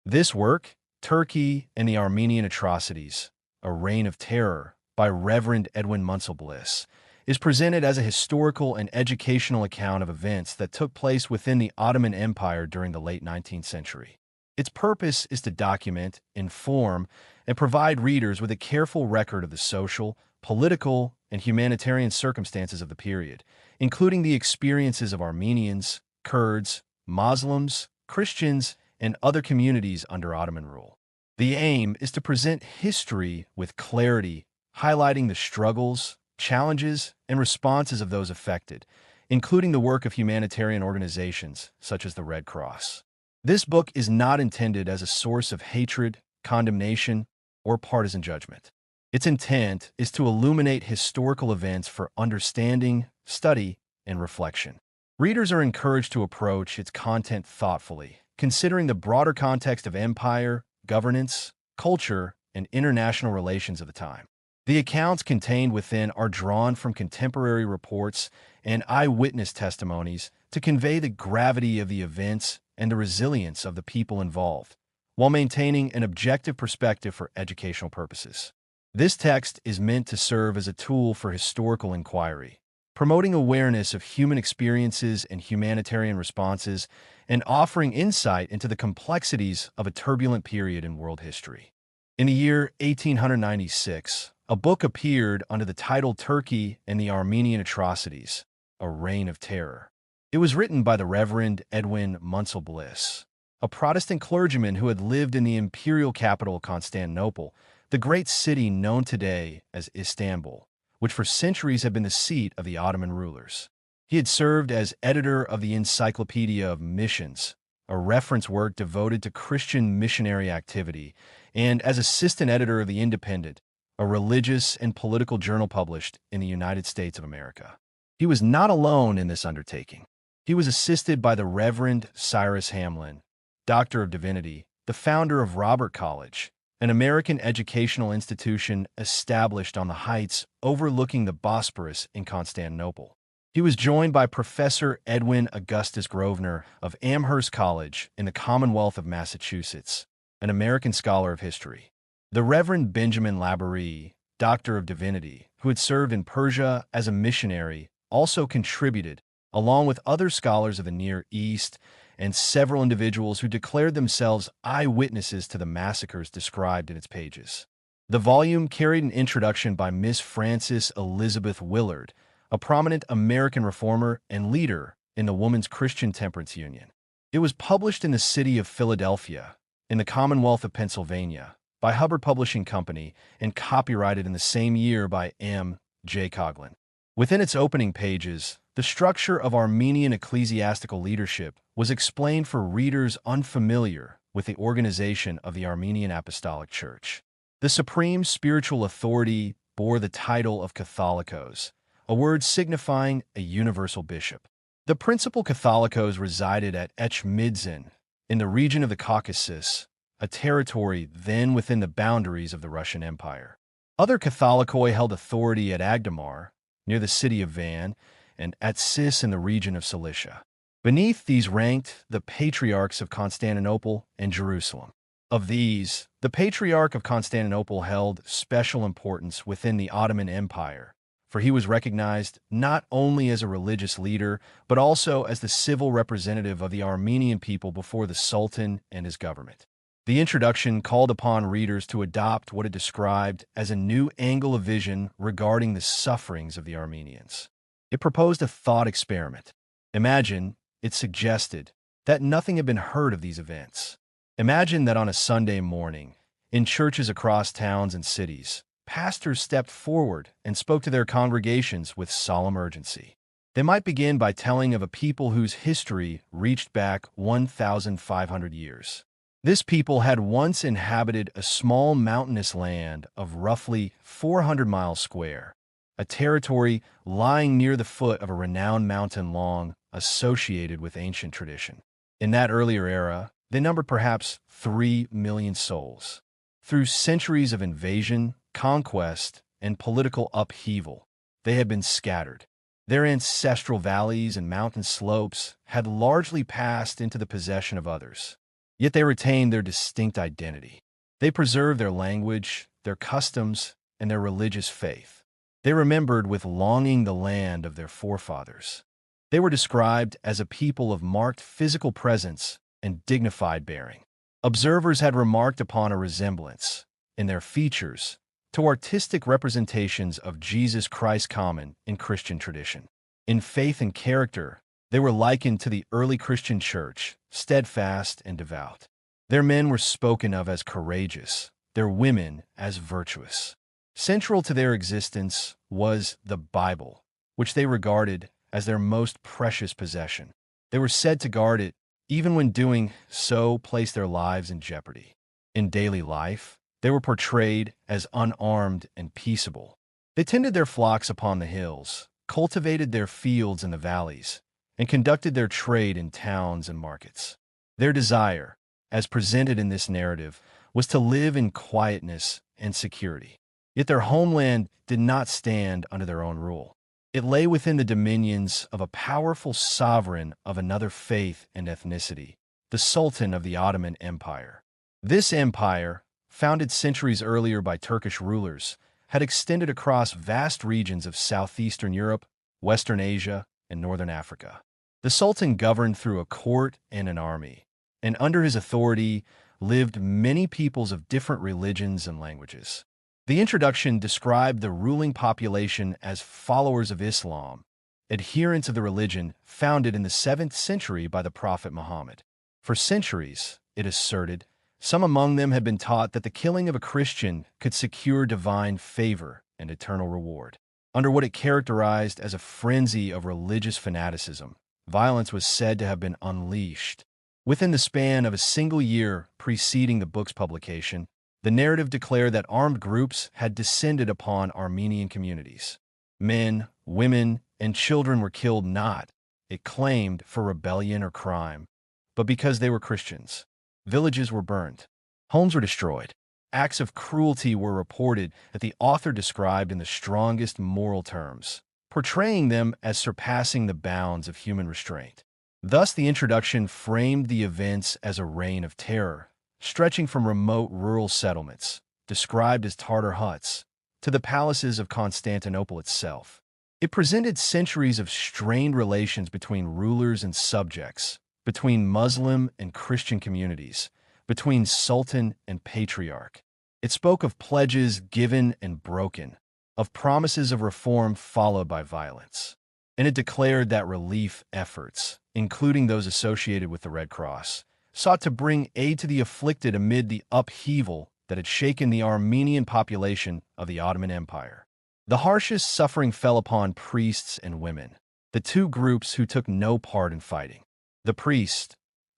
This work, Turkey and the Armenian Atrocities, A Reign of Terror, by Reverend Edwin Munsell Bliss, is presented as a historical and educational account of events that took place within the Ottoman Empire during the late 19th century. Its purpose is to document, inform, and provide readers with a careful record of the social, political, and humanitarian circumstances of the period, including the experiences of Armenians, Kurds, Muslims, Christians, and other communities under Ottoman rule. The aim is to present history with clarity, highlighting the struggles, challenges, and responses of those affected, including the work of humanitarian organizations such as the Red Cross. This book is not intended as a source of hatred, condemnation, or partisan judgment. Its intent is to illuminate historical events for understanding, study, and reflection. Readers are encouraged to approach its content thoughtfully, considering the broader context of empire, governance, culture, and international relations of the time. The accounts contained within are drawn from contemporary reports and eyewitness testimonies to convey the gravity of the events and the resilience of the people involved, while maintaining an objective perspective for educational purposes. This text is meant to serve as a tool for historical inquiry, promoting awareness of human experiences and humanitarian responses, and offering insight into the complexities of a turbulent period in world history. In the year 1896, a book appeared under the title Turkey and the Armenian Atrocities, A Reign of Terror. It was written by the Reverend Edwin Munsell Bliss, a Protestant clergyman who had lived in the imperial capital Constantinople, the great city known today as Istanbul, which for centuries had been the seat of the Ottoman rulers. He had served as editor of the Encyclopedia of Missions, a reference work devoted to Christian missionary activity, and as assistant editor of The Independent, a religious and political journal published in the United States of America. He was not alone in this undertaking. He was assisted by the Reverend Cyrus Hamlin, Doctor of Divinity, the founder of Robert College, an American educational institution established on the heights overlooking the Bosporus in Constantinople. He was joined by Professor Edwin Augustus Grosvenor of Amherst College in the Commonwealth of Massachusetts, an American scholar of history. The Reverend Benjamin Laborie, Doctor of Divinity, who had served in Persia as a missionary, also contributed, along with other scholars of the Near East and several individuals who declared themselves eyewitnesses to the massacres described in its pages. The volume carried an introduction by Miss Frances Elizabeth Willard, a prominent American reformer and leader in the Women's Christian Temperance Union. It was published in the city of Philadelphia, in the Commonwealth of Pennsylvania, by Hubbard Publishing Company and copyrighted in the same year by M. J. Coughlin. Within its opening pages, the structure of Armenian ecclesiastical leadership was explained for readers unfamiliar with the organization of the Armenian Apostolic Church. The supreme spiritual authority bore the title of Catholicos, a word signifying a universal bishop. The principal Catholicos resided at Echmidzin, in the region of the Caucasus, a territory then within the boundaries of the Russian Empire. Other Catholicoi held authority at Agdamar, near the city of Van, and at Sis in the region of Cilicia. Beneath these ranked the Patriarchs of Constantinople and Jerusalem. Of these, the Patriarch of Constantinople held special importance within the Ottoman Empire, for he was recognized not only as a religious leader, but also as the civil representative of the Armenian people before the Sultan and his government. The introduction called upon readers to adopt what it described as a new angle of vision regarding the sufferings of the Armenians. It proposed a thought experiment. Imagine, it suggested, that nothing had been heard of these events. Imagine that on a Sunday morning, in churches across towns and cities, pastors stepped forward and spoke to their congregations with solemn urgency. They might begin by telling of a people whose history reached back 1,500 years. This people had once inhabited a small mountainous land of roughly 400 miles square, a territory lying near the foot of a renowned mountain long associated with ancient tradition. In that earlier era, they numbered perhaps 3 million souls. Through centuries of invasion, conquest, and political upheaval, they had been scattered. Their ancestral valleys and mountain slopes had largely passed into the possession of others. yet they retained their distinct identity. They preserved their language, their customs, and their religious faith. They remembered with longing the land of their forefathers. They were described as a people of marked physical presence and dignified bearing. Observers had remarked upon a resemblance, in their features, to artistic representations of Jesus Christ common in Christian tradition. In faith and character, they were likened to the early Christian church, steadfast and devout. Their men were spoken of as courageous, their women as virtuous. Central to their existence was the Bible, which they regarded as their most precious possession. They were said to guard it, even when doing so placed their lives in jeopardy. In daily life, they were portrayed as unarmed and peaceable. They tended their flocks upon the hills, cultivated their fields in the valleys, and conducted their trade in towns and markets. Their desire, as presented in this narrative, was to live in quietness and security. Yet their homeland did not stand under their own rule. It lay within the dominions of a powerful sovereign of another faith and ethnicity, the Sultan of the Ottoman Empire. This empire, founded centuries earlier by Turkish rulers, had extended across vast regions of southeastern Europe, Western Asia, and northern Africa. The Sultan governed through a court and an army, and under his authority lived many peoples of different religions and languages. The introduction described the ruling population as followers of Islam, adherents of the religion founded in the 7th century by the Prophet Muhammad. For centuries, it asserted, some among them had been taught that the killing of a Christian could secure divine favor and eternal reward. Under what it characterized as a frenzy of religious fanaticism, violence was said to have been unleashed. Within the span of a single year preceding the book's publication, the narrative declared that armed groups had descended upon Armenian communities. Men, women, and children were killed not, it claimed, for rebellion or crime, but because they were Christians. Villages were burned. Homes were destroyed. Acts of cruelty were reported that the author described in the strongest moral terms, portraying them as surpassing the bounds of human restraint. Thus, the introduction framed the events as a reign of terror, stretching from remote rural settlements, described as Tartar huts, to the palaces of Constantinople itself. It presented centuries of strained relations between rulers and subjects, between Muslim and Christian communities, between sultan and patriarch. It spoke of pledges given and broken, of promises of reform followed by violence. And it declared that relief efforts, including those associated with the Red Cross, sought to bring aid to the afflicted amid the upheaval that had shaken the Armenian population of the Ottoman Empire. The harshest suffering fell upon priests and women, the two groups who took no part in fighting. The priest,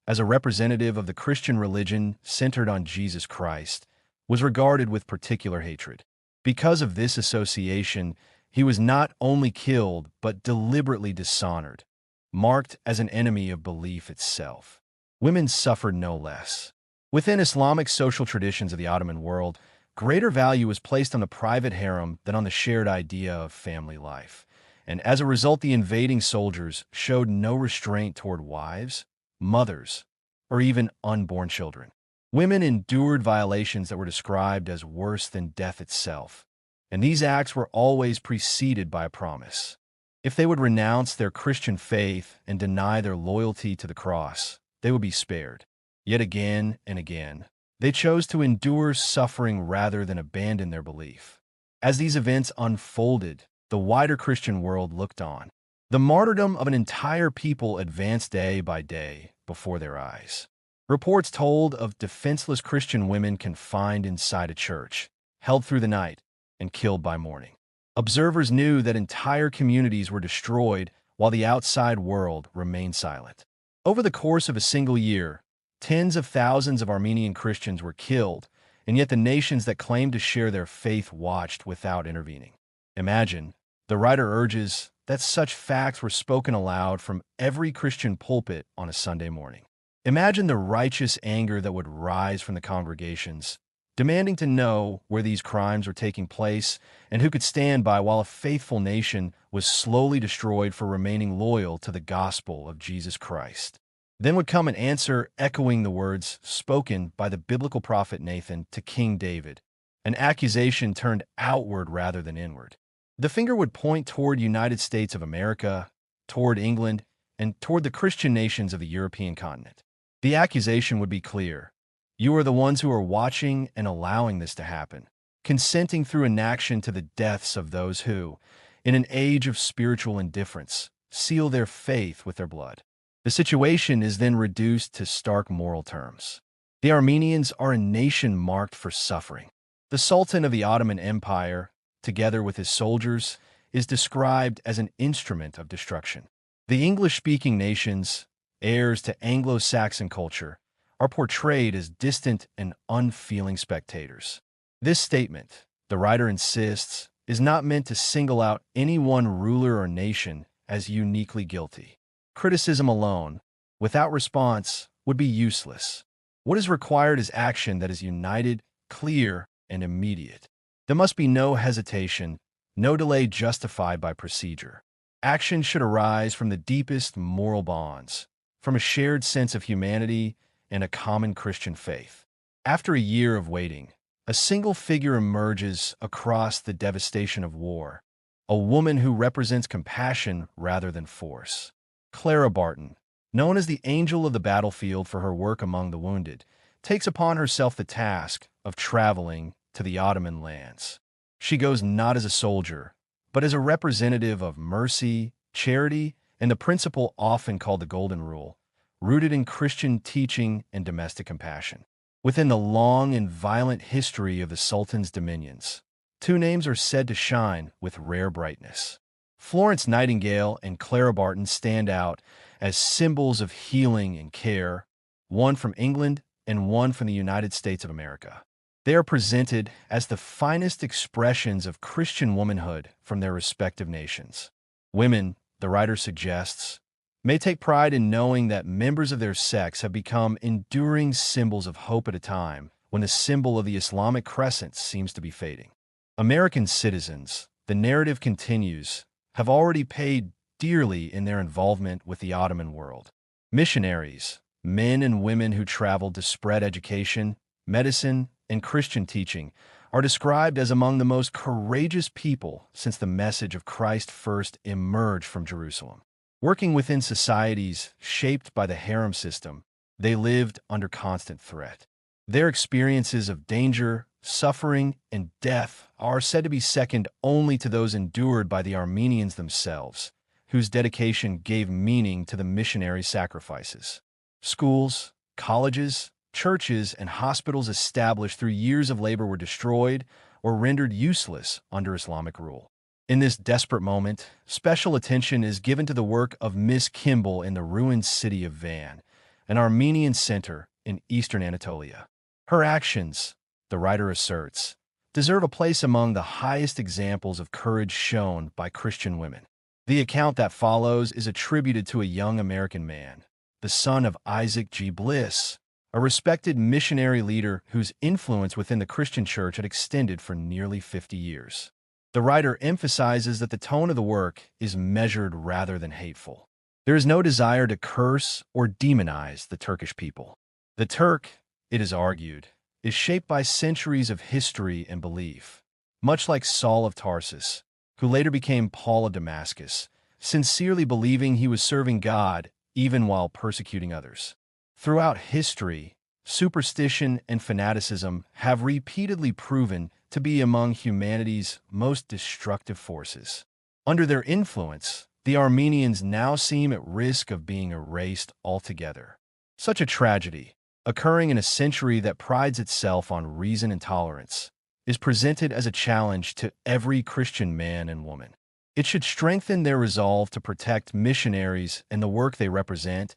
as a representative of the Christian religion centered on Jesus Christ, was regarded with particular hatred. Because of this association, he was not only killed but deliberately dishonored, marked as an enemy of belief itself. Women suffered no less. Within Islamic social traditions of the Ottoman world, greater value was placed on the private harem than on the shared idea of family life. And as a result, the invading soldiers showed no restraint toward wives, mothers, or even unborn children. Women endured violations that were described as worse than death itself, and these acts were always preceded by a promise. If they would renounce their Christian faith and deny their loyalty to the cross, they would be spared. Yet again and again, they chose to endure suffering rather than abandon their belief. As these events unfolded, the wider Christian world looked on. The martyrdom of an entire people advanced day by day before their eyes. Reports told of defenseless Christian women confined inside a church, held through the night, and killed by morning. Observers knew that entire communities were destroyed while the outside world remained silent. Over the course of a single year, tens of thousands of Armenian Christians were killed, and yet the nations that claimed to share their faith watched without intervening. Imagine, the writer urges, that such facts were spoken aloud from every Christian pulpit on a Sunday morning. Imagine the righteous anger that would rise from the congregations, demanding to know where these crimes were taking place and who could stand by while a faithful nation was slowly destroyed for remaining loyal to the gospel of Jesus Christ. Then would come an answer echoing the words spoken by the biblical prophet Nathan to King David, an accusation turned outward rather than inward. The finger would point toward United States of America, toward England, and toward the Christian nations of the European continent. The accusation would be clear. You are the ones who are watching and allowing this to happen, consenting through inaction to the deaths of those who, in an age of spiritual indifference, seal their faith with their blood. The situation is then reduced to stark moral terms. The Armenians are a nation marked for suffering. The Sultan of the Ottoman Empire, together with his soldiers, is described as an instrument of destruction. The English-speaking nations, heirs to Anglo-Saxon culture, are portrayed as distant and unfeeling spectators. This statement, the writer insists, is not meant to single out any one ruler or nation as uniquely guilty. Criticism alone, without response, would be useless. What is required is action that is united, clear, and immediate. There must be no hesitation, no delay justified by procedure. Action should arise from the deepest moral bonds, from a shared sense of humanity and a common Christian faith. After a year of waiting, a single figure emerges across the devastation of war, a woman who represents compassion rather than force. Clara Barton, known as the Angel of the Battlefield for her work among the wounded, takes upon herself the task of traveling to the Ottoman lands. She goes not as a soldier, but as a representative of mercy, charity, and the principle often called the Golden Rule, rooted in Christian teaching and domestic compassion. Within the long and violent history of the Sultan's dominions, two names are said to shine with rare brightness. Florence Nightingale and Clara Barton stand out as symbols of healing and care, one from England and one from the United States of America. They are presented as the finest expressions of Christian womanhood from their respective nations. Women, the writer suggests, may take pride in knowing that members of their sex have become enduring symbols of hope at a time when the symbol of the Islamic crescent seems to be fading. American citizens, the narrative continues, have already paid dearly in their involvement with the Ottoman world. Missionaries, men and women who traveled to spread education, medicine, and Christian teaching, are described as among the most courageous people since the message of Christ first emerged from Jerusalem. Working within societies shaped by the harem system, they lived under constant threat. Their experiences of danger, suffering, and death are said to be second only to those endured by the Armenians themselves, whose dedication gave meaning to the missionary sacrifices. Schools, colleges, churches, and hospitals established through years of labor were destroyed or rendered useless under Islamic rule. In this desperate moment, special attention is given to the work of Miss Kimball in the ruined city of Van, an Armenian center in eastern Anatolia. Her actions, the writer asserts, deserve a place among the highest examples of courage shown by Christian women. The account that follows is attributed to a young American man, the son of Isaac G. Bliss, a respected missionary leader whose influence within the Christian church had extended for nearly 50 years. The writer emphasizes that the tone of the work is measured rather than hateful. There is no desire to curse or demonize the Turkish people. The Turk, it is argued, is shaped by centuries of history and belief, much like Saul of Tarsus, who later became Paul of Damascus, sincerely believing he was serving God even while persecuting others. Throughout history, superstition and fanaticism have repeatedly proven to be among humanity's most destructive forces. Under their influence, the Armenians now seem at risk of being erased altogether. Such a tragedy, occurring in a century that prides itself on reason and tolerance, is presented as a challenge to every Christian man and woman. It should strengthen their resolve to protect missionaries and the work they represent,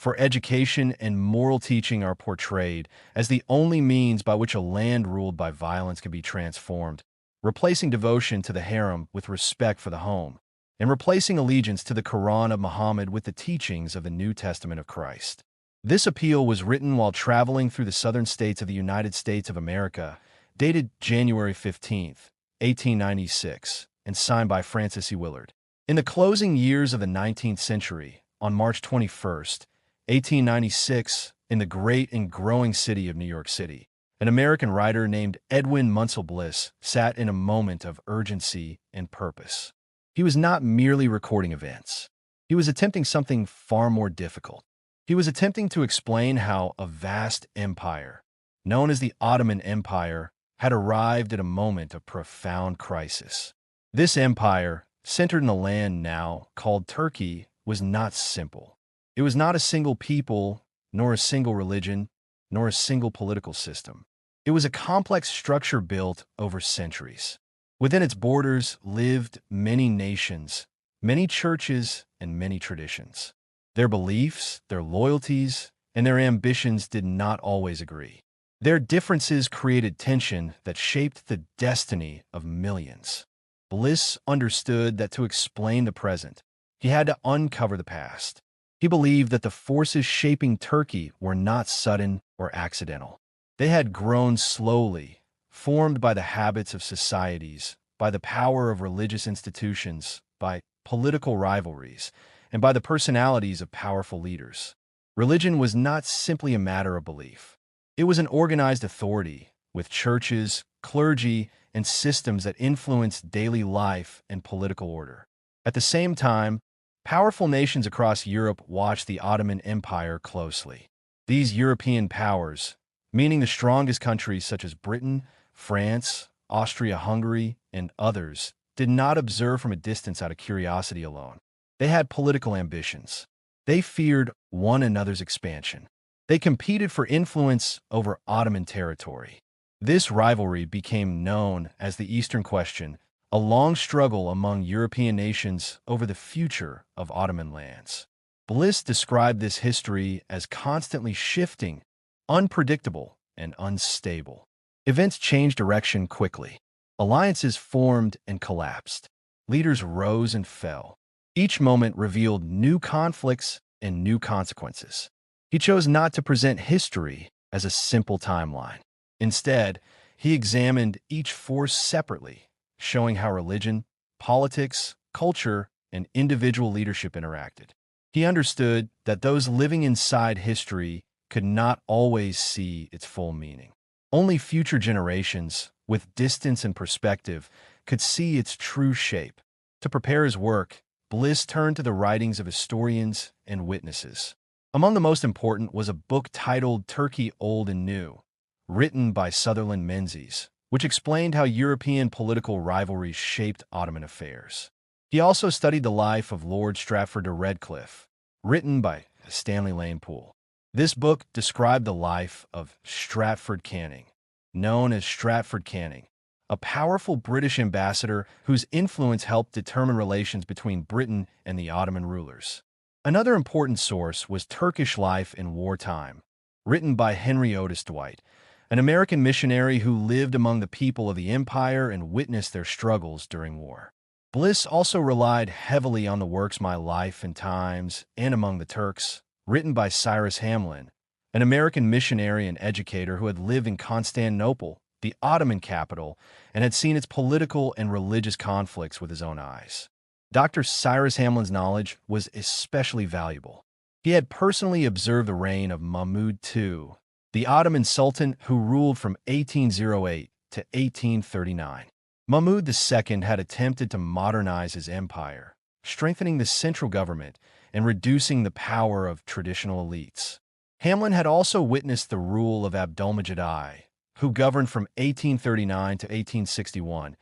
for education and moral teaching are portrayed as the only means by which a land ruled by violence can be transformed, replacing devotion to the harem with respect for the home, and replacing allegiance to the Quran of Muhammad with the teachings of the New Testament of Christ. This appeal was written while traveling through the southern states of the United States of America, dated January 15, 1896, and signed by Francis E. Willard. In the closing years of the 19th century, on March 21, 1896, in the great and growing city of New York City, an American writer named Edwin Munsell Bliss sat in a moment of urgency and purpose. He was not merely recording events. He was attempting something far more difficult. He was attempting to explain how a vast empire, known as the Ottoman Empire, had arrived at a moment of profound crisis. This empire, centered in a land now called Turkey, was not simple. It was not a single people, nor a single religion, nor a single political system. It was a complex structure built over centuries. Within its borders lived many nations, many churches, and many traditions. Their beliefs, their loyalties, and their ambitions did not always agree. Their differences created tension that shaped the destiny of millions. Bliss understood that to explain the present, he had to uncover the past. He believed that the forces shaping Turkey were not sudden or accidental. They had grown slowly, formed by the habits of societies, by the power of religious institutions, by political rivalries, and by the personalities of powerful leaders. Religion was not simply a matter of belief. It was an organized authority, with churches, clergy, and systems that influenced daily life and political order. At the same time, powerful nations across Europe watched the Ottoman Empire closely. These European powers, meaning the strongest countries such as Britain, France, Austria-Hungary, and others, did not observe from a distance out of curiosity alone. They had political ambitions. They feared one another's expansion. They competed for influence over Ottoman territory. This rivalry became known as the Eastern Question, a long struggle among European nations over the future of Ottoman lands. Bliss described this history as constantly shifting, unpredictable, and unstable. Events changed direction quickly. Alliances formed and collapsed. Leaders rose and fell. Each moment revealed new conflicts and new consequences. He chose not to present history as a simple timeline. Instead, he examined each force separately, showing how religion, politics, culture, and individual leadership interacted. He understood that those living inside history could not always see its full meaning. Only future generations, with distance and perspective, could see its true shape. To prepare his work, Bliss turned to the writings of historians and witnesses. Among the most important was a book titled Turkey Old and New, written by Sutherland Menzies, which explained how European political rivalries shaped Ottoman affairs. He also studied the life of Lord Stratford de Redcliffe, written by Stanley Lane Poole. This book described the life of Stratford Canning, known as Stratford Canning, a powerful British ambassador whose influence helped determine relations between Britain and the Ottoman rulers. Another important source was Turkish Life in Wartime, written by Henry Otis Dwight, an American missionary who lived among the people of the empire and witnessed their struggles during war. Bliss also relied heavily on the works My Life and Times and Among the Turks, written by Cyrus Hamlin, an American missionary and educator who had lived in Constantinople, the Ottoman capital, and had seen its political and religious conflicts with his own eyes. Dr. Cyrus Hamlin's knowledge was especially valuable. He had personally observed the reign of Mahmud II, the Ottoman Sultan who ruled from 1808 to 1839. Mahmud II had attempted to modernize his empire, strengthening the central government and reducing the power of traditional elites. Hamlin had also witnessed the rule of Abdulmajid I, who governed from 1839 to 1861,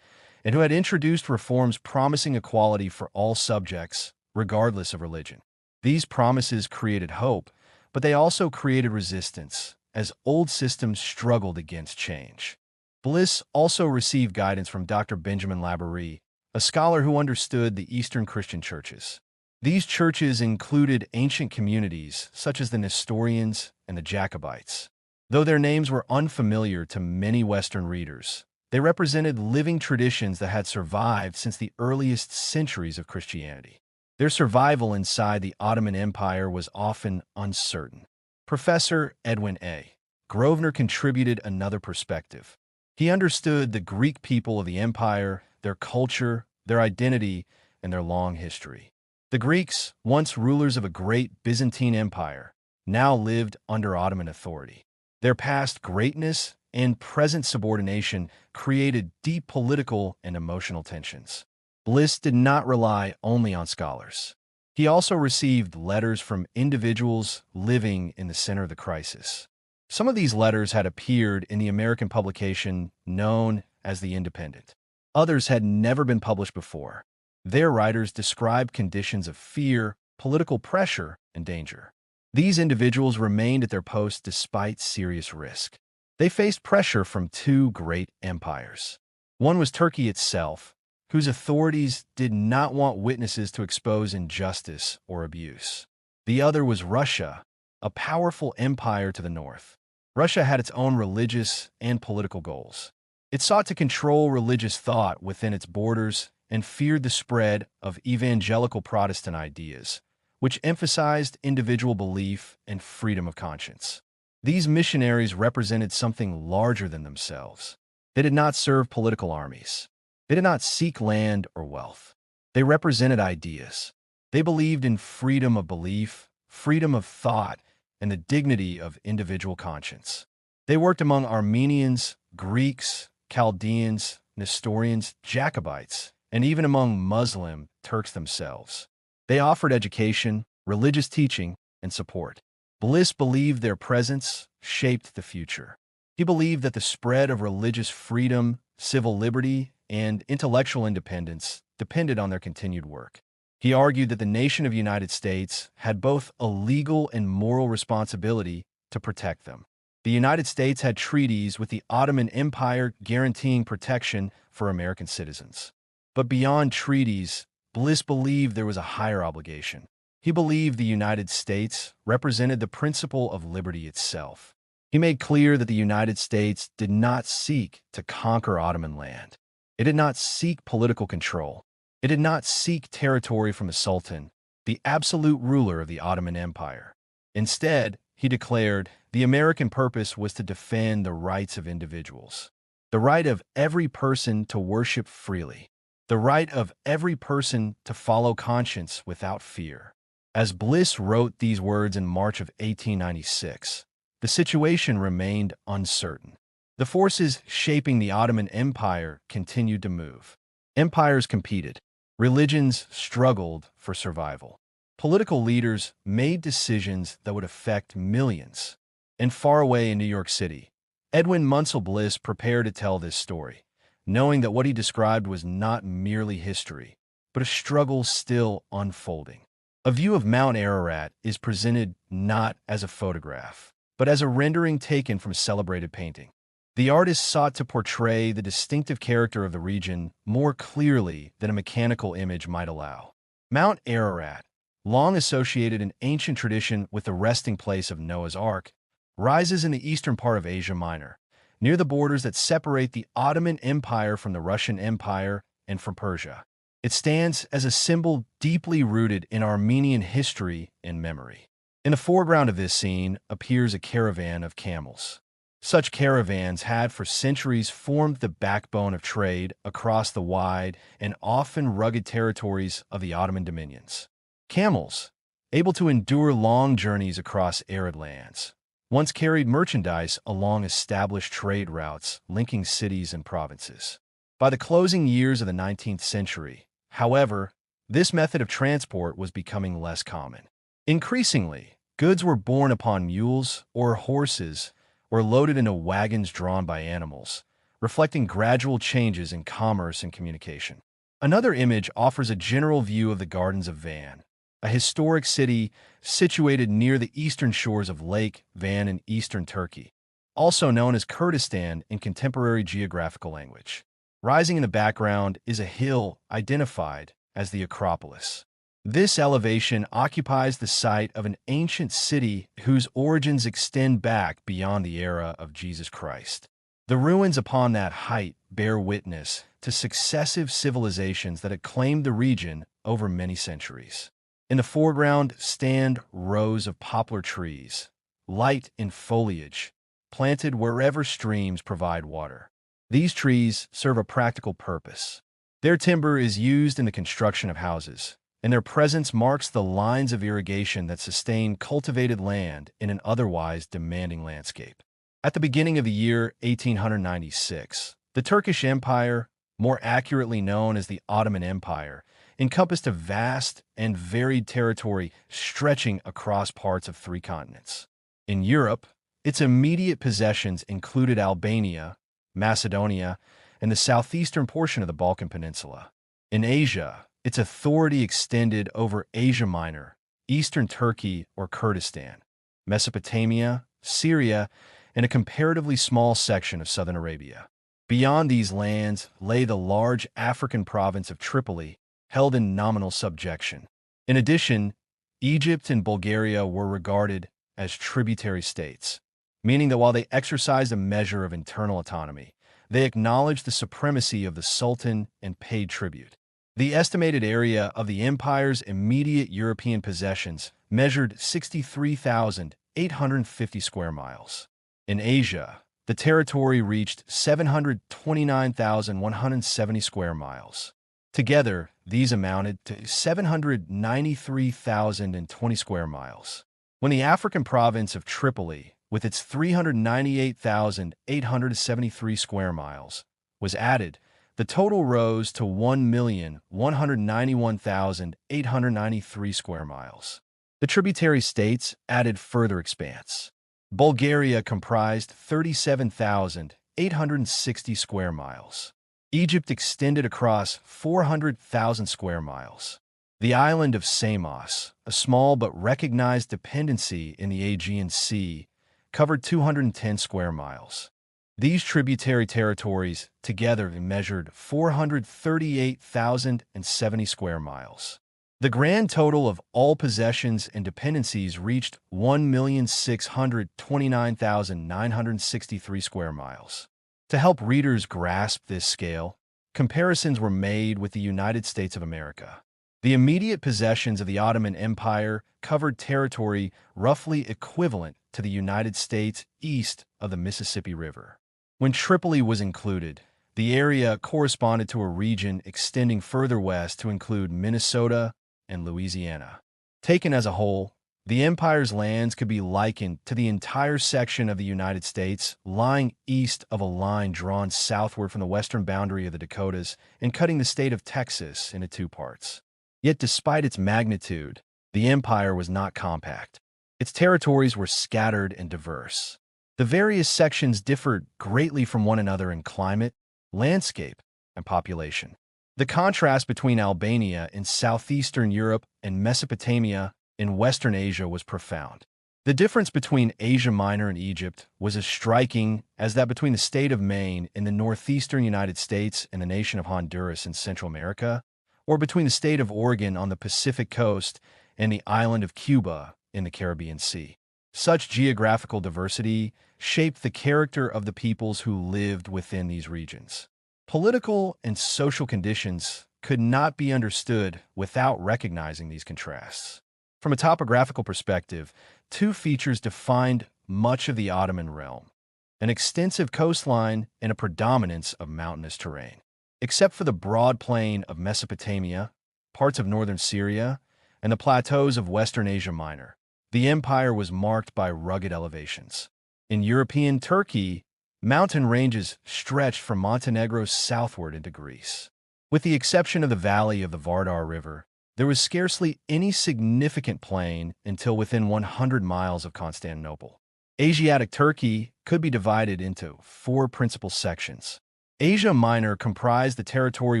and who had introduced reforms promising equality for all subjects, regardless of religion. These promises created hope, but they also created resistance, as old systems struggled against change. Bliss also received guidance from Dr. Benjamin Laborie, a scholar who understood the Eastern Christian churches. These churches included ancient communities such as the Nestorians and the Jacobites. Though their names were unfamiliar to many Western readers, they represented living traditions that had survived since the earliest centuries of Christianity. Their survival inside the Ottoman Empire was often uncertain. Professor Edwin A. Grosvenor contributed another perspective. He understood the Greek people of the empire, their culture, their identity, and their long history. The Greeks, once rulers of a great Byzantine empire, now lived under Ottoman authority. Their past greatness and present subordination created deep political and emotional tensions. Bliss did not rely only on scholars. He also received letters from individuals living in the center of the crisis. Some of these letters had appeared in the American publication known as The Independent. Others had never been published before. Their writers described conditions of fear, political pressure, and danger. These individuals remained at their posts despite serious risk. They faced pressure from two great empires. One was Turkey itself, whose authorities did not want witnesses to expose injustice or abuse. The other was Russia, a powerful empire to the north. Russia had its own religious and political goals. It sought to control religious thought within its borders and feared the spread of evangelical Protestant ideas, which emphasized individual belief and freedom of conscience. These missionaries represented something larger than themselves. They did not serve political armies. They did not seek land or wealth. They represented ideas. They believed in freedom of belief, freedom of thought, and the dignity of individual conscience. They worked among Armenians, Greeks, Chaldeans, Nestorians, Jacobites, and even among Muslim Turks themselves. They offered education, religious teaching, and support. Bliss believed their presence shaped the future. He believed that the spread of religious freedom, civil liberty, and intellectual independence depended on their continued work. He argued that the nation of the United States had both a legal and moral responsibility to protect them. The United States had treaties with the Ottoman Empire guaranteeing protection for American citizens. But beyond treaties, Bliss believed there was a higher obligation. He believed the United States represented the principle of liberty itself. He made clear that the United States did not seek to conquer Ottoman land. It did not seek political control. It did not seek territory from the Sultan, the absolute ruler of the Ottoman Empire. Instead, he declared, the American purpose was to defend the rights of individuals, the right of every person to worship freely, the right of every person to follow conscience without fear. As Bliss wrote these words in March of 1896, the situation remained uncertain. The forces shaping the Ottoman Empire continued to move. Empires competed. Religions struggled for survival. Political leaders made decisions that would affect millions. And far away in New York City, Edwin Munsell Bliss prepared to tell this story, knowing that what he described was not merely history, but a struggle still unfolding. A view of Mount Ararat is presented not as a photograph, but as a rendering taken from a celebrated painting. The artist sought to portray the distinctive character of the region more clearly than a mechanical image might allow. Mount Ararat, long associated in ancient tradition with the resting place of Noah's Ark, rises in the eastern part of Asia Minor, near the borders that separate the Ottoman Empire from the Russian Empire and from Persia. It stands as a symbol deeply rooted in Armenian history and memory. In the foreground of this scene appears a caravan of camels. Such caravans had for centuries formed the backbone of trade across the wide and often rugged territories of the Ottoman dominions. Camels, able to endure long journeys across arid lands, once carried merchandise along established trade routes linking cities and provinces. By the closing years of the 19th century, however, this method of transport was becoming less common. Increasingly, goods were borne upon mules or horses or loaded into wagons drawn by animals, reflecting gradual changes in commerce and communication. Another image offers a general view of the Gardens of Van, a historic city situated near the eastern shores of Lake Van in eastern Turkey, also known as Kurdistan in contemporary geographical language. Rising in the background is a hill identified as the Acropolis. This elevation occupies the site of an ancient city whose origins extend back beyond the era of Jesus Christ. The ruins upon that height bear witness to successive civilizations that had claimed the region over many centuries. In the foreground stand rows of poplar trees, light in foliage, planted wherever streams provide water. These trees serve a practical purpose. Their timber is used in the construction of houses, and their presence marks the lines of irrigation that sustain cultivated land in an otherwise demanding landscape. At the beginning of the year 1896, the Turkish Empire, more accurately known as the Ottoman Empire, encompassed a vast and varied territory stretching across parts of 3 continents. In Europe, its immediate possessions included Albania, Macedonia, and the southeastern portion of the Balkan Peninsula. In Asia, its authority extended over Asia Minor, eastern Turkey or Kurdistan, Mesopotamia, Syria, and a comparatively small section of southern Arabia. Beyond these lands lay the large African province of Tripoli, held in nominal subjection. In addition, Egypt and Bulgaria were regarded as tributary states, meaning that while they exercised a measure of internal autonomy, they acknowledged the supremacy of the Sultan and paid tribute. The estimated area of the empire's immediate European possessions measured 63,850 square miles. In Asia, the territory reached 729,170 square miles. Together, these amounted to 793,020 square miles. When the African province of Tripoli, with its 398,873 square miles, was added, the total rose to 1,191,893 square miles. The tributary states added further expanse. Bulgaria comprised 37,860 square miles. Egypt extended across 400,000 square miles. The island of Samos, a small but recognized dependency in the Aegean Sea, covered 210 square miles. These tributary territories together measured 438,070 square miles. The grand total of all possessions and dependencies reached 1,629,963 square miles. To help readers grasp this scale, comparisons were made with the United States of America. The immediate possessions of the Ottoman Empire covered territory roughly equivalent to the United States east of the Mississippi River. When Tripoli was included, the area corresponded to a region extending further west to include Minnesota and Louisiana. Taken as a whole, the empire's lands could be likened to the entire section of the United States lying east of a line drawn southward from the western boundary of the Dakotas and cutting the state of Texas into 2 parts. Yet despite its magnitude, the empire was not compact. Its territories were scattered and diverse. The various sections differed greatly from one another in climate, landscape, and population. The contrast between Albania in southeastern Europe and Mesopotamia in Western Asia was profound. The difference between Asia Minor and Egypt was as striking as that between the state of Maine in the northeastern United States and the nation of Honduras in Central America, or between the state of Oregon on the Pacific coast and the island of Cuba in the Caribbean Sea. Such geographical diversity shaped the character of the peoples who lived within these regions. Political and social conditions could not be understood without recognizing these contrasts. From a topographical perspective, 2 features defined much of the Ottoman realm: an extensive coastline and a predominance of mountainous terrain. Except for the broad plain of Mesopotamia, parts of northern Syria, and the plateaus of Western Asia Minor, the empire was marked by rugged elevations. In European Turkey, mountain ranges stretched from Montenegro southward into Greece. With the exception of the valley of the Vardar River, there was scarcely any significant plain until within 100 miles of Constantinople. Asiatic Turkey could be divided into 4 principal sections. Asia Minor comprised the territory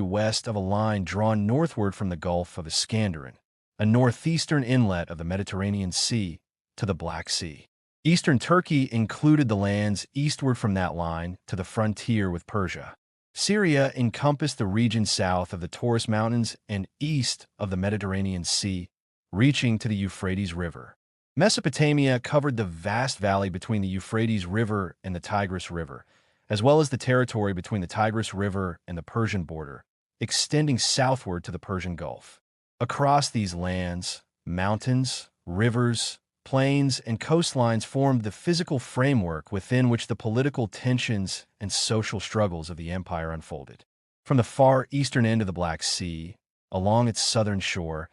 west of a line drawn northward from the Gulf of Iskenderun, a northeastern inlet of the Mediterranean Sea, to the Black Sea. Eastern Turkey included the lands eastward from that line to the frontier with Persia. Syria encompassed the region south of the Taurus Mountains and east of the Mediterranean Sea, reaching to the Euphrates River. Mesopotamia covered the vast valley between the Euphrates River and the Tigris River, as well as the territory between the Tigris River and the Persian border, extending southward to the Persian Gulf. Across these lands, mountains, rivers, plains, and coastlines formed the physical framework within which the political tensions and social struggles of the empire unfolded. From the far eastern end of the Black Sea, along its southern shore,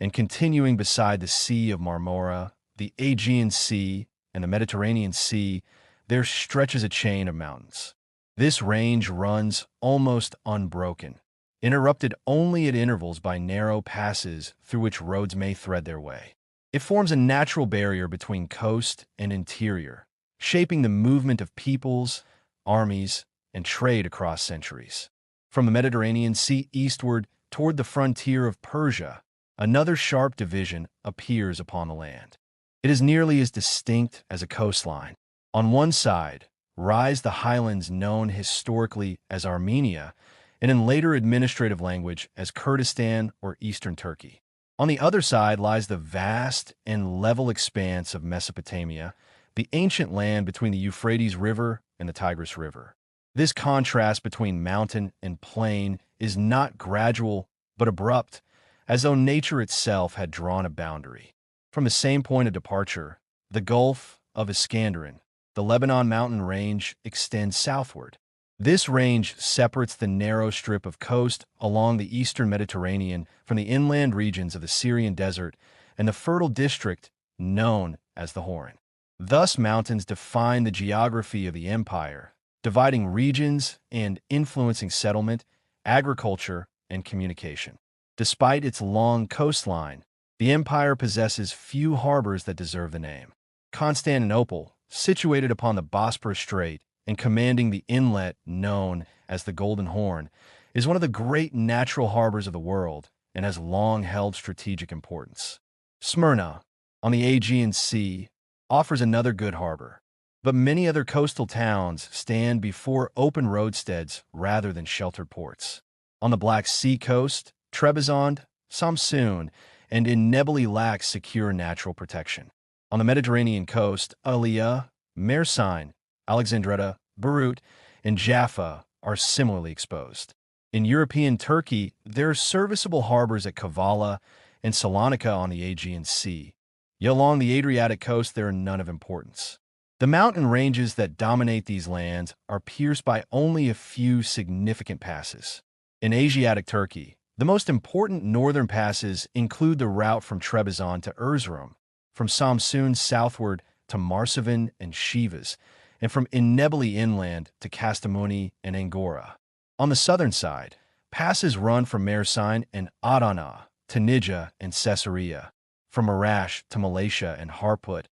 and continuing beside the Sea of Marmora, the Aegean Sea, and the Mediterranean Sea, there stretches a chain of mountains. This range runs almost unbroken, interrupted only at intervals by narrow passes through which roads may thread their way. It forms a natural barrier between coast and interior, shaping the movement of peoples, armies, and trade across centuries. From the Mediterranean Sea eastward toward the frontier of Persia, another sharp division appears upon the land. It is nearly as distinct as a coastline. On one side rise the highlands known historically as Armenia, and in later administrative language as Kurdistan or Eastern Turkey. On the other side lies the vast and level expanse of Mesopotamia, the ancient land between the Euphrates River and the Tigris River. This contrast between mountain and plain is not gradual but abrupt, as though nature itself had drawn a boundary. From the same point of departure, the Gulf of Iskenderun, the Lebanon mountain range, extends southward. This range separates the narrow strip of coast along the eastern Mediterranean from the inland regions of the Syrian desert and the fertile district known as the Horn. Thus, mountains define the geography of the empire, dividing regions and influencing settlement, agriculture, and communication. Despite its long coastline, the empire possesses few harbors that deserve the name. Constantinople, situated upon the Bosporus Strait and commanding the inlet known as the Golden Horn, is one of the great natural harbors of the world and has long held strategic importance. Smyrna, on the Aegean Sea, offers another good harbor, but many other coastal towns stand before open roadsteads rather than sheltered ports. On the Black Sea coast, Trebizond, Samsun, and Nebeli lack secure natural protection. On the Mediterranean coast, Aliyah, Mersin, Alexandretta, Beirut, and Jaffa are similarly exposed. In European Turkey, there are serviceable harbors at Kavala and Salonika on the Aegean Sea. Yet along the Adriatic coast, there are none of importance. The mountain ranges that dominate these lands are pierced by only a few significant passes. In Asiatic Turkey, the most important northern passes include the route from Trebizond to Erzurum, from Samsun southward to Marsavan and Shivas, and from Nebeli inland to Kastamoni and Angora. On the southern side, passes run from Mersin and Adana to Nija and Caesarea, from Marash to Malaysia and Harput,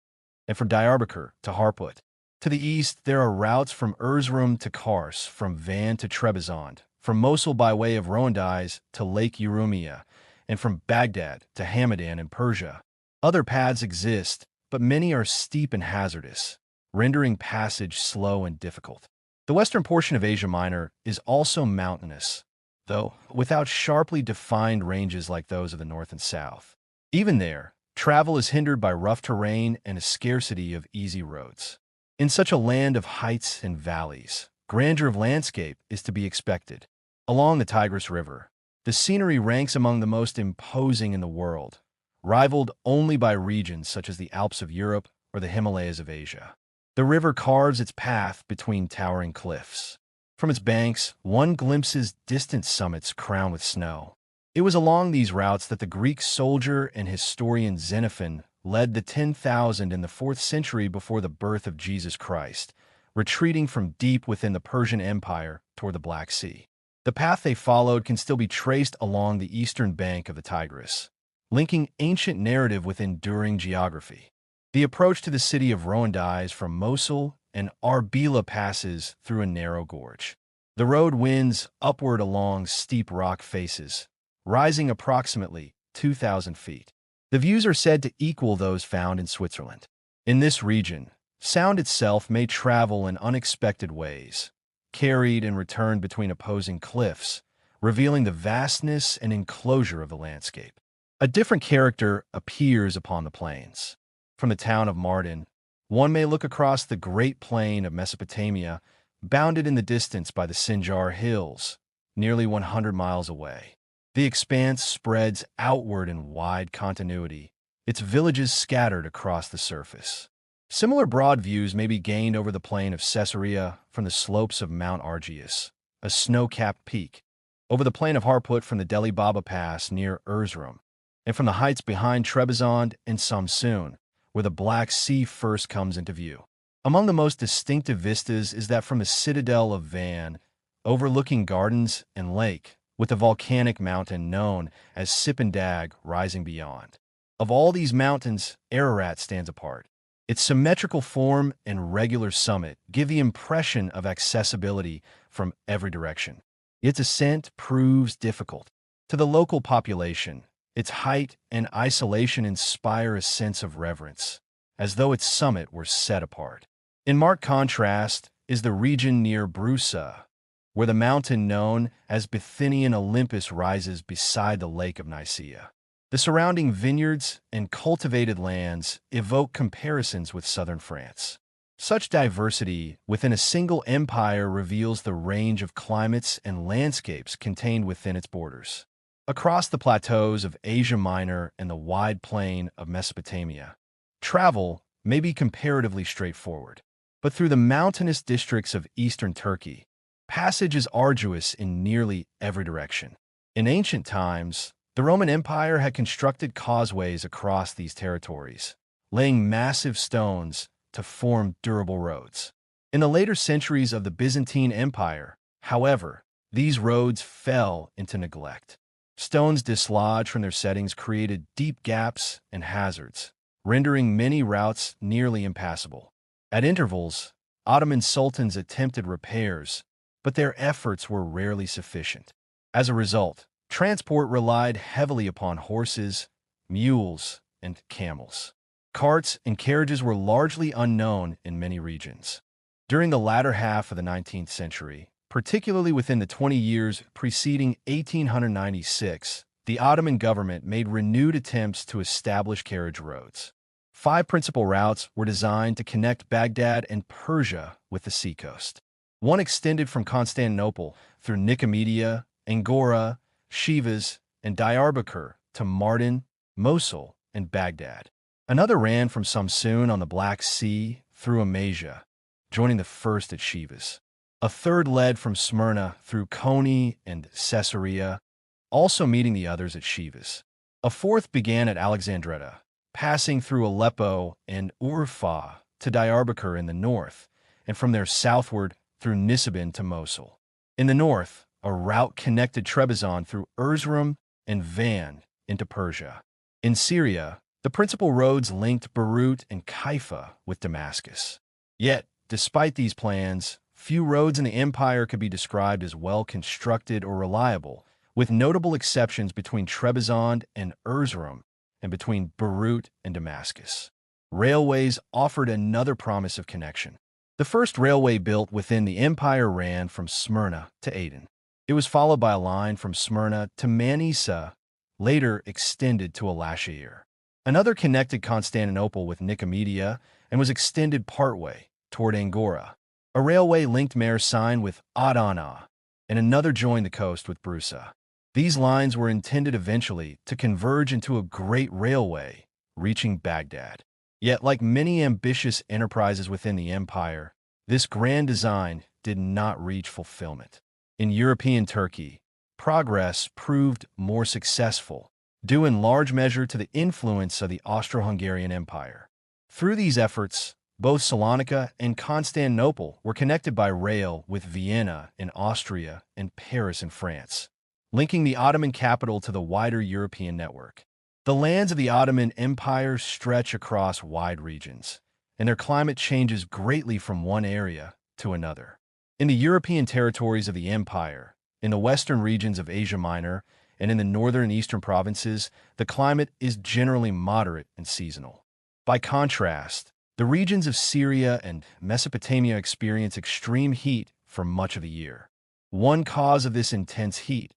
and from Diyarbakir to Harput. To the east, there are routes from Erzurum to Kars, from Van to Trebizond, from Mosul by way of Rowandiz to Lake Urumia, and from Baghdad to Hamadan in Persia. Other paths exist, but many are steep and hazardous, rendering passage slow and difficult. The western portion of Asia Minor is also mountainous, though without sharply defined ranges like those of the north and south. Even there, travel is hindered by rough terrain and a scarcity of easy roads. In such a land of heights and valleys, grandeur of landscape is to be expected. Along the Tigris River, the scenery ranks among the most imposing in the world, rivaled only by regions such as the Alps of Europe or the Himalayas of Asia. The river carves its path between towering cliffs. From its banks, one glimpses distant summits crowned with snow. It was along these routes that the Greek soldier and historian Xenophon led the 10,000 in the 4th century before the birth of Jesus Christ, retreating from deep within the Persian Empire toward the Black Sea. The path they followed can still be traced along the eastern bank of the Tigris, linking ancient narrative with enduring geography. The approach to the city of Rowandiz from Mosul and Arbela passes through a narrow gorge. The road winds upward along steep rock faces, rising approximately 2,000 feet. The views are said to equal those found in Switzerland. In this region, sound itself may travel in unexpected ways, carried and returned between opposing cliffs, revealing the vastness and enclosure of the landscape. A different character appears upon the plains. From the town of Mardin, one may look across the great plain of Mesopotamia, bounded in the distance by the Sinjar Hills, nearly 100 miles away. The expanse spreads outward in wide continuity, its villages scattered across the surface. Similar broad views may be gained over the plain of Caesarea from the slopes of Mount Argius, a snow-capped peak, over the plain of Harput from the Deli Baba Pass near Erzurum, and from the heights behind Trebizond and Samsun, where the Black Sea first comes into view. Among the most distinctive vistas is that from the citadel of Van, overlooking gardens and lake, with the volcanic mountain known as Sipandag rising beyond. Of all these mountains, Ararat stands apart. Its symmetrical form and regular summit give the impression of accessibility from every direction. Its ascent proves difficult. To the local population, its height and isolation inspire a sense of reverence, as though its summit were set apart. In marked contrast is the region near Brusa, where the mountain known as Bithynian Olympus rises beside the Lake of Nicaea. The surrounding vineyards and cultivated lands evoke comparisons with southern France. Such diversity within a single empire reveals the range of climates and landscapes contained within its borders. Across the plateaus of Asia Minor and the wide plain of Mesopotamia, travel may be comparatively straightforward. But through the mountainous districts of eastern Turkey, passage is arduous in nearly every direction. In ancient times, the Roman Empire had constructed causeways across these territories, laying massive stones to form durable roads. In the later centuries of the Byzantine Empire, however, these roads fell into neglect. Stones dislodged from their settings created deep gaps and hazards, rendering many routes nearly impassable. At intervals, Ottoman sultans attempted repairs, but their efforts were rarely sufficient. As a result, transport relied heavily upon horses, mules, and camels. Carts and carriages were largely unknown in many regions. During the latter half of the 19th century, particularly within the 20 years preceding 1896, the Ottoman government made renewed attempts to establish carriage roads. 5 principal routes were designed to connect Baghdad and Persia with the seacoast. One extended from Constantinople through Nicomedia, Angora, Shivas, and Diyarbakir to Mardin, Mosul, and Baghdad. Another ran from Samsun on the Black Sea through Amasia, joining the first at Shivas. A third led from Smyrna through Koni and Caesarea, also meeting the others at Shivas. A fourth began at Alexandretta, passing through Aleppo and Urfa to Diyarbakir in the north, and from there southward through Nisibin to Mosul. In the north, a route connected Trebizond through Erzurum and Van into Persia. In Syria, the principal roads linked Beirut and Haifa with Damascus. Yet, despite these plans, few roads in the empire could be described as well-constructed or reliable, with notable exceptions between Trebizond and Erzurum and between Beirut and Damascus. Railways offered another promise of connection. The first railway built within the empire ran from Smyrna to Aden. It was followed by a line from Smyrna to Manisa, later extended to Alaşehir. Another connected Constantinople with Nicomedia and was extended partway toward Angora. A railway linked Mersin with Adana, and another joined the coast with Brusa. These lines were intended eventually to converge into a great railway, reaching Baghdad. Yet, like many ambitious enterprises within the empire, this grand design did not reach fulfillment. In European Turkey, progress proved more successful, due in large measure to the influence of the Austro-Hungarian Empire. Through these efforts, both Salonika and Constantinople were connected by rail with Vienna in Austria and Paris in France, linking the Ottoman capital to the wider European network. The lands of the Ottoman Empire stretch across wide regions, and their climate changes greatly from one area to another. In the European territories of the empire, in the western regions of Asia Minor, and in the northern and eastern provinces, the climate is generally moderate and seasonal. By contrast, the regions of Syria and Mesopotamia experience extreme heat for much of the year. One cause of this intense heat,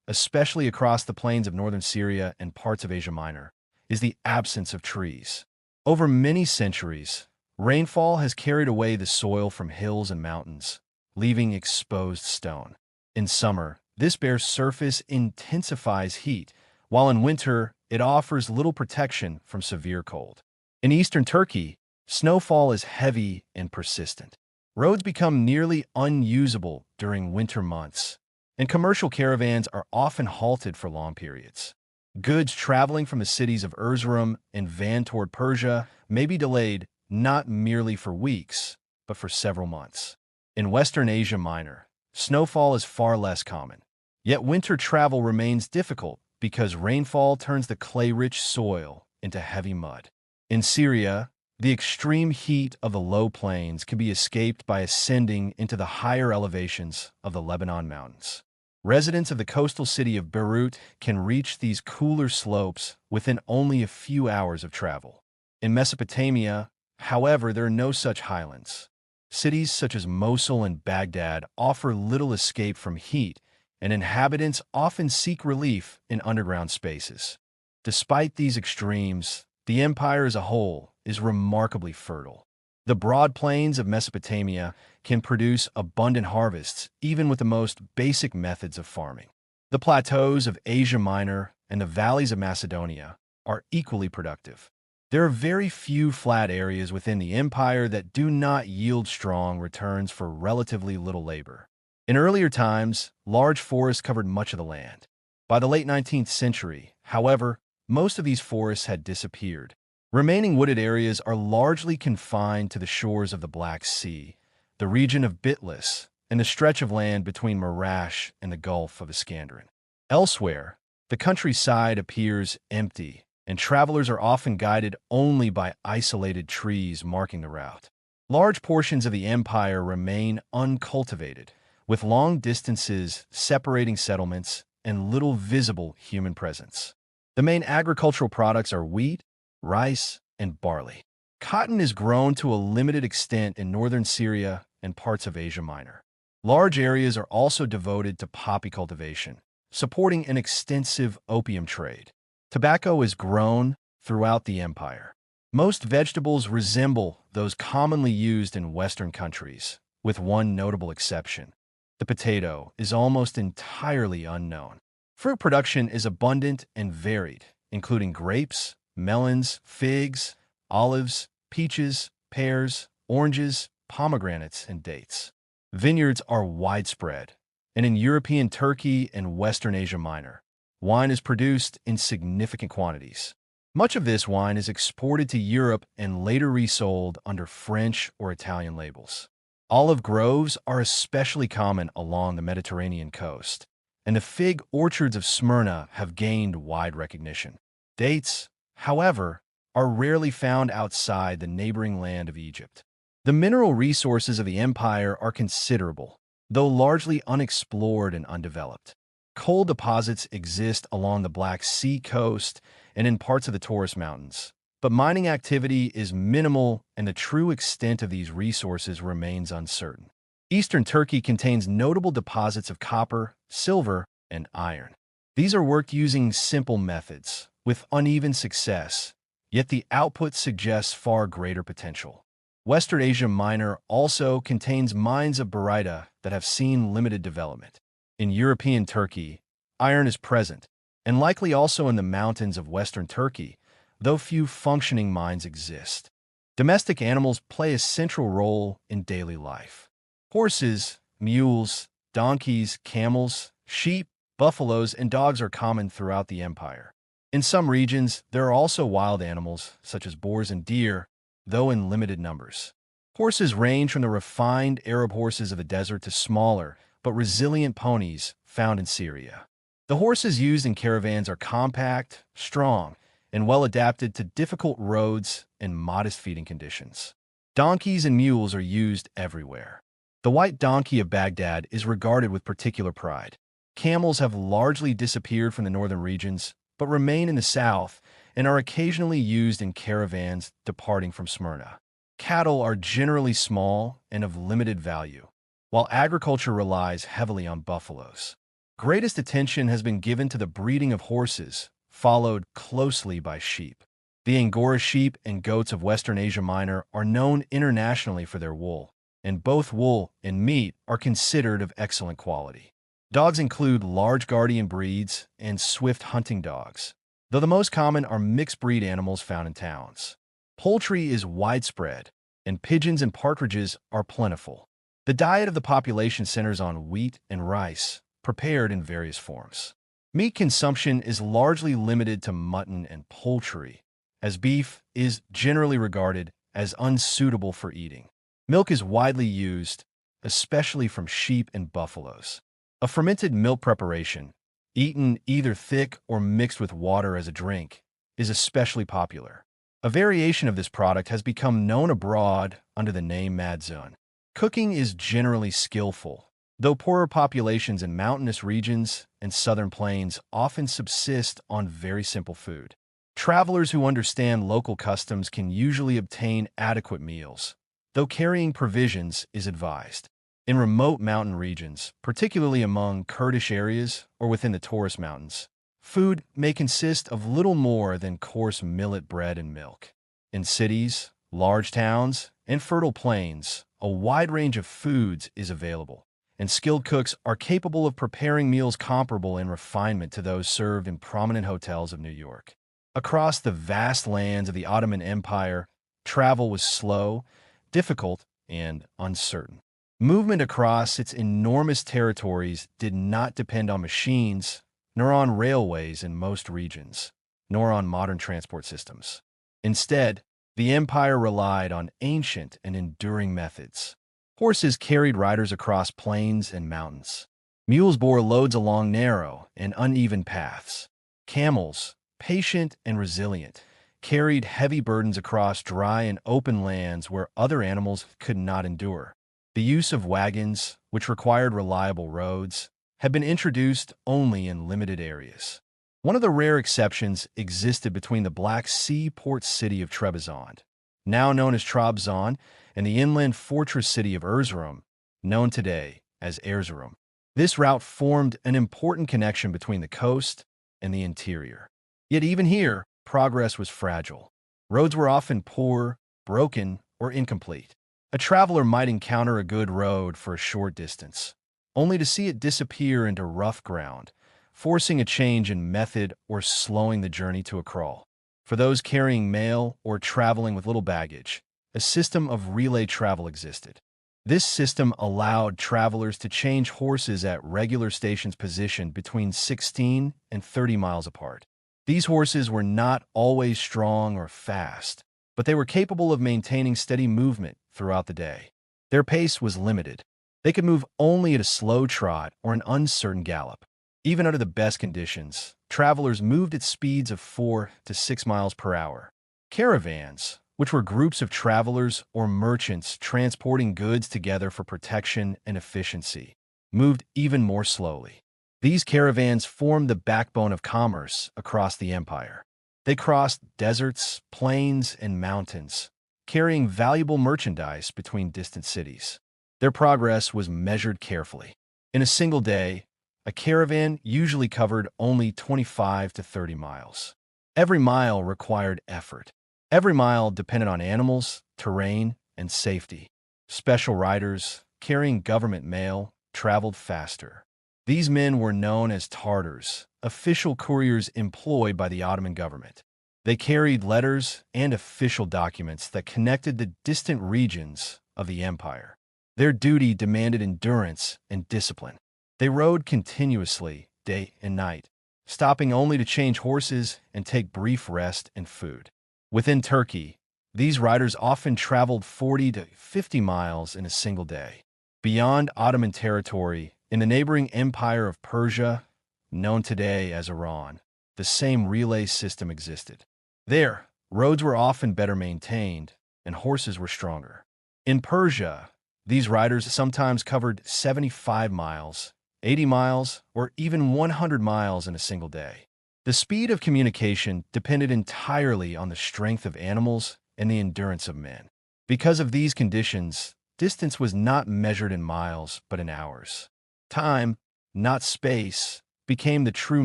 especially across the plains of northern Syria and parts of Asia Minor, is the absence of trees. Over many centuries, rainfall has carried away the soil from hills and mountains, leaving exposed stone. In summer, this bare surface intensifies heat, while in winter, it offers little protection from severe cold. In eastern Turkey, snowfall is heavy and persistent. Roads become nearly unusable during winter months, and commercial caravans are often halted for long periods. Goods traveling from the cities of Erzurum and Van toward Persia may be delayed not merely for weeks, but for several months. In Western Asia Minor, snowfall is far less common. Yet winter travel remains difficult because rainfall turns the clay-rich soil into heavy mud. In Syria, the extreme heat of the low plains can be escaped by ascending into the higher elevations of the Lebanon mountains. Residents of the coastal city of Beirut can reach these cooler slopes within only a few hours of travel. In Mesopotamia, however, there are no such highlands. Cities such as Mosul and Baghdad offer little escape from heat, and inhabitants often seek relief in underground spaces. Despite these extremes, the empire as a whole is remarkably fertile. The broad plains of Mesopotamia can produce abundant harvests even with the most basic methods of farming. The plateaus of Asia Minor and the valleys of Macedonia are equally productive. There are very few flat areas within the empire that do not yield strong returns for relatively little labor. In earlier times, large forests covered much of the land. By the late 19th century, however, most of these forests had disappeared. Remaining wooded areas are largely confined to the shores of the Black Sea, the region of Bitlis, and the stretch of land between Marash and the Gulf of Iskandrin. Elsewhere, the countryside appears empty, and travelers are often guided only by isolated trees marking the route. Large portions of the empire remain uncultivated, with long distances separating settlements and little visible human presence. The main agricultural products are wheat, rice, and barley. Cotton is grown to a limited extent in northern Syria and parts of Asia Minor. Large areas are also devoted to poppy cultivation, supporting an extensive opium trade. Tobacco is grown throughout the empire. Most vegetables resemble those commonly used in Western countries, with one notable exception. The potato is almost entirely unknown. Fruit production is abundant and varied, including grapes, melons, figs, olives, peaches, pears, oranges, pomegranates, and dates. Vineyards are widespread, and in European Turkey and Western Asia Minor, wine is produced in significant quantities. Much of this wine is exported to Europe and later resold under French or Italian labels. Olive groves are especially common along the Mediterranean coast, and the fig orchards of Smyrna have gained wide recognition. Dates, however, are rarely found outside the neighboring land of Egypt. The mineral resources of the empire are considerable, though largely unexplored and undeveloped. Coal deposits exist along the Black Sea coast and in parts of the Taurus Mountains, but mining activity is minimal and the true extent of these resources remains uncertain. Eastern Turkey contains notable deposits of copper, silver, and iron. These are worked using simple methods, with uneven success, yet the output suggests far greater potential. Western Asia Minor also contains mines of baryta that have seen limited development. In European Turkey, iron is present, and likely also in the mountains of Western Turkey, though few functioning mines exist. Domestic animals play a central role in daily life. Horses, mules, donkeys, camels, sheep, buffaloes, and dogs are common throughout the empire. In some regions, there are also wild animals, such as boars and deer, though in limited numbers. Horses range from the refined Arab horses of the desert to smaller, but resilient ponies found in Syria. The horses used in caravans are compact, strong, and well adapted to difficult roads and modest feeding conditions. Donkeys and mules are used everywhere. The white donkey of Baghdad is regarded with particular pride. Camels have largely disappeared from the northern regions, but remain in the south and are occasionally used in caravans departing from Smyrna. Cattle are generally small and of limited value, while agriculture relies heavily on buffaloes. Greatest attention has been given to the breeding of horses, followed closely by sheep. The Angora sheep and goats of Western Asia Minor are known internationally for their wool, and both wool and meat are considered of excellent quality. Dogs include large guardian breeds and swift hunting dogs, though the most common are mixed-breed animals found in towns. Poultry is widespread, and pigeons and partridges are plentiful. The diet of the population centers on wheat and rice, prepared in various forms. Meat consumption is largely limited to mutton and poultry, as beef is generally regarded as unsuitable for eating. Milk is widely used, especially from sheep and buffaloes. A fermented milk preparation, eaten either thick or mixed with water as a drink, is especially popular. A variation of this product has become known abroad under the name madzun. Cooking is generally skillful, though poorer populations in mountainous regions and southern plains often subsist on very simple food. Travelers who understand local customs can usually obtain adequate meals, though carrying provisions is advised. In remote mountain regions, particularly among Kurdish areas or within the Taurus Mountains, food may consist of little more than coarse millet bread and milk. In cities, large towns, and fertile plains, a wide range of foods is available, and skilled cooks are capable of preparing meals comparable in refinement to those served in prominent hotels of New York. Across the vast lands of the Ottoman Empire, travel was slow, difficult, and uncertain. Movement across its enormous territories did not depend on machines, nor on railways in most regions, nor on modern transport systems. Instead, the empire relied on ancient and enduring methods. Horses carried riders across plains and mountains. Mules bore loads along narrow and uneven paths. Camels, patient and resilient, carried heavy burdens across dry and open lands where other animals could not endure. The use of wagons, which required reliable roads, had been introduced only in limited areas. One of the rare exceptions existed between the Black Sea port city of Trebizond, now known as Trabzon, and the inland fortress city of Erzurum, known today as Erzurum. This route formed an important connection between the coast and the interior. Yet even here, progress was fragile. Roads were often poor, broken, or incomplete. A traveler might encounter a good road for a short distance, only to see it disappear into rough ground, forcing a change in method or slowing the journey to a crawl. For those carrying mail or traveling with little baggage, a system of relay travel existed. This system allowed travelers to change horses at regular stations positioned between 16 and 30 miles apart. These horses were not always strong or fast, but they were capable of maintaining steady movement throughout the day. Their pace was limited. They could move only at a slow trot or an uncertain gallop. Even under the best conditions, travelers moved at speeds of 4 to 6 miles per hour. Caravans, which were groups of travelers or merchants transporting goods together for protection and efficiency, moved even more slowly. These caravans formed the backbone of commerce across the empire. They crossed deserts, plains, and mountains, carrying valuable merchandise between distant cities. Their progress was measured carefully. In a single day, a caravan usually covered only 25 to 30 miles. Every mile required effort. Every mile depended on animals, terrain, and safety. Special riders, carrying government mail, traveled faster. These men were known as Tartars, official couriers employed by the Ottoman government. They carried letters and official documents that connected the distant regions of the empire. Their duty demanded endurance and discipline. They rode continuously, day and night, stopping only to change horses and take brief rest and food. Within Turkey, these riders often traveled 40 to 50 miles in a single day. Beyond Ottoman territory, in the neighboring empire of Persia, known today as Iran, the same relay system existed. There, roads were often better maintained, and horses were stronger. In Persia, these riders sometimes covered 75 miles, 80 miles, or even 100 miles in a single day. The speed of communication depended entirely on the strength of animals and the endurance of men. Because of these conditions, distance was not measured in miles but in hours. Time, not space, became the true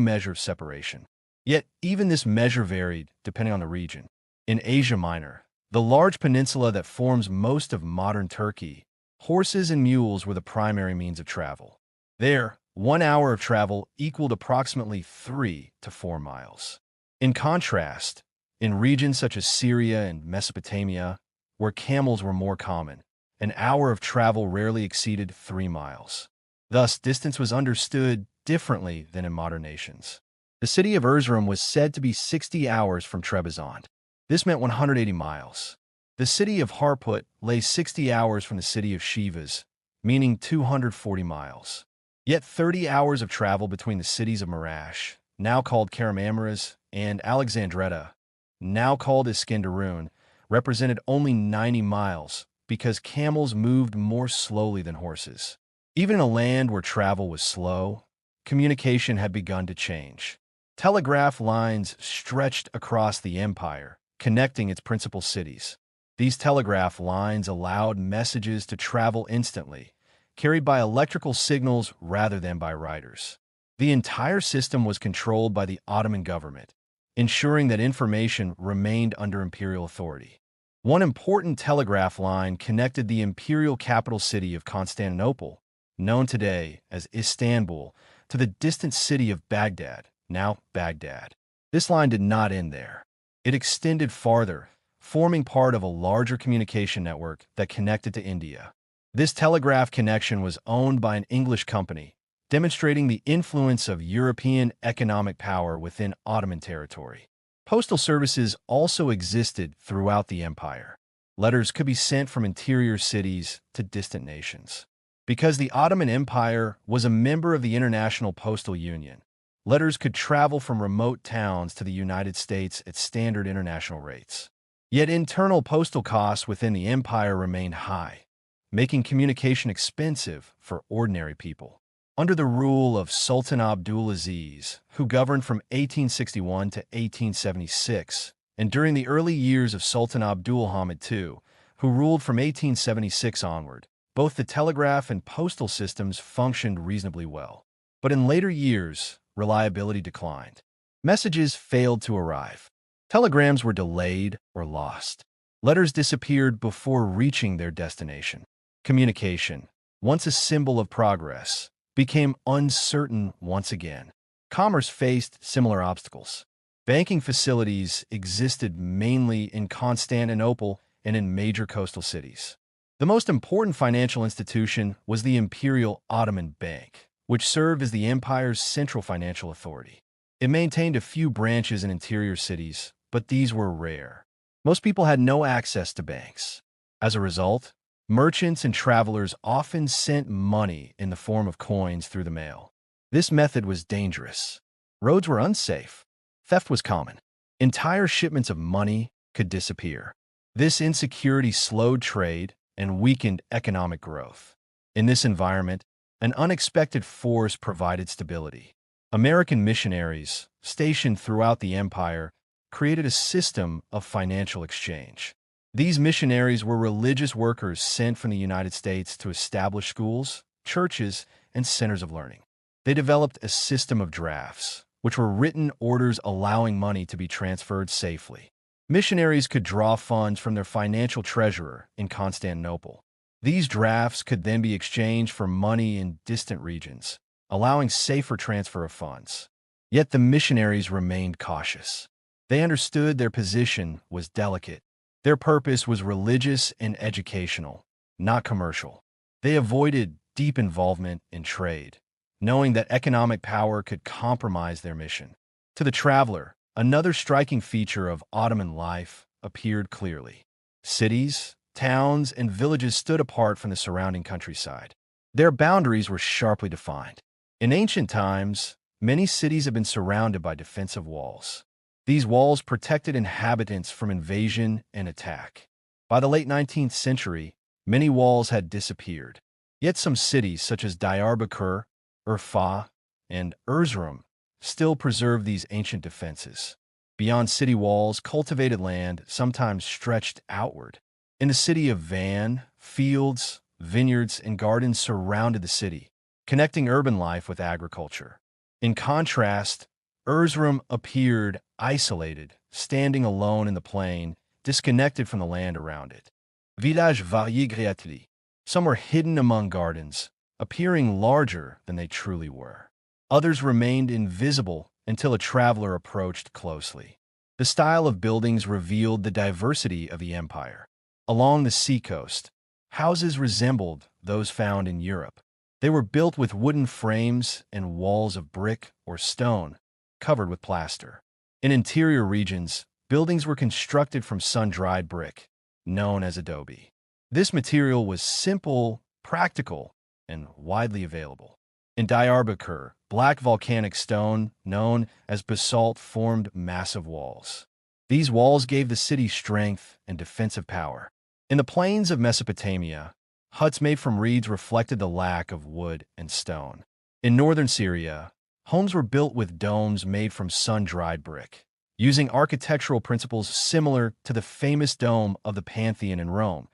measure of separation. Yet even this measure varied depending on the region. In Asia Minor, the large peninsula that forms most of modern Turkey, horses and mules were the primary means of travel. There, 1 hour of travel equaled approximately 3 to 4 miles. In contrast, in regions such as Syria and Mesopotamia, where camels were more common, an hour of travel rarely exceeded 3 miles. Thus, distance was understood differently than in modern nations. The city of Erzurum was said to be 60 hours from Trebizond. This meant 180 miles. The city of Harput lay 60 hours from the city of Shivas, meaning 240 miles. Yet 30 hours of travel between the cities of Marash, now called Karamamiras, and Alexandretta, now called Iskenderun, represented only 90 miles because camels moved more slowly than horses. Even in a land where travel was slow, communication had begun to change. Telegraph lines stretched across the empire, connecting its principal cities. These telegraph lines allowed messages to travel instantly, carried by electrical signals rather than by riders. The entire system was controlled by the Ottoman government, ensuring that information remained under imperial authority. One important telegraph line connected the imperial capital city of Constantinople, known today as Istanbul, to the distant city of Baghdad, now Baghdad. This line did not end there. It extended farther, forming part of a larger communication network that connected to India. This telegraph connection was owned by an English company, demonstrating the influence of European economic power within Ottoman territory. Postal services also existed throughout the empire. Letters could be sent from interior cities to distant nations. Because the Ottoman Empire was a member of the International Postal Union, letters could travel from remote towns to the United States at standard international rates. Yet internal postal costs within the empire remained high, making communication expensive for ordinary people. Under the rule of Sultan Abdulaziz, who governed from 1861 to 1876, and during the early years of Sultan Abdulhamid II, who ruled from 1876 onward, both the telegraph and postal systems functioned reasonably well. But in later years, reliability declined. Messages failed to arrive. Telegrams were delayed or lost. Letters disappeared before reaching their destination. Communication, once a symbol of progress, became uncertain once again. Commerce faced similar obstacles. Banking facilities existed mainly in Constantinople and in major coastal cities. The most important financial institution was the Imperial Ottoman Bank, which served as the empire's central financial authority. It maintained a few branches in interior cities, but these were rare. Most people had no access to banks. As a result, merchants and travelers often sent money in the form of coins through the mail. This method was dangerous. Roads were unsafe. Theft was common. Entire shipments of money could disappear. This insecurity slowed trade and weakened economic growth. In this environment, an unexpected force provided stability. American missionaries, stationed throughout the empire, created a system of financial exchange. These missionaries were religious workers sent from the United States to establish schools, churches, and centers of learning. They developed a system of drafts, which were written orders allowing money to be transferred safely. Missionaries could draw funds from their financial treasurer in Constantinople. These drafts could then be exchanged for money in distant regions, allowing safer transfer of funds. Yet the missionaries remained cautious. They understood their position was delicate. Their purpose was religious and educational, not commercial. They avoided deep involvement in trade, knowing that economic power could compromise their mission. To the traveler, another striking feature of Ottoman life appeared clearly. Cities, towns, and villages stood apart from the surrounding countryside. Their boundaries were sharply defined. In ancient times, many cities have been surrounded by defensive walls. These walls protected inhabitants from invasion and attack. By the late 19th century, many walls had disappeared. Yet some cities, such as Diyarbakir, Urfa, and Erzurum, still preserve these ancient defenses. Beyond city walls, cultivated land sometimes stretched outward. In the city of Van, fields, vineyards, and gardens surrounded the city, connecting urban life with agriculture. In contrast, Erzurum appeared isolated, standing alone in the plain, disconnected from the land around it. Village variegréatli. Some were hidden among gardens, appearing larger than they truly were. Others remained invisible until a traveler approached closely. The style of buildings revealed the diversity of the empire. Along the seacoast, houses resembled those found in Europe. They were built with wooden frames and walls of brick or stone, covered with plaster. In interior regions, buildings were constructed from sun-dried brick, known as adobe. This material was simple, practical, and widely available. In Diyarbakir, black volcanic stone, known as basalt, formed massive walls. These walls gave the city strength and defensive power. In the plains of Mesopotamia, huts made from reeds reflected the lack of wood and stone. In northern Syria, homes were built with domes made from sun-dried brick, using architectural principles similar to the famous dome of the Pantheon in Rome,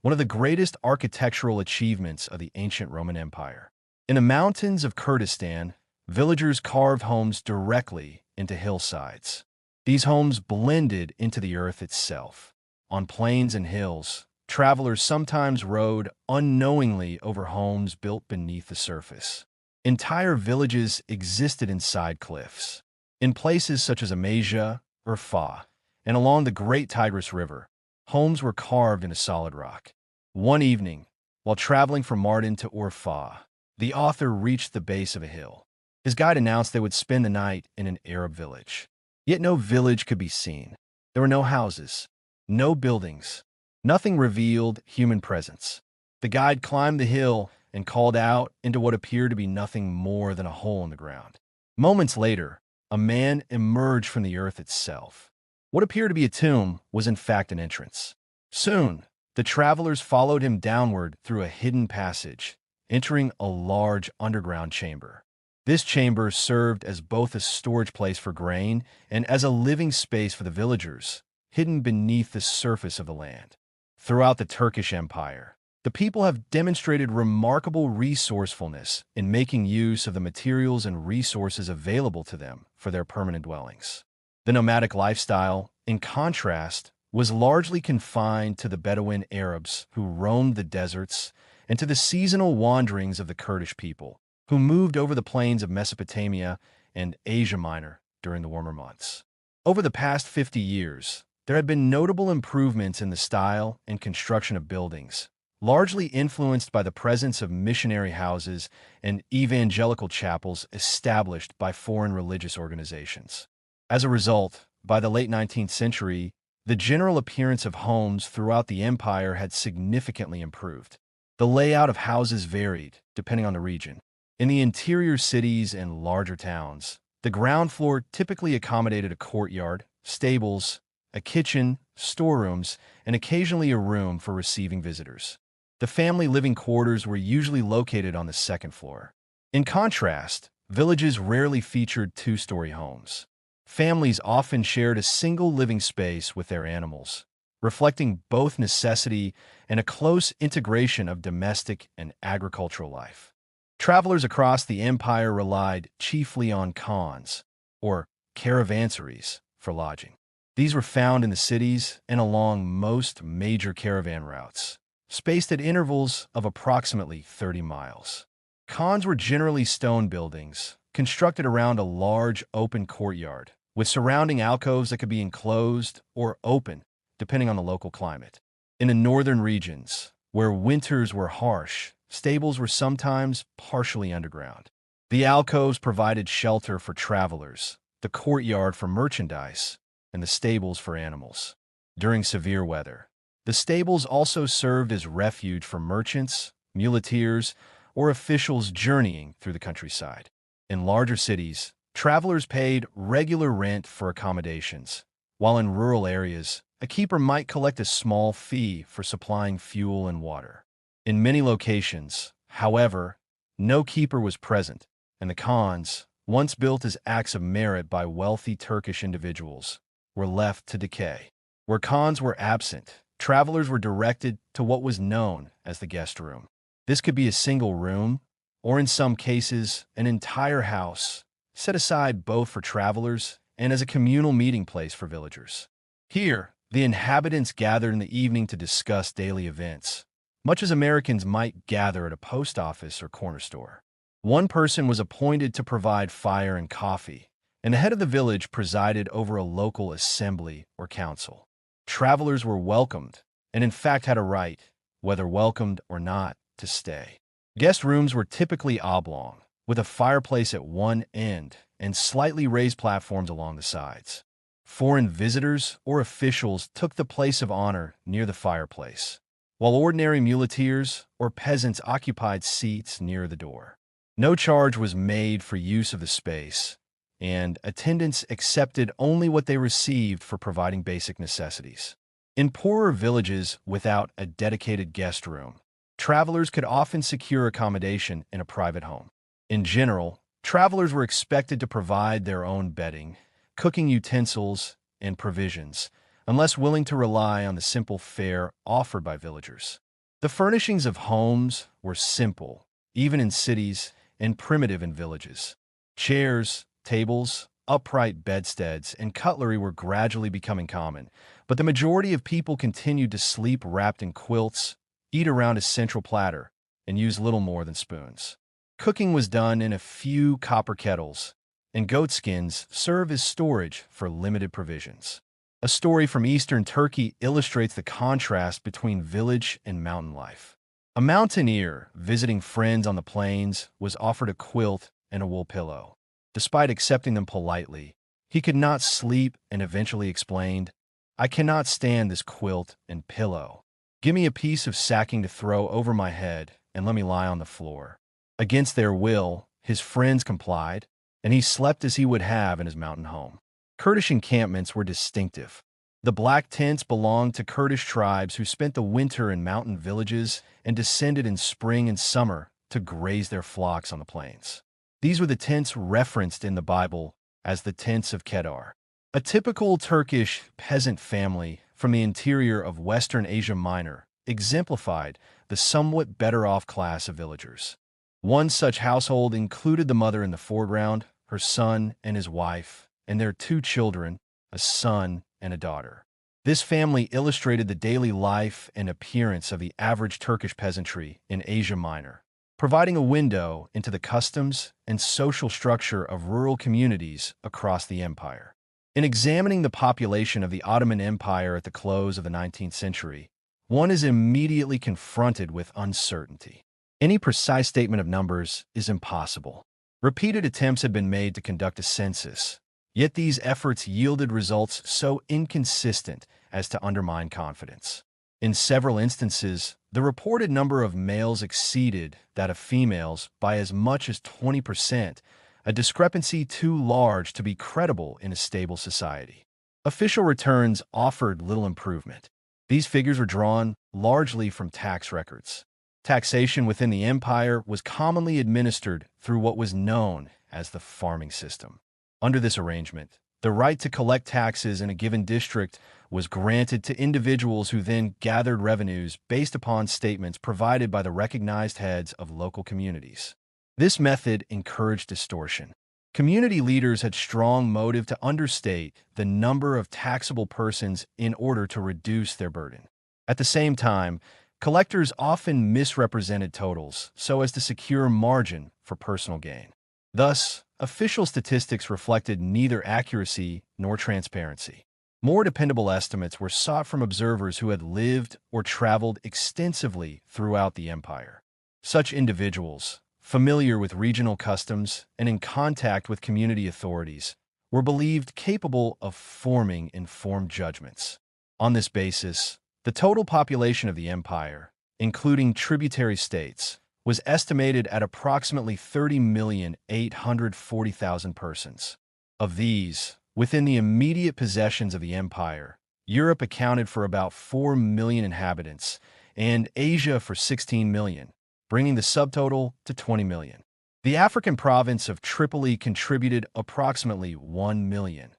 one of the greatest architectural achievements of the ancient Roman Empire. In the mountains of Kurdistan, villagers carved homes directly into hillsides. These homes blended into the earth itself. On plains and hills, travelers sometimes rode unknowingly over homes built beneath the surface. Entire villages existed inside cliffs. In places such as Amasia or Fa, and along the Great Tigris River, homes were carved into solid rock. One evening, while traveling from Mardin to Urfa, the author reached the base of a hill. His guide announced they would spend the night in an Arab village. Yet no village could be seen. There were no houses, no buildings. Nothing revealed human presence. The guide climbed the hill and called out into what appeared to be nothing more than a hole in the ground. Moments later, a man emerged from the earth itself. What appeared to be a tomb was in fact an entrance. Soon, the travelers followed him downward through a hidden passage, entering a large underground chamber. This chamber served as both a storage place for grain and as a living space for the villagers, hidden beneath the surface of the land. Throughout the Turkish Empire, the people have demonstrated remarkable resourcefulness in making use of the materials and resources available to them for their permanent dwellings. The nomadic lifestyle, in contrast, was largely confined to the Bedouin Arabs who roamed the deserts and to the seasonal wanderings of the Kurdish people, who moved over the plains of Mesopotamia and Asia Minor during the warmer months. Over the past 50 years, there had been notable improvements in the style and construction of buildings, largely influenced by the presence of missionary houses and evangelical chapels established by foreign religious organizations. As a result, by the late 19th century, the general appearance of homes throughout the empire had significantly improved. The layout of houses varied, depending on the region. In the interior cities and larger towns, the ground floor typically accommodated a courtyard, stables, a kitchen, storerooms, and occasionally a room for receiving visitors. The family living quarters were usually located on the second floor. In contrast, villages rarely featured two-story homes. Families often shared a single living space with their animals, reflecting both necessity and a close integration of domestic and agricultural life. Travelers across the empire relied chiefly on khans, or caravansaries, for lodging. These were found in the cities and along most major caravan routes, spaced at intervals of approximately 30 miles. Khans were generally stone buildings, constructed around a large open courtyard, with surrounding alcoves that could be enclosed or open, depending on the local climate. In the northern regions, where winters were harsh, stables were sometimes partially underground. The alcoves provided shelter for travelers, the courtyard for merchandise, and the stables for animals. During severe weather, the stables also served as refuge for merchants, muleteers, or officials journeying through the countryside. In larger cities, travelers paid regular rent for accommodations, while in rural areas, a keeper might collect a small fee for supplying fuel and water. In many locations, however, no keeper was present, and the khans, once built as acts of merit by wealthy Turkish individuals, were left to decay. Where khans were absent, travelers were directed to what was known as the guest room. This could be a single room, or in some cases, an entire house, set aside both for travelers and as a communal meeting place for villagers. Here, the inhabitants gathered in the evening to discuss daily events, much as Americans might gather at a post office or corner store. One person was appointed to provide fire and coffee, and the head of the village presided over a local assembly or council. Travelers were welcomed, and in fact had a right, whether welcomed or not, to stay. Guest rooms were typically oblong, with a fireplace at one end and slightly raised platforms along the sides. Foreign visitors or officials took the place of honor near the fireplace, while ordinary muleteers or peasants occupied seats near the door. No charge was made for use of the space, and attendants accepted only what they received for providing basic necessities. In poorer villages without a dedicated guest room, travelers could often secure accommodation in a private home. In general, travelers were expected to provide their own bedding, cooking utensils, and provisions, unless willing to rely on the simple fare offered by villagers. The furnishings of homes were simple, even in cities, and primitive in villages. Chairs, tables, upright bedsteads, and cutlery were gradually becoming common, but the majority of people continued to sleep wrapped in quilts, eat around a central platter, and use little more than spoons. Cooking was done in a few copper kettles, and goat skins serve as storage for limited provisions. A story from eastern Turkey illustrates the contrast between village and mountain life. A mountaineer visiting friends on the plains was offered a quilt and a wool pillow. Despite accepting them politely, he could not sleep and eventually explained, "I cannot stand this quilt and pillow. Give me a piece of sacking to throw over my head and let me lie on the floor." Against their will, his friends complied, and he slept as he would have in his mountain home. Kurdish encampments were distinctive. The black tents belonged to Kurdish tribes who spent the winter in mountain villages and descended in spring and summer to graze their flocks on the plains. These were the tents referenced in the Bible as the tents of Kedar. A typical Turkish peasant family from the interior of Western Asia Minor exemplified the somewhat better-off class of villagers. One such household included the mother in the foreground, her son and his wife, and their two children, a son and a daughter. This family illustrated the daily life and appearance of the average Turkish peasantry in Asia Minor, providing a window into the customs and social structure of rural communities across the empire. In examining the population of the Ottoman Empire at the close of the 19th century, one is immediately confronted with uncertainty. Any precise statement of numbers is impossible. Repeated attempts had been made to conduct a census, yet these efforts yielded results so inconsistent as to undermine confidence. In several instances, the reported number of males exceeded that of females by as much as 20%, a discrepancy too large to be credible in a stable society. Official returns offered little improvement. These figures were drawn largely from tax records. Taxation within the empire was commonly administered through what was known as the farming system. Under this arrangement, the right to collect taxes in a given district was granted to individuals who then gathered revenues based upon statements provided by the recognized heads of local communities. This method encouraged distortion. Community leaders had strong motive to understate the number of taxable persons in order to reduce their burden. At the same time, collectors often misrepresented totals so as to secure margin for personal gain. Thus, official statistics reflected neither accuracy nor transparency. More dependable estimates were sought from observers who had lived or traveled extensively throughout the empire. Such individuals, familiar with regional customs and in contact with community authorities, were believed capable of forming informed judgments. On this basis, the total population of the empire, including tributary states, was estimated at approximately 30,840,000 persons. Of these, within the immediate possessions of the empire, Europe accounted for about 4 million inhabitants, and Asia for 16 million, bringing the subtotal to 20 million. The African province of Tripoli contributed approximately 1 million,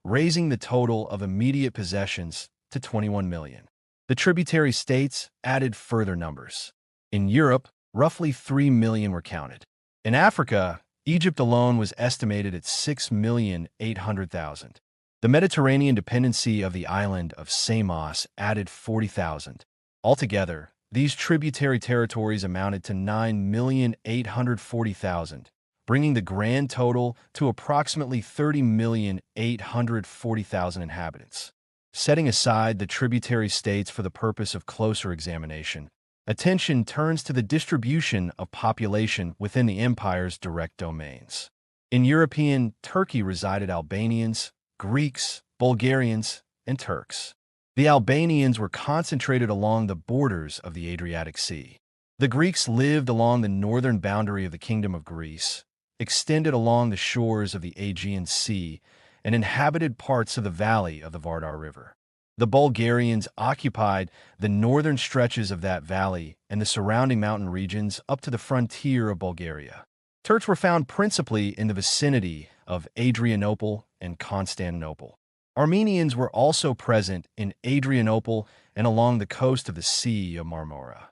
raising the total of immediate possessions to 21 million. The tributary states added further numbers. In Europe, roughly 3 million were counted. In Africa, Egypt alone was estimated at 6,800,000. The Mediterranean dependency of the island of Samos added 40,000. Altogether, these tributary territories amounted to 9,840,000, bringing the grand total to approximately 30,840,000 inhabitants. Setting aside the tributary states for the purpose of closer examination, attention turns to the distribution of population within the empire's direct domains. In European Turkey resided Albanians, Greeks, Bulgarians, and Turks. The Albanians were concentrated along the borders of the Adriatic Sea. The Greeks lived along the northern boundary of the Kingdom of Greece, extended along the shores of the Aegean Sea, and inhabited parts of the valley of the Vardar River. The Bulgarians occupied the northern stretches of that valley and the surrounding mountain regions up to the frontier of Bulgaria. Turks were found principally in the vicinity of Adrianople and Constantinople. Armenians were also present in Adrianople and along the coast of the Sea of Marmara.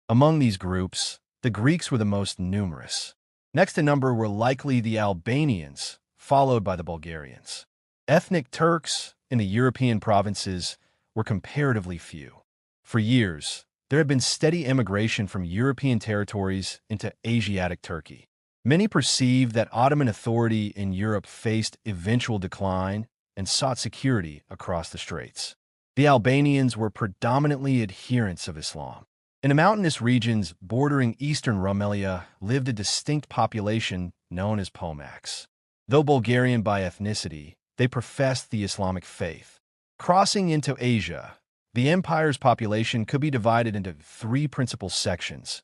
Among these groups, the Greeks were the most numerous. Next in number were likely the Albanians, followed by the Bulgarians. Ethnic Turks in the European provinces were comparatively few. For years, there had been steady immigration from European territories into Asiatic Turkey. Many perceived that Ottoman authority in Europe faced eventual decline and sought security across the straits. The Albanians were predominantly adherents of Islam. In the mountainous regions bordering eastern Rumelia lived a distinct population known as Pomaks. Though Bulgarian by ethnicity, they professed the Islamic faith. Crossing into Asia, the empire's population could be divided into three principal sections: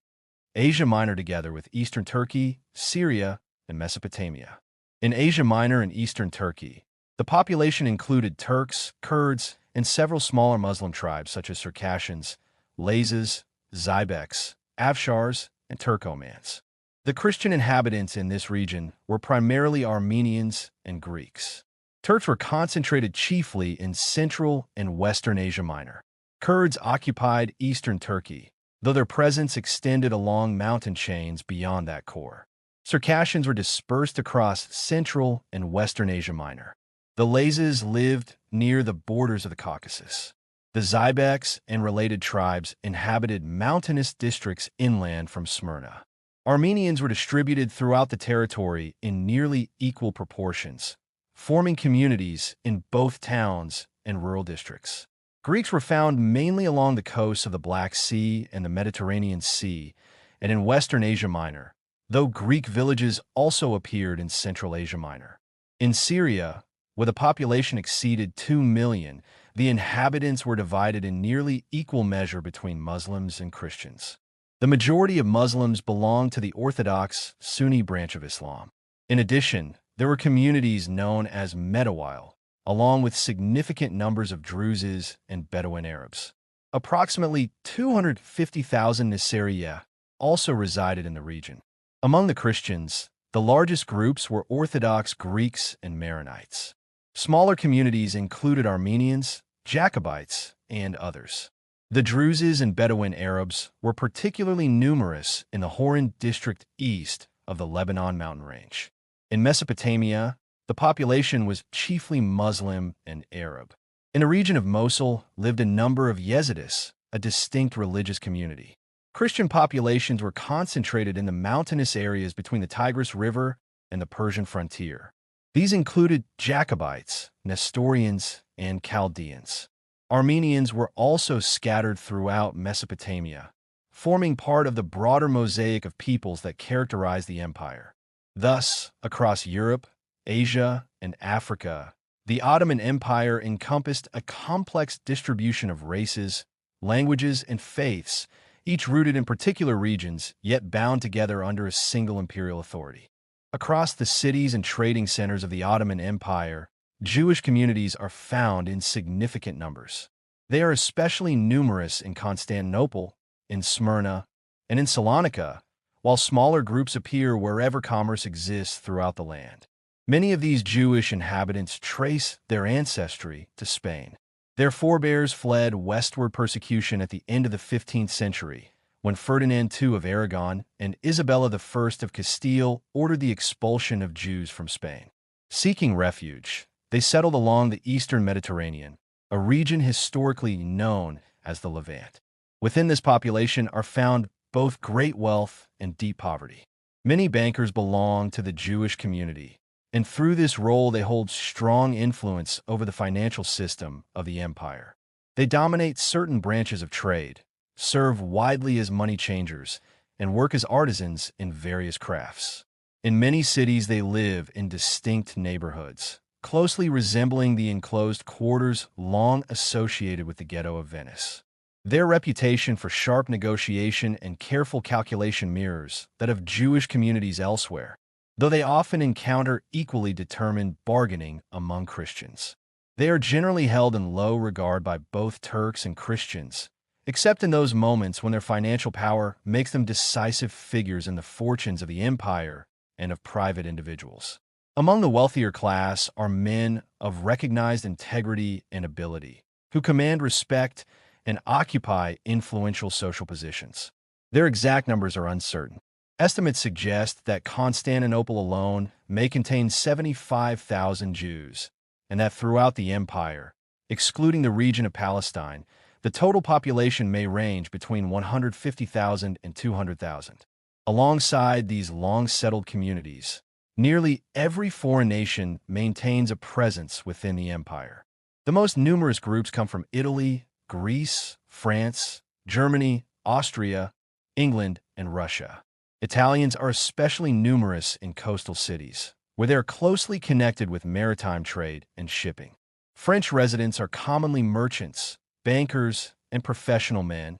Asia Minor together with Eastern Turkey, Syria, and Mesopotamia. In Asia Minor and Eastern Turkey, the population included Turks, Kurds, and several smaller Muslim tribes such as Circassians, Lazes, Zybeks, Afshars, and Turkomans. The Christian inhabitants in this region were primarily Armenians and Greeks. Turks were concentrated chiefly in Central and Western Asia Minor. Kurds occupied Eastern Turkey, though their presence extended along mountain chains beyond that core. Circassians were dispersed across Central and Western Asia Minor. The Lazes lived near the borders of the Caucasus. The Zybeks and related tribes inhabited mountainous districts inland from Smyrna. Armenians were distributed throughout the territory in nearly equal proportions, forming communities in both towns and rural districts. Greeks were found mainly along the coasts of the Black Sea and the Mediterranean Sea and in Western Asia Minor, though Greek villages also appeared in Central Asia Minor. In Syria, where the population exceeded 2 million, the inhabitants were divided in nearly equal measure between Muslims and Christians. The majority of Muslims belonged to the Orthodox Sunni branch of Islam. In addition, there were communities known as Medawil, along with significant numbers of Druzes and Bedouin Arabs. Approximately 250,000 Nasiriyah also resided in the region. Among the Christians, the largest groups were Orthodox Greeks and Maronites. Smaller communities included Armenians, Jacobites, and others. The Druzes and Bedouin Arabs were particularly numerous in the Horan district east of the Lebanon mountain range. In Mesopotamia, the population was chiefly Muslim and Arab. In the region of Mosul lived a number of Yazidis, a distinct religious community. Christian populations were concentrated in the mountainous areas between the Tigris River and the Persian frontier. These included Jacobites, Nestorians, and Chaldeans. Armenians were also scattered throughout Mesopotamia, forming part of the broader mosaic of peoples that characterized the empire. Thus, across Europe, Asia, and Africa, the Ottoman Empire encompassed a complex distribution of races, languages, and faiths, each rooted in particular regions, yet bound together under a single imperial authority. Across the cities and trading centers of the Ottoman Empire, Jewish communities are found in significant numbers. They are especially numerous in Constantinople, in Smyrna, and in Salonika, while smaller groups appear wherever commerce exists throughout the land. Many of these Jewish inhabitants trace their ancestry to Spain. Their forebears fled westward persecution at the end of the 15th century, when Ferdinand II of Aragon and Isabella I of Castile ordered the expulsion of Jews from Spain. Seeking refuge, they settled along the eastern Mediterranean, a region historically known as the Levant. Within this population are found both great wealth and deep poverty. Many bankers belong to the Jewish community, and through this role they hold strong influence over the financial system of the empire. They dominate certain branches of trade, serve widely as money changers, and work as artisans in various crafts. In many cities, they live in distinct neighborhoods, closely resembling the enclosed quarters long associated with the ghetto of Venice. Their reputation for sharp negotiation and careful calculation mirrors that of Jewish communities elsewhere, though they often encounter equally determined bargaining among Christians. They are generally held in low regard by both Turks and Christians, except in those moments when their financial power makes them decisive figures in the fortunes of the empire and of private individuals. Among the wealthier class are men of recognized integrity and ability, who command respect and occupy influential social positions. Their exact numbers are uncertain. Estimates suggest that Constantinople alone may contain 75,000 Jews, and that throughout the empire, excluding the region of Palestine, the total population may range between 150,000 and 200,000. Alongside these long-settled communities, nearly every foreign nation maintains a presence within the empire. The most numerous groups come from Italy, Greece, France, Germany, Austria, England, and Russia. Italians are especially numerous in coastal cities, where they are closely connected with maritime trade and shipping. French residents are commonly merchants, bankers, and professional men,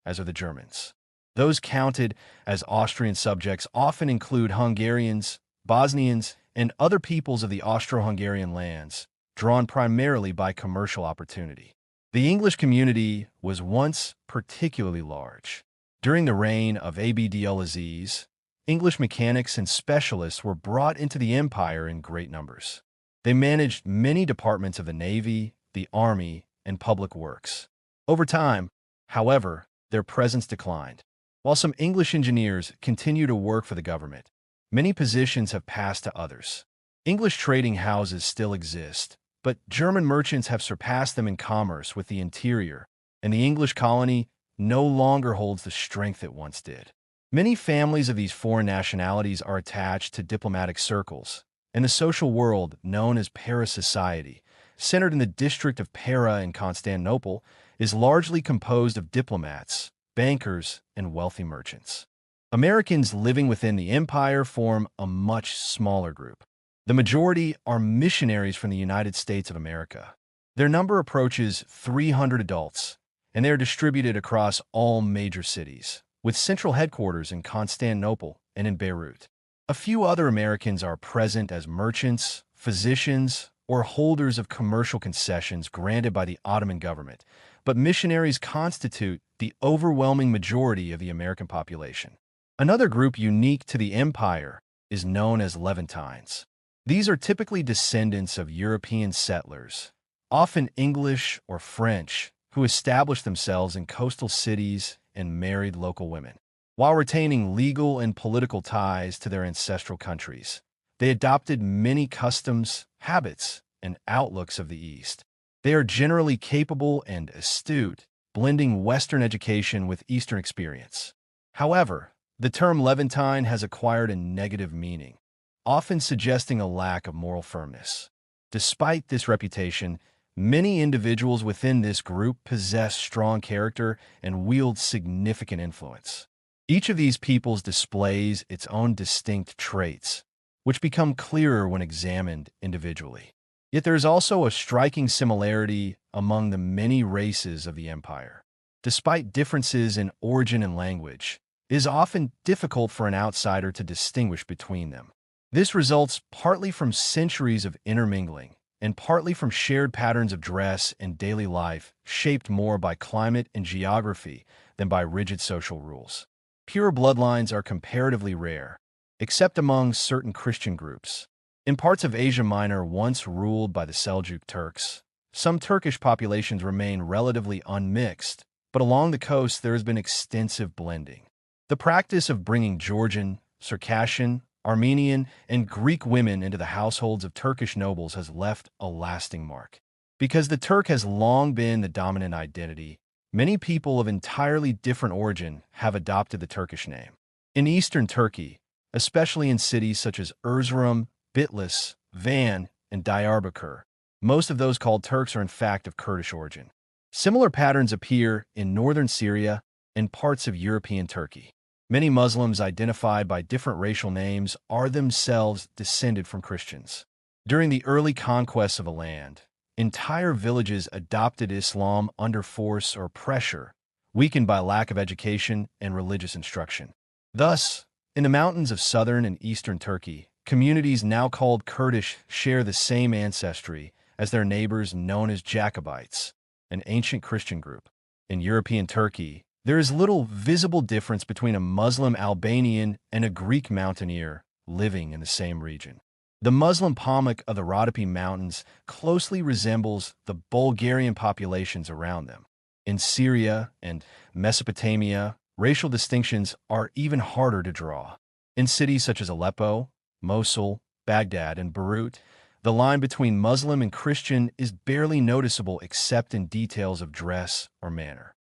as are the Germans. Those counted as Austrian subjects often include Hungarians, Bosnians, and other peoples of the Austro-Hungarian lands, drawn primarily by commercial opportunity. The English community was once particularly large. During the reign of Abd-ul-Aziz, English mechanics and specialists were brought into the empire in great numbers. They managed many departments of the navy, the army, and public works. Over time, however, their presence declined. While some English engineers continue to work for the government, many positions have passed to others. English trading houses still exist, but German merchants have surpassed them in commerce with the interior, and the English colony no longer holds the strength it once did. Many families of these foreign nationalities are attached to diplomatic circles, and the social world known as Para society, centered in the district of Para in Constantinople, is largely composed of diplomats, bankers, and wealthy merchants. Americans living within the empire form a much smaller group. The majority are missionaries from the United States of America. Their number approaches 300 adults, and they are distributed across all major cities, with central headquarters in Constantinople and in Beirut. A few other Americans are present as merchants, physicians, or holders of commercial concessions granted by the Ottoman government, but missionaries constitute the overwhelming majority of the American population. Another group unique to the empire is known as Levantines. These are typically descendants of European settlers, often English or French, who established themselves in coastal cities and married local women. While retaining legal and political ties to their ancestral countries, they adopted many customs, habits, and outlooks of the East. They are generally capable and astute, blending Western education with Eastern experience. However, the term Levantine has acquired a negative meaning, often suggesting a lack of moral firmness. Despite this reputation, many individuals within this group possess strong character and wield significant influence. Each of these peoples displays its own distinct traits, which become clearer when examined individually. Yet there is also a striking similarity among the many races of the empire. Despite differences in origin and language, it is often difficult for an outsider to distinguish between them. This results partly from centuries of intermingling and partly from shared patterns of dress and daily life shaped more by climate and geography than by rigid social rules. Pure bloodlines are comparatively rare, except among certain Christian groups. In parts of Asia Minor once ruled by the Seljuk Turks, some Turkish populations remain relatively unmixed, but along the coast there has been extensive blending. The practice of bringing Georgian, Circassian, Armenian, and Greek women into the households of Turkish nobles has left a lasting mark. Because the Turk has long been the dominant identity, many people of entirely different origin have adopted the Turkish name. In eastern Turkey, especially in cities such as Erzurum, Bitlis, Van, and Diyarbakir, most of those called Turks are in fact of Kurdish origin. Similar patterns appear in northern Syria, and parts of European Turkey. Many Muslims identified by different racial names are themselves descended from Christians. During the early conquests of a land, entire villages adopted Islam under force or pressure, weakened by lack of education and religious instruction. Thus, in the mountains of southern and eastern Turkey, communities now called Kurdish share the same ancestry as their neighbors known as Jacobites, an ancient Christian group. In European Turkey, there is little visible difference between a Muslim Albanian and a Greek mountaineer living in the same region. The Muslim Pamuk of the Rhodope Mountains closely resembles the Bulgarian populations around them. In Syria and Mesopotamia, racial distinctions are even harder to draw. In cities such as Aleppo, Mosul, Baghdad, and Beirut, the line between Muslim and Christian is barely noticeable except in details of dress or manner.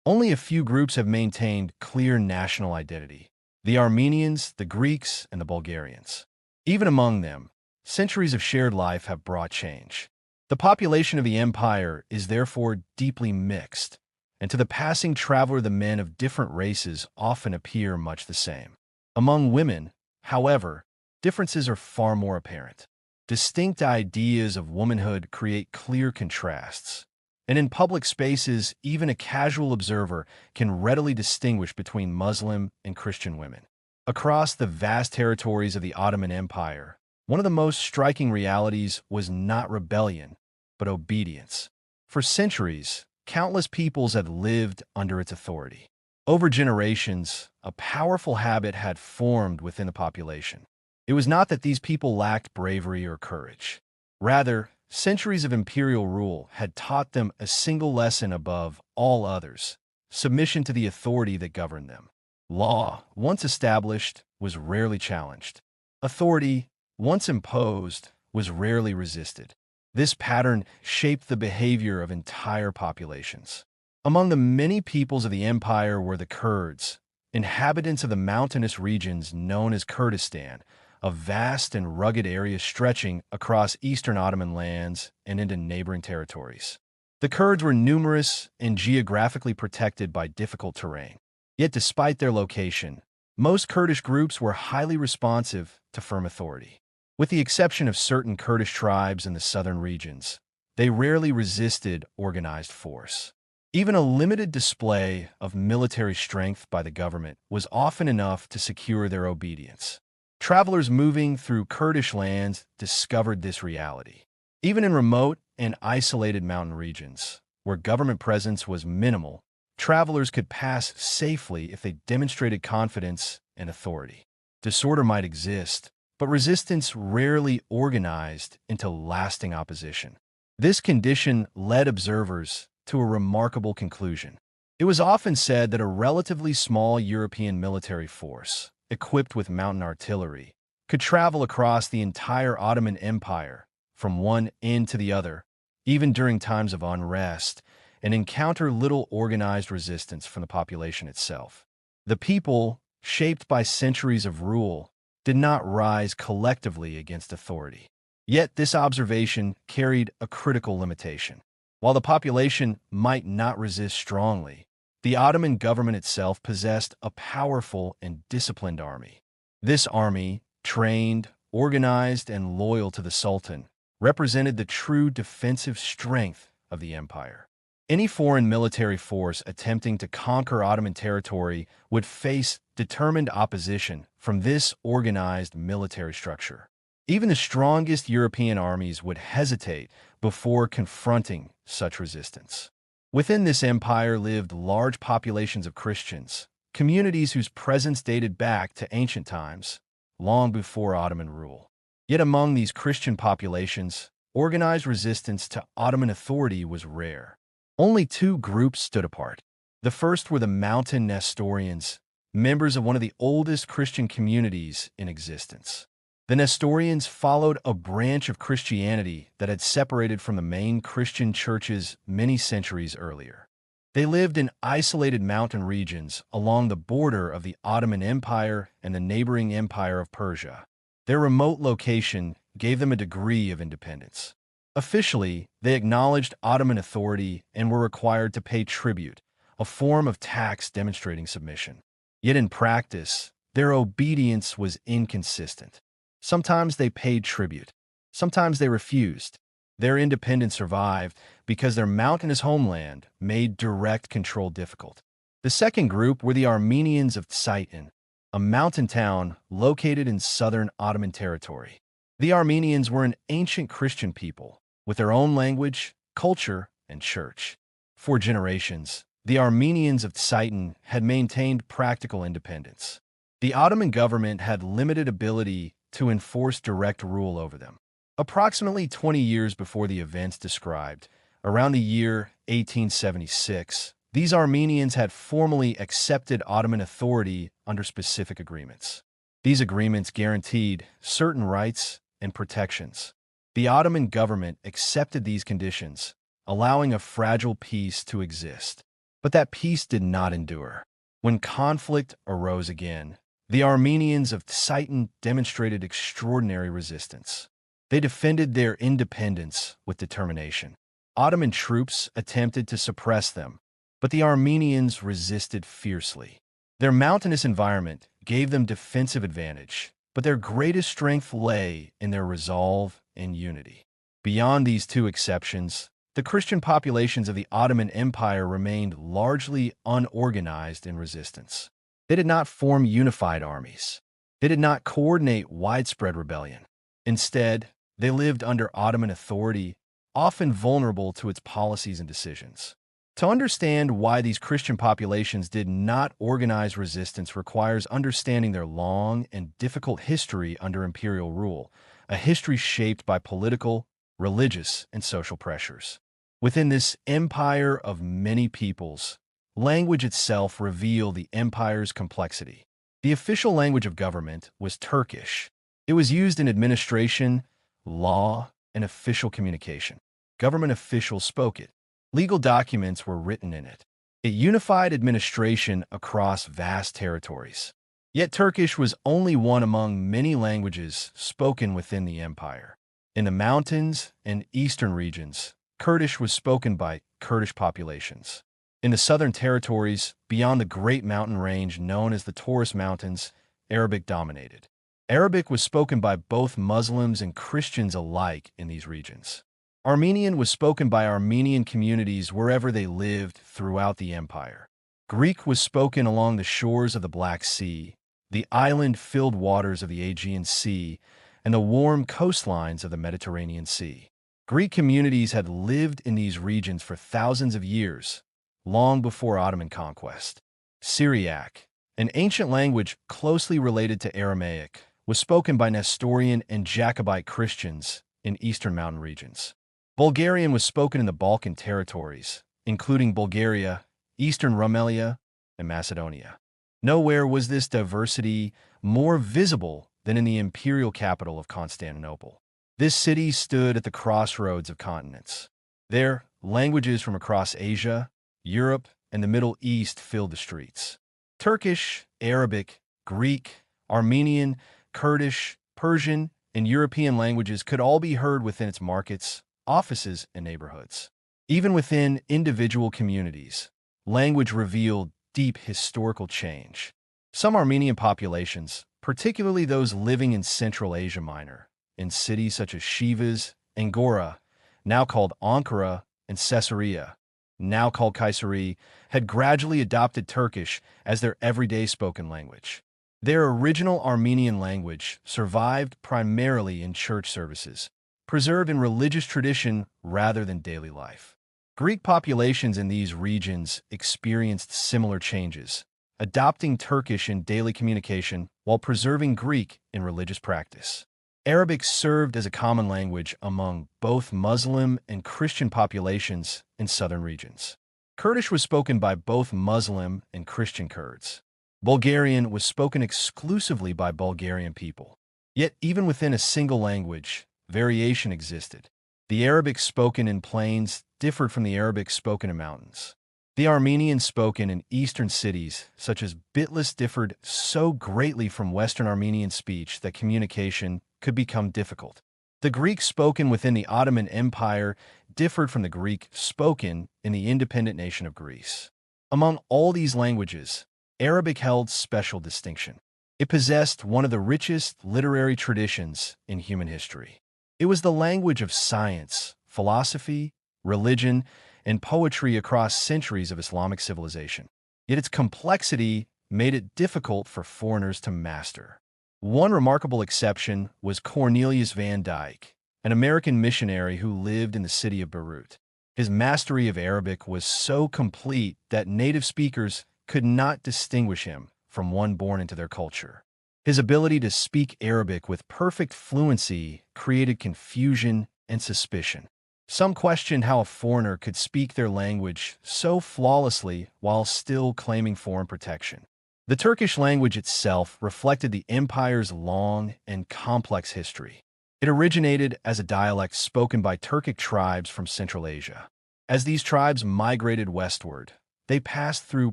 Only a few groups have maintained clear national identity: the Armenians, the Greeks, and the Bulgarians. Even among them, centuries of shared life have brought change. The population of the empire is therefore deeply mixed, and to the passing traveler the men of different races often appear much the same. Among women, however, differences are far more apparent. Distinct ideas of womanhood create clear contrasts, and in public spaces, even a casual observer can readily distinguish between Muslim and Christian women. Across the vast territories of the Ottoman Empire, one of the most striking realities was not rebellion, but obedience. For centuries, countless peoples had lived under its authority. Over generations, a powerful habit had formed within the population. It was not that these people lacked bravery or courage. Rather, centuries of imperial rule had taught them a single lesson above all others: submission to the authority that governed them. Law, once established, was rarely challenged. Authority, once imposed, was rarely resisted. This pattern shaped the behavior of entire populations. Among the many peoples of the empire were the Kurds, inhabitants of the mountainous regions known as Kurdistan, a vast and rugged area stretching across eastern Ottoman lands and into neighboring territories. The Kurds were numerous and geographically protected by difficult terrain. Yet despite their location, most Kurdish groups were highly responsive to firm authority. With the exception of certain Kurdish tribes in the southern regions, they rarely resisted organized force. Even a limited display of military strength by the government was often enough to secure their obedience. Travelers moving through Kurdish lands discovered this reality. Even in remote and isolated mountain regions, where government presence was minimal, travelers could pass safely if they demonstrated confidence and authority. Disorder might exist, but resistance rarely organized into lasting opposition. This condition led observers to a remarkable conclusion. It was often said that a relatively small European military force, equipped with mountain artillery, could travel across the entire Ottoman Empire from one end to the other, even during times of unrest, and encounter little organized resistance from the population itself. The people, shaped by centuries of rule, did not rise collectively against authority. Yet this observation carried a critical limitation. While the population might not resist strongly, the Ottoman government itself possessed a powerful and disciplined army. This army, trained, organized, and loyal to the Sultan, represented the true defensive strength of the empire. Any foreign military force attempting to conquer Ottoman territory would face determined opposition from this organized military structure. Even the strongest European armies would hesitate before confronting such resistance. Within this empire lived large populations of Christians, communities whose presence dated back to ancient times, long before Ottoman rule. Yet among these Christian populations, organized resistance to Ottoman authority was rare. Only two groups stood apart. The first were the Mountain Nestorians, members of one of the oldest Christian communities in existence. The Nestorians followed a branch of Christianity that had separated from the main Christian churches many centuries earlier. They lived in isolated mountain regions along the border of the Ottoman Empire and the neighboring Empire of Persia. Their remote location gave them a degree of independence. Officially, they acknowledged Ottoman authority and were required to pay tribute, a form of tax demonstrating submission. Yet in practice, their obedience was inconsistent. Sometimes they paid tribute. Sometimes they refused. Their independence survived because their mountainous homeland made direct control difficult. The second group were the Armenians of Tsitan, a mountain town located in southern Ottoman territory. The Armenians were an ancient Christian people with their own language, culture, and church. For generations, the Armenians of Tsitan had maintained practical independence. The Ottoman government had limited ability to enforce direct rule over them. Approximately 20 years before the events described, around the year 1876, these Armenians had formally accepted Ottoman authority under specific agreements. These agreements guaranteed certain rights and protections. The Ottoman government accepted these conditions, allowing a fragile peace to exist. But that peace did not endure. When conflict arose again, the Armenians of Tsitan demonstrated extraordinary resistance. They defended their independence with determination. Ottoman troops attempted to suppress them, but the Armenians resisted fiercely. Their mountainous environment gave them defensive advantage, but their greatest strength lay in their resolve and unity. Beyond these two exceptions, the Christian populations of the Ottoman Empire remained largely unorganized in resistance. They did not form unified armies. They did not coordinate widespread rebellion. Instead, they lived under Ottoman authority, often vulnerable to its policies and decisions. To understand why these Christian populations did not organize resistance requires understanding their long and difficult history under imperial rule, a history shaped by political, religious, and social pressures. Within this empire of many peoples, language itself revealed the empire's complexity. The official language of government was Turkish. It was used in administration, law, and official communication. Government officials spoke it. Legal documents were written in it. It unified administration across vast territories. Yet Turkish was only one among many languages spoken within the empire. In the mountains and eastern regions, Kurdish was spoken by Kurdish populations. In the southern territories, beyond the great mountain range known as the Taurus Mountains, Arabic dominated. Arabic was spoken by both Muslims and Christians alike in these regions. Armenian was spoken by Armenian communities wherever they lived throughout the empire. Greek was spoken along the shores of the Black Sea, the island-filled waters of the Aegean Sea, and the warm coastlines of the Mediterranean Sea. Greek communities had lived in these regions for thousands of years, long before Ottoman conquest. Syriac, an ancient language closely related to Aramaic, was spoken by Nestorian and Jacobite Christians in eastern mountain regions. Bulgarian was spoken in the Balkan territories, including Bulgaria, eastern Rumelia, and Macedonia. Nowhere was this diversity more visible than in the imperial capital of Constantinople. This city stood at the crossroads of continents. There, languages from across Asia, Europe, and the Middle East filled the streets. Turkish, Arabic, Greek, Armenian, Kurdish, Persian, and European languages could all be heard within its markets, offices, and neighborhoods. Even within individual communities, language revealed deep historical change. Some Armenian populations, particularly those living in Central Asia Minor, in cities such as Shivas, Angora, now called Ankara, and Caesarea, now called Kayseri, had gradually adopted Turkish as their everyday spoken language. Their original Armenian language survived primarily in church services, preserved in religious tradition rather than daily life. Greek populations in these regions experienced similar changes, adopting Turkish in daily communication while preserving Greek in religious practice. Arabic served as a common language among both Muslim and Christian populations in southern regions. Kurdish was spoken by both Muslim and Christian Kurds. Bulgarian was spoken exclusively by Bulgarian people. Yet even within a single language, variation existed. The Arabic spoken in plains differed from the Arabic spoken in mountains. The Armenian spoken in eastern cities, such as Bitlis, differed so greatly from Western Armenian speech that communication could become difficult. The Greek spoken within the Ottoman Empire differed from the Greek spoken in the independent nation of Greece. Among all these languages, Arabic held special distinction. It possessed one of the richest literary traditions in human history. It was the language of science, philosophy, religion, and poetry across centuries of Islamic civilization. Yet its complexity made it difficult for foreigners to master. One remarkable exception was Cornelius van Dyck, an American missionary who lived in the city of Beirut. His mastery of Arabic was so complete that native speakers could not distinguish him from one born into their culture. His ability to speak Arabic with perfect fluency created confusion and suspicion. Some questioned how a foreigner could speak their language so flawlessly while still claiming foreign protection. The Turkish language itself reflected the empire's long and complex history. It originated as a dialect spoken by Turkic tribes from Central Asia. As these tribes migrated westward, they passed through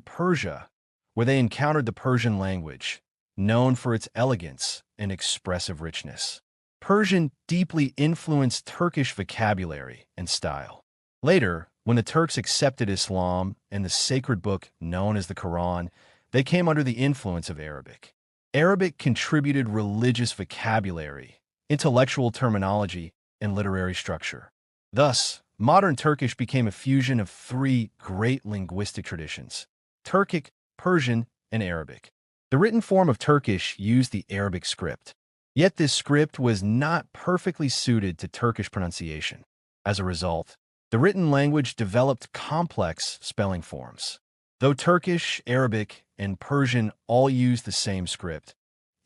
Persia, where they encountered the Persian language, known for its elegance and expressive richness. Persian deeply influenced Turkish vocabulary and style. Later, when the Turks accepted Islam and the sacred book known as the Quran, they came under the influence of Arabic. Arabic contributed religious vocabulary, intellectual terminology, and literary structure. Thus, modern Turkish became a fusion of three great linguistic traditions: Turkic, Persian, and Arabic. The written form of Turkish used the Arabic script. Yet this script was not perfectly suited to Turkish pronunciation. As a result, the written language developed complex spelling forms. Though Turkish, Arabic, and Persian all used the same script,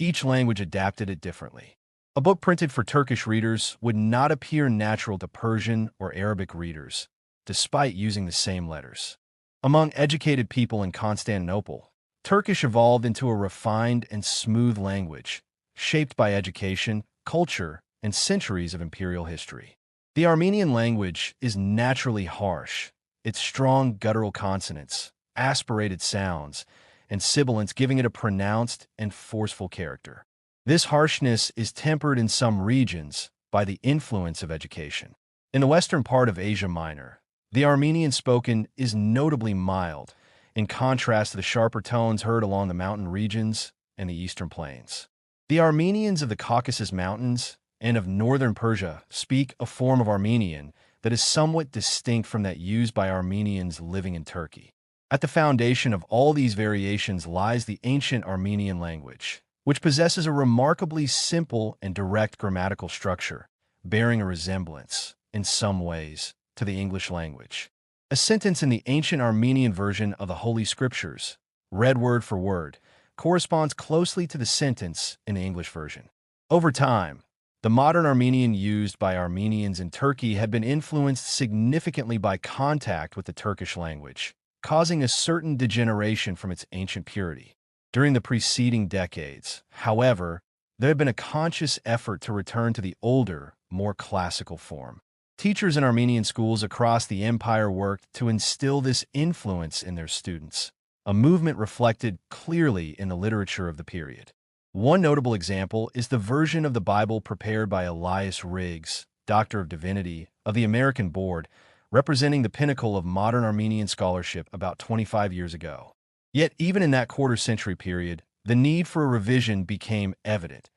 each language adapted it differently. A book printed for Turkish readers would not appear natural to Persian or Arabic readers, despite using the same letters. Among educated people in Constantinople, Turkish evolved into a refined and smooth language, shaped by education, culture, and centuries of imperial history. The Armenian language is naturally harsh, its strong guttural consonants, aspirated sounds, and sibilants giving it a pronounced and forceful character. This harshness is tempered in some regions by the influence of education. In the western part of Asia Minor, the Armenian spoken is notably mild, in contrast to the sharper tones heard along the mountain regions and the eastern plains. The Armenians of the Caucasus Mountains and of northern Persia speak a form of Armenian that is somewhat distinct from that used by Armenians living in Turkey. At the foundation of all these variations lies the ancient Armenian language, which possesses a remarkably simple and direct grammatical structure, bearing a resemblance, in some ways, to the English language. A sentence in the ancient Armenian version of the Holy Scriptures, read word for word, corresponds closely to the sentence in the English version. Over time, the modern Armenian used by Armenians in Turkey had been influenced significantly by contact with the Turkish language, causing a certain degeneration from its ancient purity. During the preceding decades, however, there had been a conscious effort to return to the older, more classical form. Teachers in Armenian schools across the empire worked to instill this influence in their students, a movement reflected clearly in the literature of the period. One notable example is the version of the Bible prepared by Elias Riggs, Doctor of Divinity, of the American Board, representing the pinnacle of modern Armenian scholarship about 25 years ago. Yet even in that quarter-century period, the need for a revision became evident,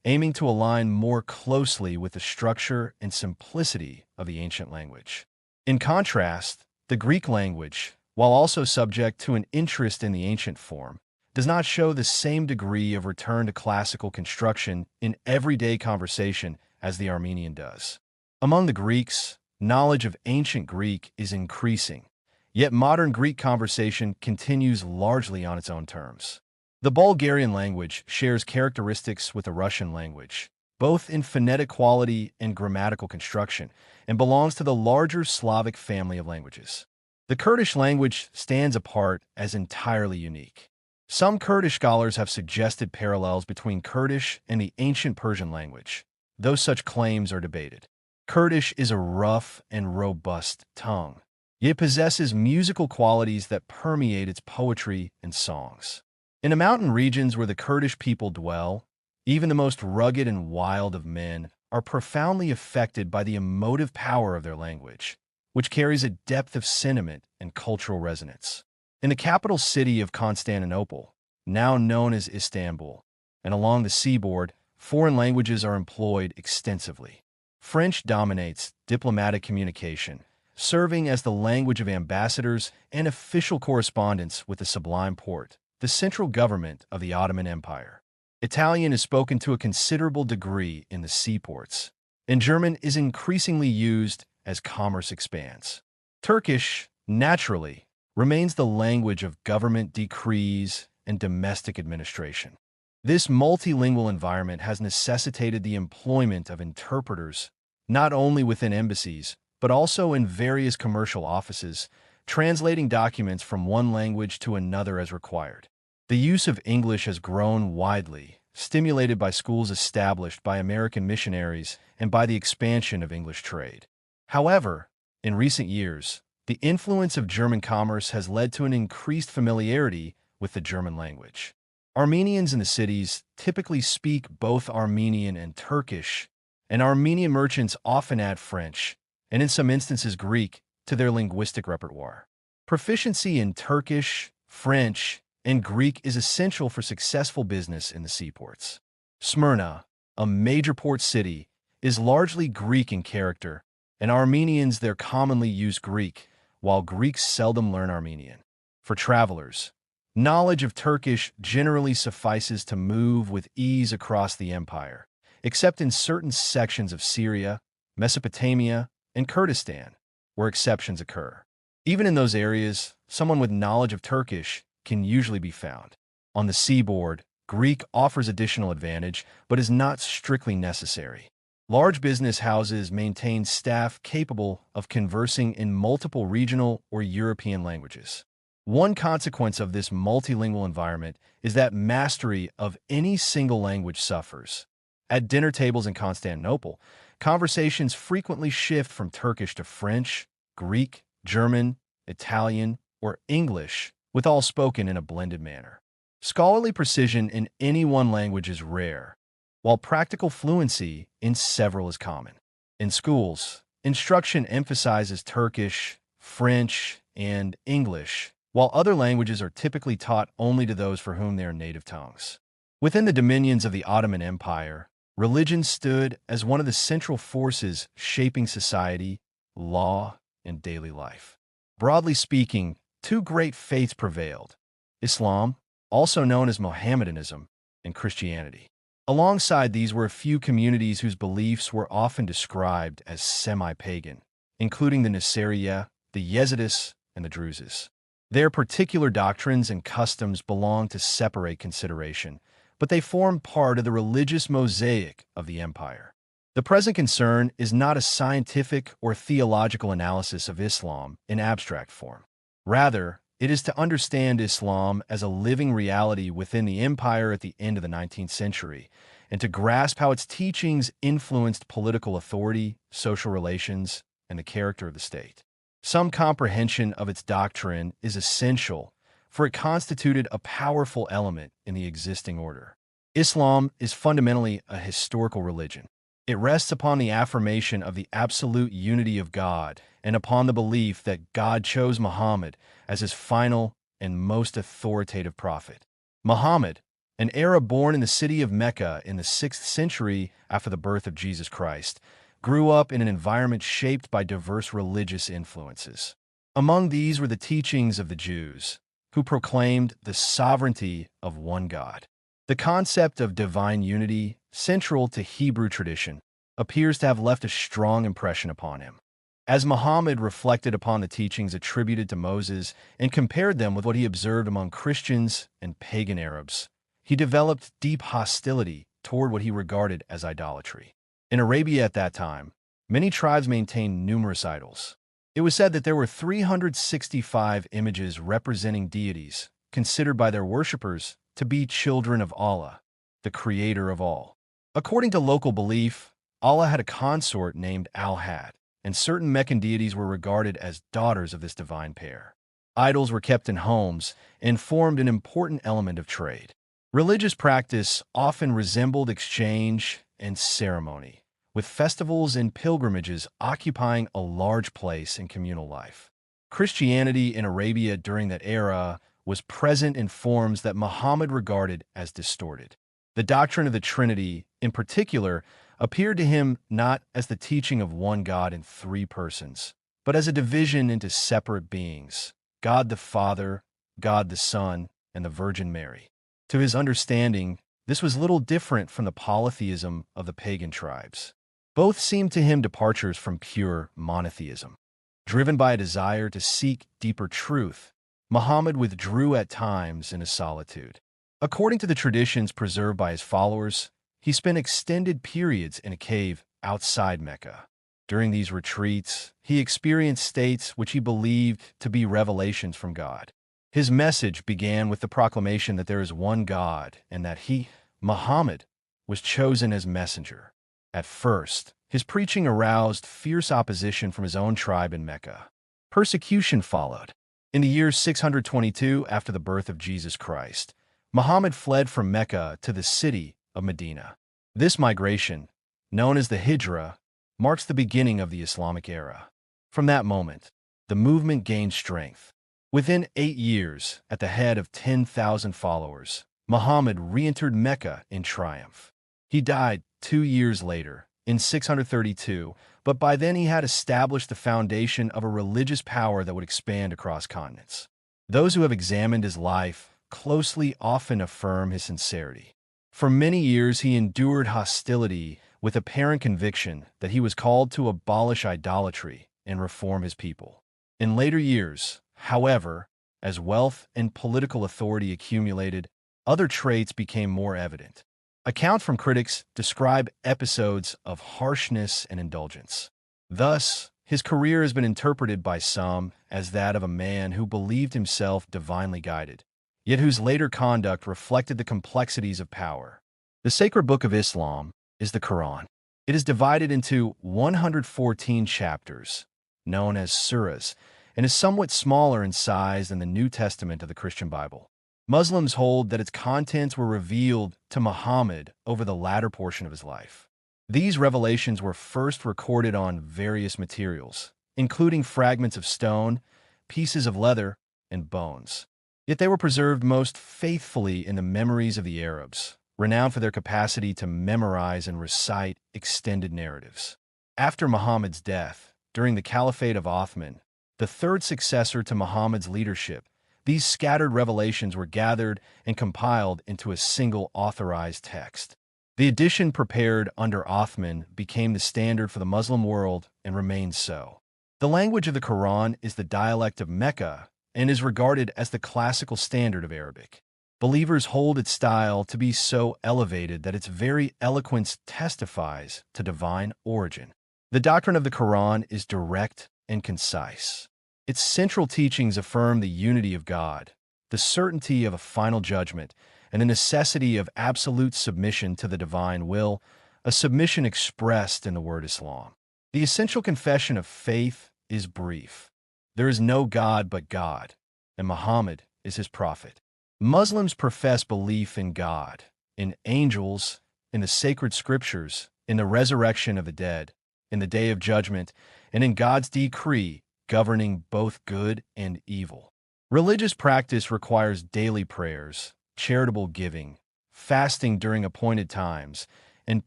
aiming to align more closely with the structure and simplicity of the ancient language. In contrast, the Greek language, while also subject to an interest in the ancient form, does not show the same degree of return to classical construction in everyday conversation as the Armenian does. Among the Greeks, knowledge of ancient Greek is increasing, yet modern Greek conversation continues largely on its own terms. The Bulgarian language shares characteristics with the Russian language, both in phonetic quality and grammatical construction, and belongs to the larger Slavic family of languages. The Kurdish language stands apart as entirely unique. Some Kurdish scholars have suggested parallels between Kurdish and the ancient Persian language, though such claims are debated. Kurdish is a rough and robust tongue, yet possesses musical qualities that permeate its poetry and songs. In the mountain regions where the Kurdish people dwell, even the most rugged and wild of men are profoundly affected by the emotive power of their language, which carries a depth of sentiment and cultural resonance. In the capital city of Constantinople, now known as Istanbul, and along the seaboard, foreign languages are employed extensively. French dominates diplomatic communication, serving as the language of ambassadors and official correspondence with the Sublime Porte, the central government of the Ottoman Empire. Italian is spoken to a considerable degree in the seaports, and German is increasingly used as commerce expands. Turkish, naturally, remains the language of government decrees and domestic administration. This multilingual environment has necessitated the employment of interpreters, not only within embassies, but also in various commercial offices, translating documents from one language to another as required. The use of English has grown widely, stimulated by schools established by American missionaries and by the expansion of English trade. However, in recent years, the influence of German commerce has led to an increased familiarity with the German language. Armenians in the cities typically speak both Armenian and Turkish, and Armenian merchants often add French, and in some instances Greek, to their linguistic repertoire. Proficiency in Turkish, French, and Greek is essential for successful business in the seaports. Smyrna, a major port city, is largely Greek in character, and Armenians there commonly use Greek, while Greeks seldom learn Armenian. For travelers, knowledge of Turkish generally suffices to move with ease across the empire, except in certain sections of Syria, Mesopotamia, and Kurdistan, where exceptions occur. Even in those areas, someone with knowledge of Turkish can usually be found. On the seaboard, Greek offers additional advantage, but is not strictly necessary. Large business houses maintain staff capable of conversing in multiple regional or European languages. One consequence of this multilingual environment is that mastery of any single language suffers. At dinner tables in Constantinople, conversations frequently shift from Turkish to French, Greek, German, Italian, or English, with all spoken in a blended manner. Scholarly precision in any one language is rare, while practical fluency in several is common. In schools, instruction emphasizes Turkish, French, and English, while other languages are typically taught only to those for whom they are native tongues. Within the dominions of the Ottoman Empire, religion stood as one of the central forces shaping society, law, and daily life. Broadly speaking, two great faiths prevailed: Islam, also known as Mohammedanism, and Christianity. Alongside these were a few communities whose beliefs were often described as semi-pagan, including the Nasiriyah, the Yazidis, and the Druzes. Their particular doctrines and customs belong to separate consideration, but they form part of the religious mosaic of the empire. The present concern is not a scientific or theological analysis of Islam in abstract form. Rather, it is to understand Islam as a living reality within the empire at the end of the 19th century, and to grasp how its teachings influenced political authority, social relations, and the character of the state. Some comprehension of its doctrine is essential, for it constituted a powerful element in the existing order. Islam is fundamentally a historical religion. It rests upon the affirmation of the absolute unity of God and upon the belief that God chose Muhammad as his final and most authoritative prophet. Muhammad, an Arab born in the city of Mecca in the 6th century after the birth of Jesus Christ, grew up in an environment shaped by diverse religious influences. Among these were the teachings of the Jews, who proclaimed the sovereignty of one God. The concept of divine unity, central to Hebrew tradition, appears to have left a strong impression upon him. As Muhammad reflected upon the teachings attributed to Moses and compared them with what he observed among Christians and pagan Arabs, he developed deep hostility toward what he regarded as idolatry. In Arabia at that time, many tribes maintained numerous idols. It was said that there were 365 images representing deities, considered by their worshippers to be children of Allah, the creator of all. According to local belief, Allah had a consort named Al-Had, and certain Meccan deities were regarded as daughters of this divine pair. Idols were kept in homes and formed an important element of trade. Religious practice often resembled exchange and ceremony, with festivals and pilgrimages occupying a large place in communal life. Christianity in Arabia during that era was present in forms that Muhammad regarded as distorted. The doctrine of the Trinity, in particular, appeared to him not as the teaching of one God in three persons, but as a division into separate beings: God the Father, God the Son, and the Virgin Mary. To his understanding, this was little different from the polytheism of the pagan tribes. Both seemed to him departures from pure monotheism. Driven by a desire to seek deeper truth, Muhammad withdrew at times into solitude. According to the traditions preserved by his followers, he spent extended periods in a cave outside Mecca. During these retreats, he experienced states which he believed to be revelations from God. His message began with the proclamation that there is one God and that he, Muhammad, was chosen as messenger. At first, his preaching aroused fierce opposition from his own tribe in Mecca. Persecution followed. In the year 622 after the birth of Jesus Christ, Muhammad fled from Mecca to the city of Medina. This migration, known as the Hijra, marks the beginning of the Islamic era. From that moment, the movement gained strength. Within 8 years, at the head of 10,000 followers, Muhammad re-entered Mecca in triumph. He died 2 years later, in 632, but by then he had established the foundation of a religious power that would expand across continents. Those who have examined his life closely often affirm his sincerity. For many years he endured hostility with apparent conviction that he was called to abolish idolatry and reform his people. In later years, however, as wealth and political authority accumulated, other traits became more evident. Accounts from critics describe episodes of harshness and indulgence. Thus, his career has been interpreted by some as that of a man who believed himself divinely guided, yet whose later conduct reflected the complexities of power. The sacred book of Islam is the Quran. It is divided into 114 chapters, known as surahs, and is somewhat smaller in size than the New Testament of the Christian Bible. Muslims hold that its contents were revealed to Muhammad over the latter portion of his life. These revelations were first recorded on various materials, including fragments of stone, pieces of leather, and bones. Yet they were preserved most faithfully in the memories of the Arabs, renowned for their capacity to memorize and recite extended narratives. After Muhammad's death, during the Caliphate of Othman, the third successor to Muhammad's leadership, these scattered revelations were gathered and compiled into a single authorized text. The edition prepared under Othman became the standard for the Muslim world and remains so. The language of the Quran is the dialect of Mecca and is regarded as the classical standard of Arabic. Believers hold its style to be so elevated that its very eloquence testifies to divine origin. The doctrine of the Quran is direct and concise. Its central teachings affirm the unity of God, the certainty of a final judgment, and the necessity of absolute submission to the divine will, a submission expressed in the word Islam. The essential confession of faith is brief. There is no God but God, and Muhammad is his prophet. Muslims profess belief in God, in angels, in the sacred scriptures, in the resurrection of the dead, in the day of judgment, and in God's decree governing both good and evil. Religious practice requires daily prayers, charitable giving, fasting during appointed times, and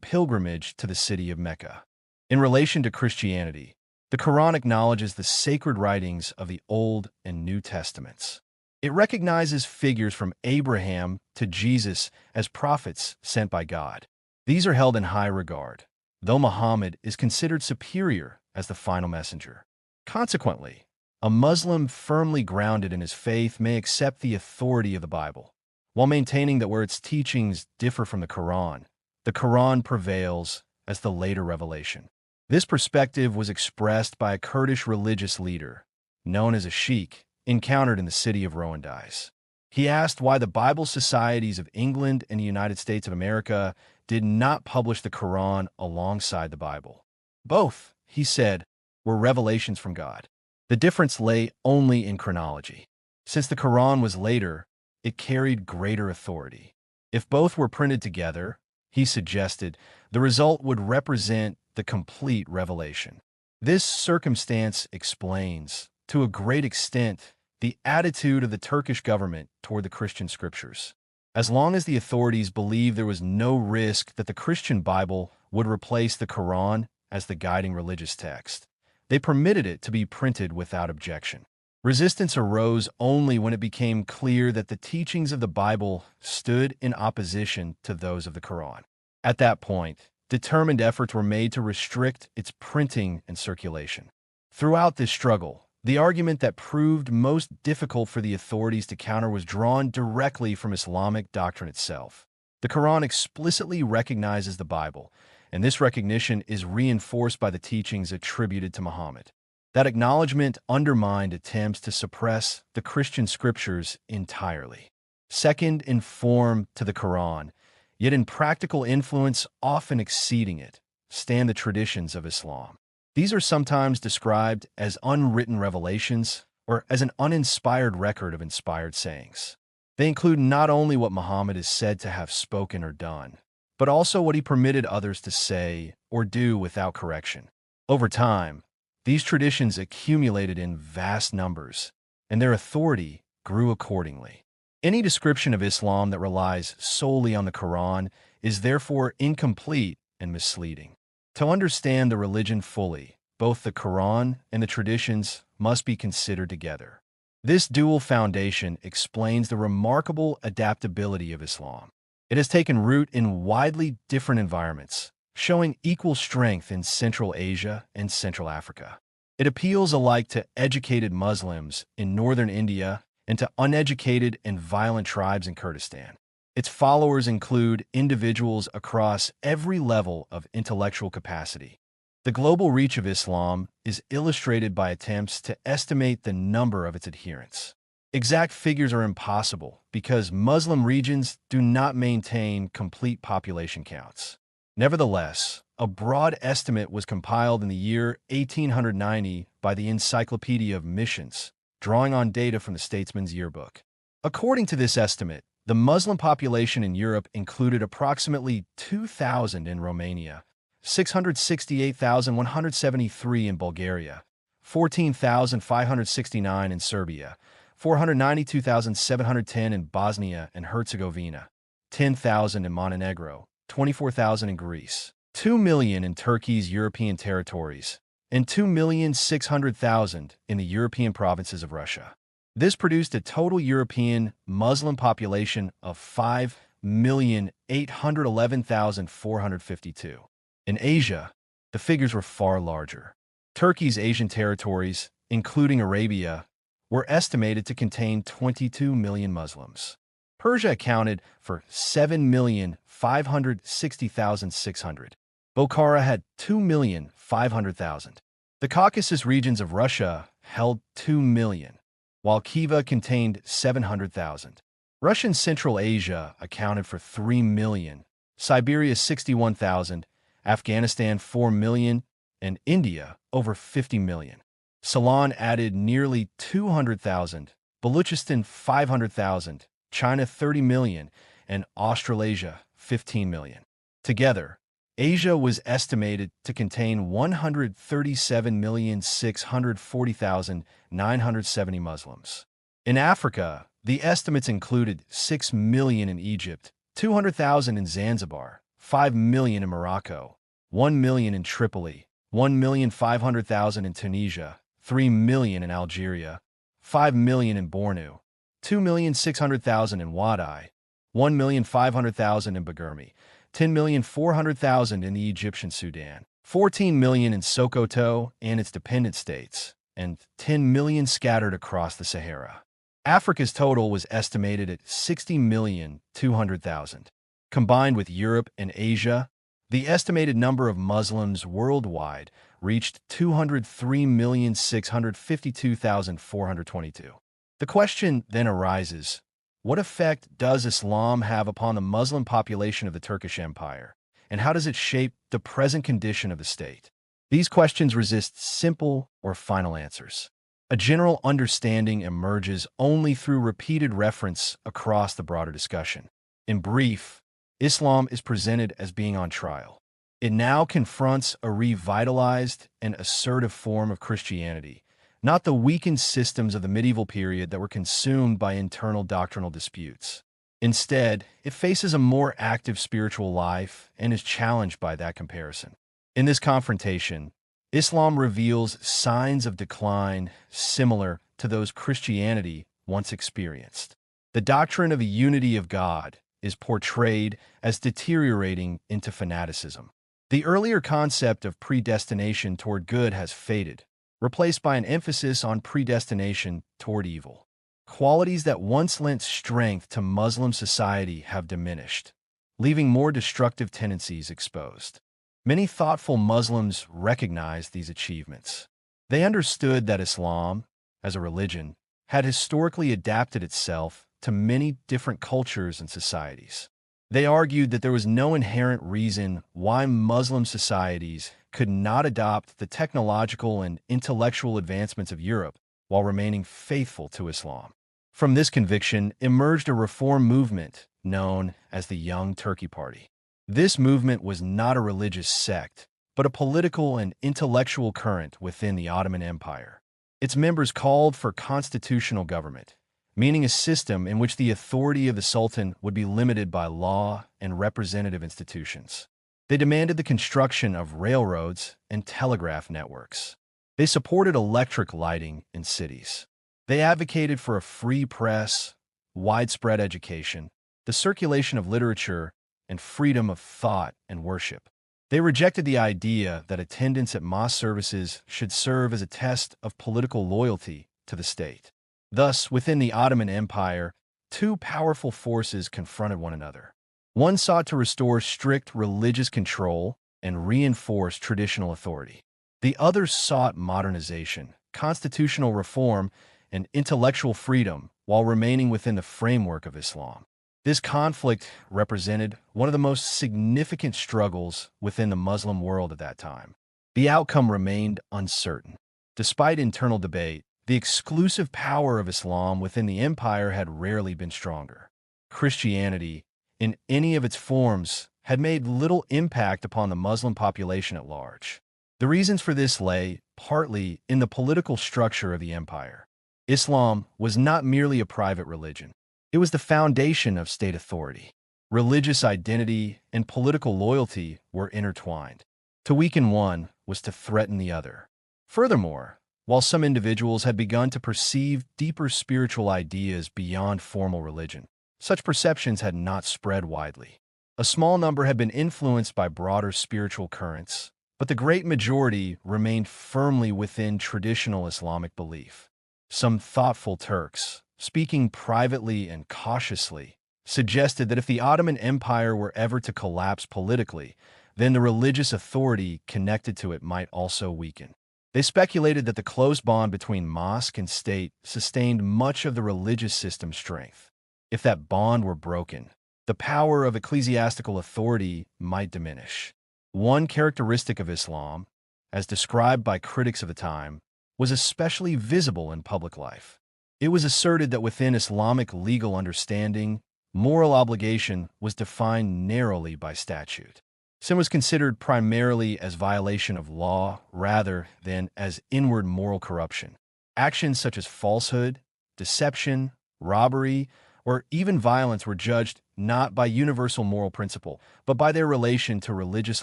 pilgrimage to the city of Mecca. In relation to Christianity, the Quran acknowledges the sacred writings of the Old and New Testaments. It recognizes figures from Abraham to Jesus as prophets sent by God. These are held in high regard, though Muhammad is considered superior as the final messenger. Consequently, a Muslim firmly grounded in his faith may accept the authority of the Bible, while maintaining that where its teachings differ from the Quran prevails as the later revelation. This perspective was expressed by a Kurdish religious leader, known as a sheikh, encountered in the city of Rowandise. He asked why the Bible societies of England and the United States of America did not publish the Quran alongside the Bible. Both, he said, were revelations from God. The difference lay only in chronology. Since the Quran was later, it carried greater authority. If both were printed together, he suggested, the result would represent the complete revelation. This circumstance explains to a great extent, the attitude of the Turkish government toward the Christian scriptures. As long as the authorities believed there was no risk that the Christian Bible would replace the Quran as the guiding religious text, they permitted it to be printed without objection. Resistance arose only when it became clear that the teachings of the Bible stood in opposition to those of the Quran. At that point, determined efforts were made to restrict its printing and circulation. Throughout this struggle, the argument that proved most difficult for the authorities to counter was drawn directly from Islamic doctrine itself. The Quran explicitly recognizes the Bible, and this recognition is reinforced by the teachings attributed to Muhammad. That acknowledgement undermined attempts to suppress the Christian scriptures entirely. Second in form to the Quran, yet in practical influence often exceeding it, stand the traditions of Islam. These are sometimes described as unwritten revelations or as an uninspired record of inspired sayings. They include not only what Muhammad is said to have spoken or done, but also what he permitted others to say or do without correction. Over time, these traditions accumulated in vast numbers, and their authority grew accordingly. Any description of Islam that relies solely on the Quran is therefore incomplete and misleading. To understand the religion fully, both the Quran and the traditions must be considered together. This dual foundation explains the remarkable adaptability of Islam. It has taken root in widely different environments, showing equal strength in Central Asia and Central Africa. It appeals alike to educated Muslims in northern India and to uneducated and violent tribes in Kurdistan. Its followers include individuals across every level of intellectual capacity. The global reach of Islam is illustrated by attempts to estimate the number of its adherents. Exact figures are impossible because Muslim regions do not maintain complete population counts. Nevertheless, a broad estimate was compiled in the year 1890 by the Encyclopedia of Missions, drawing on data from the Statesman's Yearbook. According to this estimate, the Muslim population in Europe included approximately 2,000 in Romania, 668,173 in Bulgaria, 14,569 in Serbia, 492,710 in Bosnia and Herzegovina, 10,000 in Montenegro, 24,000 in Greece, 2 million in Turkey's European territories, and 2,600,000 in the European provinces of Russia. This produced a total European Muslim population of 5,811,452. In Asia, the figures were far larger. Turkey's Asian territories, including Arabia, were estimated to contain 22 million Muslims. Persia accounted for 7,560,600. Bokhara had 2,500,000. The Caucasus regions of Russia held 2 million, while Khiva contained 700,000. Russian Central Asia accounted for 3 million, Siberia 61,000, Afghanistan 4 million, and India over 50 million. Ceylon added nearly 200,000, Baluchistan 500,000, China 30 million, and Australasia 15 million. Together, Asia was estimated to contain 137,640,970 Muslims. In Africa, the estimates included 6 million in Egypt, 200,000 in Zanzibar, 5 million in Morocco, 1 million in Tripoli, 1,500,000 in Tunisia, 3 million in Algeria, 5 million in Bornu, 2,600,000 in Wadai, 1,500,000 in Bagirmi, 10,400,000 in the Egyptian Sudan, 14 million in Sokoto and its dependent states, and 10 million scattered across the Sahara. Africa's total was estimated at 60,200,000. Combined with Europe and Asia, the estimated number of Muslims worldwide reached 203,652,422. The question then arises, what effect does Islam have upon the Muslim population of the Turkish Empire, and how does it shape the present condition of the state? These questions resist simple or final answers. A general understanding emerges only through repeated reference across the broader discussion. In brief, Islam is presented as being on trial. It now confronts a revitalized and assertive form of Christianity, not the weakened systems of the medieval period that were consumed by internal doctrinal disputes. Instead, it faces a more active spiritual life and is challenged by that comparison. In this confrontation, Islam reveals signs of decline similar to those Christianity once experienced. The doctrine of a unity of God is portrayed as deteriorating into fanaticism. The earlier concept of predestination toward good has faded, replaced by an emphasis on predestination toward evil. Qualities that once lent strength to Muslim society have diminished, leaving more destructive tendencies exposed. Many thoughtful Muslims recognized these achievements. They understood that Islam, as a religion, had historically adapted itself to many different cultures and societies. They argued that there was no inherent reason why Muslim societies could not adopt the technological and intellectual advancements of Europe while remaining faithful to Islam. From this conviction emerged a reform movement known as the Young Turkey Party. This movement was not a religious sect, but a political and intellectual current within the Ottoman Empire. Its members called for constitutional government, meaning a system in which the authority of the Sultan would be limited by law and representative institutions. They demanded the construction of railroads and telegraph networks. They supported electric lighting in cities. They advocated for a free press, widespread education, the circulation of literature, and freedom of thought and worship. They rejected the idea that attendance at mosque services should serve as a test of political loyalty to the state. Thus, within the Ottoman Empire, two powerful forces confronted one another. One sought to restore strict religious control and reinforce traditional authority. The other sought modernization, constitutional reform, and intellectual freedom while remaining within the framework of Islam. This conflict represented one of the most significant struggles within the Muslim world at that time. The outcome remained uncertain. Despite internal debate, the exclusive power of Islam within the empire had rarely been stronger. Christianity, in any of its forms, had made little impact upon the Muslim population at large. The reasons for this lay partly in the political structure of the empire. Islam was not merely a private religion. It was the foundation of state authority. Religious identity and political loyalty were intertwined. To weaken one was to threaten the other. Furthermore, while some individuals had begun to perceive deeper spiritual ideas beyond formal religion, such perceptions had not spread widely. A small number had been influenced by broader spiritual currents, but the great majority remained firmly within traditional Islamic belief. Some thoughtful Turks, speaking privately and cautiously, suggested that if the Ottoman Empire were ever to collapse politically, then the religious authority connected to it might also weaken. They speculated that the close bond between mosque and state sustained much of the religious system's strength. If that bond were broken, the power of ecclesiastical authority might diminish. One characteristic of Islam, as described by critics of the time, was especially visible in public life. It was asserted that within Islamic legal understanding, moral obligation was defined narrowly by statute. Sin was considered primarily as violation of law rather than as inward moral corruption. Actions such as falsehood, deception, robbery, or even violence were judged not by universal moral principle, but by their relation to religious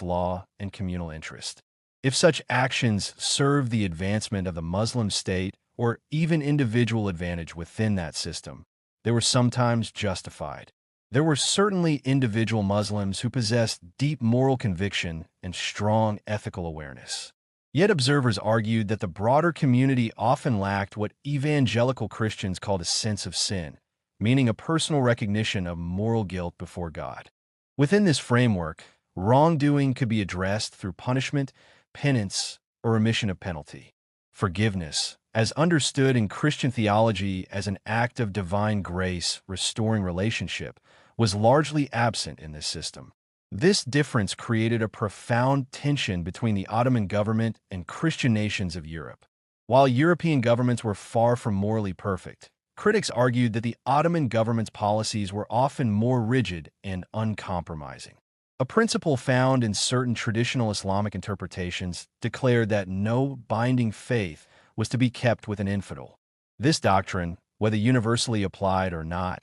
law and communal interest. If such actions served the advancement of the Muslim state or even individual advantage within that system, they were sometimes justified. There were certainly individual Muslims who possessed deep moral conviction and strong ethical awareness. Yet observers argued that the broader community often lacked what evangelical Christians called a sense of sin, meaning a personal recognition of moral guilt before God. Within this framework, wrongdoing could be addressed through punishment, penance, or remission of penalty. Forgiveness, as understood in Christian theology as an act of divine grace restoring relationship, was largely absent in this system. This difference created a profound tension between the Ottoman government and Christian nations of Europe. While European governments were far from morally perfect, critics argued that the Ottoman government's policies were often more rigid and uncompromising. A principle found in certain traditional Islamic interpretations declared that no binding faith was to be kept with an infidel. This doctrine, whether universally applied or not,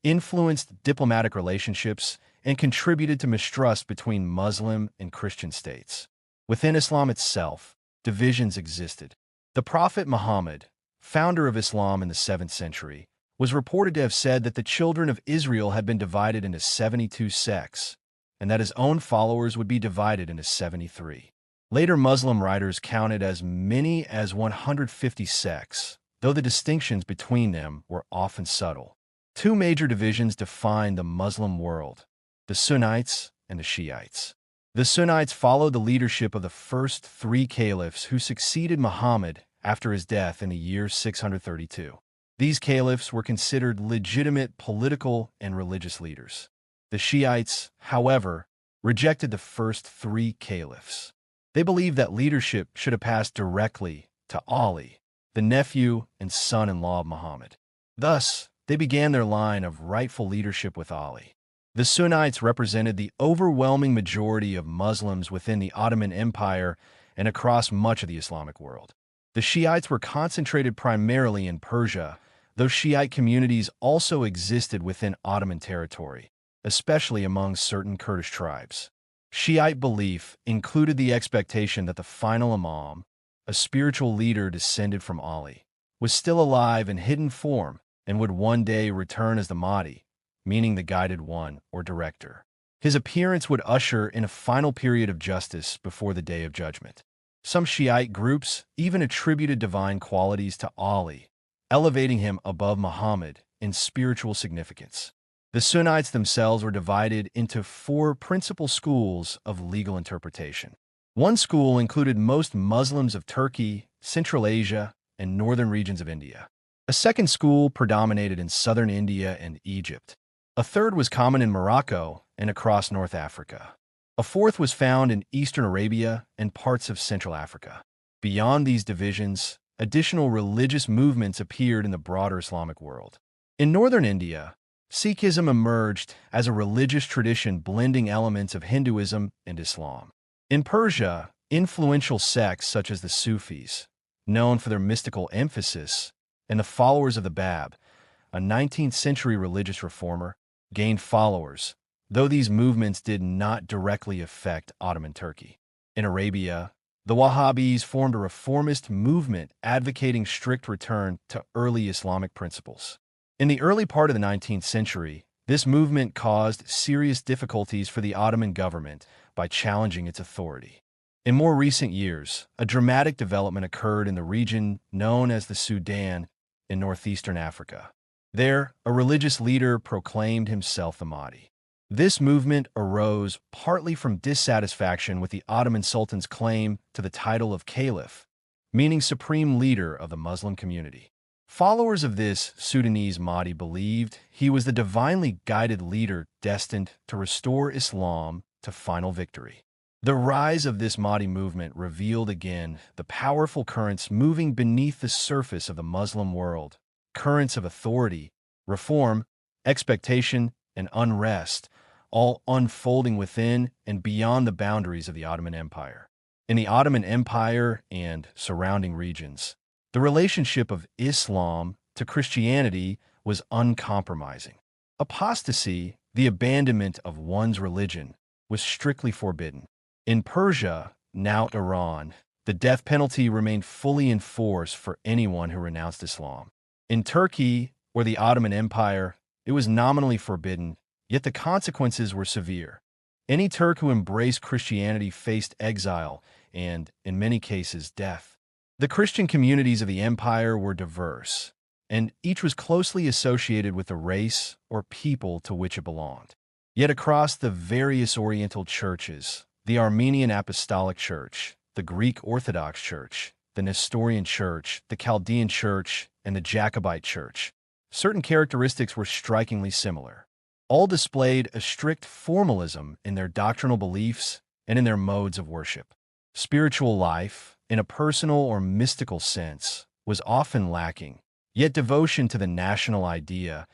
influenced diplomatic relationships and contributed to mistrust between Muslim and Christian states. Within Islam itself, divisions existed. The Prophet Muhammad, founder of Islam in the 7th century, was reported to have said that the children of Israel had been divided into 72 sects, and that his own followers would be divided into 73. Later Muslim writers counted as many as 150 sects, though the distinctions between them were often subtle. Two major divisions defined the Muslim world: the Sunnites and the Shiites. The Sunnites followed the leadership of the first three caliphs who succeeded Muhammad after his death in the year 632. These caliphs were considered legitimate political and religious leaders. The Shiites, however, rejected the first three caliphs. They believed that leadership should have passed directly to Ali, the nephew and son-in-law of Muhammad. Thus, they began their line of rightful leadership with Ali. The Sunnites represented the overwhelming majority of Muslims within the Ottoman Empire and across much of the Islamic world. The Shiites were concentrated primarily in Persia, though Shiite communities also existed within Ottoman territory, especially among certain Kurdish tribes. Shiite belief included the expectation that the final imam, a spiritual leader descended from Ali, was still alive in hidden form and would one day return as the Mahdi, meaning the guided one or director. His appearance would usher in a final period of justice before the Day of Judgment. Some Shiite groups even attributed divine qualities to Ali, elevating him above Muhammad in spiritual significance. The Sunnites themselves were divided into four principal schools of legal interpretation. One school included most Muslims of Turkey, Central Asia, and northern regions of India. A second school predominated in southern India and Egypt. A third was common in Morocco and across North Africa. A fourth was found in eastern Arabia and parts of Central Africa. Beyond these divisions, additional religious movements appeared in the broader Islamic world. In northern India, Sikhism emerged as a religious tradition blending elements of Hinduism and Islam. In Persia, influential sects such as the Sufis, known for their mystical emphasis, and the followers of the Bab, a 19th-century religious reformer, gained followers, though these movements did not directly affect Ottoman Turkey. In Arabia, the Wahhabis formed a reformist movement advocating strict return to early Islamic principles. In the early part of the 19th century, this movement caused serious difficulties for the Ottoman government by challenging its authority. In more recent years, a dramatic development occurred in the region known as the Sudan in northeastern Africa. There, a religious leader proclaimed himself the Mahdi. This movement arose partly from dissatisfaction with the Ottoman Sultan's claim to the title of Caliph, meaning supreme leader of the Muslim community. Followers of this Sudanese Mahdi believed he was the divinely guided leader destined to restore Islam to final victory. The rise of this Mahdi movement revealed again the powerful currents moving beneath the surface of the Muslim world, currents of authority, reform, expectation, and unrest, all unfolding within and beyond the boundaries of the Ottoman Empire. In the Ottoman Empire and surrounding regions, the relationship of Islam to Christianity was uncompromising. Apostasy, the abandonment of one's religion, was strictly forbidden. In Persia, now Iran, the death penalty remained fully in force for anyone who renounced Islam. In Turkey, or the Ottoman Empire, it was nominally forbidden, yet the consequences were severe. Any Turk who embraced Christianity faced exile and, in many cases, death. The Christian communities of the empire were diverse, and each was closely associated with the race or people to which it belonged. Yet across the various Oriental churches, the Armenian Apostolic Church, the Greek Orthodox Church, the Nestorian Church, the Chaldean Church, and the Jacobite Church, certain characteristics were strikingly similar. All displayed a strict formalism in their doctrinal beliefs and in their modes of worship. Spiritual life, in a personal or mystical sense, was often lacking, yet devotion to the national idea,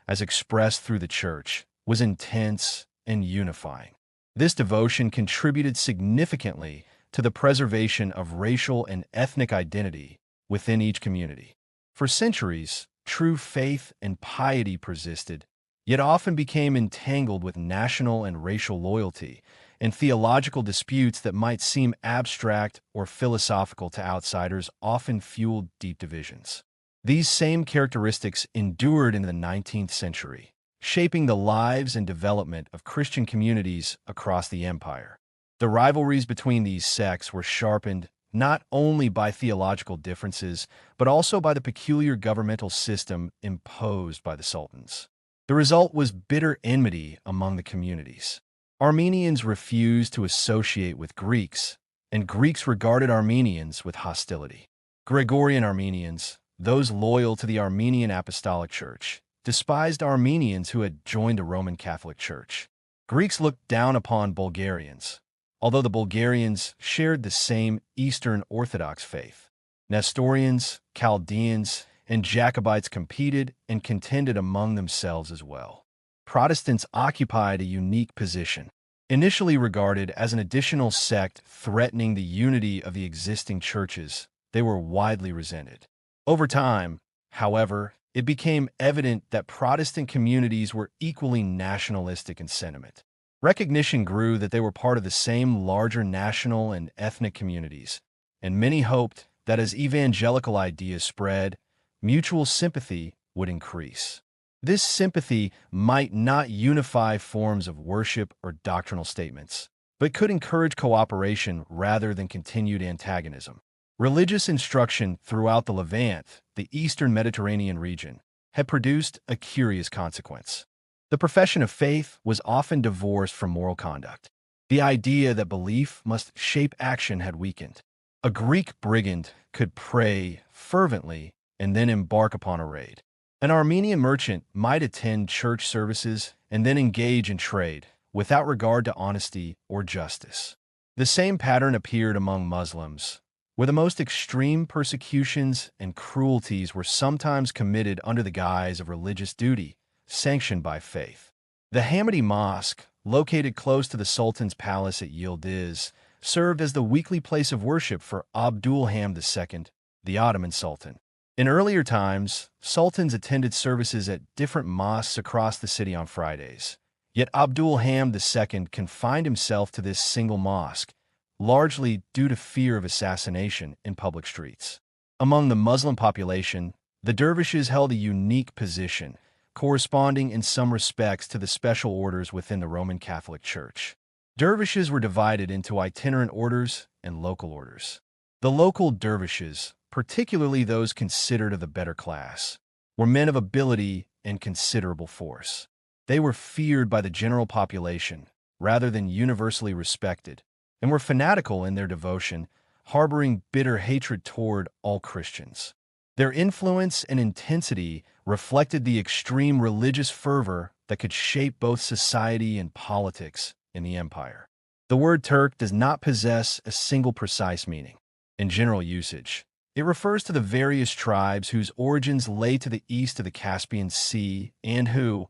as expressed through the Church, was intense and unifying. This devotion contributed significantly to the preservation of racial and ethnic identity within each community. For centuries, true faith and piety persisted, yet often became entangled with national and racial loyalty and theological disputes that might seem abstract or philosophical to outsiders often fueled deep divisions. These same characteristics endured in the 19th century, shaping the lives and development of Christian communities across the empire. The rivalries between these sects were sharpened not only by theological differences, but also by the peculiar governmental system imposed by the sultans. The result was bitter enmity among the communities. Armenians refused to associate with Greeks, and Greeks regarded Armenians with hostility. Gregorian Armenians, those loyal to the Armenian Apostolic Church, despised Armenians who had joined the Roman Catholic Church. Greeks looked down upon Bulgarians, although the Bulgarians shared the same Eastern Orthodox faith. Nestorians, Chaldeans, and Jacobites competed and contended among themselves as well. Protestants occupied a unique position. Initially regarded as an additional sect threatening the unity of the existing churches, they were widely resented. Over time, however, it became evident that Protestant communities were equally nationalistic in sentiment. Recognition grew that they were part of the same larger national and ethnic communities, and many hoped that as evangelical ideas spread, mutual sympathy would increase. This sympathy might not unify forms of worship or doctrinal statements, but could encourage cooperation rather than continued antagonism. Religious instruction throughout the Levant, the eastern Mediterranean region, had produced a curious consequence. The profession of faith was often divorced from moral conduct. The idea that belief must shape action had weakened. A Greek brigand could pray fervently and then embark upon a raid. An Armenian merchant might attend church services and then engage in trade, without regard to honesty or justice. The same pattern appeared among Muslims, where the most extreme persecutions and cruelties were sometimes committed under the guise of religious duty, sanctioned by faith. The Hamidi Mosque, located close to the Sultan's palace at Yildiz, served as the weekly place of worship for Abdulhamid II, the Ottoman Sultan. In earlier times, sultans attended services at different mosques across the city on Fridays. Yet Abdulhamid II confined himself to this single mosque, largely due to fear of assassination in public streets. Among the Muslim population, the dervishes held a unique position, corresponding in some respects to the special orders within the Roman Catholic Church. Dervishes were divided into itinerant orders and local orders. The local dervishes, particularly those considered of the better class, were men of ability and considerable force. They were feared by the general population, rather than universally respected, and were fanatical in their devotion, harboring bitter hatred toward all Christians. Their influence and intensity reflected the extreme religious fervor that could shape both society and politics in the empire. The word Turk does not possess a single precise meaning. In general usage, it refers to the various tribes whose origins lay to the east of the Caspian Sea and who,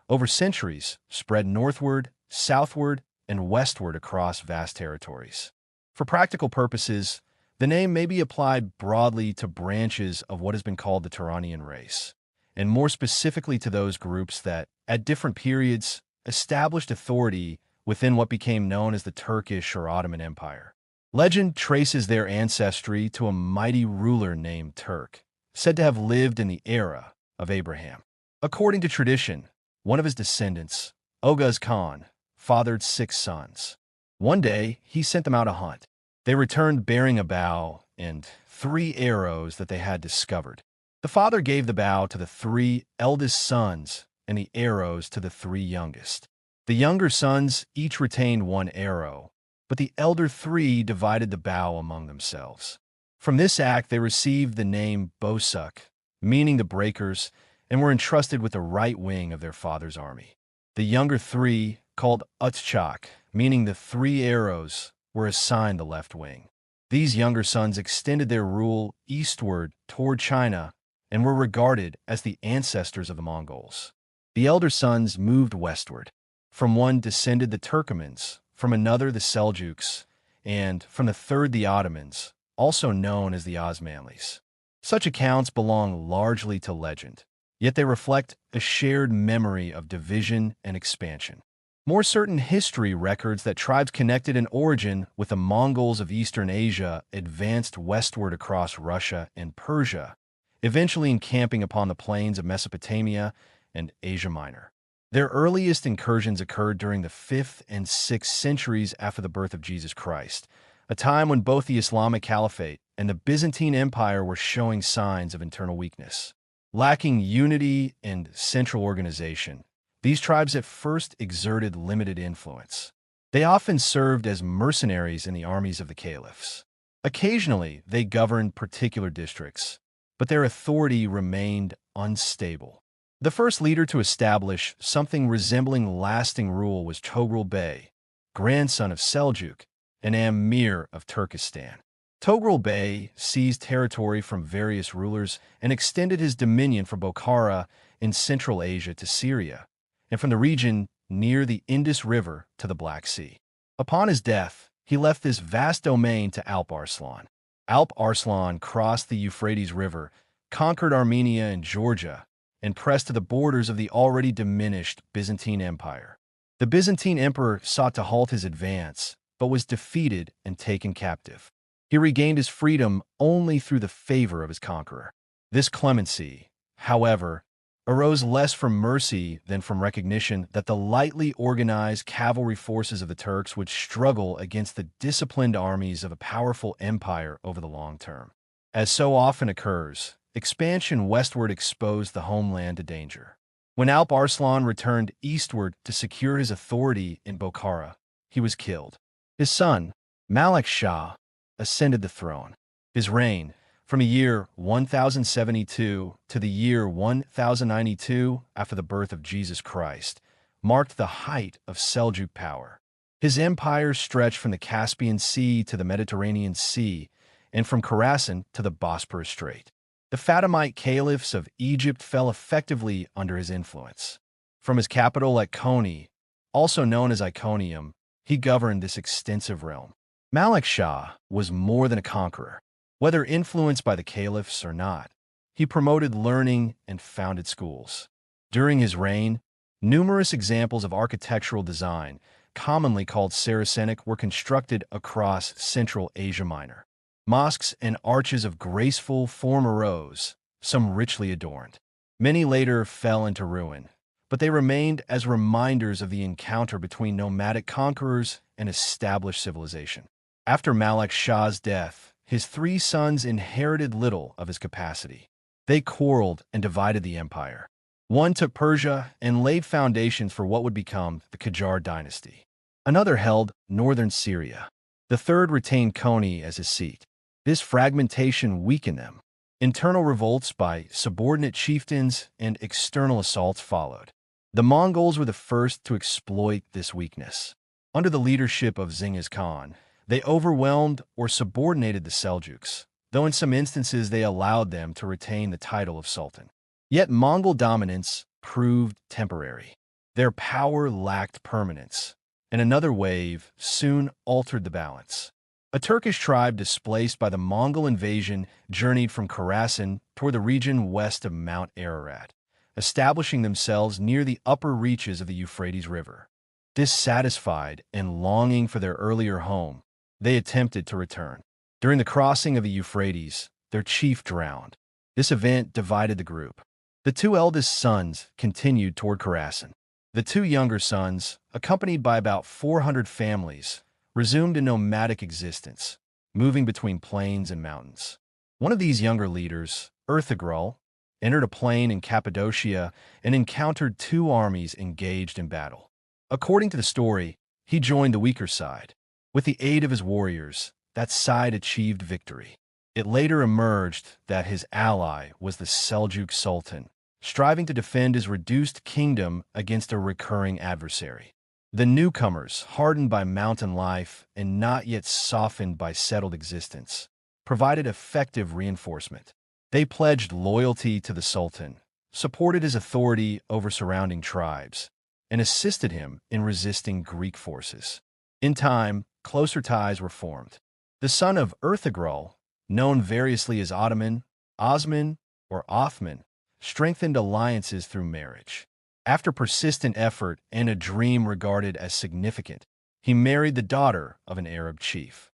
over centuries, spread northward, southward, and westward across vast territories. For practical purposes, the name may be applied broadly to branches of what has been called the Turanian race, and more specifically to those groups that, at different periods, established authority within what became known as the Turkish or Ottoman Empire. Legend traces their ancestry to a mighty ruler named Turk, said to have lived in the era of Abraham. According to tradition, one of his descendants, Oguz Khan, fathered 6 sons. One day, he sent them out to hunt. They returned bearing a bow and 3 arrows that they had discovered. The father gave the bow to the 3 eldest sons and the arrows to the 3 youngest. The younger sons each retained 1 arrow, but the elder 3 divided the bow among themselves. From this act, they received the name Bosuk, meaning the breakers, and were entrusted with the right wing of their father's army. The younger 3, called Utchak, meaning the 3 arrows, were assigned the left wing. These younger sons extended their rule eastward toward China and were regarded as the ancestors of the Mongols. The elder sons moved westward. From one descended the Turkomans, from another the Seljuks, and from the third the Ottomans, also known as the Osmanlis. Such accounts belong largely to legend, yet they reflect a shared memory of division and expansion. More certain history records that tribes connected in origin with the Mongols of Eastern Asia advanced westward across Russia and Persia, eventually encamping upon the plains of Mesopotamia and Asia Minor. Their earliest incursions occurred during the 5th and 6th centuries after the birth of Jesus Christ, a time when both the Islamic Caliphate and the Byzantine Empire were showing signs of internal weakness. Lacking unity and central organization, these tribes at first exerted limited influence. They often served as mercenaries in the armies of the caliphs. Occasionally, they governed particular districts, but their authority remained unstable. The first leader to establish something resembling lasting rule was Togrul Bey, grandson of Seljuk, an emir of Turkestan. Togrul Bey seized territory from various rulers and extended his dominion from Bokhara in Central Asia to Syria, and from the region near the Indus River to the Black Sea. Upon his death, he left this vast domain to Alp Arslan. Alp Arslan crossed the Euphrates River, conquered Armenia and Georgia, and pressed to the borders of the already diminished Byzantine Empire. The Byzantine emperor sought to halt his advance, but was defeated and taken captive. He regained his freedom only through the favor of his conqueror. This clemency, however, arose less from mercy than from recognition that the lightly organized cavalry forces of the Turks would struggle against the disciplined armies of a powerful empire over the long term. As so often occurs, expansion westward exposed the homeland to danger. When Alp Arslan returned eastward to secure his authority in Bokhara, he was killed. His son, Malik Shah, ascended the throne. His reign, from the year 1072 to the year 1092 after the birth of Jesus Christ, marked the height of Seljuk power. His empire stretched from the Caspian Sea to the Mediterranean Sea and from Khorasan to the Bosporus Strait. The Fatimite caliphs of Egypt fell effectively under his influence. From his capital at Koni, also known as Iconium, he governed this extensive realm. Malik Shah was more than a conqueror. Whether influenced by the caliphs or not, he promoted learning and founded schools. During his reign, numerous examples of architectural design, commonly called Saracenic, were constructed across Central Asia Minor. Mosques and arches of graceful form arose, some richly adorned. Many later fell into ruin, but they remained as reminders of the encounter between nomadic conquerors and established civilization. After Malik Shah's death, his 3 sons inherited little of his capacity. They quarreled and divided the empire. One took Persia and laid foundations for what would become the Qajar dynasty. Another held northern Syria. The third retained Koni as his seat. This fragmentation weakened them. Internal revolts by subordinate chieftains and external assaults followed. The Mongols were the first to exploit this weakness. Under the leadership of Zingis Khan, they overwhelmed or subordinated the Seljuks, though in some instances they allowed them to retain the title of sultan. Yet Mongol dominance proved temporary. Their power lacked permanence, and another wave soon altered the balance. A Turkish tribe displaced by the Mongol invasion journeyed from Khorasan toward the region west of Mount Ararat, establishing themselves near the upper reaches of the Euphrates River. Dissatisfied and longing for their earlier home, they attempted to return. During the crossing of the Euphrates, their chief drowned. This event divided the group. The 2 eldest sons continued toward Khorasan. The 2 younger sons, accompanied by about 400 families, resumed a nomadic existence, moving between plains and mountains. One of these younger leaders, Ertugrul, entered a plain in Cappadocia and encountered 2 armies engaged in battle. According to the story, he joined the weaker side. With the aid of his warriors, that side achieved victory. It later emerged that his ally was the Seljuk Sultan, striving to defend his reduced kingdom against a recurring adversary. The newcomers, hardened by mountain life and not yet softened by settled existence, provided effective reinforcement. They pledged loyalty to the Sultan, supported his authority over surrounding tribes, and assisted him in resisting Greek forces. In time, closer ties were formed. The son of Ertugrul, known variously as Ottoman, Osman, or Othman, strengthened alliances through marriage. After persistent effort and a dream regarded as significant, he married the daughter of an Arab chief.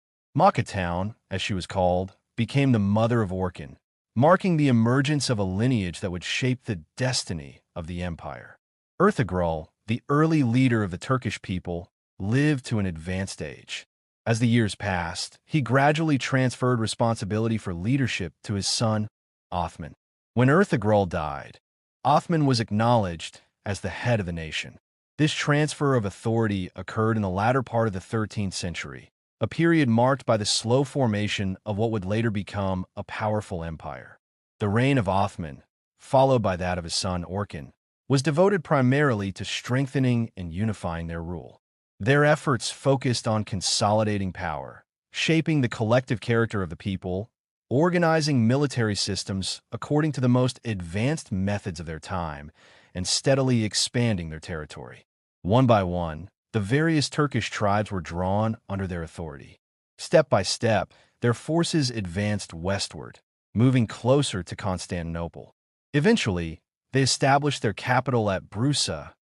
Town, as she was called, became the mother of Orkan, marking the emergence of a lineage that would shape the destiny of the empire. Ertugrul, the early leader of the Turkish people, lived to an advanced age. As the years passed, he gradually transferred responsibility for leadership to his son, Othman. When Ertugrul died, Othman was acknowledged as the head of the nation. This transfer of authority occurred in the latter part of the 13th century, a period marked by the slow formation of what would later become a powerful empire. The reign of Othman, followed by that of his son Orkan, was devoted primarily to strengthening and unifying their rule. Their efforts focused on consolidating power, shaping the collective character of the people, organizing military systems according to the most advanced methods of their time, and steadily expanding their territory. One by one, the various Turkish tribes were drawn under their authority. Step by step, their forces advanced westward, moving closer to Constantinople. Eventually, they established their capital at Bursa,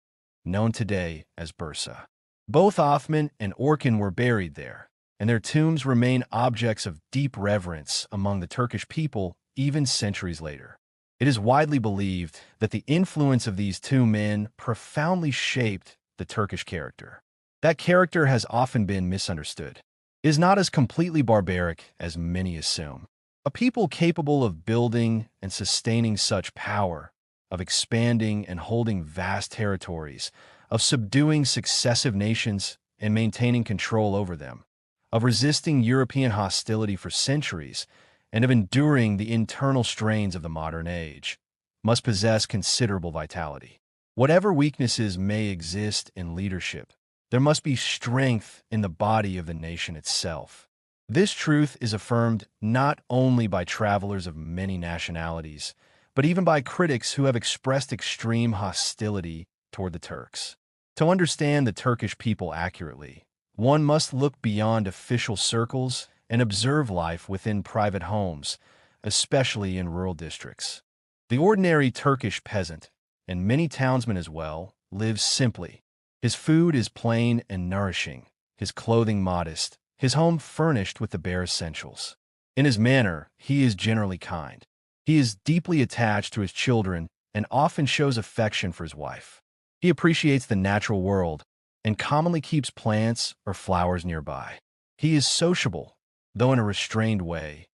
known today as Bursa. Both Othman and Orkan were buried there, and their tombs remain objects of deep reverence among the Turkish people even centuries later. It is widely believed that the influence of these two men profoundly shaped the Turkish character. That character has often been misunderstood. It is not as completely barbaric as many assume. A people capable of building and sustaining such power, of expanding and holding vast territories, of subduing successive nations and maintaining control over them, of resisting European hostility for centuries, and of enduring the internal strains of the modern age, must possess considerable vitality. Whatever weaknesses may exist in leadership, there must be strength in the body of the nation itself. This truth is affirmed not only by travelers of many nationalities, but even by critics who have expressed extreme hostility toward the Turks. To understand the Turkish people accurately, one must look beyond official circles and observe life within private homes, especially in rural districts. The ordinary Turkish peasant, and many townsmen as well, lives simply. His food is plain and nourishing, his clothing modest, his home furnished with the bare essentials. In his manner, he is generally kind. He is deeply attached to his children and often shows affection for his wife. He appreciates the natural world and commonly keeps plants or flowers nearby. He is sociable, though in a restrained way,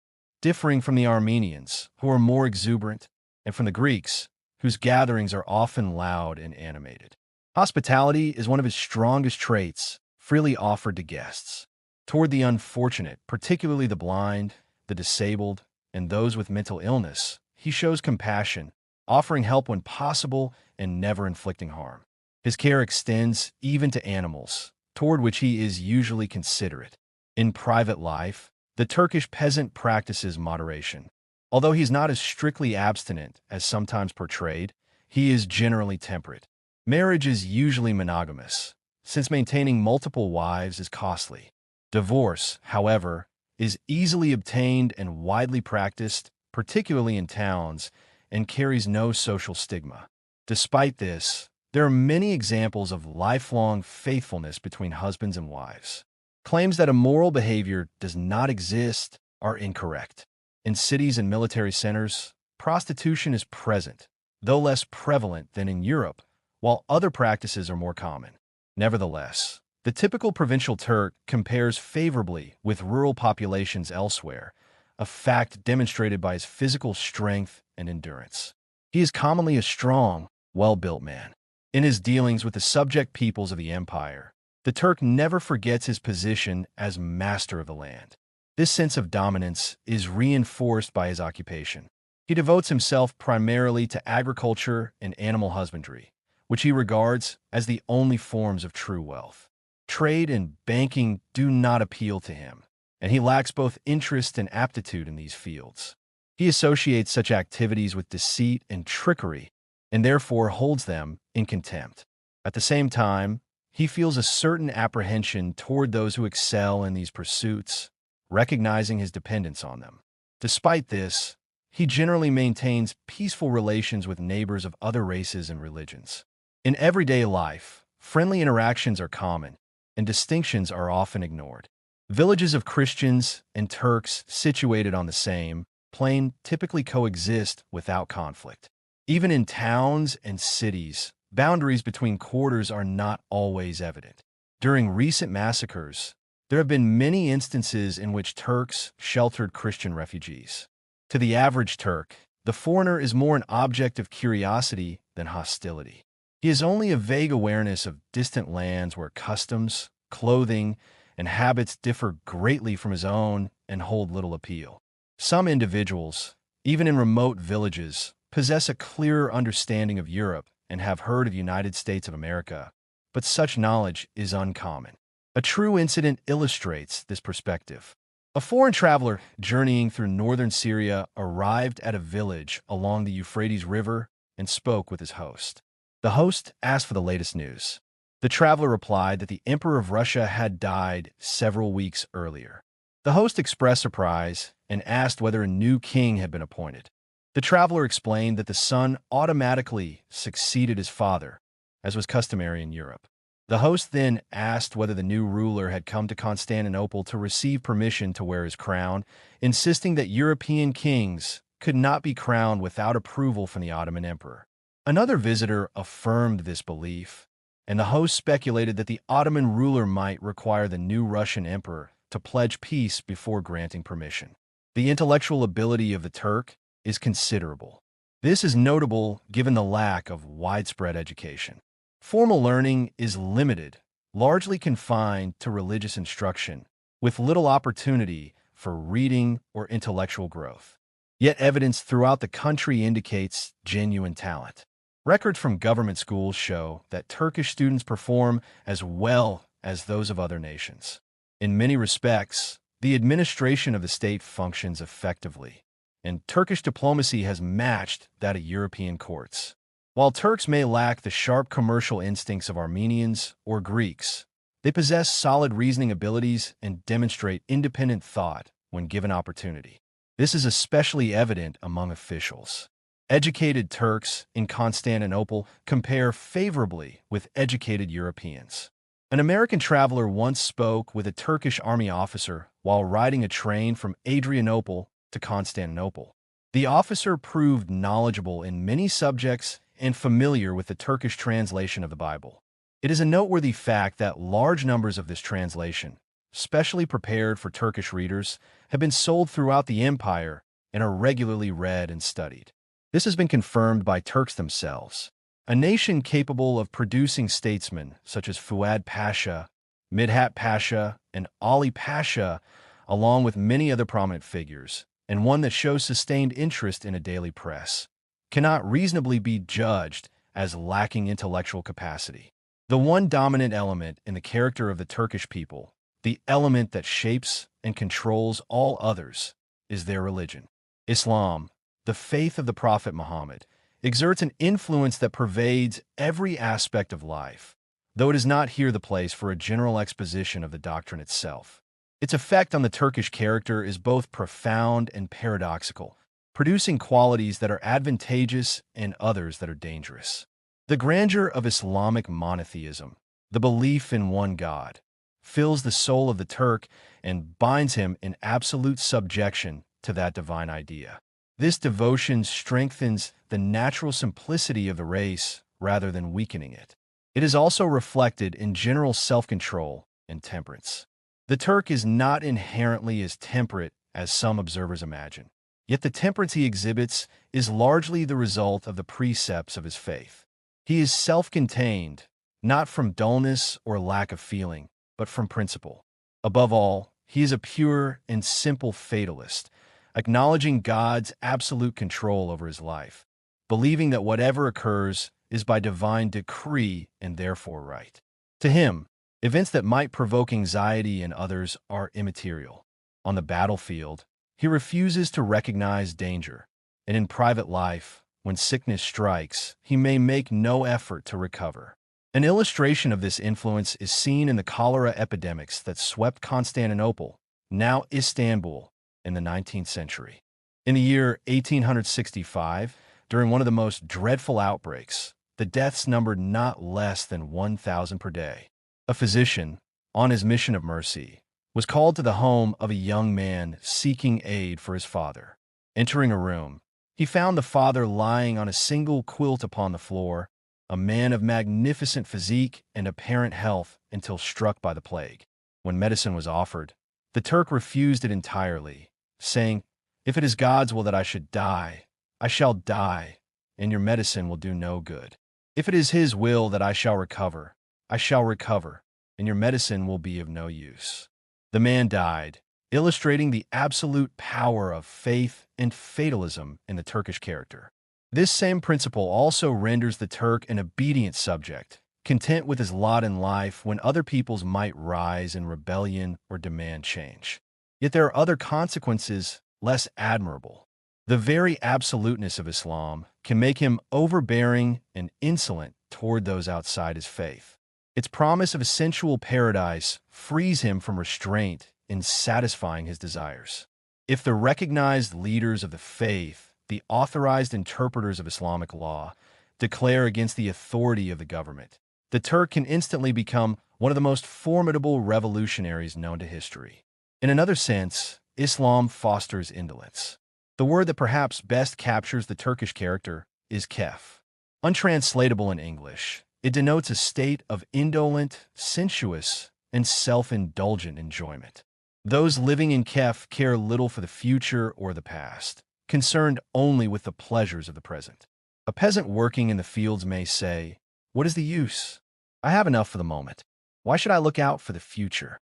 differing from the Armenians, who are more exuberant, and from the Greeks, whose gatherings are often loud and animated. Hospitality is one of his strongest traits, freely offered to guests. Toward the unfortunate, particularly the blind, the disabled, and those with mental illness, he shows compassion, offering help when possible and never inflicting harm. His care extends even to animals, toward which he is usually considerate. In private life, the Turkish peasant practices moderation. Although he is not as strictly abstinent as sometimes portrayed, he is generally temperate. Marriage is usually monogamous, since maintaining multiple wives is costly. Divorce, however, is easily obtained and widely practiced, particularly in towns, and carries no social stigma. Despite this, there are many examples of lifelong faithfulness between husbands and wives. Claims that immoral behavior does not exist are incorrect. In cities and military centers, prostitution is present, though less prevalent than in Europe, while other practices are more common. Nevertheless, the typical provincial Turk compares favorably with rural populations elsewhere, a fact demonstrated by his physical strength and endurance. He is commonly a strong, well-built man. In his dealings with the subject peoples of the empire, the Turk never forgets his position as master of the land. This sense of dominance is reinforced by his occupation. He devotes himself primarily to agriculture and animal husbandry, which he regards as the only forms of true wealth. Trade and banking do not appeal to him, and he lacks both interest and aptitude in these fields. He associates such activities with deceit and trickery, and therefore holds them in contempt. At the same time, he feels a certain apprehension toward those who excel in these pursuits, recognizing his dependence on them. Despite this, he generally maintains peaceful relations with neighbors of other races and religions. In everyday life, friendly interactions are common, and distinctions are often ignored. Villages of Christians and Turks situated on the same plain typically coexist without conflict. Even in towns and cities, boundaries between quarters are not always evident. During recent massacres, there have been many instances in which Turks sheltered Christian refugees. To the average Turk, the foreigner is more an object of curiosity than hostility. He has only a vague awareness of distant lands where customs, clothing, and habits differ greatly from his own and hold little appeal. Some individuals, even in remote villages, possess a clearer understanding of Europe and have heard of the United States of America, but such knowledge is uncommon. A true incident illustrates this perspective. A foreign traveler journeying through northern Syria arrived at a village along the Euphrates River and spoke with his host. The host asked for the latest news. The traveler replied that the Emperor of Russia had died several weeks earlier. The host expressed surprise and asked whether a new king had been appointed. The traveler explained that the son automatically succeeded his father, as was customary in Europe. The host then asked whether the new ruler had come to Constantinople to receive permission to wear his crown, insisting that European kings could not be crowned without approval from the Ottoman emperor. Another visitor affirmed this belief, and the host speculated that the Ottoman ruler might require the new Russian emperor to pledge peace before granting permission. The intellectual ability of the Turk is considerable. This is notable given the lack of widespread education. Formal learning is limited, largely confined to religious instruction, with little opportunity for reading or intellectual growth. Yet evidence throughout the country indicates genuine talent. Records from government schools show that Turkish students perform as well as those of other nations. In many respects, the administration of the state functions effectively, and Turkish diplomacy has matched that of European courts. While Turks may lack the sharp commercial instincts of Armenians or Greeks, they possess solid reasoning abilities and demonstrate independent thought when given opportunity. This is especially evident among officials. Educated Turks in Constantinople compare favorably with educated Europeans. An American traveler once spoke with a Turkish army officer while riding a train from Adrianople to Constantinople. The officer proved knowledgeable in many subjects and familiar with the Turkish translation of the Bible. It is a noteworthy fact that large numbers of this translation, specially prepared for Turkish readers, have been sold throughout the empire and are regularly read and studied. This has been confirmed by Turks themselves. A nation capable of producing statesmen such as Fuad Pasha, Midhat Pasha, and Ali Pasha, along with many other prominent figures, and one that shows sustained interest in a daily press, cannot reasonably be judged as lacking intellectual capacity. The one dominant element in the character of the Turkish people, the element that shapes and controls all others, is their religion. Islam, the faith of the Prophet Muhammad, exerts an influence that pervades every aspect of life, though it is not here the place for a general exposition of the doctrine itself. Its effect on the Turkish character is both profound and paradoxical, producing qualities that are advantageous and others that are dangerous. The grandeur of Islamic monotheism, the belief in one God, fills the soul of the Turk and binds him in absolute subjection to that divine idea. This devotion strengthens the natural simplicity of the race rather than weakening it. It is also reflected in general self-control and temperance. The Turk is not inherently as temperate as some observers imagine. Yet the temperance he exhibits is largely the result of the precepts of his faith. He is self-contained, not from dullness or lack of feeling, but from principle. Above all, he is a pure and simple fatalist, acknowledging God's absolute control over his life, believing that whatever occurs is by divine decree and therefore right. To him, events that might provoke anxiety in others are immaterial. On the battlefield, he refuses to recognize danger, and in private life, when sickness strikes, he may make no effort to recover. An illustration of this influence is seen in the cholera epidemics that swept Constantinople, now Istanbul, in the 19th century. In the year 1865, during one of the most dreadful outbreaks, the deaths numbered not less than 1,000 per day. A physician, on his mission of mercy, was called to the home of a young man seeking aid for his father. Entering a room, he found the father lying on a single quilt upon the floor, a man of magnificent physique and apparent health until struck by the plague. When medicine was offered, the Turk refused it entirely, saying, "If it is God's will that I should die, I shall die, and your medicine will do no good. If it is His will that I shall recover, I shall recover, and your medicine will be of no use." The man died, illustrating the absolute power of faith and fatalism in the Turkish character. This same principle also renders the Turk an obedient subject, content with his lot in life when other peoples might rise in rebellion or demand change. Yet there are other consequences less admirable. The very absoluteness of Islam can make him overbearing and insolent toward those outside his faith. Its promise of a sensual paradise frees him from restraint in satisfying his desires. If the recognized leaders of the faith, the authorized interpreters of Islamic law, declare against the authority of the government, the Turk can instantly become one of the most formidable revolutionaries known to history. In another sense, Islam fosters indolence. The word that perhaps best captures the Turkish character is kef. Untranslatable in English, it denotes a state of indolent, sensuous, and self-indulgent enjoyment. Those living in kef care little for the future or the past, concerned only with the pleasures of the present. A peasant working in the fields may say, "What is the use? I have enough for the moment. Why should I look out for the future?"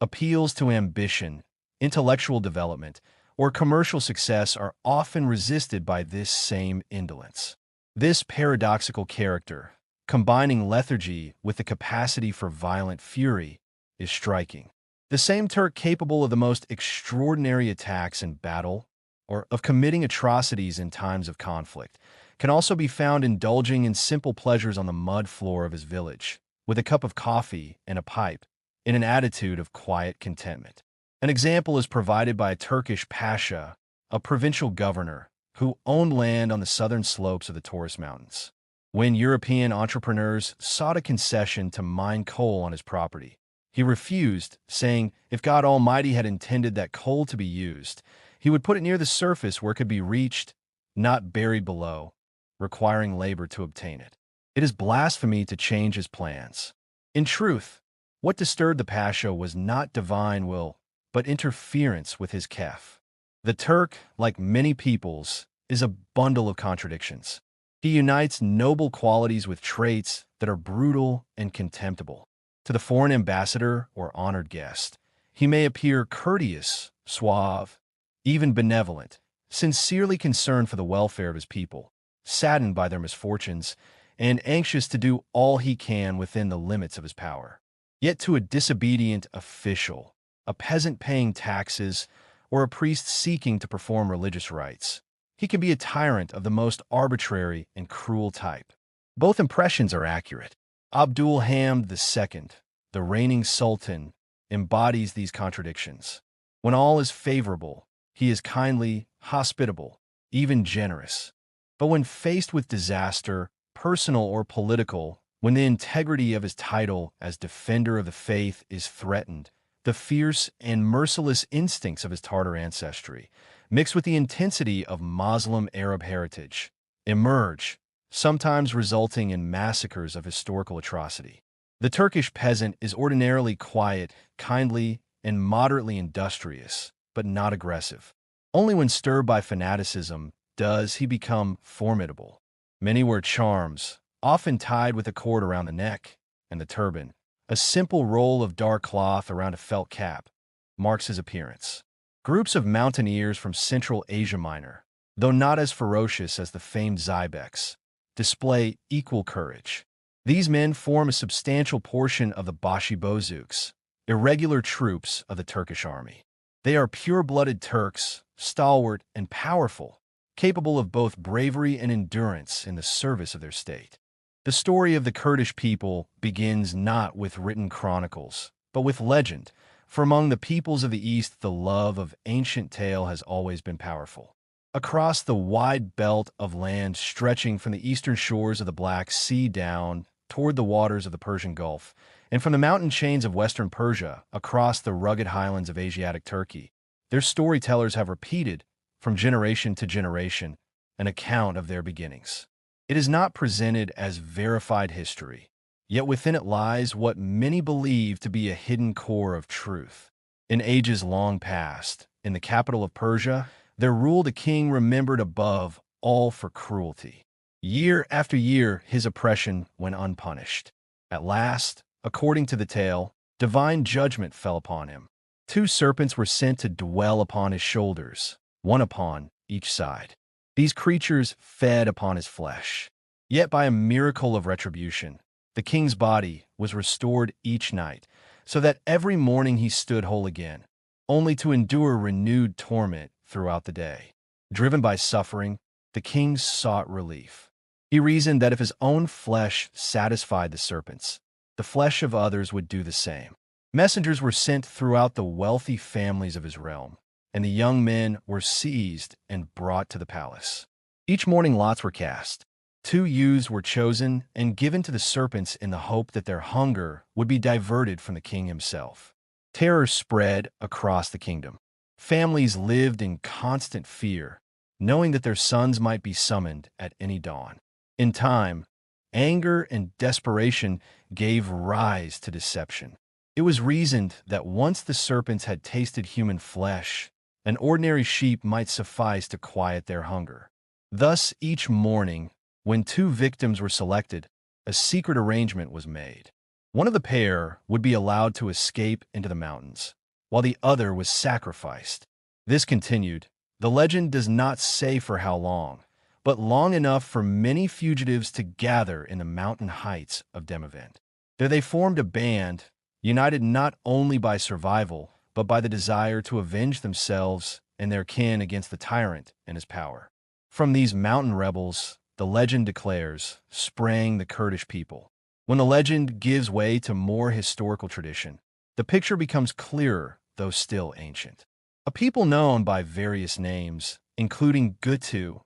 Appeals to ambition, intellectual development, or commercial success are often resisted by this same indolence. This paradoxical character, combining lethargy with the capacity for violent fury, is striking. The same Turk capable of the most extraordinary attacks in battle, or of committing atrocities in times of conflict, can also be found indulging in simple pleasures on the mud floor of his village, with a cup of coffee and a pipe, in an attitude of quiet contentment. An example is provided by a Turkish pasha, a provincial governor, who owned land on the southern slopes of the Taurus Mountains. When European entrepreneurs sought a concession to mine coal on his property, he refused, saying if God Almighty had intended that coal to be used, he would put it near the surface where it could be reached, not buried below, requiring labor to obtain it. It is blasphemy to change his plans. In truth, what disturbed the pasha was not divine will, but interference with his kef. The Turk, like many peoples, is a bundle of contradictions. He unites noble qualities with traits that are brutal and contemptible. To the foreign ambassador or honored guest, he may appear courteous, suave, even benevolent, sincerely concerned for the welfare of his people, saddened by their misfortunes, and anxious to do all he can within the limits of his power. Yet to a disobedient official, a peasant paying taxes, or a priest seeking to perform religious rites, he can be a tyrant of the most arbitrary and cruel type. Both impressions are accurate. Abdul Hamid II, the reigning sultan, embodies these contradictions. When all is favorable, he is kindly, hospitable, even generous. But when faced with disaster, personal or political, when the integrity of his title as defender of the faith is threatened, the fierce and merciless instincts of his Tartar ancestry, mixed with the intensity of Muslim Arab heritage, emerge, sometimes resulting in massacres of historical atrocity. The Turkish peasant is ordinarily quiet, kindly, and moderately industrious, but not aggressive. Only when stirred by fanaticism does he become formidable. Many wear charms, often tied with a cord around the neck, and the turban, a simple roll of dark cloth around a felt cap, marks his appearance. Groups of mountaineers from Central Asia Minor, though not as ferocious as the famed Zybex, display equal courage. These men form a substantial portion of the Başibozuks, irregular troops of the Turkish army. They are pure-blooded Turks, stalwart and powerful, capable of both bravery and endurance in the service of their state. The story of the Kurdish people begins not with written chronicles, but with legend, for among the peoples of the East the love of ancient tale has always been powerful. across the wide belt of land stretching from the eastern shores of the Black Sea down toward the waters of the Persian Gulf, and from the mountain chains of western Persia across the rugged highlands of Asiatic Turkey. Their storytellers have repeated, from generation to generation, an account of their beginnings. It is not presented as verified history, yet within it lies what many believe to be a hidden core of truth. In ages long past, in the capital of Persia, there ruled a king remembered above all for cruelty. Year after year, his oppression went unpunished. At last, according to the tale, divine judgment fell upon him. Two serpents were sent to dwell upon his shoulders, one upon each side. These creatures fed upon his flesh. Yet by a miracle of retribution, the king's body was restored each night, so that every morning he stood whole again, only to endure renewed torment throughout the day. Driven by suffering, the king sought relief. He reasoned that if his own flesh satisfied the serpents, the flesh of others would do the same. Messengers were sent throughout the wealthy families of his realm, and the young men were seized and brought to the palace. Each morning lots were cast. 2 youths were chosen and given to the serpents in the hope that their hunger would be diverted from the king himself. Terror spread across the kingdom. Families lived in constant fear, knowing that their sons might be summoned at any dawn. In time, anger and desperation gave rise to deception. It was reasoned that once the serpents had tasted human flesh, an ordinary sheep might suffice to quiet their hunger. Thus, each morning, when 2 victims were selected, a secret arrangement was made. One of the pair would be allowed to escape into the mountains, while the other was sacrificed. This continued. The legend does not say for how long, but long enough for many fugitives to gather in the mountain heights of Demavend. There they formed a band, united not only by survival, but by the desire to avenge themselves and their kin against the tyrant and his power. From these mountain rebels, the legend declares, sprang the Kurdish people. When the legend gives way to more historical tradition, the picture becomes clearer, though still ancient. A people known by various names, including Gutu,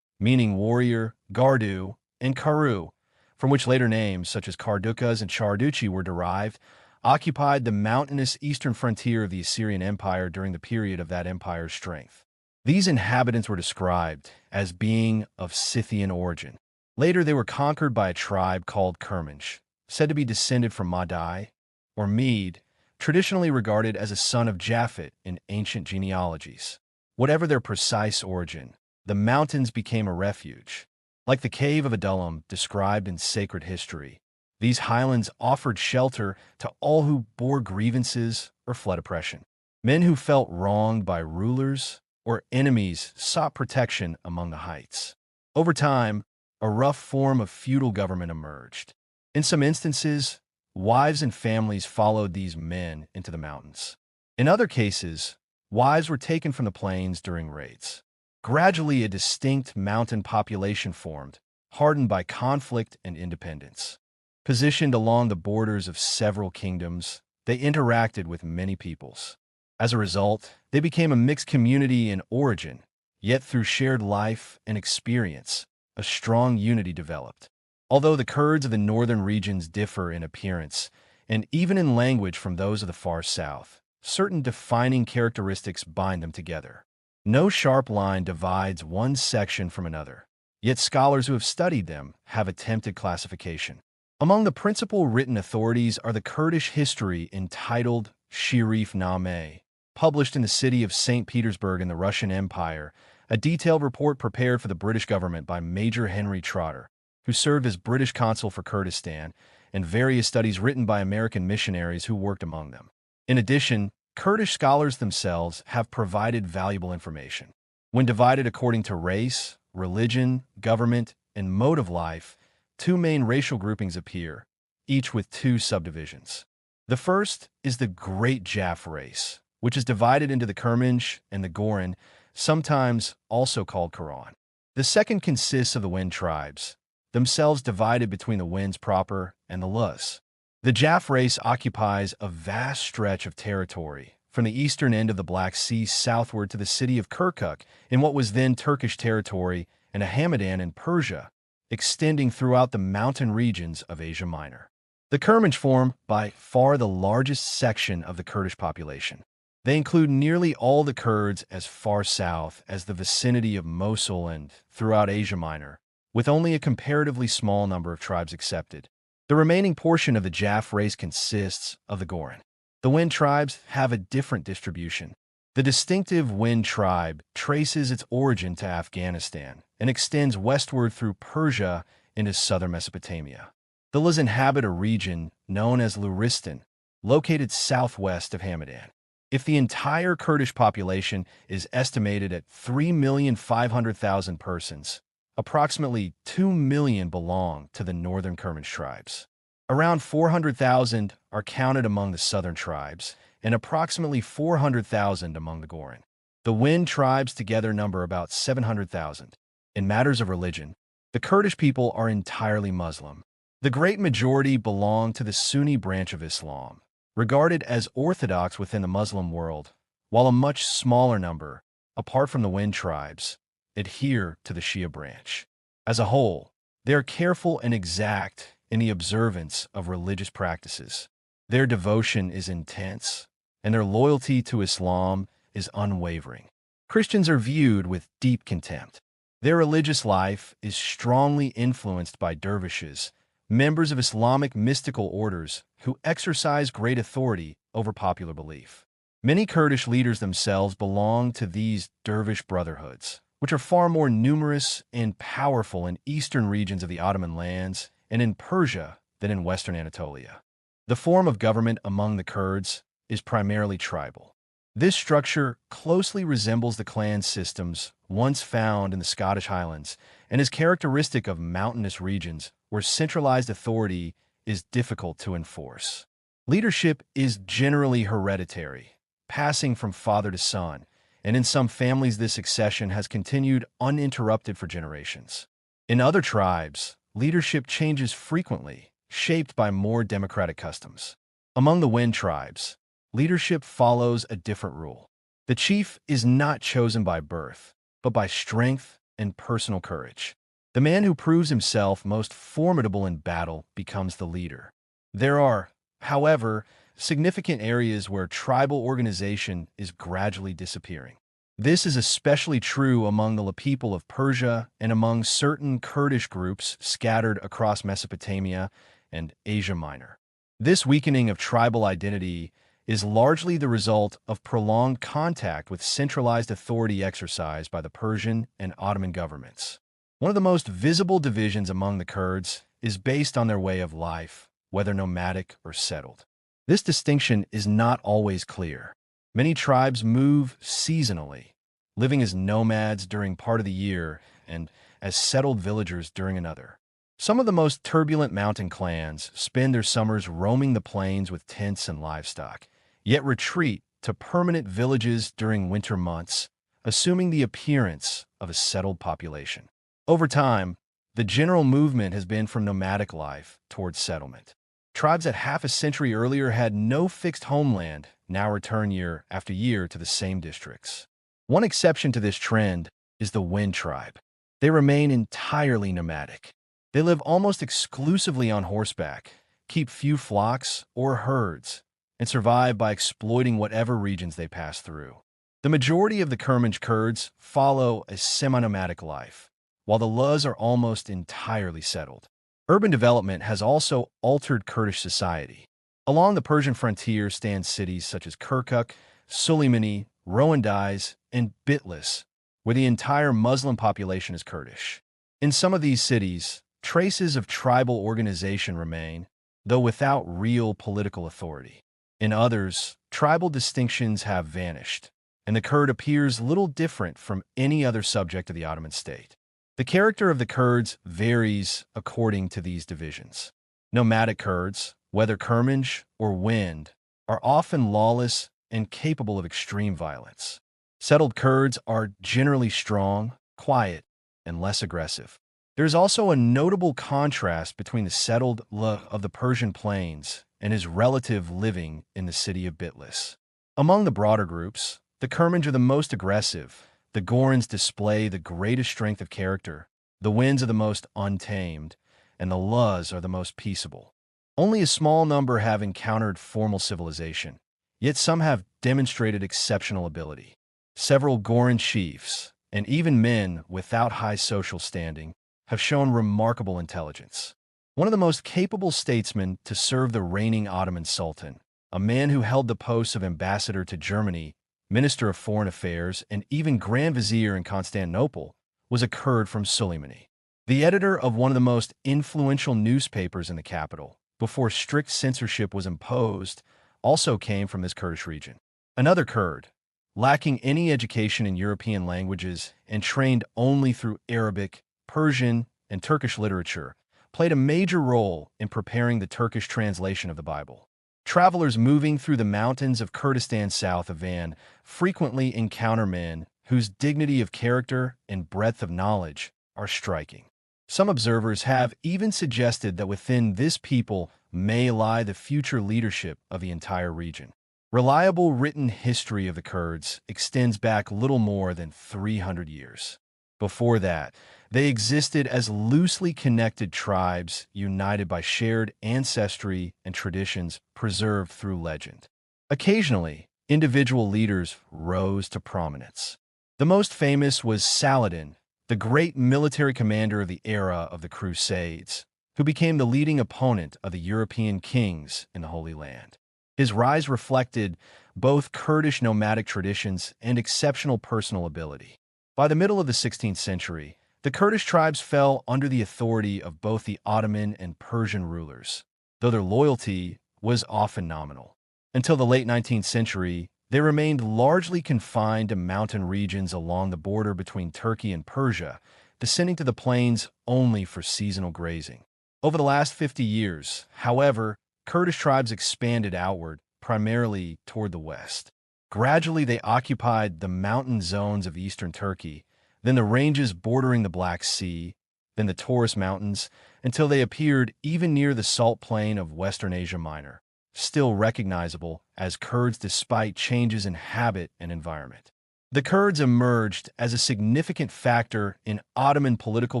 meaning warrior, Gardu, and Karu, from which later names such as Kardukas and Charduchi were derived, occupied the mountainous eastern frontier of the Assyrian Empire during the period of that empire's strength. These inhabitants were described as being of Scythian origin. Later, they were conquered by a tribe called Kermansh, said to be descended from Madai, or Mede, traditionally regarded as a son of Japhet in ancient genealogies. Whatever their precise origin, the mountains became a refuge. Like the cave of Adullam described in sacred history, these highlands offered shelter to all who bore grievances or fled oppression. Men who felt wronged by rulers or enemies sought protection among the heights. Over time, a rough form of feudal government emerged. In some instances, wives and families followed these men into the mountains. In other cases, wives were taken from the plains during raids. Gradually, a distinct mountain population formed, hardened by conflict and independence. Positioned along the borders of several kingdoms, they interacted with many peoples. As a result, they became a mixed community in origin, yet through shared life and experience, a strong unity developed. Although the Kurds of the northern regions differ in appearance, and even in language from those of the far south, certain defining characteristics bind them together. No sharp line divides one section from another, yet scholars who have studied them have attempted classification. Among the principal written authorities are the Kurdish history entitled Sharif Nameh, published in the city of St. Petersburg in the Russian Empire, a detailed report prepared for the British government by Major Henry Trotter, who served as British consul for Kurdistan, and various studies written by American missionaries who worked among them. In addition, Kurdish scholars themselves have provided valuable information. When divided according to race, religion, government, and mode of life, 2 main racial groupings appear, each with 2 subdivisions. The first is the Great Jaf race, which is divided into the Kermansh and the Goran, sometimes also called Quran. The second consists of the Wind tribes, themselves divided between the Winds proper and the Luz. The Jaf race occupies a vast stretch of territory from the eastern end of the Black Sea southward to the city of Kirkuk in what was then Turkish territory, and a Hamadan in Persia, extending throughout the mountain regions of Asia Minor. The Kurmanj form by far the largest section of the Kurdish population. They include nearly all the Kurds as far south as the vicinity of Mosul and throughout Asia Minor, with only a comparatively small number of tribes accepted. The remaining portion of the Jaf race consists of the Goran. The Wind tribes have a different distribution. The distinctive Wind tribe traces its origin to Afghanistan and extends westward through Persia into southern Mesopotamia. The Laz inhabit a region known as Luristan, located southwest of Hamadan. If the entire Kurdish population is estimated at 3,500,000 persons, approximately 2 million belong to the northern Kurmanj tribes. Around 400,000 are counted among the southern tribes, and approximately 400,000 among the Goran. The Wind tribes together number about 700,000. In matters of religion, the Kurdish people are entirely Muslim. The great majority belong to the Sunni branch of Islam, regarded as orthodox within the Muslim world, while a much smaller number, apart from the Wind tribes, adhere to the Shia branch. As a whole, they are careful and exact in the observance of religious practices. Their devotion is intense, and their loyalty to Islam is unwavering. Christians are viewed with deep contempt. Their religious life is strongly influenced by dervishes, members of Islamic mystical orders who exercise great authority over popular belief. Many Kurdish leaders themselves belong to these dervish brotherhoods, which are far more numerous and powerful in eastern regions of the Ottoman lands and in Persia than in western Anatolia. The form of government among the Kurds is primarily tribal. This structure closely resembles the clan systems once found in the Scottish Highlands and is characteristic of mountainous regions where centralized authority is difficult to enforce. Leadership is generally hereditary, passing from father to son, and in some families this succession has continued uninterrupted for generations. In other tribes, leadership changes frequently, shaped by more democratic customs. Among the Wind tribes, leadership follows a different rule. The chief is not chosen by birth, but by strength and personal courage. The man who proves himself most formidable in battle becomes the leader. There are, however, significant areas where tribal organization is gradually disappearing. This is especially true among the people of Persia and among certain Kurdish groups scattered across Mesopotamia and Asia Minor. This weakening of tribal identity is largely the result of prolonged contact with centralized authority exercised by the Persian and Ottoman governments. One of the most visible divisions among the Kurds is based on their way of life, whether nomadic or settled. This distinction is not always clear. Many tribes move seasonally, living as nomads during part of the year and as settled villagers during another. Some of the most turbulent mountain clans spend their summers roaming the plains with tents and livestock, yet retreat to permanent villages during winter months, assuming the appearance of a settled population. Over time, the general movement has been from nomadic life towards settlement. Tribes that half a century earlier had no fixed homeland now return year after year to the same districts. One exception to this trend is the Wind tribe. They remain entirely nomadic. They live almost exclusively on horseback, keep few flocks or herds, and survive by exploiting whatever regions they pass through. The majority of the Kurmanj Kurds follow a semi-nomadic life, while the Laz are almost entirely settled. Urban development has also altered Kurdish society. Along the Persian frontier stand cities such as Kirkuk, Suleimani, Rowandiz, and Bitlis, where the entire Muslim population is Kurdish. In some of these cities, traces of tribal organization remain, though without real political authority. In others, tribal distinctions have vanished, and the Kurd appears little different from any other subject of the Ottoman state. The character of the Kurds varies according to these divisions. Nomadic Kurds, whether Kurmanj or Wind, are often lawless and capable of extreme violence. Settled Kurds are generally strong, quiet, and less aggressive. There is also a notable contrast between the settled of the Persian plains and his relative living in the city of Bitlis. Among the broader groups, the Kurmans are the most aggressive, the Gorans display the greatest strength of character, the Wins are the most untamed, and the Luz are the most peaceable. Only a small number have encountered formal civilization, yet some have demonstrated exceptional ability. Several Goran chiefs, and even men without high social standing, have shown remarkable intelligence. One of the most capable statesmen to serve the reigning Ottoman Sultan, a man who held the posts of ambassador to Germany, minister of foreign affairs, and even grand vizier in Constantinople, was a Kurd from Suleimani. The editor of one of the most influential newspapers in the capital, before strict censorship was imposed, also came from this Kurdish region. Another Kurd, lacking any education in European languages and trained only through Arabic, Persian, and Turkish literature, played a major role in preparing the Turkish translation of the Bible. Travelers moving through the mountains of Kurdistan south of Van frequently encounter men whose dignity of character and breadth of knowledge are striking. Some observers have even suggested that within this people may lie the future leadership of the entire region. Reliable written history of the Kurds extends back little more than 300 years. Before that, they existed as loosely connected tribes united by shared ancestry and traditions preserved through legend. Occasionally, individual leaders rose to prominence. The most famous was Saladin, the great military commander of the era of the Crusades, who became the leading opponent of the European kings in the Holy Land. His rise reflected both Kurdish nomadic traditions and exceptional personal ability. By the middle of the 16th century, the Kurdish tribes fell under the authority of both the Ottoman and Persian rulers, though their loyalty was often nominal. Until the late 19th century, they remained largely confined to mountain regions along the border between Turkey and Persia, descending to the plains only for seasonal grazing. Over the last 50 years, however, Kurdish tribes expanded outward, primarily toward the west. Gradually, they occupied the mountain zones of eastern Turkey, then the ranges bordering the Black Sea, then the Taurus Mountains, until they appeared even near the salt plain of Western Asia Minor, still recognizable as Kurds despite changes in habit and environment. The Kurds emerged as a significant factor in Ottoman political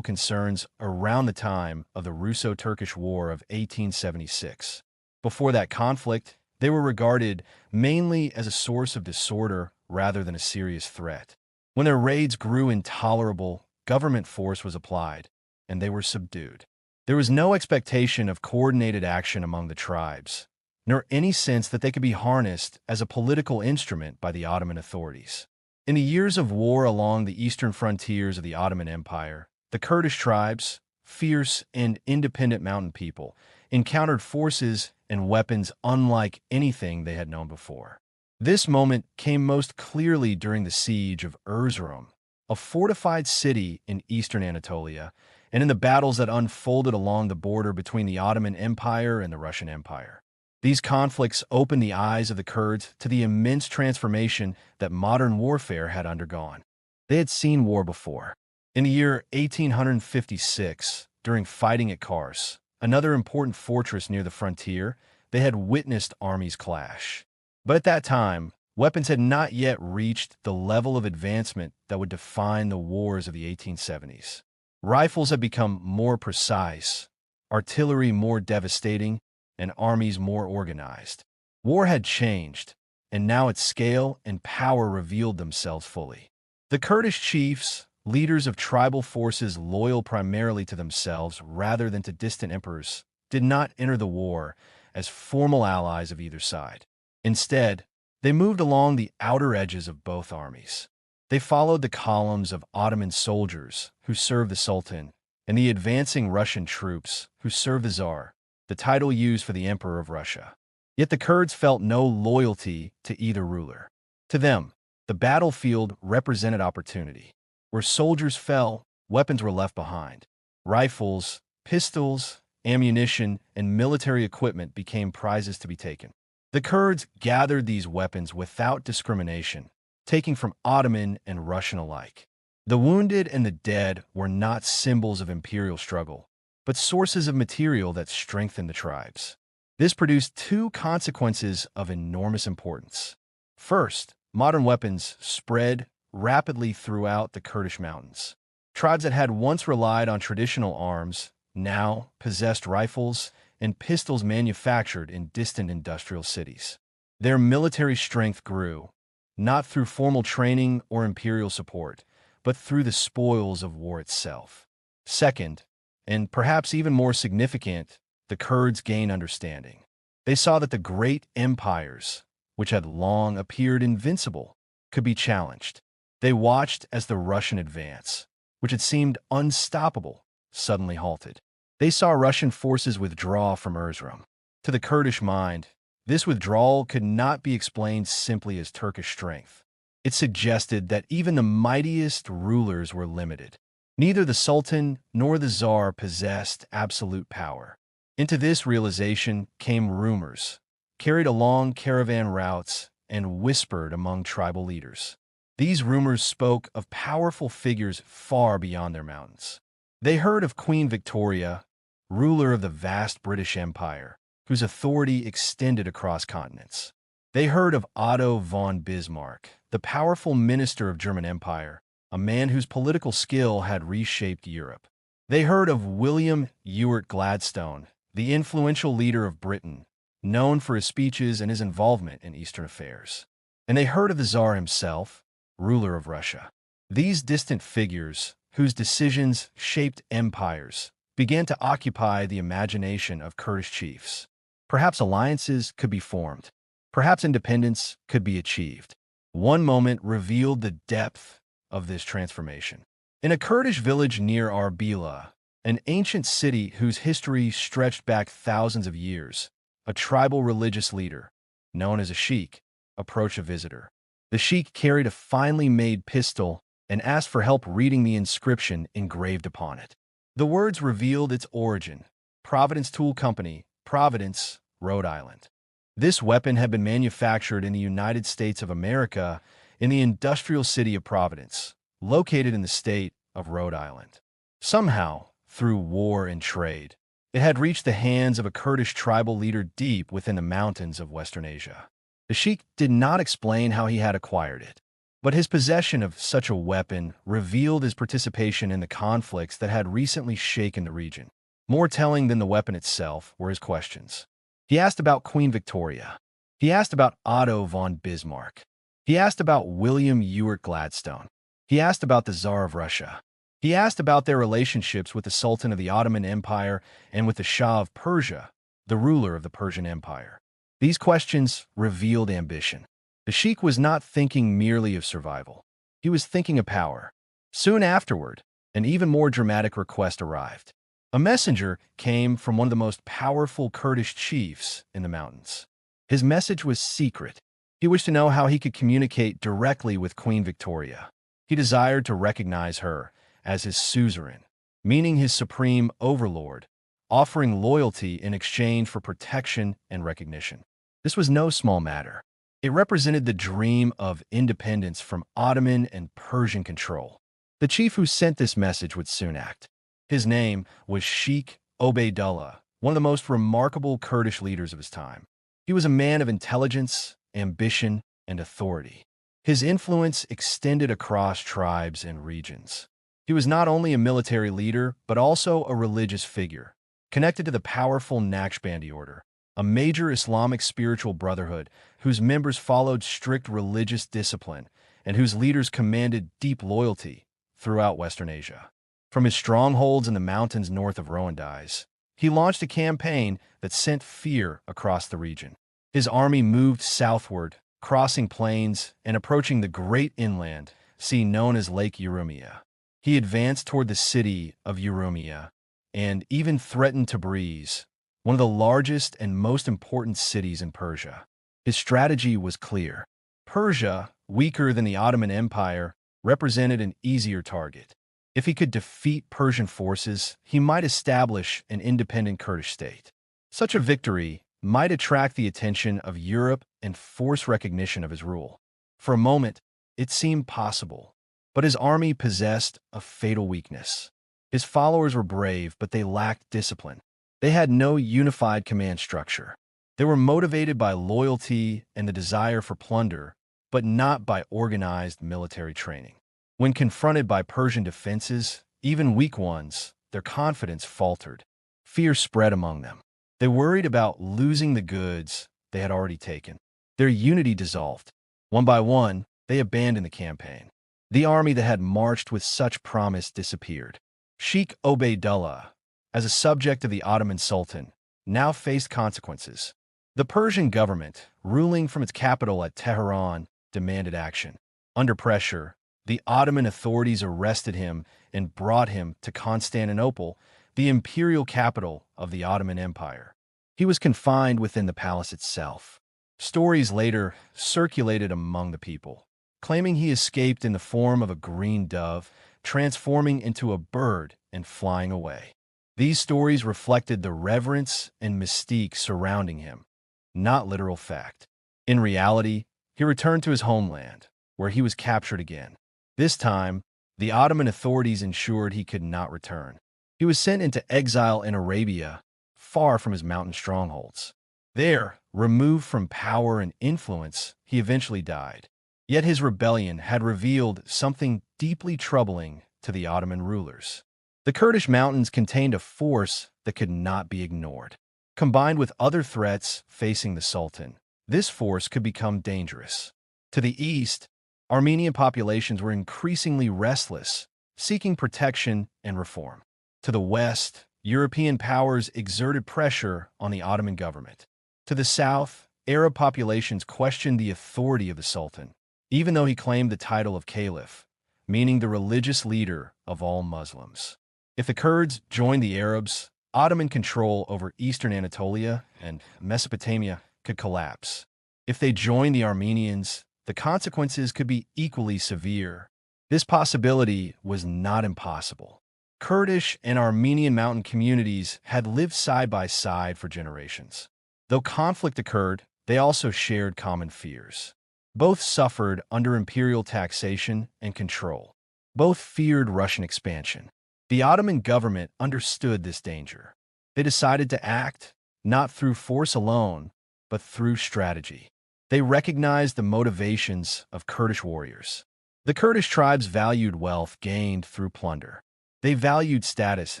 concerns around the time of the Russo-Turkish War of 1876. Before that conflict, they were regarded mainly as a source of disorder rather than a serious threat. When their raids grew intolerable, government force was applied, and they were subdued. There was no expectation of coordinated action among the tribes, nor any sense that they could be harnessed as a political instrument by the Ottoman authorities. In the years of war along the eastern frontiers of the Ottoman Empire, the Kurdish tribes, fierce and independent mountain people, encountered forces and weapons unlike anything they had known before. This moment came most clearly during the siege of Erzurum, a fortified city in eastern Anatolia, and in the battles that unfolded along the border between the Ottoman Empire and the Russian Empire. These conflicts opened the eyes of the Kurds to the immense transformation that modern warfare had undergone. They had seen war before. In the year 1856, during fighting at Kars, another important fortress near the frontier, they had witnessed armies clash. But at that time, weapons had not yet reached the level of advancement that would define the wars of the 1870s. Rifles had become more precise, artillery more devastating, and armies more organized. War had changed, and now its scale and power revealed themselves fully. The Kurdish chiefs, leaders of tribal forces loyal primarily to themselves rather than to distant emperors, did not enter the war as formal allies of either side. Instead, they moved along the outer edges of both armies. They followed the columns of Ottoman soldiers who served the Sultan and the advancing Russian troops who served the Tsar, the title used for the Emperor of Russia. Yet the Kurds felt no loyalty to either ruler. To them, the battlefield represented opportunity. Where soldiers fell, weapons were left behind. Rifles, pistols, ammunition, and military equipment became prizes to be taken. The Kurds gathered these weapons without discrimination, taking from Ottoman and Russian alike. The wounded and the dead were not symbols of imperial struggle, but sources of material that strengthened the tribes. This produced two consequences of enormous importance. First, modern weapons spread rapidly throughout the Kurdish mountains. Tribes that had once relied on traditional arms now possessed rifles and pistols manufactured in distant industrial cities. Their military strength grew, not through formal training or imperial support, but through the spoils of war itself. Second, and perhaps even more significant, the Kurds gained understanding. They saw that the great empires, which had long appeared invincible, could be challenged. They watched as the Russian advance, which had seemed unstoppable, suddenly halted. They saw Russian forces withdraw from Erzurum. To the Kurdish mind, this withdrawal could not be explained simply as Turkish strength. It suggested that even the mightiest rulers were limited. Neither the Sultan nor the Tsar possessed absolute power. Into this realization came rumors, carried along caravan routes, and whispered among tribal leaders. These rumors spoke of powerful figures far beyond their mountains. They heard of Queen Victoria, ruler of the vast British Empire, whose authority extended across continents. They heard of Otto von Bismarck, the powerful minister of German Empire, a man whose political skill had reshaped Europe. They heard of William Ewart Gladstone, the influential leader of Britain, known for his speeches and his involvement in Eastern affairs. And they heard of the Tsar himself, ruler of Russia. These distant figures, whose decisions shaped empires, began to occupy the imagination of Kurdish chiefs. Perhaps alliances could be formed. Perhaps independence could be achieved. One moment revealed the depth of this transformation. In a Kurdish village near Arbela, an ancient city whose history stretched back thousands of years, a tribal religious leader, known as a sheikh, approached a visitor. The sheikh carried a finely made pistol and asked for help reading the inscription engraved upon it. The words revealed its origin: Providence Tool Company, Providence, Rhode Island. This weapon had been manufactured in the United States of America in the industrial city of Providence, located in the state of Rhode Island. Somehow, through war and trade, it had reached the hands of a Kurdish tribal leader deep within the mountains of Western Asia. The sheikh did not explain how he had acquired it, but his possession of such a weapon revealed his participation in the conflicts that had recently shaken the region. More telling than the weapon itself were his questions. He asked about Queen Victoria. He asked about Otto von Bismarck. He asked about William Ewart Gladstone. He asked about the Tsar of Russia. He asked about their relationships with the Sultan of the Ottoman Empire and with the Shah of Persia, the ruler of the Persian Empire. These questions revealed ambition. The sheikh was not thinking merely of survival. He was thinking of power. Soon afterward, an even more dramatic request arrived. A messenger came from one of the most powerful Kurdish chiefs in the mountains. His message was secret. He wished to know how he could communicate directly with Queen Victoria. He desired to recognize her as his suzerain, meaning his supreme overlord, offering loyalty in exchange for protection and recognition. This was no small matter. It represented the dream of independence from Ottoman and Persian control. The chief who sent this message would soon act. His name was Sheikh Obeidullah, one of the most remarkable Kurdish leaders of his time. He was a man of intelligence, ambition, and authority. His influence extended across tribes and regions. He was not only a military leader, but also a religious figure, connected to the powerful Naqshbandi order, a major Islamic spiritual brotherhood whose members followed strict religious discipline and whose leaders commanded deep loyalty throughout Western Asia. From his strongholds in the mountains north of Rwandais, he launched a campaign that sent fear across the region. His army moved southward, crossing plains and approaching the great inland sea known as Lake Urumia. He advanced toward the city of Urumia and even threatened Tabriz, one of the largest and most important cities in Persia. His strategy was clear. Persia, weaker than the Ottoman Empire, represented an easier target. If he could defeat Persian forces, he might establish an independent Kurdish state. Such a victory might attract the attention of Europe and force recognition of his rule. For a moment, it seemed possible. But his army possessed a fatal weakness. His followers were brave, but they lacked discipline. They had no unified command structure. They were motivated by loyalty and the desire for plunder but not by organized military training. When confronted by Persian defenses, even weak ones, their confidence faltered. Fear spread among them. They worried about losing the goods they had already taken. Their unity dissolved. One by one, they abandoned the campaign. The army that had marched with such promise disappeared. Sheikh Obeidullah, as a subject of the Ottoman Sultan, now faced consequences. The Persian government, ruling from its capital at Tehran, demanded action. Under pressure, the Ottoman authorities arrested him and brought him to Constantinople, the imperial capital of the Ottoman Empire. He was confined within the palace itself. Stories later circulated among the people, claiming he escaped in the form of a green dove, transforming into a bird and flying away. These stories reflected the reverence and mystique surrounding him, not literal fact. In reality, he returned to his homeland, where he was captured again. This time, the Ottoman authorities ensured he could not return. He was sent into exile in Arabia, far from his mountain strongholds. There, removed from power and influence, he eventually died. Yet his rebellion had revealed something deeply troubling to the Ottoman rulers. The Kurdish mountains contained a force that could not be ignored. Combined with other threats facing the Sultan, this force could become dangerous. To the east, Armenian populations were increasingly restless, seeking protection and reform. To the west, European powers exerted pressure on the Ottoman government. To the south, Arab populations questioned the authority of the Sultan, even though he claimed the title of Caliph, meaning the religious leader of all Muslims. If the Kurds joined the Arabs, Ottoman control over eastern Anatolia and Mesopotamia could collapse. If they joined the Armenians, the consequences could be equally severe. This possibility was not impossible. Kurdish and Armenian mountain communities had lived side by side for generations. Though conflict occurred, they also shared common fears. Both suffered under imperial taxation and control. Both feared Russian expansion. The Ottoman government understood this danger. They decided to act, not through force alone, but through strategy. They recognized the motivations of Kurdish warriors. The Kurdish tribes valued wealth gained through plunder. They valued status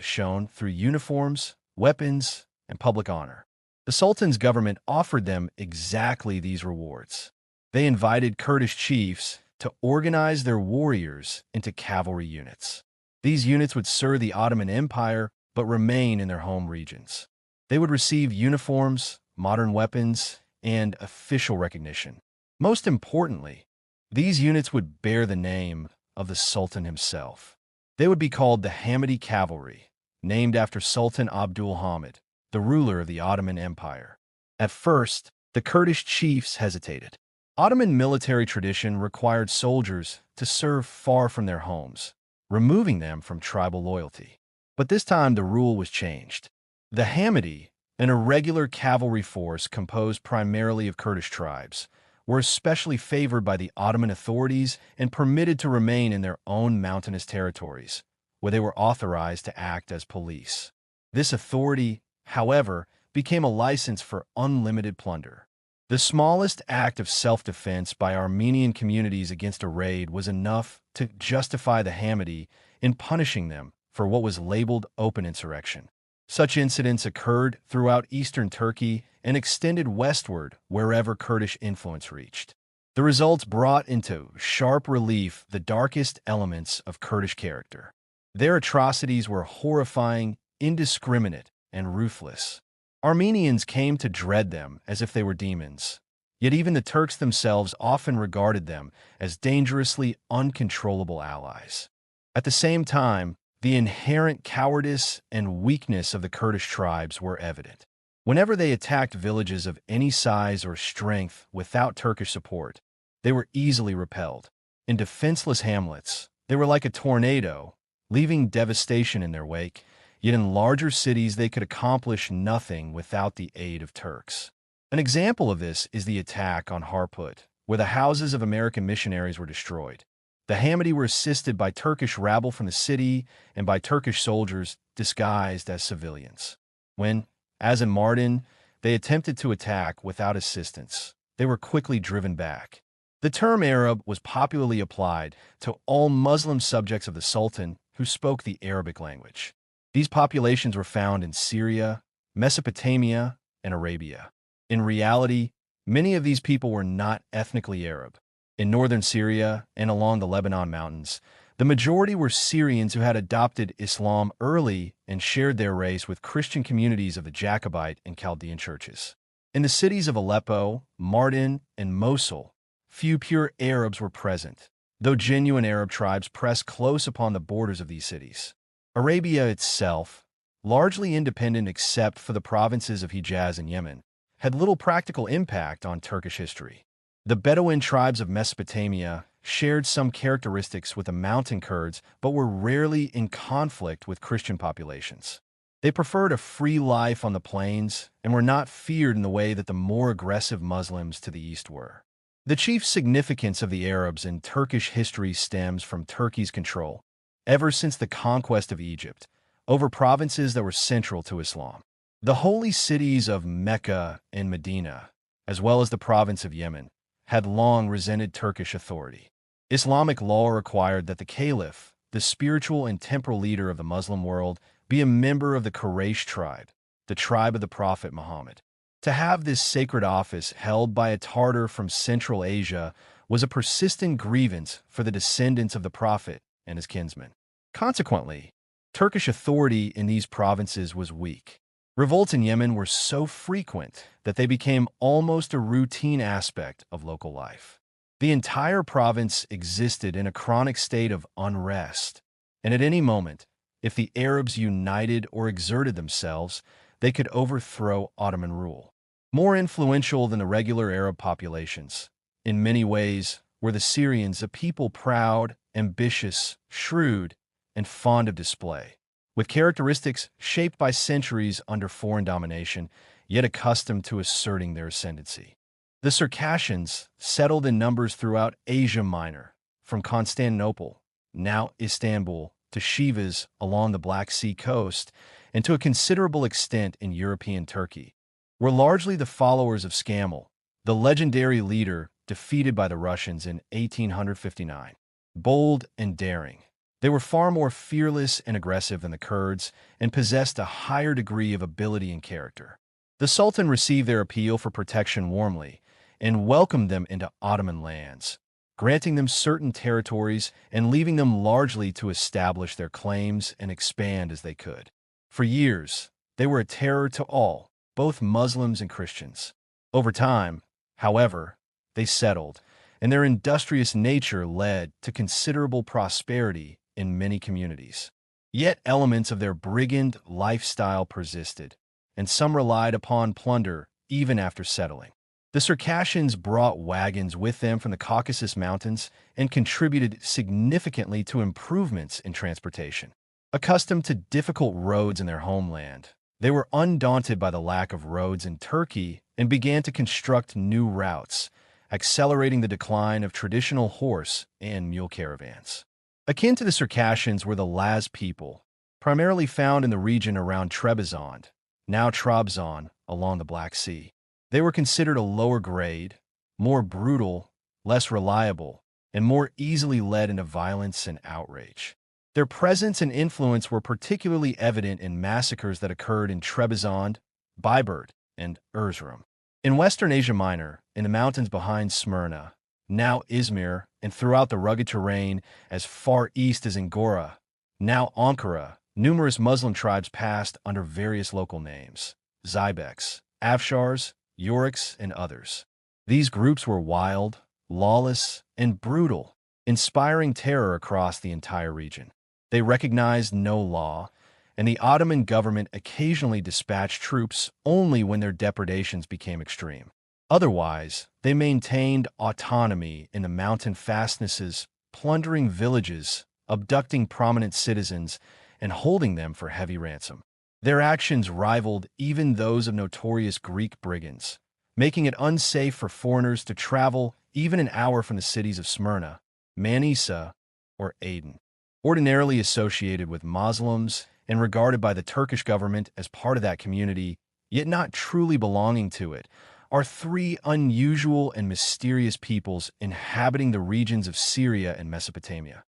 shown through uniforms, weapons, and public honor. The Sultan's government offered them exactly these rewards. They invited Kurdish chiefs to organize their warriors into cavalry units. These units would serve the Ottoman Empire but remain in their home regions. They would receive uniforms, modern weapons, and official recognition. Most importantly, these units would bear the name of the Sultan himself. They would be called the Hamidi Cavalry, named after Sultan Abdul Hamid, the ruler of the Ottoman Empire. At first, the Kurdish chiefs hesitated. Ottoman military tradition required soldiers to serve far from their homes, removing them from tribal loyalty. But this time the rule was changed. The Hamidi, an irregular cavalry force composed primarily of Kurdish tribes, were especially favored by the Ottoman authorities and permitted to remain in their own mountainous territories, where they were authorized to act as police. This authority, however, became a license for unlimited plunder. The smallest act of self-defense by Armenian communities against a raid was enough to justify the Hamidi in punishing them for what was labeled open insurrection. Such incidents occurred throughout eastern Turkey and extended westward wherever Kurdish influence reached. The results brought into sharp relief the darkest elements of Kurdish character. Their atrocities were horrifying, indiscriminate, and ruthless. Armenians came to dread them as if they were demons, yet even the Turks themselves often regarded them as dangerously uncontrollable allies. At the same time, the inherent cowardice and weakness of the Kurdish tribes were evident. Whenever they attacked villages of any size or strength without Turkish support, they were easily repelled. In defenseless hamlets, they were like a tornado, leaving devastation in their wake, yet in larger cities they could accomplish nothing without the aid of Turks. An example of this is the attack on Harput, where the houses of American missionaries were destroyed. The Hamidi were assisted by Turkish rabble from the city and by Turkish soldiers disguised as civilians. When, as in Mardin, they attempted to attack without assistance, they were quickly driven back. The term Arab was popularly applied to all Muslim subjects of the Sultan who spoke the Arabic language. These populations were found in Syria, Mesopotamia, and Arabia. In reality, many of these people were not ethnically Arab. In northern Syria and along the Lebanon mountains, the majority were Syrians who had adopted Islam early and shared their race with Christian communities of the Jacobite and Chaldean churches. In the cities of Aleppo, Mardin, and Mosul, few pure Arabs were present, though genuine Arab tribes pressed close upon the borders of these cities. Arabia itself, largely independent except for the provinces of Hijaz and Yemen, had little practical impact on Turkish history. The Bedouin tribes of Mesopotamia shared some characteristics with the mountain Kurds but were rarely in conflict with Christian populations. They preferred a free life on the plains and were not feared in the way that the more aggressive Muslims to the east were. The chief significance of the Arabs in Turkish history stems from Turkey's control, ever since the conquest of Egypt, over provinces that were central to Islam. The holy cities of Mecca and Medina, as well as the province of Yemen, had long resented Turkish authority. Islamic law required that the caliph, the spiritual and temporal leader of the Muslim world, be a member of the Quraysh tribe, the tribe of the Prophet Muhammad. To have this sacred office held by a Tartar from Central Asia was a persistent grievance for the descendants of the Prophet and his kinsmen. Consequently, Turkish authority in these provinces was weak. Revolts in Yemen were so frequent that they became almost a routine aspect of local life. The entire province existed in a chronic state of unrest, and at any moment, if the Arabs united or exerted themselves, they could overthrow Ottoman rule. More influential than the regular Arab populations, in many ways, were the Syrians, a people proud, ambitious, shrewd, and fond of display, with characteristics shaped by centuries under foreign domination, yet accustomed to asserting their ascendancy. The Circassians settled in numbers throughout Asia Minor, from Constantinople, now Istanbul, to Shivas along the Black Sea coast, and to a considerable extent in European Turkey, were largely the followers of Skamel, the legendary leader defeated by the Russians in 1859. Bold and daring, they were far more fearless and aggressive than the Kurds and possessed a higher degree of ability and character. The Sultan received their appeal for protection warmly and welcomed them into Ottoman lands, granting them certain territories and leaving them largely to establish their claims and expand as they could. For years, they were a terror to all, both Muslims and Christians. Over time, however, they settled, and their industrious nature led to considerable prosperity in many communities. Yet elements of their brigand lifestyle persisted, and some relied upon plunder even after settling. The Circassians brought wagons with them from the Caucasus Mountains and contributed significantly to improvements in transportation. Accustomed to difficult roads in their homeland, they were undaunted by the lack of roads in Turkey and began to construct new routes, accelerating the decline of traditional horse and mule caravans. Akin to the Circassians were the Laz people, primarily found in the region around Trebizond, now Trabzon, along the Black Sea. They were considered a lower grade, more brutal, less reliable, and more easily led into violence and outrage. Their presence and influence were particularly evident in massacres that occurred in Trebizond, Bayburt, and Erzurum. In Western Asia Minor, in the mountains behind Smyrna, now Izmir, and throughout the rugged terrain as far east as Angora, now Ankara, numerous Muslim tribes passed under various local names: Zybeks, Afshars, Yoriks, and others. These groups were wild, lawless, and brutal, inspiring terror across the entire region. They recognized no law, and the Ottoman government occasionally dispatched troops only when their depredations became extreme. Otherwise, they maintained autonomy in the mountain fastnesses, plundering villages, abducting prominent citizens, and holding them for heavy ransom. Their actions rivaled even those of notorious Greek brigands, making it unsafe for foreigners to travel even an hour from the cities of Smyrna, Manisa, or Aden. Ordinarily associated with Muslims and regarded by the Turkish government as part of that community, yet not truly belonging to it, are three unusual and mysterious peoples inhabiting the regions of Syria and Mesopotamia: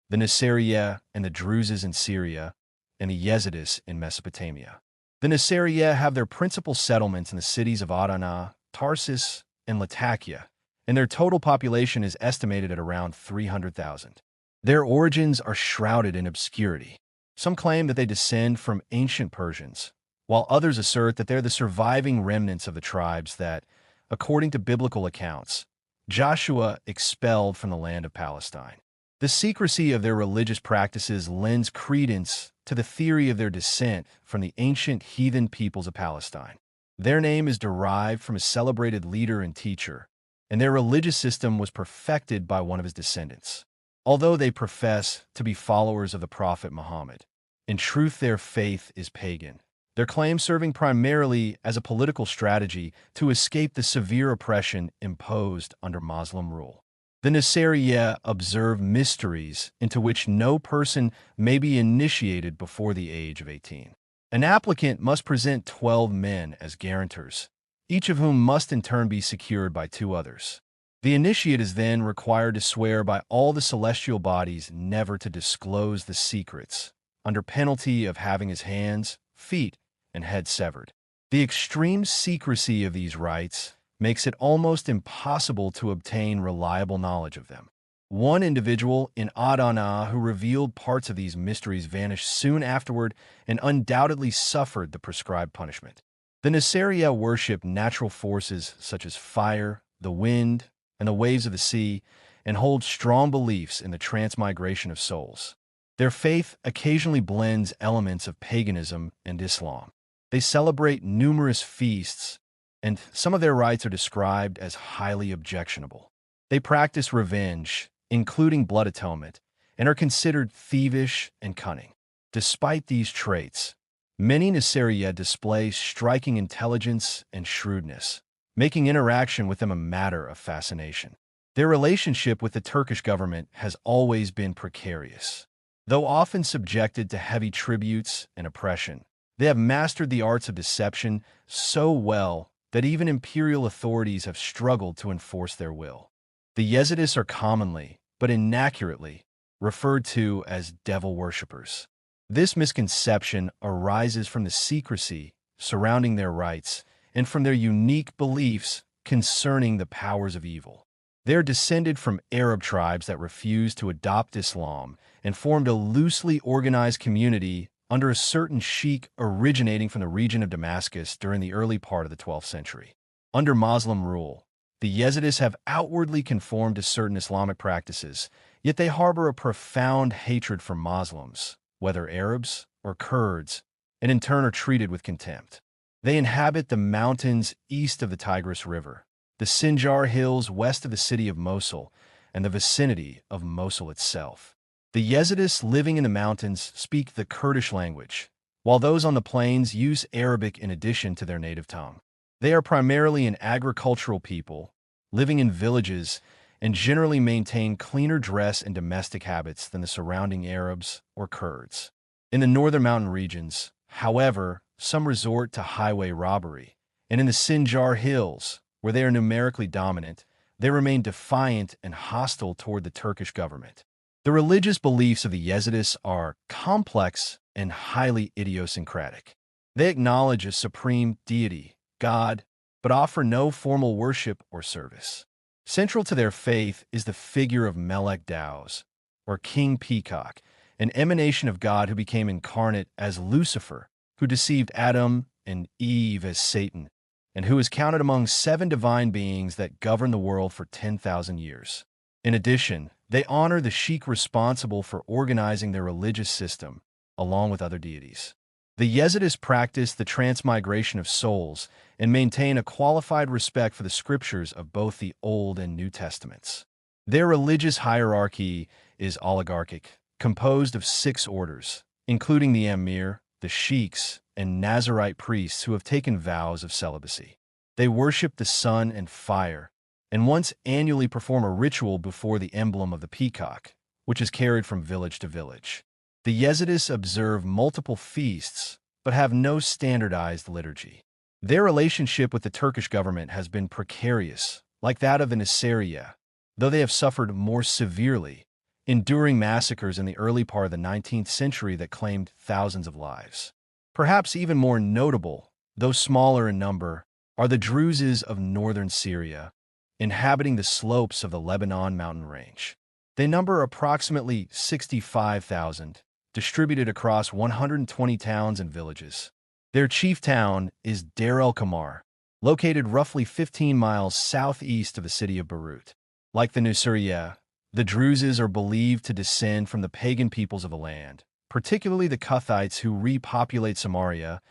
the Nasariya and the Druzes in Syria, and the Yazidis in Mesopotamia. The Nasariya have their principal settlements in the cities of Adana, Tarsus, and Latakia, and their total population is estimated at around 300,000. Their origins are shrouded in obscurity. Some claim that they descend from ancient Persians, while others assert that they're the surviving remnants of the tribes that, according to biblical accounts, Joshua expelled from the land of Palestine. The secrecy of their religious practices lends credence to the theory of their descent from the ancient heathen peoples of Palestine. Their name is derived from a celebrated leader and teacher, and their religious system was perfected by one of his descendants. Although they profess to be followers of the prophet Muhammad, in truth their faith is pagan, their claim serving primarily as a political strategy to escape the severe oppression imposed under Muslim rule. The Nasariya observe mysteries into which no person may be initiated before the age of 18. An applicant must present 12 men as guarantors, each of whom must in turn be secured by two others. The initiate is then required to swear by all the celestial bodies never to disclose the secrets, under penalty of having his hands, feet, and head severed. The extreme secrecy of these rites makes it almost impossible to obtain reliable knowledge of them. One individual in Adana who revealed parts of these mysteries vanished soon afterward and undoubtedly suffered the prescribed punishment. The Nasariya worship natural forces such as fire, the wind, and the waves of the sea, and hold strong beliefs in the transmigration of souls. Their faith occasionally blends elements of paganism and Islam. They celebrate numerous feasts, and some of their rites are described as highly objectionable. They practice revenge, including blood atonement, and are considered thievish and cunning. Despite these traits, many Nasariya display striking intelligence and shrewdness, making interaction with them a matter of fascination. Their relationship with the Turkish government has always been precarious. Though often subjected to heavy tributes and oppression, they have mastered the arts of deception so well that even imperial authorities have struggled to enforce their will. The Yazidis are commonly, but inaccurately, referred to as devil worshippers. This misconception arises from the secrecy surrounding their rites and from their unique beliefs concerning the powers of evil. They are descended from Arab tribes that refused to adopt Islam and formed a loosely organized community under a certain sheikh originating from the region of Damascus during the early part of the 12th century. Under Muslim rule, the Yazidis have outwardly conformed to certain Islamic practices, yet they harbor a profound hatred for Muslims, whether Arabs or Kurds, and in turn are treated with contempt. They inhabit the mountains east of the Tigris River, the Sinjar Hills west of the city of Mosul, and the vicinity of Mosul itself. The Yazidis living in the mountains speak the Kurdish language, while those on the plains use Arabic in addition to their native tongue. They are primarily an agricultural people, living in villages, and generally maintain cleaner dress and domestic habits than the surrounding Arabs or Kurds. In the northern mountain regions, however, some resort to highway robbery, and in the Sinjar Hills, where they are numerically dominant, they remain defiant and hostile toward the Turkish government. The religious beliefs of the Yazidis are complex and highly idiosyncratic. They acknowledge a supreme deity, God, but offer no formal worship or service. Central to their faith is the figure of Melek Daus, or King Peacock, an emanation of God who became incarnate as Lucifer, who deceived Adam and Eve as Satan, and who is counted among 7 divine beings that govern the world for 10,000 years. In addition, they honor the sheikh responsible for organizing their religious system, along with other deities. The Yazidis practice the transmigration of souls and maintain a qualified respect for the scriptures of both the Old and New Testaments. Their religious hierarchy is oligarchic, composed of 6 orders, including the Amir, the sheikhs, and Nazirite priests who have taken vows of celibacy. They worship the sun and fire, and once annually perform a ritual before the emblem of the peacock, which is carried from village to village. The Yazidis observe multiple feasts, but have no standardized liturgy. Their relationship with the Turkish government has been precarious, like that of the Nasiriya, though they have suffered more severely, enduring massacres in the early part of the 19th century that claimed thousands of lives. Perhaps even more notable, though smaller in number, are the Druzes of northern Syria, inhabiting the slopes of the Lebanon mountain range. They number approximately 65,000, distributed across 120 towns and villages. Their chief town is Deir el-Kamar, located roughly 15 miles southeast of the city of Beirut. Like the Nusayriya, the Druzes are believed to descend from the pagan peoples of the land, particularly the Kuthites who repopulate Samaria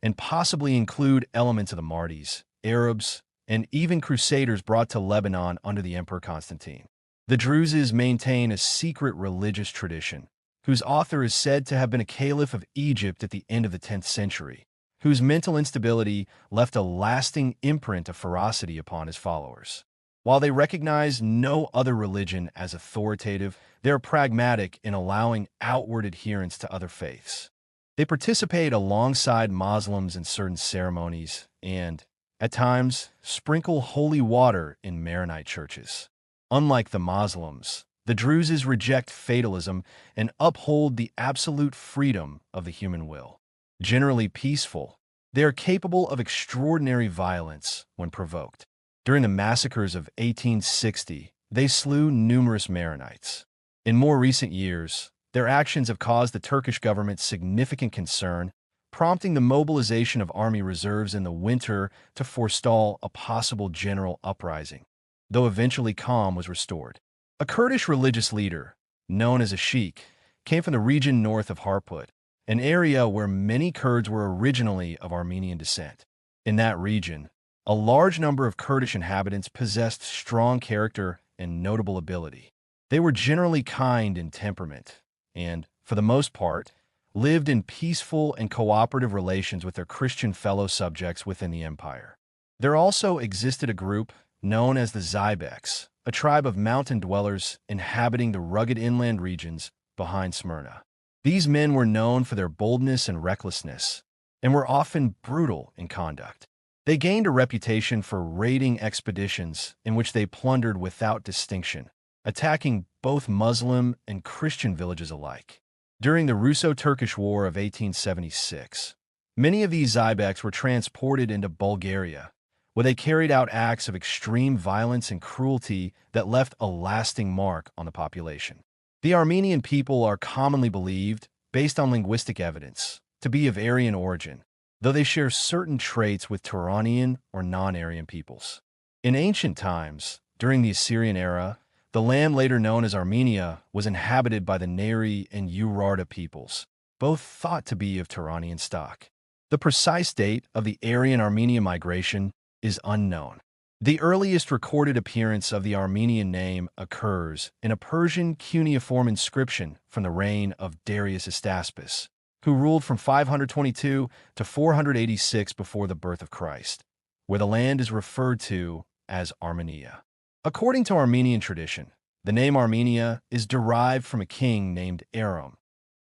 and possibly include elements of the Mardis, Arabs, and even Crusaders brought to Lebanon under the Emperor Constantine. The Druzes maintain a secret religious tradition, whose author is said to have been a caliph of Egypt at the end of the 10th century, whose mental instability left a lasting imprint of ferocity upon his followers. While they recognize no other religion as authoritative, they are pragmatic in allowing outward adherence to other faiths. They participate alongside Muslims in certain ceremonies and, at times, sprinkle holy water in Maronite churches. Unlike the Muslims, the Druzes reject fatalism and uphold the absolute freedom of the human will. Generally peaceful, they are capable of extraordinary violence when provoked. During the massacres of 1860, they slew numerous Maronites. In more recent years, their actions have caused the Turkish government significant concern, prompting the mobilization of army reserves in the winter to forestall a possible general uprising, though eventually calm was restored. A Kurdish religious leader, known as a sheikh, came from the region north of Harput, an area where many Kurds were originally of Armenian descent. In that region, a large number of Kurdish inhabitants possessed strong character and notable ability. They were generally kind in temperament and, for the most part, lived in peaceful and cooperative relations with their Christian fellow subjects within the empire. There also existed a group known as the Zybeks, a tribe of mountain dwellers inhabiting the rugged inland regions behind Smyrna. These men were known for their boldness and recklessness, and were often brutal in conduct. They gained a reputation for raiding expeditions in which they plundered without distinction, attacking both Muslim and Christian villages alike. During the Russo-Turkish War of 1876, many of these Zybeks were transported into Bulgaria, where they carried out acts of extreme violence and cruelty that left a lasting mark on the population. The Armenian people are commonly believed, based on linguistic evidence, to be of Aryan origin, though they share certain traits with Turanian or non-Aryan peoples. In ancient times, during the Assyrian era, the land later known as Armenia was inhabited by the Neri and Urartu peoples, both thought to be of Turanian stock. The precise date of the Aryan-Armenian migration is unknown. The earliest recorded appearance of the Armenian name occurs in a Persian cuneiform inscription from the reign of Darius Astaspis, who ruled from 522 to 486 before the birth of Christ, where the land is referred to as Armenia. According to Armenian tradition, the name Armenia is derived from a king named Aram,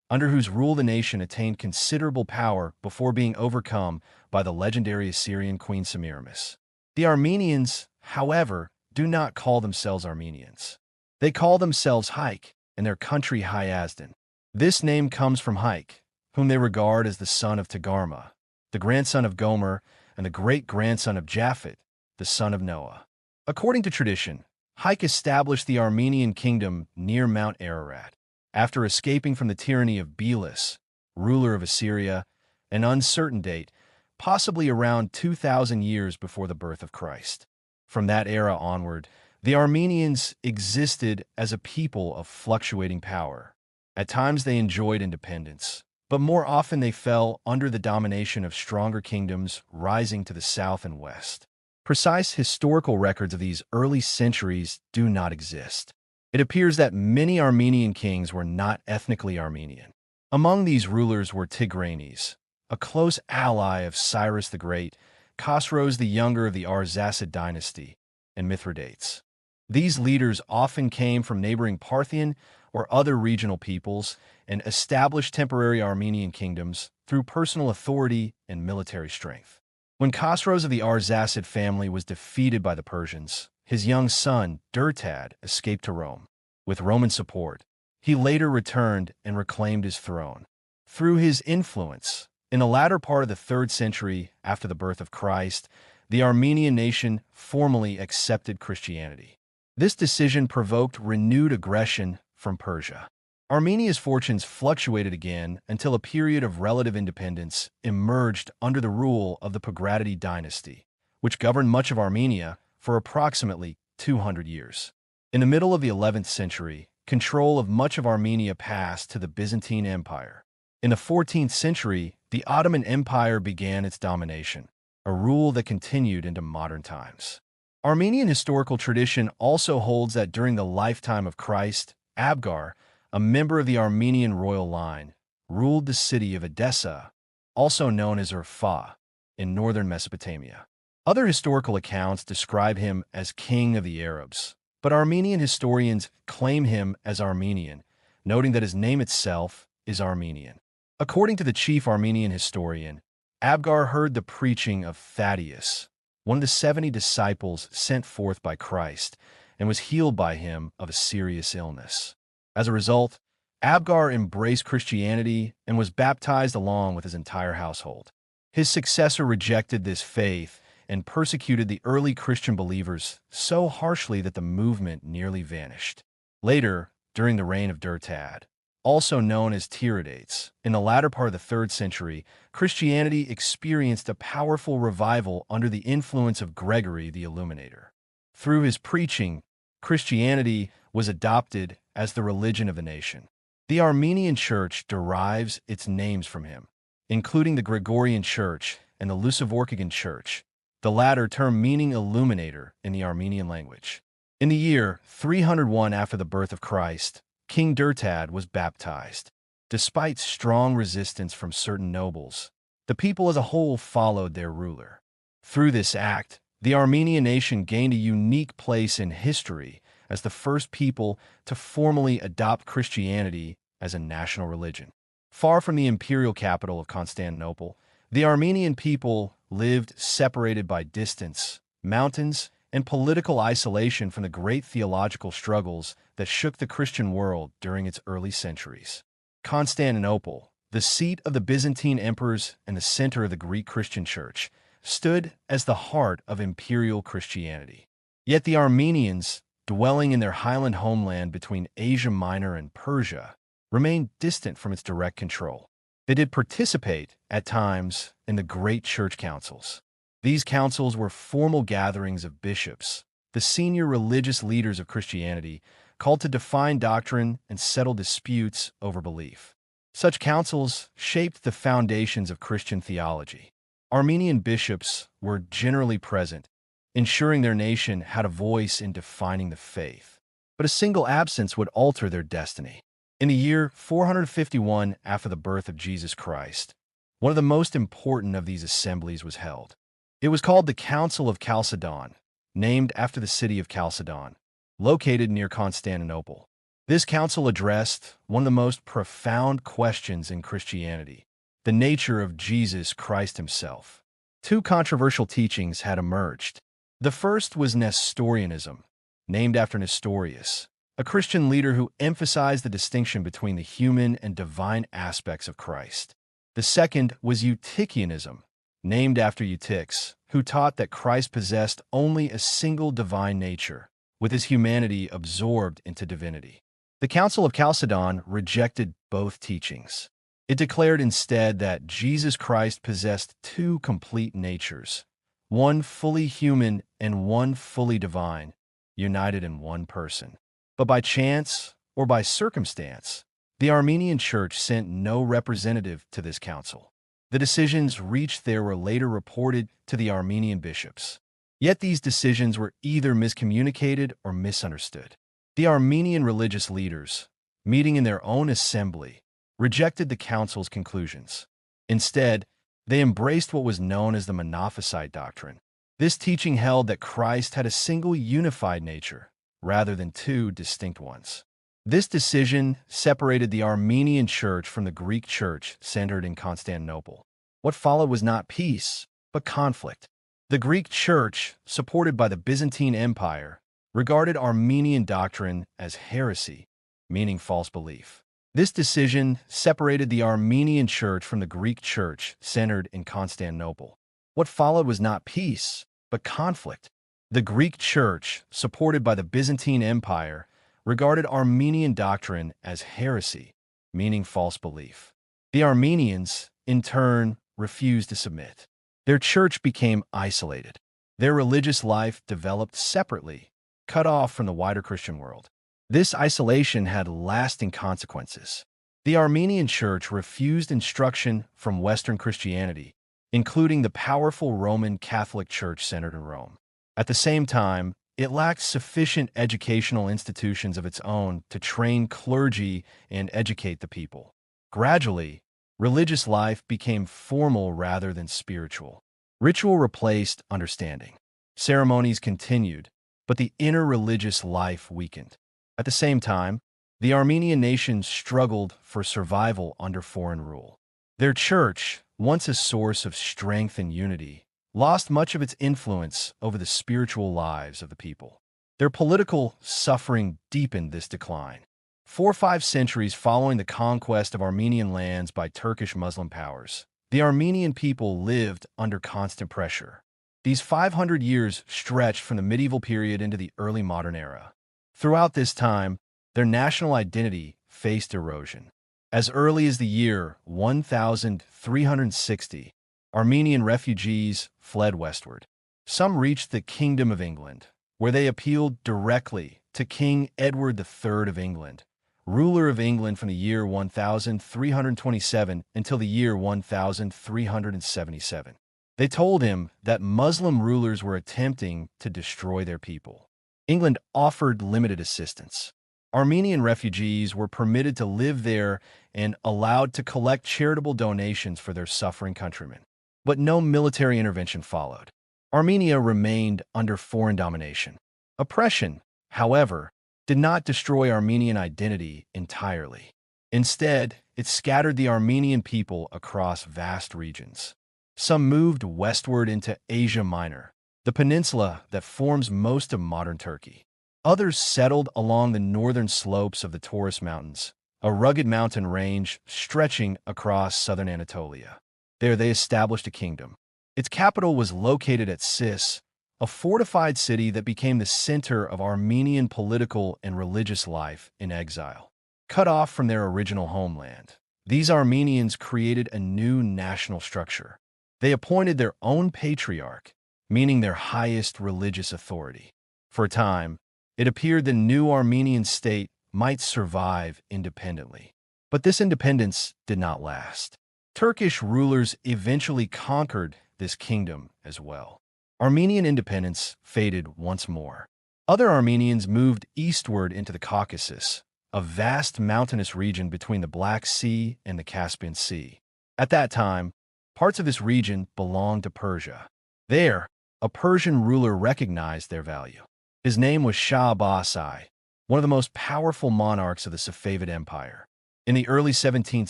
under whose rule the nation attained considerable power before being overcome by the legendary Assyrian queen Semiramis. The Armenians, however, do not call themselves Armenians. They call themselves Haik and their country Hayazdan. This name comes from Haik, whom they regard as the son of Tagarma, the grandson of Gomer, and the great-grandson of Japhet, the son of Noah. According to tradition, Haik established the Armenian kingdom near Mount Ararat, after escaping from the tyranny of Bliss, ruler of Assyria, an uncertain date, possibly around 2,000 years before the birth of Christ. From that era onward, the Armenians existed as a people of fluctuating power. At times they enjoyed independence, but more often they fell under the domination of stronger kingdoms rising to the south and west. Precise historical records of these early centuries do not exist. It appears that many Armenian kings were not ethnically Armenian. Among these rulers were Tigranes, a close ally of Cyrus the Great, Khosroes the Younger of the Arsacid dynasty, and Mithridates. These leaders often came from neighboring Parthian or other regional peoples and established temporary Armenian kingdoms through personal authority and military strength. When Khosrows of the Arsacid family was defeated by the Persians, his young son, Durtad, escaped to Rome. With Roman support, he later returned and reclaimed his throne. Through his influence, in the latter part of the 3rd century after the birth of Christ, the Armenian nation formally accepted Christianity. This decision provoked renewed aggression from Persia. Armenia's fortunes fluctuated again until a period of relative independence emerged under the rule of the Pogradidi dynasty, which governed much of Armenia for approximately 200 years. In the middle of the 11th century, control of much of Armenia passed to the Byzantine Empire. In the 14th century, the Ottoman Empire began its domination, a rule that continued into modern times. Armenian historical tradition also holds that during the lifetime of Christ, Abgar, a member of the Armenian royal line, ruled the city of Edessa, also known as Urfa, in northern Mesopotamia. Other historical accounts describe him as king of the Arabs, but Armenian historians claim him as Armenian, noting that his name itself is Armenian. According to the chief Armenian historian, Abgar heard the preaching of Thaddeus, one of the 70 disciples sent forth by Christ, and was healed by him of a serious illness. As a result, Abgar embraced Christianity and was baptized along with his entire household. His successor rejected this faith and persecuted the early Christian believers so harshly that the movement nearly vanished. Later, during the reign of Durtad, also known as Tiridates, in the latter part of the 3rd century, Christianity experienced a powerful revival under the influence of Gregory the Illuminator. Through his preaching, Christianity was adopted as the religion of the nation. The Armenian Church derives its names from him, including the Gregorian Church and the Lucivorkian Church, the latter term meaning illuminator in the Armenian language. In the year 301 after the birth of Christ, King Durtad was baptized. Despite strong resistance from certain nobles, the people as a whole followed their ruler. Through this act, the Armenian nation gained a unique place in history as the first people to formally adopt Christianity as a national religion. Far from the imperial capital of Constantinople, the Armenian people lived separated by distance, mountains, and political isolation from the great theological struggles that shook the Christian world during its early centuries. Constantinople, the seat of the Byzantine emperors and the center of the Greek Christian Church, stood as the heart of imperial Christianity. Yet the Armenians, dwelling in their highland homeland between Asia Minor and Persia, remained distant from its direct control. They did participate, at times, in the great church councils. These councils were formal gatherings of bishops, the senior religious leaders of Christianity, called to define doctrine and settle disputes over belief. Such councils shaped the foundations of Christian theology. Armenian bishops were generally present, ensuring their nation had a voice in defining the faith. But a single absence would alter their destiny. In the year 451 after the birth of Jesus Christ, one of the most important of these assemblies was held. It was called the Council of Chalcedon, named after the city of Chalcedon, located near Constantinople. This council addressed one of the most profound questions in Christianity, the nature of Jesus Christ himself. Two controversial teachings had emerged. The first was Nestorianism, named after Nestorius, a Christian leader who emphasized the distinction between the human and divine aspects of Christ. The second was Eutychianism, named after Eutychus, who taught that Christ possessed only a single divine nature, with his humanity absorbed into divinity. The Council of Chalcedon rejected both teachings. It declared instead that Jesus Christ possessed two complete natures, one fully human and one fully divine, united in one person. But by chance or by circumstance, the Armenian Church sent no representative to this council. The decisions reached there were later reported to the Armenian bishops. Yet these decisions were either miscommunicated or misunderstood. The Armenian religious leaders, meeting in their own assembly, rejected the council's conclusions. Instead, they embraced what was known as the Monophysite doctrine. This teaching held that Christ had a single unified nature, rather than two distinct ones. This decision separated the Armenian Church from the Greek Church centered in Constantinople. What followed was not peace, but conflict. The Greek Church, supported by the Byzantine Empire, regarded Armenian doctrine as heresy, meaning false belief. This decision separated the Armenian Church from the Greek Church, centered in Constantinople. What followed was not peace, but conflict. The Greek Church, supported by the Byzantine Empire, regarded Armenian doctrine as heresy, meaning false belief. The Armenians, in turn, refused to submit. Their church became isolated. Their religious life developed separately, cut off from the wider Christian world. This isolation had lasting consequences. The Armenian Church refused instruction from Western Christianity, including the powerful Roman Catholic Church centered in Rome. At the same time, it lacked sufficient educational institutions of its own to train clergy and educate the people. Gradually, religious life became formal rather than spiritual. Ritual replaced understanding. Ceremonies continued, but the inner religious life weakened. At the same time, the Armenian nation struggled for survival under foreign rule. Their church, once a source of strength and unity, lost much of its influence over the spiritual lives of the people. Their political suffering deepened this decline. 4 or 5 centuries following the conquest of Armenian lands by Turkish Muslim powers, the Armenian people lived under constant pressure. These 500 years stretched from the medieval period into the early modern era. Throughout this time, their national identity faced erosion. As early as the year 1360, Armenian refugees fled westward. Some reached the Kingdom of England, where they appealed directly to King Edward III of England, ruler of England from the year 1327 until the year 1377. They told him that Muslim rulers were attempting to destroy their people. England offered limited assistance. Armenian refugees were permitted to live there and allowed to collect charitable donations for their suffering countrymen. But no military intervention followed. Armenia remained under foreign domination. Oppression, however, did not destroy Armenian identity entirely. Instead, it scattered the Armenian people across vast regions. Some moved westward into Asia Minor, the peninsula that forms most of modern Turkey. Others settled along the northern slopes of the Taurus Mountains, a rugged mountain range stretching across southern Anatolia. There they established a kingdom. Its capital was located at Sis, a fortified city that became the center of Armenian political and religious life in exile. Cut off from their original homeland, these Armenians created a new national structure. They appointed their own patriarch, meaning their highest religious authority. For a time, it appeared the new Armenian state might survive independently. But this independence did not last. Turkish rulers eventually conquered this kingdom as well. Armenian independence faded once more. Other Armenians moved eastward into the Caucasus, a vast mountainous region between the Black Sea and the Caspian Sea. At that time, parts of this region belonged to Persia. There, a Persian ruler recognized their value. His name was Shah Abbas I, one of the most powerful monarchs of the Safavid Empire. In the early 17th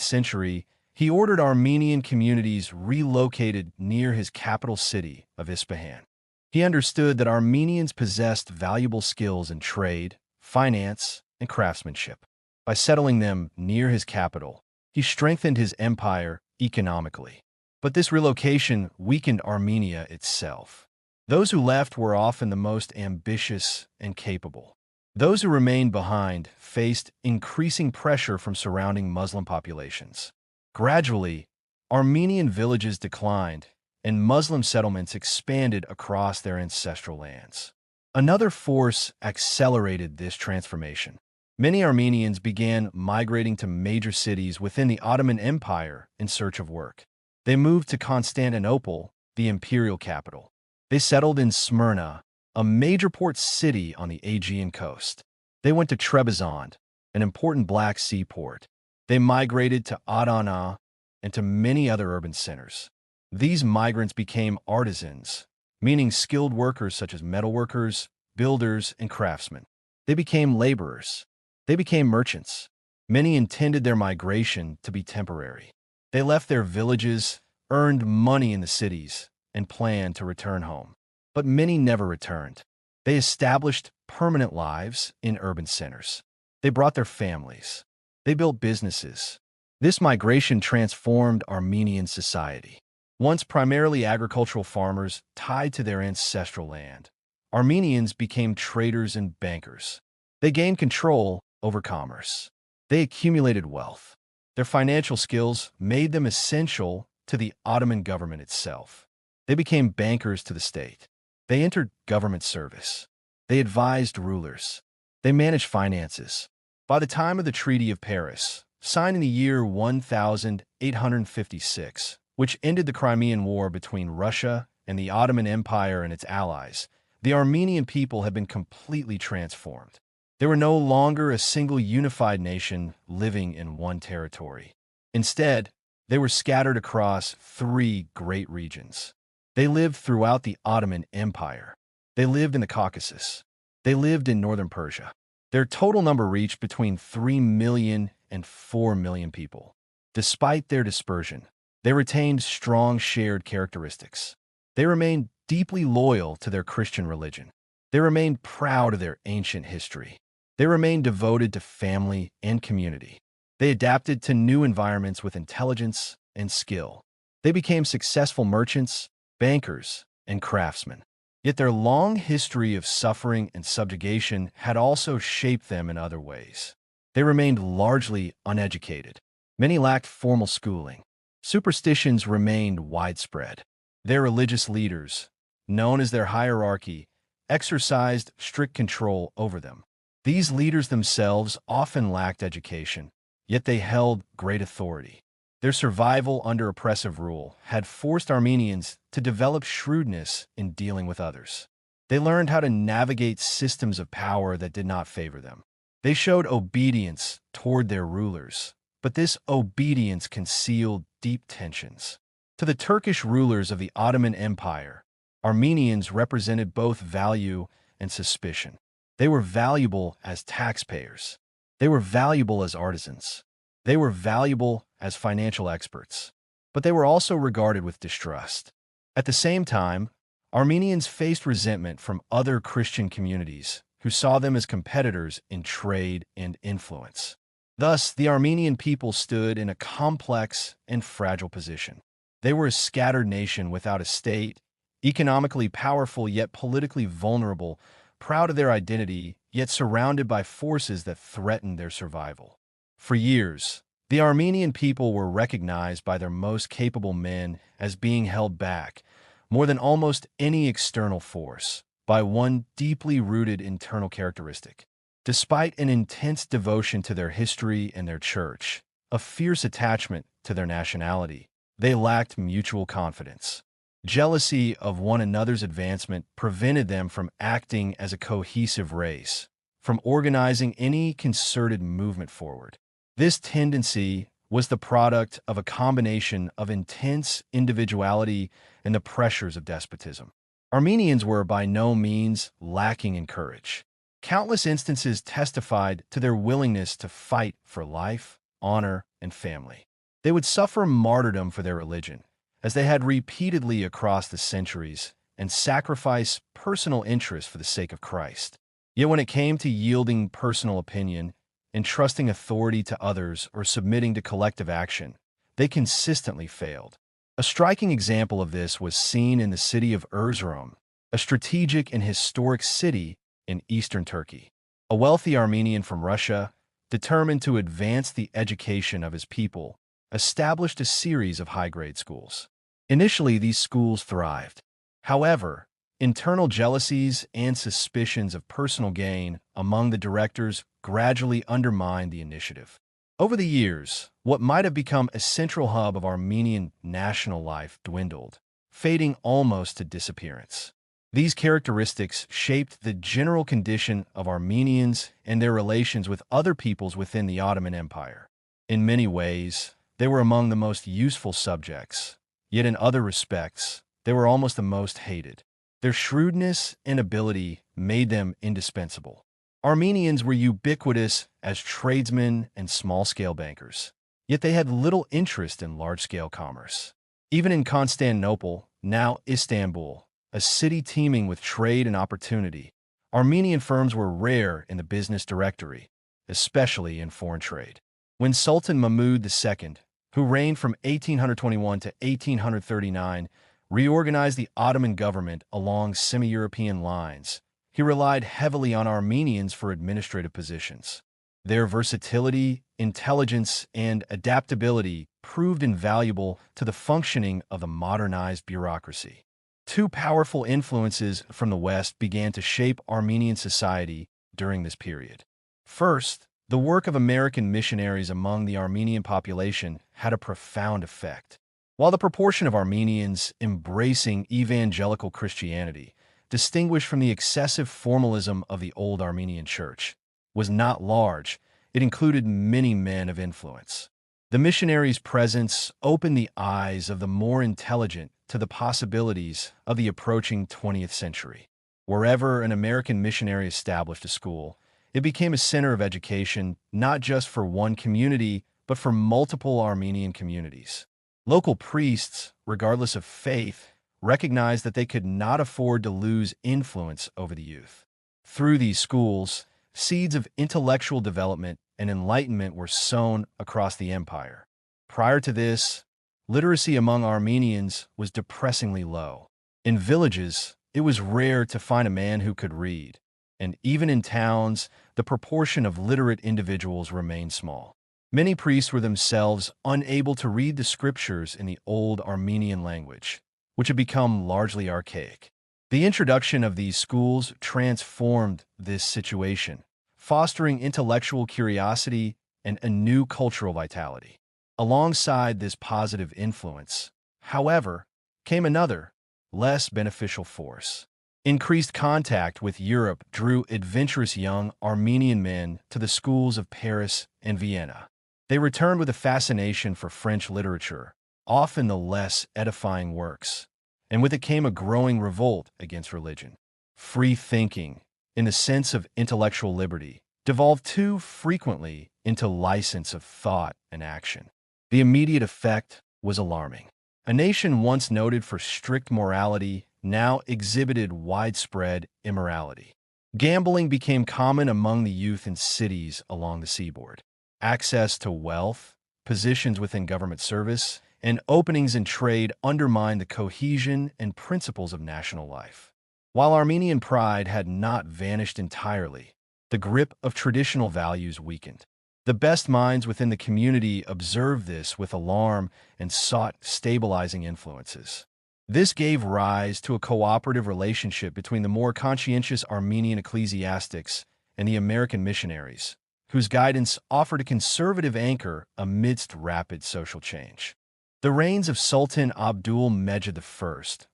century, he ordered Armenian communities relocated near his capital city of Isfahan. He understood that Armenians possessed valuable skills in trade, finance, and craftsmanship. By settling them near his capital, he strengthened his empire economically. But this relocation weakened Armenia itself. Those who left were often the most ambitious and capable. Those who remained behind faced increasing pressure from surrounding Muslim populations. Gradually, Armenian villages declined, and Muslim settlements expanded across their ancestral lands. Another force accelerated this transformation. Many Armenians began migrating to major cities within the Ottoman Empire in search of work. They moved to Constantinople, the imperial capital. They settled in Smyrna, a major port city on the Aegean coast. They went to Trebizond, an important Black Sea port. They migrated to Adana and to many other urban centers. These migrants became artisans, meaning skilled workers such as metalworkers, builders, and craftsmen. They became laborers. They became merchants. Many intended their migration to be temporary. They left their villages, earned money in the cities, and planned to return home. But many never returned. They established permanent lives in urban centers. They brought their families. They built businesses. This migration transformed Armenian society. Once primarily agricultural farmers tied to their ancestral land, Armenians became traders and bankers. They gained control over commerce. They accumulated wealth. Their financial skills made them essential to the Ottoman government itself. They became bankers to the state. They entered government service. They advised rulers. They managed finances. By the time of the Treaty of Paris, signed in the year 1856, which ended the Crimean War between Russia and the Ottoman Empire and its allies, the Armenian people had been completely transformed. They were no longer a single unified nation living in one territory. Instead, they were scattered across three great regions. They lived throughout the Ottoman Empire. They lived in the Caucasus. They lived in northern Persia. Their total number reached between 3 million and 4 million people. Despite their dispersion, they retained strong shared characteristics. They remained deeply loyal to their Christian religion. They remained proud of their ancient history. They remained devoted to family and community. They adapted to new environments with intelligence and skill. They became successful merchants, bankers, and craftsmen. Yet their long history of suffering and subjugation had also shaped them in other ways. They remained largely uneducated. Many lacked formal schooling. Superstitions remained widespread. Their religious leaders, known as their hierarchy, exercised strict control over them. These leaders themselves often lacked education, yet they held great authority. Their survival under oppressive rule had forced Armenians to develop shrewdness in dealing with others. They learned how to navigate systems of power that did not favor them. They showed obedience toward their rulers, but this obedience concealed deep tensions. To the Turkish rulers of the Ottoman Empire, Armenians represented both value and suspicion. They were valuable as taxpayers. They were valuable as artisans. They were valuable as financial experts. But they were also regarded with distrust. At the same time, Armenians faced resentment from other Christian communities who saw them as competitors in trade and influence. Thus, the Armenian people stood in a complex and fragile position. They were a scattered nation without a state, economically powerful yet politically vulnerable, proud of their identity, yet surrounded by forces that threatened their survival. For years, the Armenian people were recognized by their most capable men as being held back, more than almost any external force, by one deeply rooted internal characteristic. Despite an intense devotion to their history and their church, a fierce attachment to their nationality, they lacked mutual confidence. Jealousy of one another's advancement prevented them from acting as a cohesive race, from organizing any concerted movement forward. This tendency was the product of a combination of intense individuality and the pressures of despotism. Armenians were by no means lacking in courage. Countless instances testified to their willingness to fight for life, honor, and family. They would suffer martyrdom for their religion, as they had repeatedly across the centuries, and sacrifice personal interests for the sake of Christ. Yet when it came to yielding personal opinion, entrusting authority to others, or submitting to collective action, they consistently failed. A striking example of this was seen in the city of Erzurum, a strategic and historic city in eastern Turkey. A wealthy Armenian from Russia, determined to advance the education of his people, established a series of high-grade schools. Initially, these schools thrived. However, internal jealousies and suspicions of personal gain among the directors gradually undermined the initiative. Over the years, what might have become a central hub of Armenian national life dwindled, fading almost to disappearance. These characteristics shaped the general condition of Armenians and their relations with other peoples within the Ottoman Empire. In many ways, they were among the most useful subjects, yet in other respects, they were almost the most hated. Their shrewdness and ability made them indispensable. Armenians were ubiquitous as tradesmen and small-scale bankers, yet they had little interest in large-scale commerce. Even in Constantinople, now Istanbul, a city teeming with trade and opportunity. Armenian firms were rare in the business directory, especially in foreign trade. When Sultan Mahmud II, who reigned from 1821 to 1839, reorganized the Ottoman government along semi-European lines, he relied heavily on Armenians for administrative positions. Their versatility, intelligence, and adaptability proved invaluable to the functioning of the modernized bureaucracy. Two powerful influences from the West began to shape Armenian society during this period. First, the work of American missionaries among the Armenian population had a profound effect. While the proportion of Armenians embracing evangelical Christianity, distinguished from the excessive formalism of the old Armenian church, was not large, it included many men of influence. The missionaries' presence opened the eyes of the more intelligent to the possibilities of the approaching 20th century. Wherever an American missionary established a school, it became a center of education not just for one community, but for multiple Armenian communities. Local priests, regardless of faith, recognized that they could not afford to lose influence over the youth. Through these schools, seeds of intellectual development and enlightenment were sown across the empire. Prior to this, literacy among Armenians was depressingly low. In villages, it was rare to find a man who could read, and even in towns, the proportion of literate individuals remained small. Many priests were themselves unable to read the scriptures in the old Armenian language, which had become largely archaic. The introduction of these schools transformed this situation, fostering intellectual curiosity and a new cultural vitality. Alongside this positive influence, however, came another, less beneficial force. Increased contact with Europe drew adventurous young Armenian men to the schools of Paris and Vienna. They returned with a fascination for French literature, often the less edifying works, and with it came a growing revolt against religion. Free thinking, in the sense of intellectual liberty, devolved too frequently into license of thought and action. The immediate effect was alarming. A nation once noted for strict morality now exhibited widespread immorality. Gambling became common among the youth in cities along the seaboard. Access to wealth, positions within government service, and openings in trade undermined the cohesion and principles of national life. While Armenian pride had not vanished entirely, the grip of traditional values weakened. The best minds within the community observed this with alarm and sought stabilizing influences. This gave rise to a cooperative relationship between the more conscientious Armenian ecclesiastics and the American missionaries, whose guidance offered a conservative anchor amidst rapid social change. The reigns of Sultan Abdul Mejid I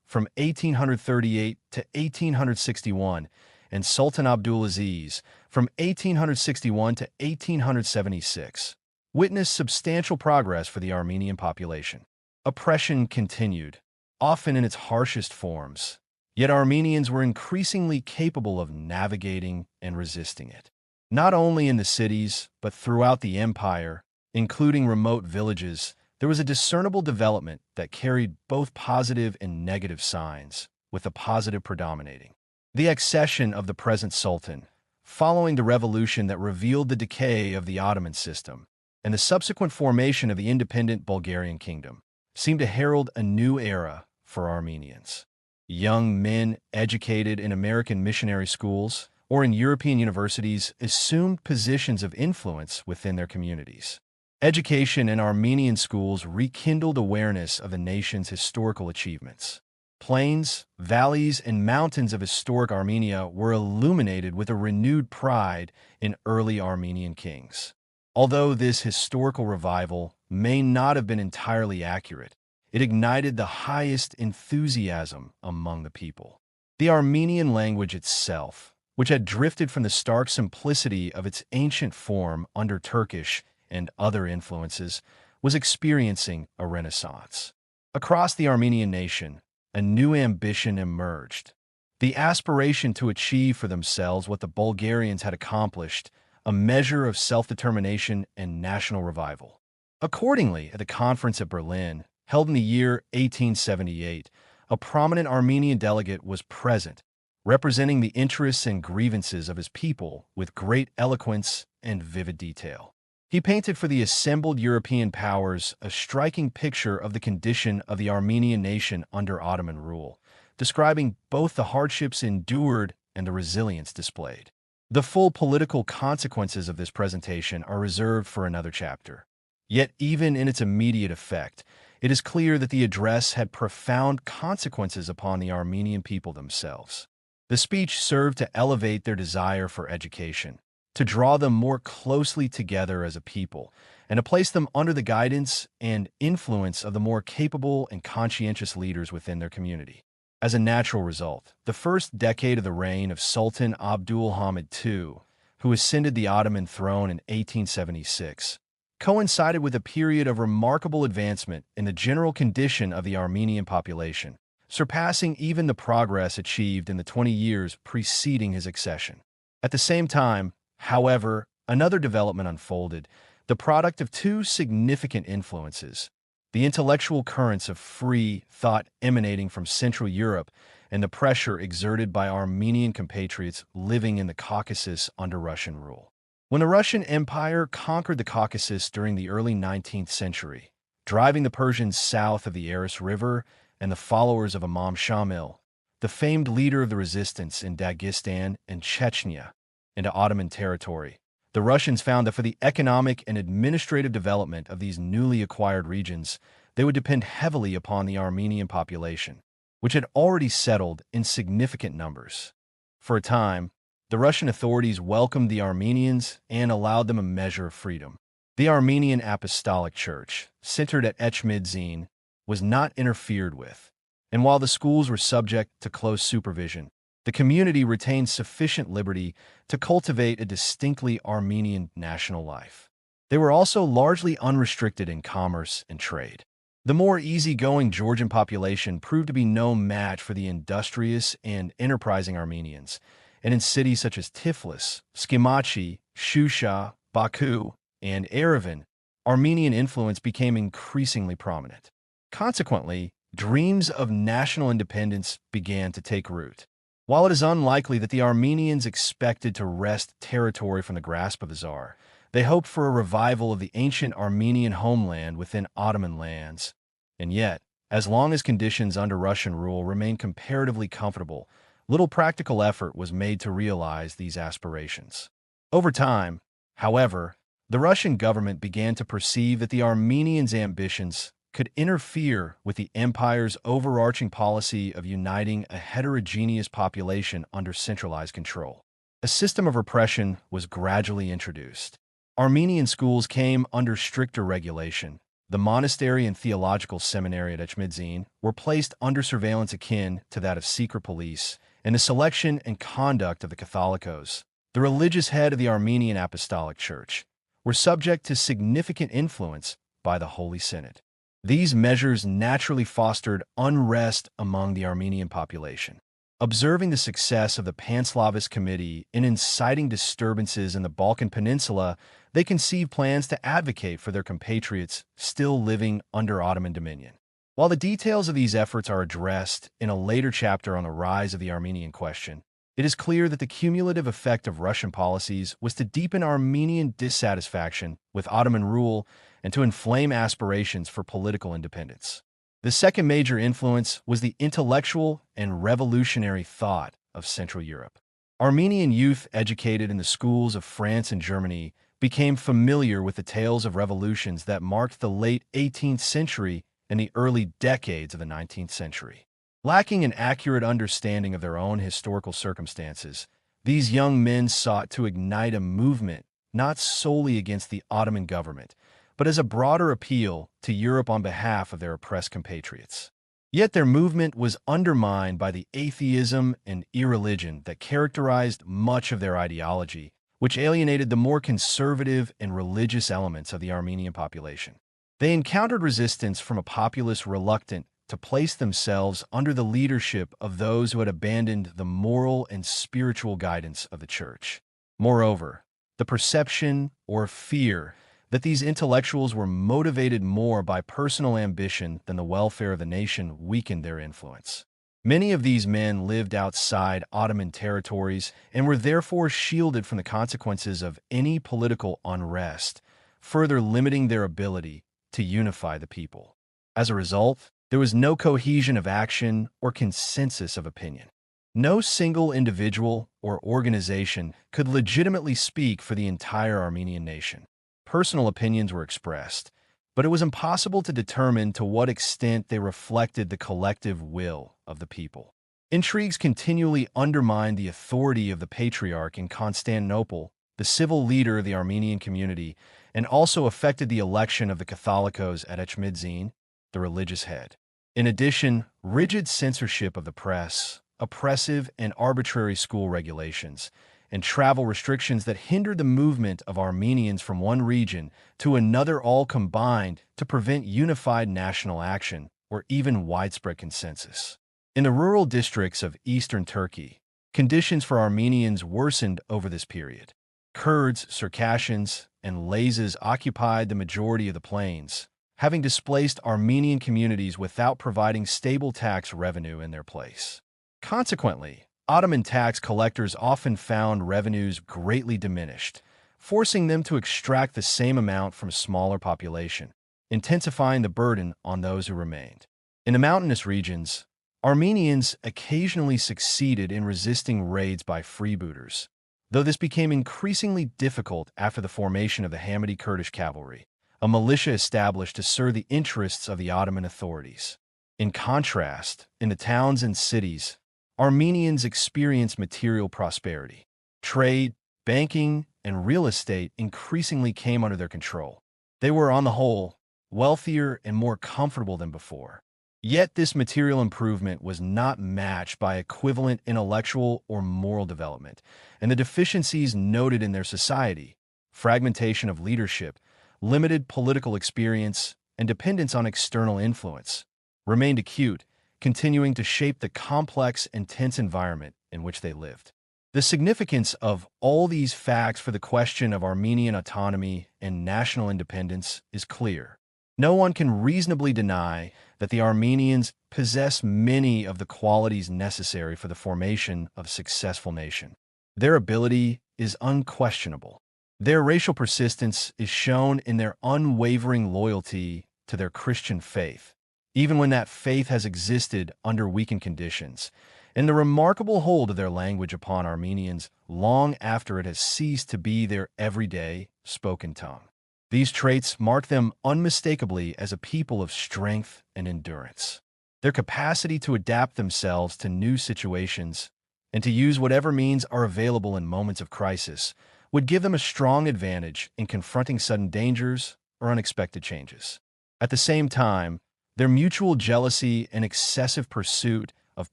from 1838 to 1861 and Sultan Abdul Aziz from 1861 to 1876 witnessed substantial progress for the Armenian population. Oppression continued, often in its harshest forms, yet Armenians were increasingly capable of navigating and resisting it. Not only in the cities, but throughout the empire, including remote villages, there was a discernible development that carried both positive and negative signs, with the positive predominating. The accession of the present sultan, following the revolution that revealed the decay of the Ottoman system, and the subsequent formation of the independent Bulgarian kingdom, seemed to herald a new era for Armenians. Young men educated in American missionary schools or in European universities assumed positions of influence within their communities. Education in Armenian schools rekindled awareness of the nation's historical achievements. Plains, valleys, and mountains of historic Armenia were illuminated with a renewed pride in early Armenian kings. Although this historical revival may not have been entirely accurate, it ignited the highest enthusiasm among the people. The Armenian language itself, which had drifted from the stark simplicity of its ancient form under Turkish and other influences, was experiencing a renaissance. Across the Armenian nation, a new ambition emerged. The aspiration to achieve for themselves what the Bulgarians had accomplished, a measure of self-determination and national revival. Accordingly, at the conference at Berlin, held in the year 1878, a prominent Armenian delegate was present, representing the interests and grievances of his people with great eloquence and vivid detail. He painted for the assembled European powers a striking picture of the condition of the Armenian nation under Ottoman rule, describing both the hardships endured and the resilience displayed. The full political consequences of this presentation are reserved for another chapter. Yet even in its immediate effect, it is clear that the address had profound consequences upon the Armenian people themselves. The speech served to elevate their desire for education, to draw them more closely together as a people, and to place them under the guidance and influence of the more capable and conscientious leaders within their community. As a natural result, the first decade of the reign of Sultan Abdul Hamid II, who ascended the Ottoman throne in 1876, coincided with a period of remarkable advancement in the general condition of the Armenian population, surpassing even the progress achieved in the 20 years preceding his accession. At the same time, however, another development unfolded, the product of two significant influences: the intellectual currents of free thought emanating from Central Europe and the pressure exerted by Armenian compatriots living in the Caucasus under Russian rule. When the Russian Empire conquered the Caucasus during the early 19th century, driving the Persians south of the Aras River and the followers of Imam Shamil, the famed leader of the resistance in Dagestan and Chechnya, into Ottoman territory, the Russians found that for the economic and administrative development of these newly acquired regions, they would depend heavily upon the Armenian population, which had already settled in significant numbers. For a time, the Russian authorities welcomed the Armenians and allowed them a measure of freedom. The Armenian Apostolic Church, centered at Echmidzin, was not interfered with, and while the schools were subject to close supervision, the community retained sufficient liberty to cultivate a distinctly Armenian national life. They were also largely unrestricted in commerce and trade. The more easygoing Georgian population proved to be no match for the industrious and enterprising Armenians, and in cities such as Tiflis, Skimachi, Shusha, Baku, and Yerevan, Armenian influence became increasingly prominent. Consequently, dreams of national independence began to take root. While it is unlikely that the Armenians expected to wrest territory from the grasp of the Tsar, they hoped for a revival of the ancient Armenian homeland within Ottoman lands. And yet, as long as conditions under Russian rule remained comparatively comfortable, little practical effort was made to realize these aspirations. Over time, however, the Russian government began to perceive that the Armenians' ambitions could interfere with the empire's overarching policy of uniting a heterogeneous population under centralized control. A system of repression was gradually introduced. Armenian schools came under stricter regulation. The monastery and theological seminary at Echmidzin were placed under surveillance akin to that of secret police, and the selection and conduct of the Catholicos, the religious head of the Armenian Apostolic Church, were subject to significant influence by the Holy Synod. These measures naturally fostered unrest among the Armenian population. Observing the success of the Pan-Slavist Committee in inciting disturbances in the Balkan Peninsula, they conceived plans to advocate for their compatriots still living under Ottoman dominion. While the details of these efforts are addressed in a later chapter on the rise of the Armenian question, it is clear that the cumulative effect of Russian policies was to deepen Armenian dissatisfaction with Ottoman rule and to inflame aspirations for political independence. The second major influence was the intellectual and revolutionary thought of Central Europe. Armenian youth educated in the schools of France and Germany became familiar with the tales of revolutions that marked the late 18th century and the early decades of the 19th century. Lacking an accurate understanding of their own historical circumstances, these young men sought to ignite a movement not solely against the Ottoman government, but as a broader appeal to Europe on behalf of their oppressed compatriots. Yet their movement was undermined by the atheism and irreligion that characterized much of their ideology, which alienated the more conservative and religious elements of the Armenian population. They encountered resistance from a populace reluctant to place themselves under the leadership of those who had abandoned the moral and spiritual guidance of the Church. Moreover, the perception or fear that these intellectuals were motivated more by personal ambition than the welfare of the nation weakened their influence. Many of these men lived outside Ottoman territories and were therefore shielded from the consequences of any political unrest, further limiting their ability to unify the people. As a result, there was no cohesion of action or consensus of opinion. No single individual or organization could legitimately speak for the entire Armenian nation. Personal opinions were expressed, but it was impossible to determine to what extent they reflected the collective will of the people. Intrigues continually undermined the authority of the Patriarch in Constantinople, the civil leader of the Armenian community, and also affected the election of the Catholicos at Echmidzin, the religious head. In addition, rigid censorship of the press, oppressive and arbitrary school regulations, and travel restrictions that hindered the movement of Armenians from one region to another all combined to prevent unified national action or even widespread consensus. In the rural districts of eastern Turkey, conditions for Armenians worsened over this period. Kurds, Circassians, and Lazes occupied the majority of the plains, having displaced Armenian communities without providing stable tax revenue in their place. Consequently, Ottoman tax collectors often found revenues greatly diminished, forcing them to extract the same amount from a smaller population, intensifying the burden on those who remained. In the mountainous regions, Armenians occasionally succeeded in resisting raids by freebooters, though this became increasingly difficult after the formation of the Hamidi Kurdish cavalry, a militia established to serve the interests of the Ottoman authorities. In contrast, in the towns and cities, Armenians experienced material prosperity. Trade, banking, and real estate increasingly came under their control. They were, on the whole, wealthier and more comfortable than before. Yet this material improvement was not matched by equivalent intellectual or moral development, and the deficiencies noted in their society, fragmentation of leadership, limited political experience, and dependence on external influence, remained acute, continuing to shape the complex and tense environment in which they lived. The significance of all these facts for the question of Armenian autonomy and national independence is clear. No one can reasonably deny that the Armenians possess many of the qualities necessary for the formation of a successful nation. Their ability is unquestionable. Their racial persistence is shown in their unwavering loyalty to their Christian faith, even when that faith has existed under weakened conditions, and the remarkable hold of their language upon Armenians long after it has ceased to be their everyday spoken tongue. These traits mark them unmistakably as a people of strength and endurance. Their capacity to adapt themselves to new situations and to use whatever means are available in moments of crisis would give them a strong advantage in confronting sudden dangers or unexpected changes. At the same time, their mutual jealousy and excessive pursuit of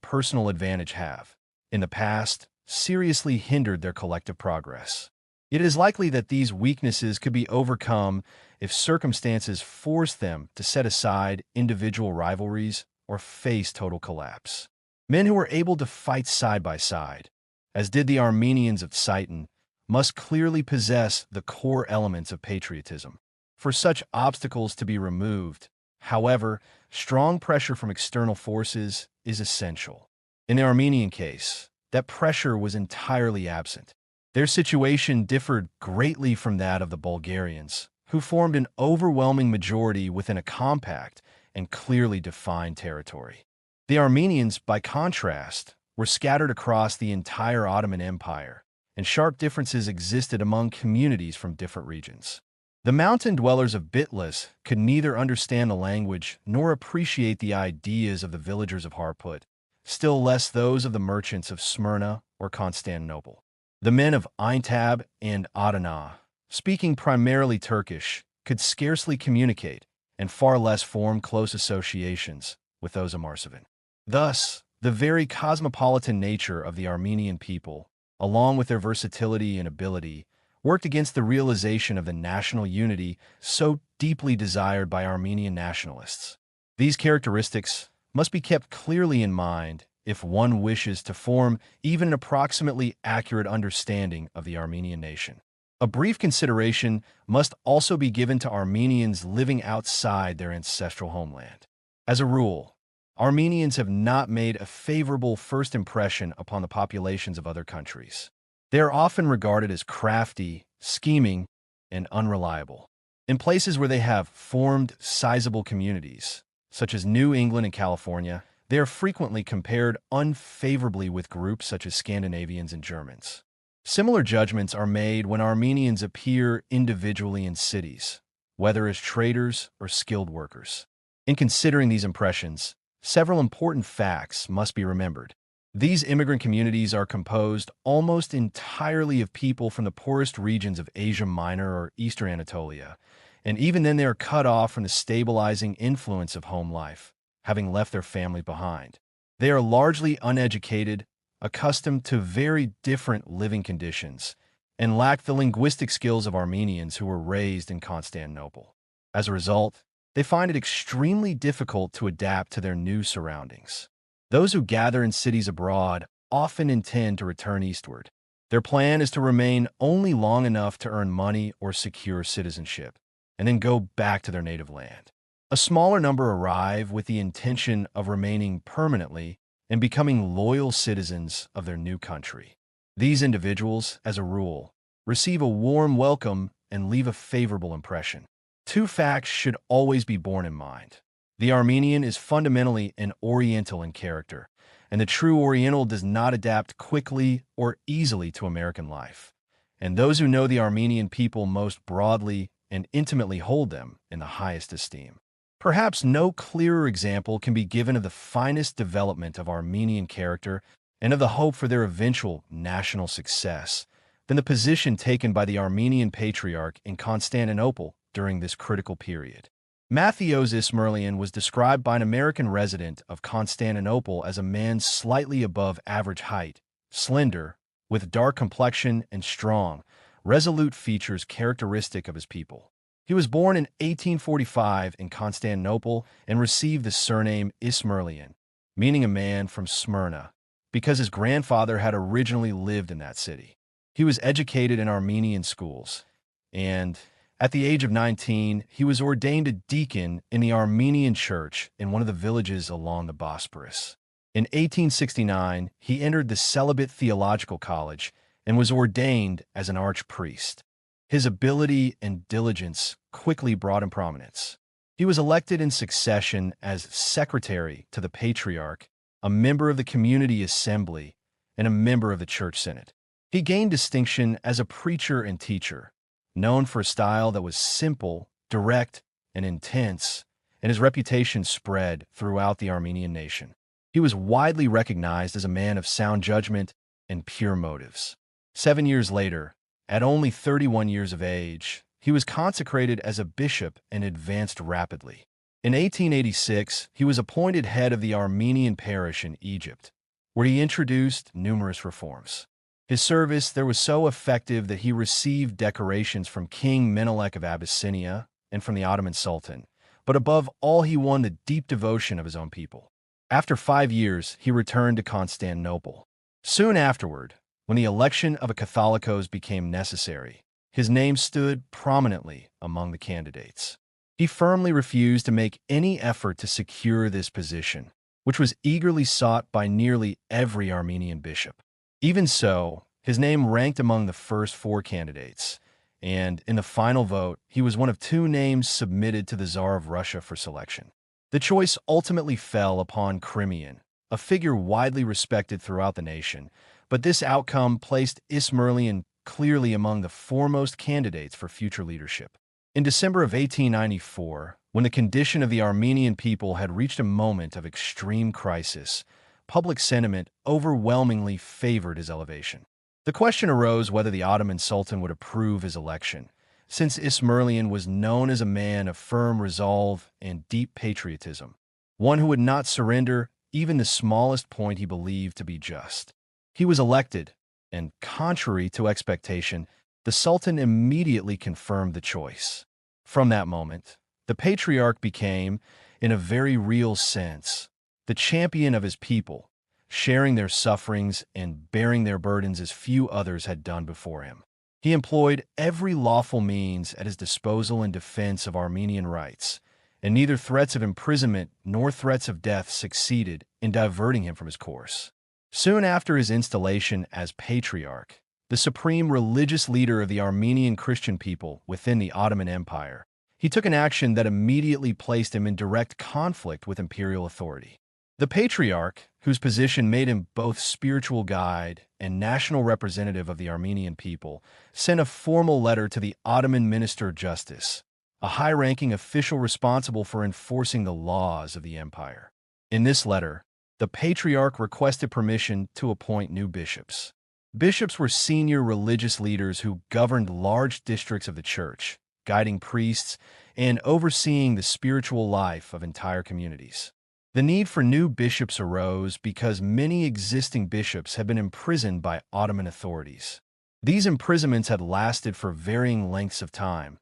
personal advantage have, in the past, seriously hindered their collective progress. It is likely that these weaknesses could be overcome if circumstances forced them to set aside individual rivalries or face total collapse. Men who were able to fight side by side, as did the Armenians of Saitan, must clearly possess the core elements of patriotism. For such obstacles to be removed, however, strong pressure from external forces is essential. In the Armenian case, that pressure was entirely absent. Their situation differed greatly from that of the Bulgarians, who formed an overwhelming majority within a compact and clearly defined territory. The Armenians, by contrast, were scattered across the entire Ottoman Empire, and sharp differences existed among communities from different regions. The mountain dwellers of Bitlis could neither understand the language nor appreciate the ideas of the villagers of Harput, still less those of the merchants of Smyrna or Constantinople. The men of Aintab and Adana, speaking primarily Turkish, could scarcely communicate and far less form close associations with those of Marsovan. Thus, the very cosmopolitan nature of the Armenian people, along with their versatility and ability, worked against the realization of the national unity so deeply desired by Armenian nationalists. These characteristics must be kept clearly in mind if one wishes to form even an approximately accurate understanding of the Armenian nation. A brief consideration must also be given to Armenians living outside their ancestral homeland. As a rule, Armenians have not made a favorable first impression upon the populations of other countries. They are often regarded as crafty, scheming, and unreliable. In places where they have formed sizable communities, such as New England and California, they are frequently compared unfavorably with groups such as Scandinavians and Germans. Similar judgments are made when Armenians appear individually in cities, whether as traders or skilled workers. In considering these impressions, several important facts must be remembered. These immigrant communities are composed almost entirely of people from the poorest regions of Asia Minor or Eastern Anatolia, and even then they are cut off from the stabilizing influence of home life, having left their family behind. They are largely uneducated, accustomed to very different living conditions, and lack the linguistic skills of Armenians who were raised in Constantinople. As a result, they find it extremely difficult to adapt to their new surroundings. Those who gather in cities abroad often intend to return eastward. Their plan is to remain only long enough to earn money or secure citizenship, and then go back to their native land. A smaller number arrive with the intention of remaining permanently and becoming loyal citizens of their new country. These individuals, as a rule, receive a warm welcome and leave a favorable impression. Two facts should always be borne in mind. The Armenian is fundamentally an Oriental in character, and the true Oriental does not adapt quickly or easily to American life. And those who know the Armenian people most broadly and intimately hold them in the highest esteem. Perhaps no clearer example can be given of the finest development of Armenian character and of the hope for their eventual national success than the position taken by the Armenian Patriarch in Constantinople during this critical period. Mattheos Ismerlian was described by an American resident of Constantinople as a man slightly above average height, slender, with dark complexion and strong, resolute features characteristic of his people. He was born in 1845 in Constantinople and received the surname Ismerlian, meaning a man from Smyrna, because his grandfather had originally lived in that city. He was educated in Armenian schools, and at the age of 19, he was ordained a deacon in the Armenian church in one of the villages along the Bosporus. In 1869, he entered the Celibate Theological College and was ordained as an archpriest. His ability and diligence quickly brought him prominence. He was elected in succession as secretary to the Patriarch, a member of the Community Assembly, and a member of the Church Synod. He gained distinction as a preacher and teacher, known for a style that was simple, direct, and intense, and his reputation spread throughout the Armenian nation. He was widely recognized as a man of sound judgment and pure motives. 7 years later, at only 31 years of age, he was consecrated as a bishop and advanced rapidly. In 1886, he was appointed head of the Armenian parish in Egypt, where he introduced numerous reforms. His service there was so effective that he received decorations from King Menelik of Abyssinia and from the Ottoman Sultan, but above all he won the deep devotion of his own people. After 5 years, he returned to Constantinople. Soon afterward, when the election of a Catholicos became necessary, his name stood prominently among the candidates. He firmly refused to make any effort to secure this position, which was eagerly sought by nearly every Armenian bishop. Even so, his name ranked among the first 4 candidates, and in the final vote, he was one of 2 names submitted to the Tsar of Russia for selection. The choice ultimately fell upon Crimean, a figure widely respected throughout the nation, but this outcome placed Ismerlian clearly among the foremost candidates for future leadership. In December of 1894, when the condition of the Armenian people had reached a moment of extreme crisis, public sentiment overwhelmingly favored his elevation. The question arose whether the Ottoman Sultan would approve his election, since Ismerlian was known as a man of firm resolve and deep patriotism, one who would not surrender even the smallest point he believed to be just. He was elected, and contrary to expectation, the Sultan immediately confirmed the choice. From that moment, the Patriarch became, in a very real sense, the champion of his people, sharing their sufferings and bearing their burdens as few others had done before him. He employed every lawful means at his disposal in defense of Armenian rights, and neither threats of imprisonment nor threats of death succeeded in diverting him from his course. Soon after his installation as Patriarch, the supreme religious leader of the Armenian Christian people within the Ottoman Empire, he took an action that immediately placed him in direct conflict with imperial authority. The Patriarch, whose position made him both spiritual guide and national representative of the Armenian people, sent a formal letter to the Ottoman Minister of Justice, a high-ranking official responsible for enforcing the laws of the empire. In this letter, the Patriarch requested permission to appoint new bishops. Bishops were senior religious leaders who governed large districts of the church, guiding priests and overseeing the spiritual life of entire communities. The need for new bishops arose because many existing bishops had been imprisoned by Ottoman authorities. These imprisonments had lasted for varying lengths of time,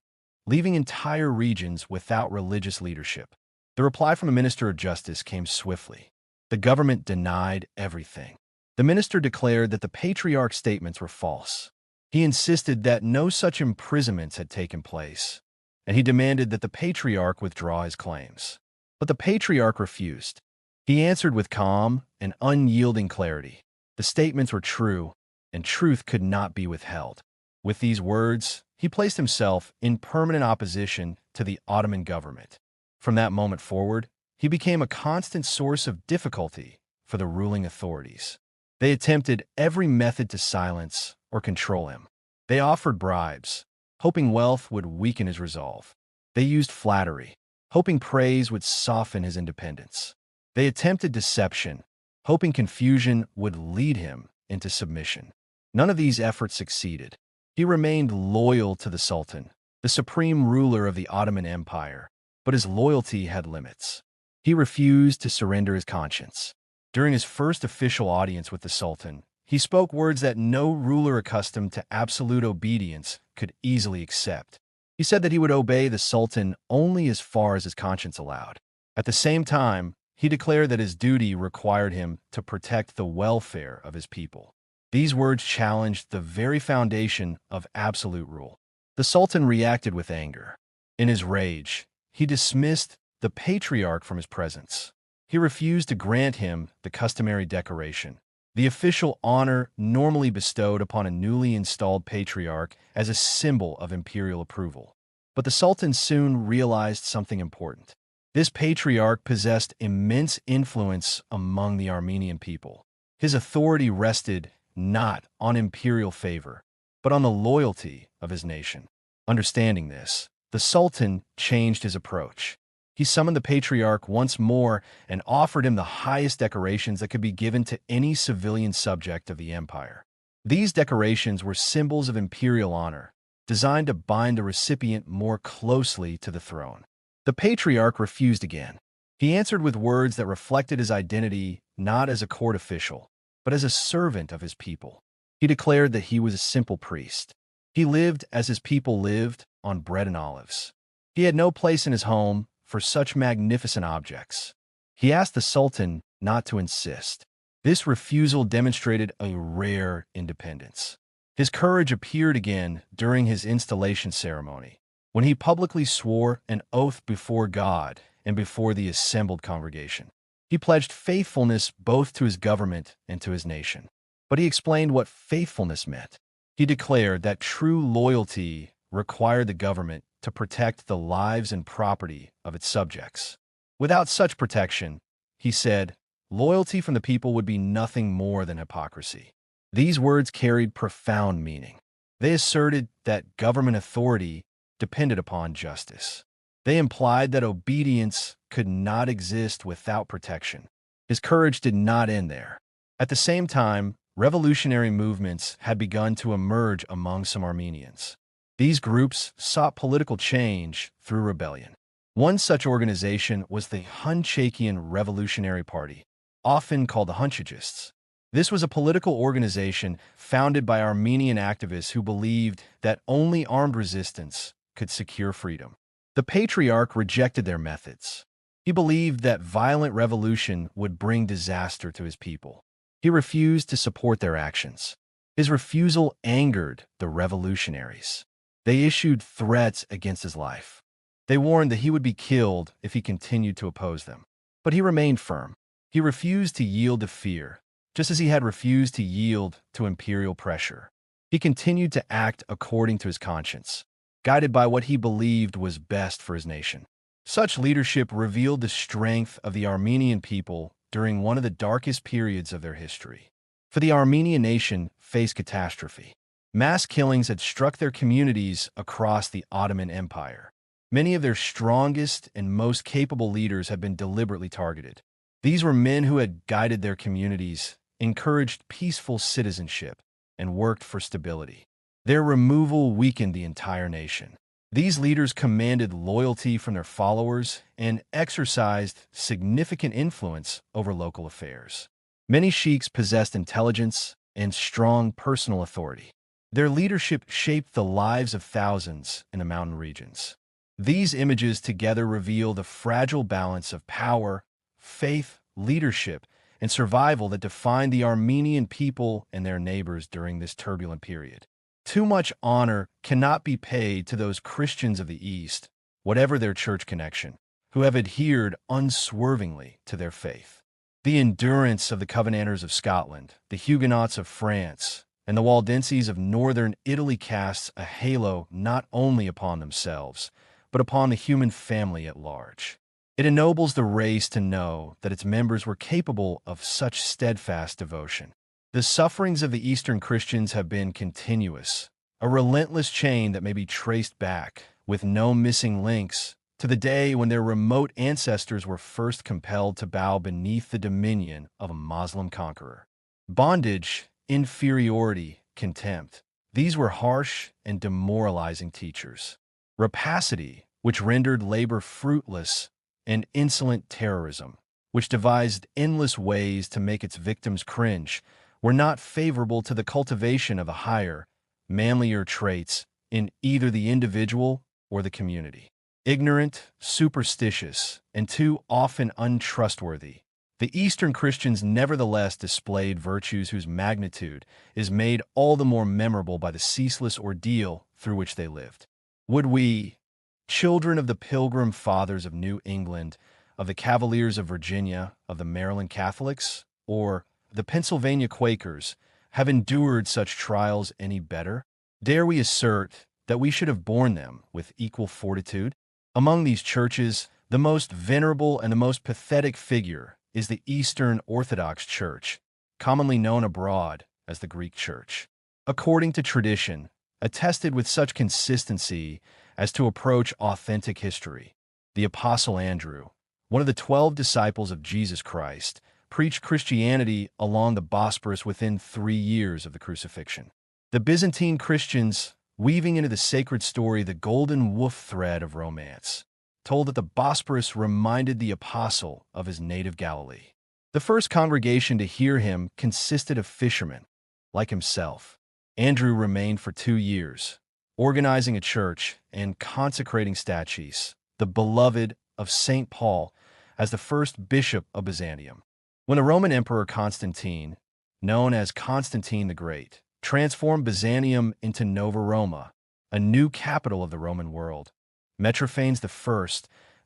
leaving entire regions without religious leadership. The reply from the Minister of Justice came swiftly. The government denied everything. The minister declared that the Patriarch's statements were false. He insisted that no such imprisonments had taken place, and he demanded that the Patriarch withdraw his claims. But the Patriarch refused. He answered with calm and unyielding clarity. The statements were true, and truth could not be withheld. With these words, he placed himself in permanent opposition to the Ottoman government. From that moment forward, he became a constant source of difficulty for the ruling authorities. They attempted every method to silence or control him. They offered bribes, hoping wealth would weaken his resolve. They used flattery, hoping praise would soften his independence. They attempted deception, hoping confusion would lead him into submission. None of these efforts succeeded. He remained loyal to the Sultan, the supreme ruler of the Ottoman Empire, but his loyalty had limits. He refused to surrender his conscience. During his first official audience with the Sultan, he spoke words that no ruler accustomed to absolute obedience could easily accept. He said that he would obey the Sultan only as far as his conscience allowed. At the same time, he declared that his duty required him to protect the welfare of his people. These words challenged the very foundation of absolute rule. The Sultan reacted with anger. In his rage, he dismissed the Patriarch from his presence. He refused to grant him the customary decoration, the official honor normally bestowed upon a newly installed Patriarch as a symbol of imperial approval. But the Sultan soon realized something important. This Patriarch possessed immense influence among the Armenian people. His authority rested not on imperial favor, but on the loyalty of his nation. Understanding this, the Sultan changed his approach. He summoned the Patriarch once more and offered him the highest decorations that could be given to any civilian subject of the empire. These decorations were symbols of imperial honor, designed to bind the recipient more closely to the throne. The Patriarch refused again. He answered with words that reflected his identity not as a court official, but as a servant of his people. He declared that he was a simple priest. He lived as his people lived, on bread and olives. He had no place in his home for such magnificent objects. He asked the Sultan not to insist. This refusal demonstrated a rare independence. His courage appeared again during his installation ceremony, when he publicly swore an oath before God and before the assembled congregation. He pledged faithfulness both to his government and to his nation. But he explained what faithfulness meant. He declared that true loyalty required the government to protect the lives and property of its subjects. Without such protection, he said, loyalty from the people would be nothing more than hypocrisy. These words carried profound meaning. They asserted that government authority depended upon justice. They implied that obedience could not exist without protection. His courage did not end there. At the same time, revolutionary movements had begun to emerge among some Armenians. These groups sought political change through rebellion. One such organization was the Hunchakian Revolutionary Party, often called the Hunchagists. This was a political organization founded by Armenian activists who believed that only armed resistance could secure freedom. The Patriarch rejected their methods. He believed that violent revolution would bring disaster to his people. He refused to support their actions. His refusal angered the revolutionaries. They issued threats against his life. They warned that he would be killed if he continued to oppose them. But he remained firm. He refused to yield to fear, just as he had refused to yield to imperial pressure. He continued to act according to his conscience, guided by what he believed was best for his nation. Such leadership revealed the strength of the Armenian people during one of the darkest periods of their history. For the Armenian nation faced catastrophe. Mass killings had struck their communities across the Ottoman Empire. Many of their strongest and most capable leaders had been deliberately targeted. These were men who had guided their communities, encouraged peaceful citizenship, and worked for stability. Their removal weakened the entire nation. These leaders commanded loyalty from their followers and exercised significant influence over local affairs. Many sheiks possessed intelligence and strong personal authority. Their leadership shaped the lives of thousands in the mountain regions. These images together reveal the fragile balance of power, faith, leadership, and survival that defined the Armenian people and their neighbors during this turbulent period. Too much honor cannot be paid to those Christians of the East, whatever their church connection, who have adhered unswervingly to their faith. The endurance of the Covenanters of Scotland, the Huguenots of France, and the Waldenses of northern Italy casts a halo not only upon themselves, but upon the human family at large. It ennobles the race to know that its members were capable of such steadfast devotion. The sufferings of the Eastern Christians have been continuous, a relentless chain that may be traced back, with no missing links, to the day when their remote ancestors were first compelled to bow beneath the dominion of a Muslim conqueror. Bondage, inferiority, contempt. These were harsh and demoralizing teachers. Rapacity, which rendered labor fruitless, and insolent terrorism, which devised endless ways to make its victims cringe, were not favorable to the cultivation of the higher, manlier traits in either the individual or the community. Ignorant, superstitious, and too often untrustworthy, the Eastern Christians nevertheless displayed virtues whose magnitude is made all the more memorable by the ceaseless ordeal through which they lived. Would we, children of the Pilgrim Fathers of New England, of the Cavaliers of Virginia, of the Maryland Catholics, or the Pennsylvania Quakers, have endured such trials any better? Dare we assert that we should have borne them with equal fortitude? Among these churches, the most venerable and the most pathetic figure is the Eastern Orthodox Church, commonly known abroad as the Greek Church. According to tradition, attested with such consistency as to approach authentic history, the Apostle Andrew, one of the 12 disciples of Jesus Christ, preached Christianity along the Bosporus within 3 years of the crucifixion. The Byzantine Christians, weaving into the sacred story the golden woof thread of romance, told that the Bosporus reminded the apostle of his native Galilee. The first congregation to hear him consisted of fishermen, like himself. Andrew remained for 2 years, organizing a church and consecrating Stachys, the beloved of St. Paul, as the first bishop of Byzantium. When the Roman Emperor Constantine, known as Constantine the Great, transformed Byzantium into Nova Roma, a new capital of the Roman world, Metrophanes I,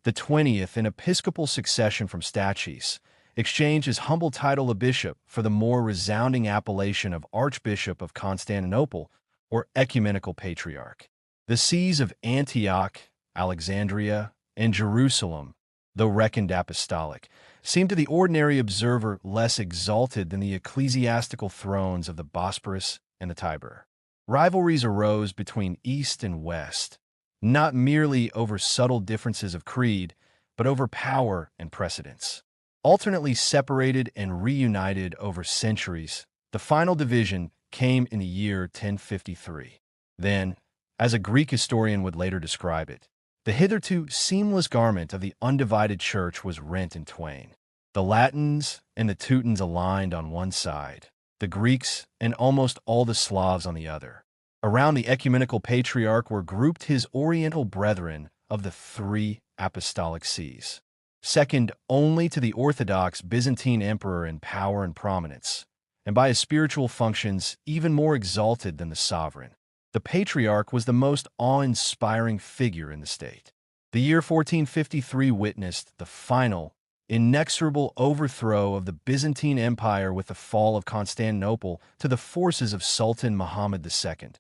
the 20th in episcopal succession from Stachys, exchanged his humble title of bishop for the more resounding appellation of Archbishop of Constantinople or Ecumenical Patriarch. The sees of Antioch, Alexandria, and Jerusalem, though reckoned apostolic, seemed to the ordinary observer less exalted than the ecclesiastical thrones of the Bosporus and the Tiber. Rivalries arose between East and West, not merely over subtle differences of creed, but over power and precedence. Alternately separated and reunited over centuries, the final division came in the year 1053. Then, as a Greek historian would later describe it, the hitherto seamless garment of the undivided church was rent in twain. The Latins and the Teutons aligned on one side, the Greeks and almost all the Slavs on the other. Around the ecumenical patriarch were grouped his oriental brethren of the 3 apostolic sees, second only to the Orthodox Byzantine emperor in power and prominence, and by his spiritual functions even more exalted than the sovereign. The Patriarch was the most awe-inspiring figure in the state. The year 1453 witnessed the final, inexorable overthrow of the Byzantine Empire with the fall of Constantinople to the forces of Sultan Muhammad II,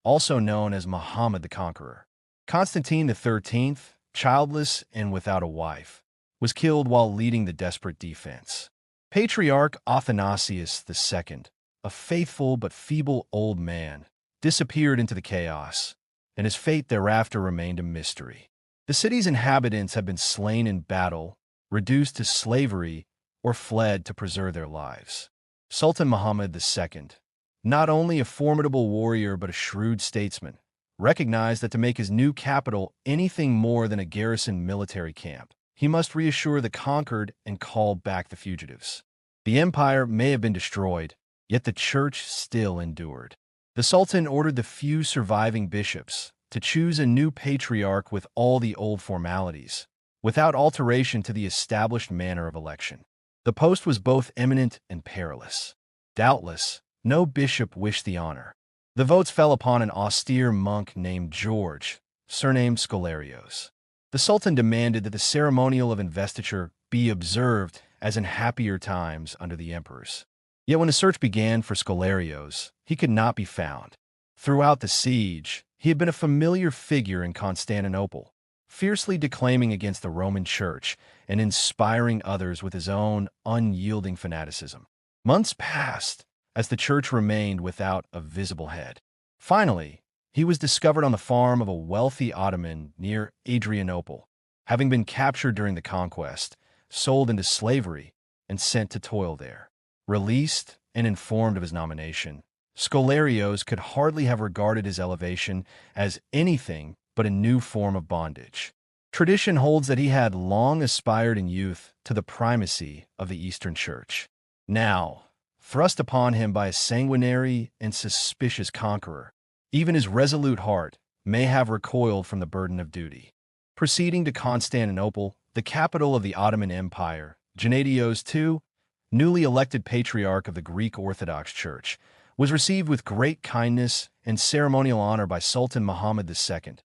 also known as Muhammad the Conqueror. Constantine XIII, childless and without a wife, was killed while leading the desperate defense. Patriarch Athanasius II, a faithful but feeble old man, disappeared into the chaos, and his fate thereafter remained a mystery. The city's inhabitants had been slain in battle, reduced to slavery, or fled to preserve their lives. Sultan Muhammad II, not only a formidable warrior but a shrewd statesman, recognized that to make his new capital anything more than a garrison military camp, he must reassure the conquered and call back the fugitives. The empire may have been destroyed, yet the church still endured. The Sultan ordered the few surviving bishops to choose a new patriarch with all the old formalities, without alteration to the established manner of election. The post was both eminent and perilous. Doubtless, no bishop wished the honor. The votes fell upon an austere monk named George, surnamed Scholarios. The Sultan demanded that the ceremonial of investiture be observed as in happier times under the emperors. Yet when a search began for Scholarios, he could not be found. Throughout the siege, he had been a familiar figure in Constantinople, fiercely declaiming against the Roman Church and inspiring others with his own unyielding fanaticism. Months passed as the church remained without a visible head. Finally, he was discovered on the farm of a wealthy Ottoman near Adrianople, having been captured during the conquest, sold into slavery, and sent to toil there. Released and informed of his nomination, Scholarios could hardly have regarded his elevation as anything but a new form of bondage. Tradition holds that he had long aspired in youth to the primacy of the Eastern Church. Now, thrust upon him by a sanguinary and suspicious conqueror, even his resolute heart may have recoiled from the burden of duty. Proceeding to Constantinople, the capital of the Ottoman Empire, Gennadios II, newly elected Patriarch of the Greek Orthodox Church, was received with great kindness and ceremonial honor by Sultan Muhammad II,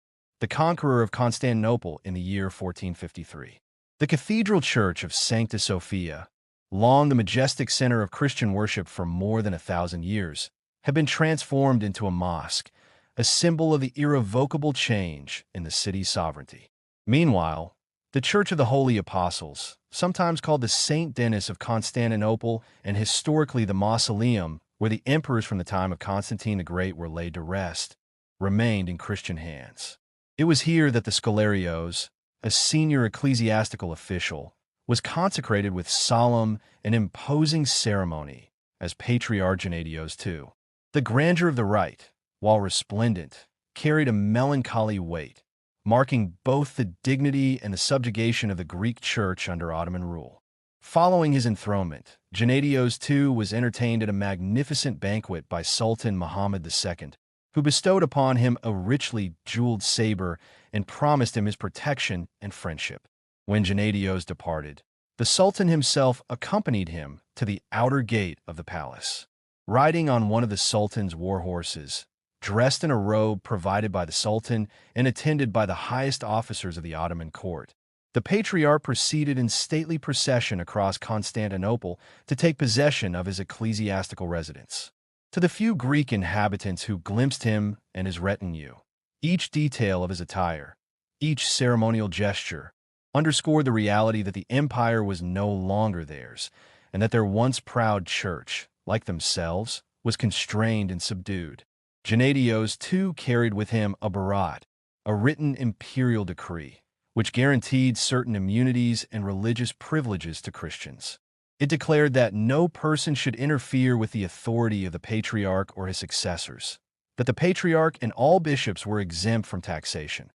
the conqueror of Constantinople in the year 1453. The Cathedral Church of Sancta Sophia, long the majestic center of Christian worship for more than 1,000 years, had been transformed into a mosque, a symbol of the irrevocable change in the city's sovereignty. Meanwhile, the Church of the Holy Apostles, sometimes called the St. Denis of Constantinople and historically the mausoleum where the emperors from the time of Constantine the Great were laid to rest, remained in Christian hands. It was here that the Scholarios, a senior ecclesiastical official, was consecrated with solemn and imposing ceremony as Patriarch Gennadios II. The grandeur of the rite, while resplendent, carried a melancholy weight, marking both the dignity and the subjugation of the Greek Church under Ottoman rule. Following his enthronement, Gennadios II was entertained at a magnificent banquet by Sultan Muhammad II, who bestowed upon him a richly jeweled saber and promised him his protection and friendship. When Gennadios departed, the Sultan himself accompanied him to the outer gate of the palace. Riding on one of the Sultan's war horses, dressed in a robe provided by the Sultan and attended by the highest officers of the Ottoman court, the Patriarch proceeded in stately procession across Constantinople to take possession of his ecclesiastical residence. To the few Greek inhabitants who glimpsed him and his retinue, each detail of his attire, each ceremonial gesture, underscored the reality that the empire was no longer theirs, and that their once proud church, like themselves, was constrained and subdued. Gennadios too carried with him a barat, a written imperial decree, which guaranteed certain immunities and religious privileges to Christians. It declared that no person should interfere with the authority of the Patriarch or his successors, that the Patriarch and all bishops were exempt from taxation,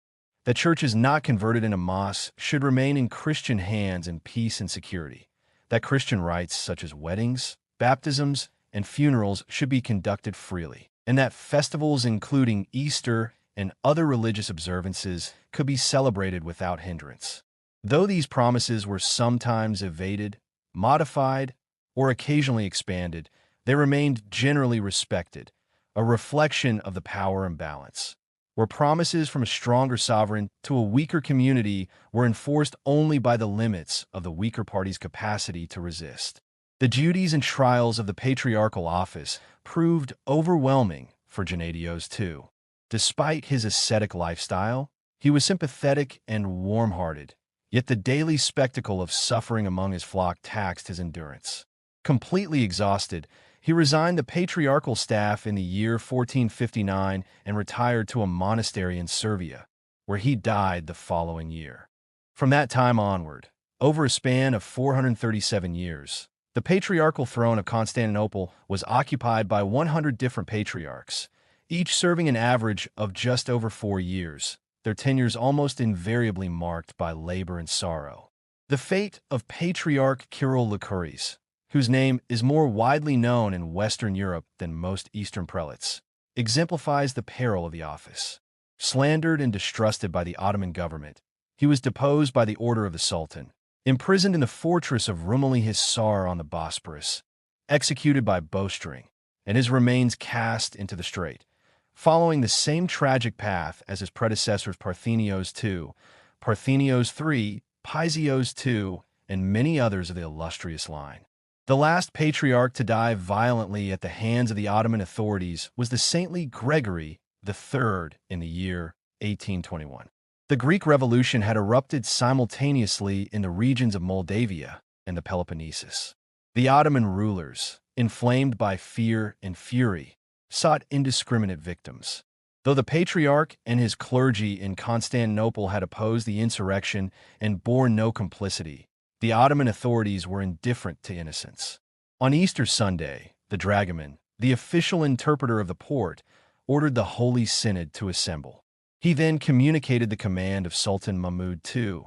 that churches not converted into mosques should remain in Christian hands in peace and security, that Christian rites such as weddings, baptisms, and funerals should be conducted freely, and that festivals including Easter and other religious observances could be celebrated without hindrance. Though these promises were sometimes evaded, modified, or occasionally expanded, they remained generally respected, a reflection of the power imbalance, where promises from a stronger sovereign to a weaker community were enforced only by the limits of the weaker party's capacity to resist. The duties and trials of the patriarchal office proved overwhelming for Gennadios too. Despite his ascetic lifestyle, he was sympathetic and warm-hearted, yet the daily spectacle of suffering among his flock taxed his endurance. Completely exhausted, he resigned the patriarchal staff in the year 1459 and retired to a monastery in Servia, where he died the following year. From that time onward, over a span of 437 years, the patriarchal throne of Constantinople was occupied by 100 different patriarchs, each serving an average of just over 4 years, their tenures almost invariably marked by labor and sorrow. The fate of Patriarch Kirill Lykuris, whose name is more widely known in Western Europe than most Eastern prelates, exemplifies the peril of the office. Slandered and distrusted by the Ottoman government, he was deposed by the order of the Sultan, imprisoned in the fortress of Rumeli Hisar on the Bosporus, executed by bowstring, and his remains cast into the strait, following the same tragic path as his predecessors Parthenios II, Parthenios III, Pizios II, and many others of the illustrious line. The last patriarch to die violently at the hands of the Ottoman authorities was the saintly Gregory III in the year 1821. The Greek Revolution had erupted simultaneously in the regions of Moldavia and the Peloponnesus. The Ottoman rulers, inflamed by fear and fury, sought indiscriminate victims. Though the Patriarch and his clergy in Constantinople had opposed the insurrection and bore no complicity, the Ottoman authorities were indifferent to innocence. On Easter Sunday, the dragoman, the official interpreter of the Porte, ordered the Holy Synod to assemble. He then communicated the command of Sultan Mahmud II,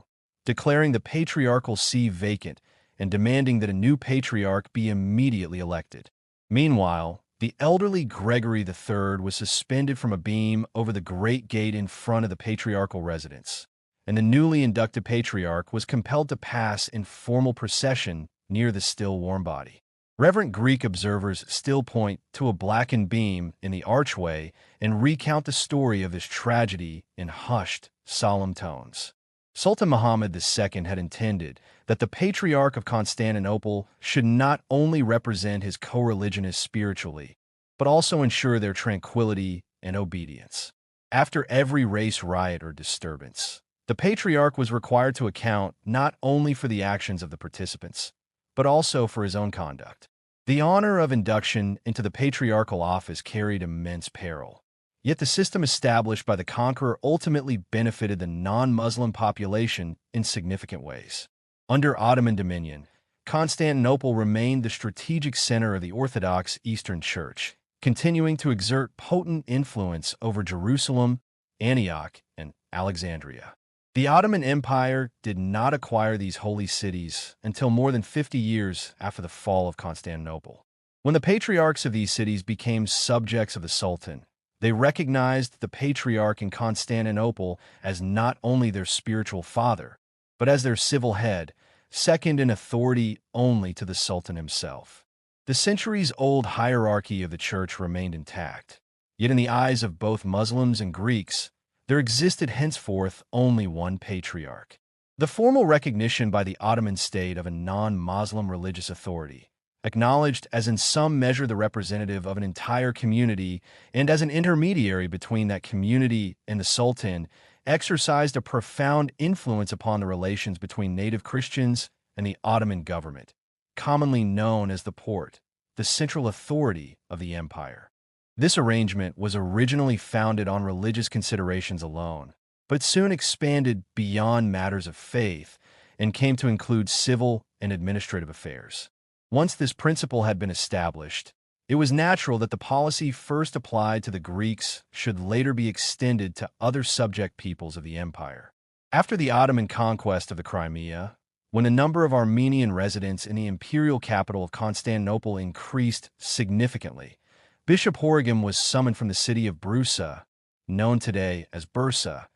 declaring the patriarchal see vacant and demanding that a new patriarch be immediately elected. Meanwhile, the elderly Gregory III was suspended from a beam over the great gate in front of the patriarchal residence, and the newly inducted patriarch was compelled to pass in formal procession near the still warm body. Reverent Greek observers still point to a blackened beam in the archway and recount the story of this tragedy in hushed, solemn tones. Sultan Muhammad II had intended that the Patriarch of Constantinople should not only represent his co-religionists spiritually, but also ensure their tranquility and obedience. After every race riot or disturbance, the Patriarch was required to account not only for the actions of the participants, but also for his own conduct. The honor of induction into the patriarchal office carried immense peril. Yet the system established by the conqueror ultimately benefited the non-Muslim population in significant ways. Under Ottoman dominion, Constantinople remained the strategic center of the Orthodox Eastern Church, continuing to exert potent influence over Jerusalem, Antioch, and Alexandria. The Ottoman Empire did not acquire these holy cities until more than 50 years after the fall of Constantinople. When the patriarchs of these cities became subjects of the Sultan, they recognized the patriarch in Constantinople as not only their spiritual father, but as their civil head, second in authority only to the Sultan himself. The centuries-old hierarchy of the Church remained intact, yet in the eyes of both Muslims and Greeks, there existed henceforth only one patriarch. The formal recognition by the Ottoman state of a non-Muslim religious authority, acknowledged as in some measure the representative of an entire community and as an intermediary between that community and the Sultan, exercised a profound influence upon the relations between native Christians and the Ottoman government, commonly known as the Porte, the central authority of the empire. This arrangement was originally founded on religious considerations alone, but soon expanded beyond matters of faith and came to include civil and administrative affairs. Once this principle had been established, it was natural that the policy first applied to the Greeks should later be extended to other subject peoples of the empire. After the Ottoman conquest of the Crimea, when the number of Armenian residents in the imperial capital of Constantinople increased significantly, Bishop Horigam was summoned from the city of Brusa, known today as Bursa,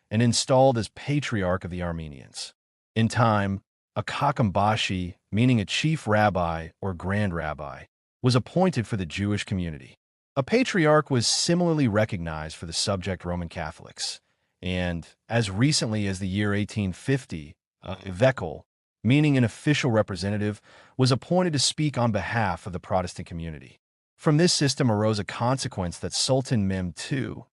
and installed as Patriarch of the Armenians. In time, a Kakambashi, meaning a chief rabbi or grand rabbi, was appointed for the Jewish community. A patriarch was similarly recognized for the subject Roman Catholics, and as recently as the year 1850, a vekel, meaning an official representative, was appointed to speak on behalf of the Protestant community. From this system arose a consequence that Sultan Mehmed II,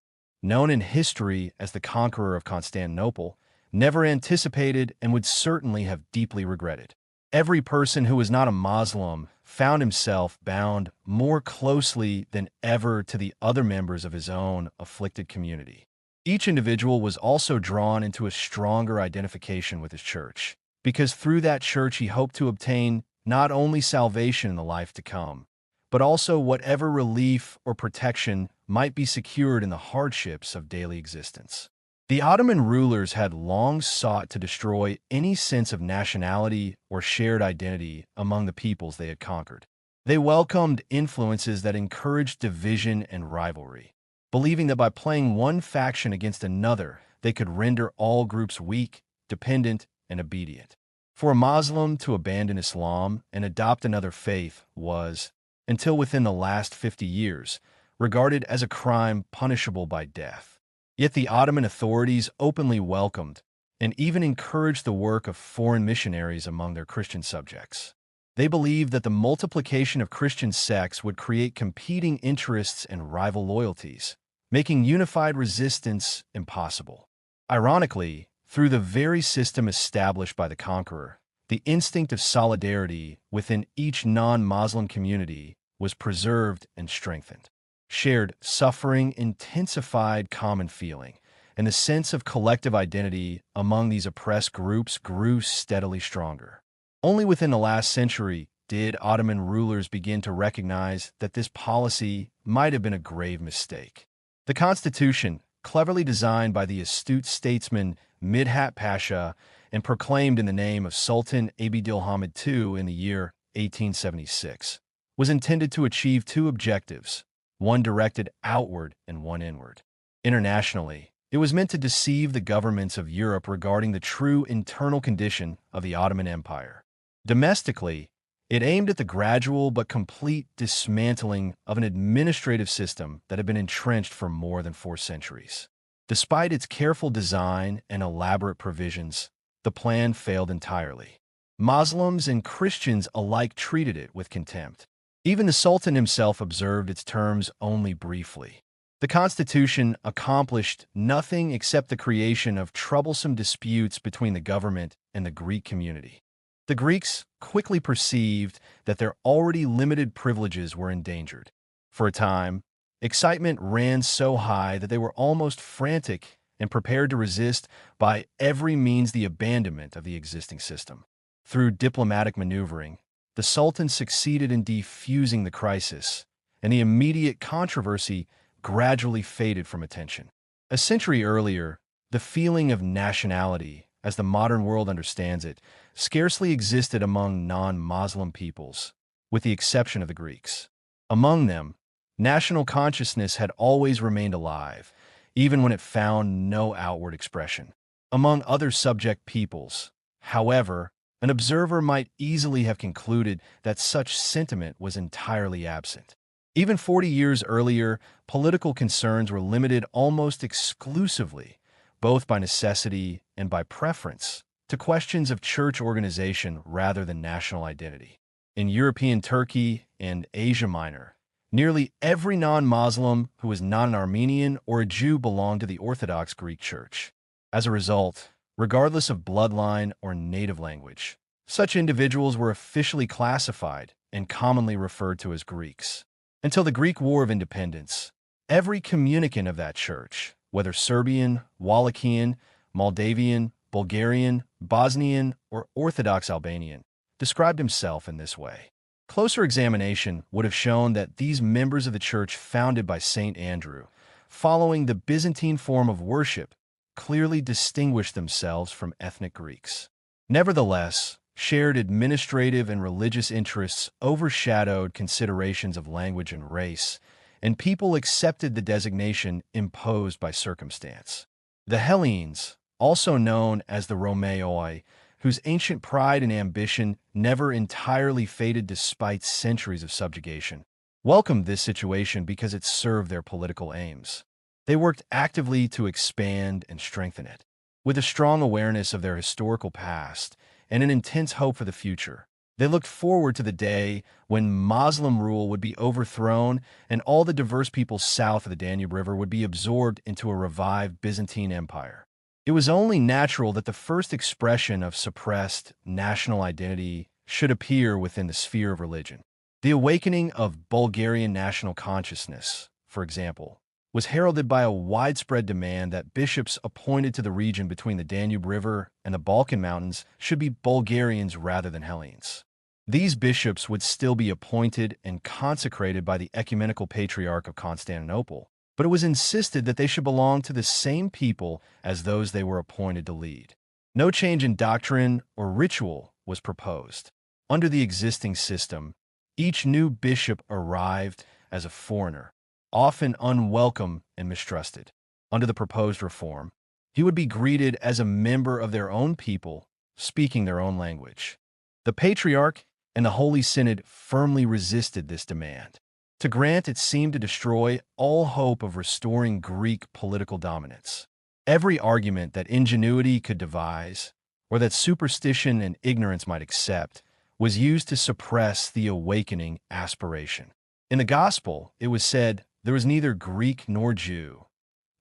known in history as the conqueror of Constantinople, never anticipated and would certainly have deeply regretted. Every person who was not a Muslim found himself bound more closely than ever to the other members of his own afflicted community. Each individual was also drawn into a stronger identification with his church, because through that church he hoped to obtain not only salvation in the life to come, but also whatever relief or protection might be secured in the hardships of daily existence. The Ottoman rulers had long sought to destroy any sense of nationality or shared identity among the peoples they had conquered. They welcomed influences that encouraged division and rivalry, believing that by playing one faction against another, they could render all groups weak, dependent, and obedient. For a Muslim to abandon Islam and adopt another faith was, until within the last 50 years, regarded as a crime punishable by death. Yet the Ottoman authorities openly welcomed and even encouraged the work of foreign missionaries among their Christian subjects. They believed that the multiplication of Christian sects would create competing interests and rival loyalties, making unified resistance impossible. Ironically, through the very system established by the conqueror, the instinct of solidarity within each non-Muslim community was preserved and strengthened. Shared suffering intensified common feeling, and the sense of collective identity among these oppressed groups grew steadily stronger. Only within the last century did Ottoman rulers begin to recognize that this policy might have been a grave mistake. The constitution, cleverly designed by the astute statesman Midhat Pasha and proclaimed in the name of Sultan Abdülhamid II in the year 1876, was intended to achieve two objectives, one directed outward and one inward. Internationally, it was meant to deceive the governments of Europe regarding the true internal condition of the Ottoman Empire. Domestically, it aimed at the gradual but complete dismantling of an administrative system that had been entrenched for more than 4 centuries. Despite its careful design and elaborate provisions, the plan failed entirely. Muslims and Christians alike treated it with contempt. Even the Sultan himself observed its terms only briefly. The constitution accomplished nothing except the creation of troublesome disputes between the government and the Greek community. The Greeks quickly perceived that their already limited privileges were endangered. For a time, excitement ran so high that they were almost frantic and prepared to resist by every means the abandonment of the existing system. Through diplomatic maneuvering, the Sultan succeeded in defusing the crisis, and the immediate controversy gradually faded from attention. A century earlier, the feeling of nationality, as the modern world understands it, scarcely existed among non-Muslim peoples, with the exception of the Greeks. Among them, national consciousness had always remained alive, even when it found no outward expression. Among other subject peoples, however, an observer might easily have concluded that such sentiment was entirely absent. Even 40 years earlier, political concerns were limited almost exclusively, both by necessity and by preference, to questions of church organization rather than national identity. In European Turkey and Asia Minor, nearly every non-Muslim who was not an Armenian or a Jew belonged to the Orthodox Greek Church. As a result, regardless of bloodline or native language, such individuals were officially classified and commonly referred to as Greeks. Until the Greek War of Independence, every communicant of that church, whether Serbian, Wallachian, Moldavian, Bulgarian, Bosnian, or Orthodox Albanian, described himself in this way. Closer examination would have shown that these members of the church founded by Saint Andrew, following the Byzantine form of worship, clearly distinguished themselves from ethnic Greeks. Nevertheless, shared administrative and religious interests overshadowed considerations of language and race, and people accepted the designation imposed by circumstance. The Hellenes, also known as the Romaeoi, whose ancient pride and ambition never entirely faded despite centuries of subjugation, welcomed this situation because it served their political aims. They worked actively to expand and strengthen it. With a strong awareness of their historical past and an intense hope for the future, they looked forward to the day when Muslim rule would be overthrown and all the diverse peoples south of the Danube River would be absorbed into a revived Byzantine Empire. It was only natural that the first expression of suppressed national identity should appear within the sphere of religion. The awakening of Bulgarian national consciousness, for example, was heralded by a widespread demand that bishops appointed to the region between the Danube River and the Balkan Mountains should be Bulgarians rather than Hellenes. These bishops would still be appointed and consecrated by the Ecumenical Patriarch of Constantinople, but it was insisted that they should belong to the same people as those they were appointed to lead. No change in doctrine or ritual was proposed. Under the existing system, each new bishop arrived as a foreigner, often unwelcome and mistrusted. Under the proposed reform, he would be greeted as a member of their own people, speaking their own language. The Patriarch and the Holy Synod firmly resisted this demand. To grant it seemed to destroy all hope of restoring Greek political dominance. Every argument that ingenuity could devise, or that superstition and ignorance might accept, was used to suppress the awakening aspiration. In the Gospel, it was said, "There was neither Greek nor Jew."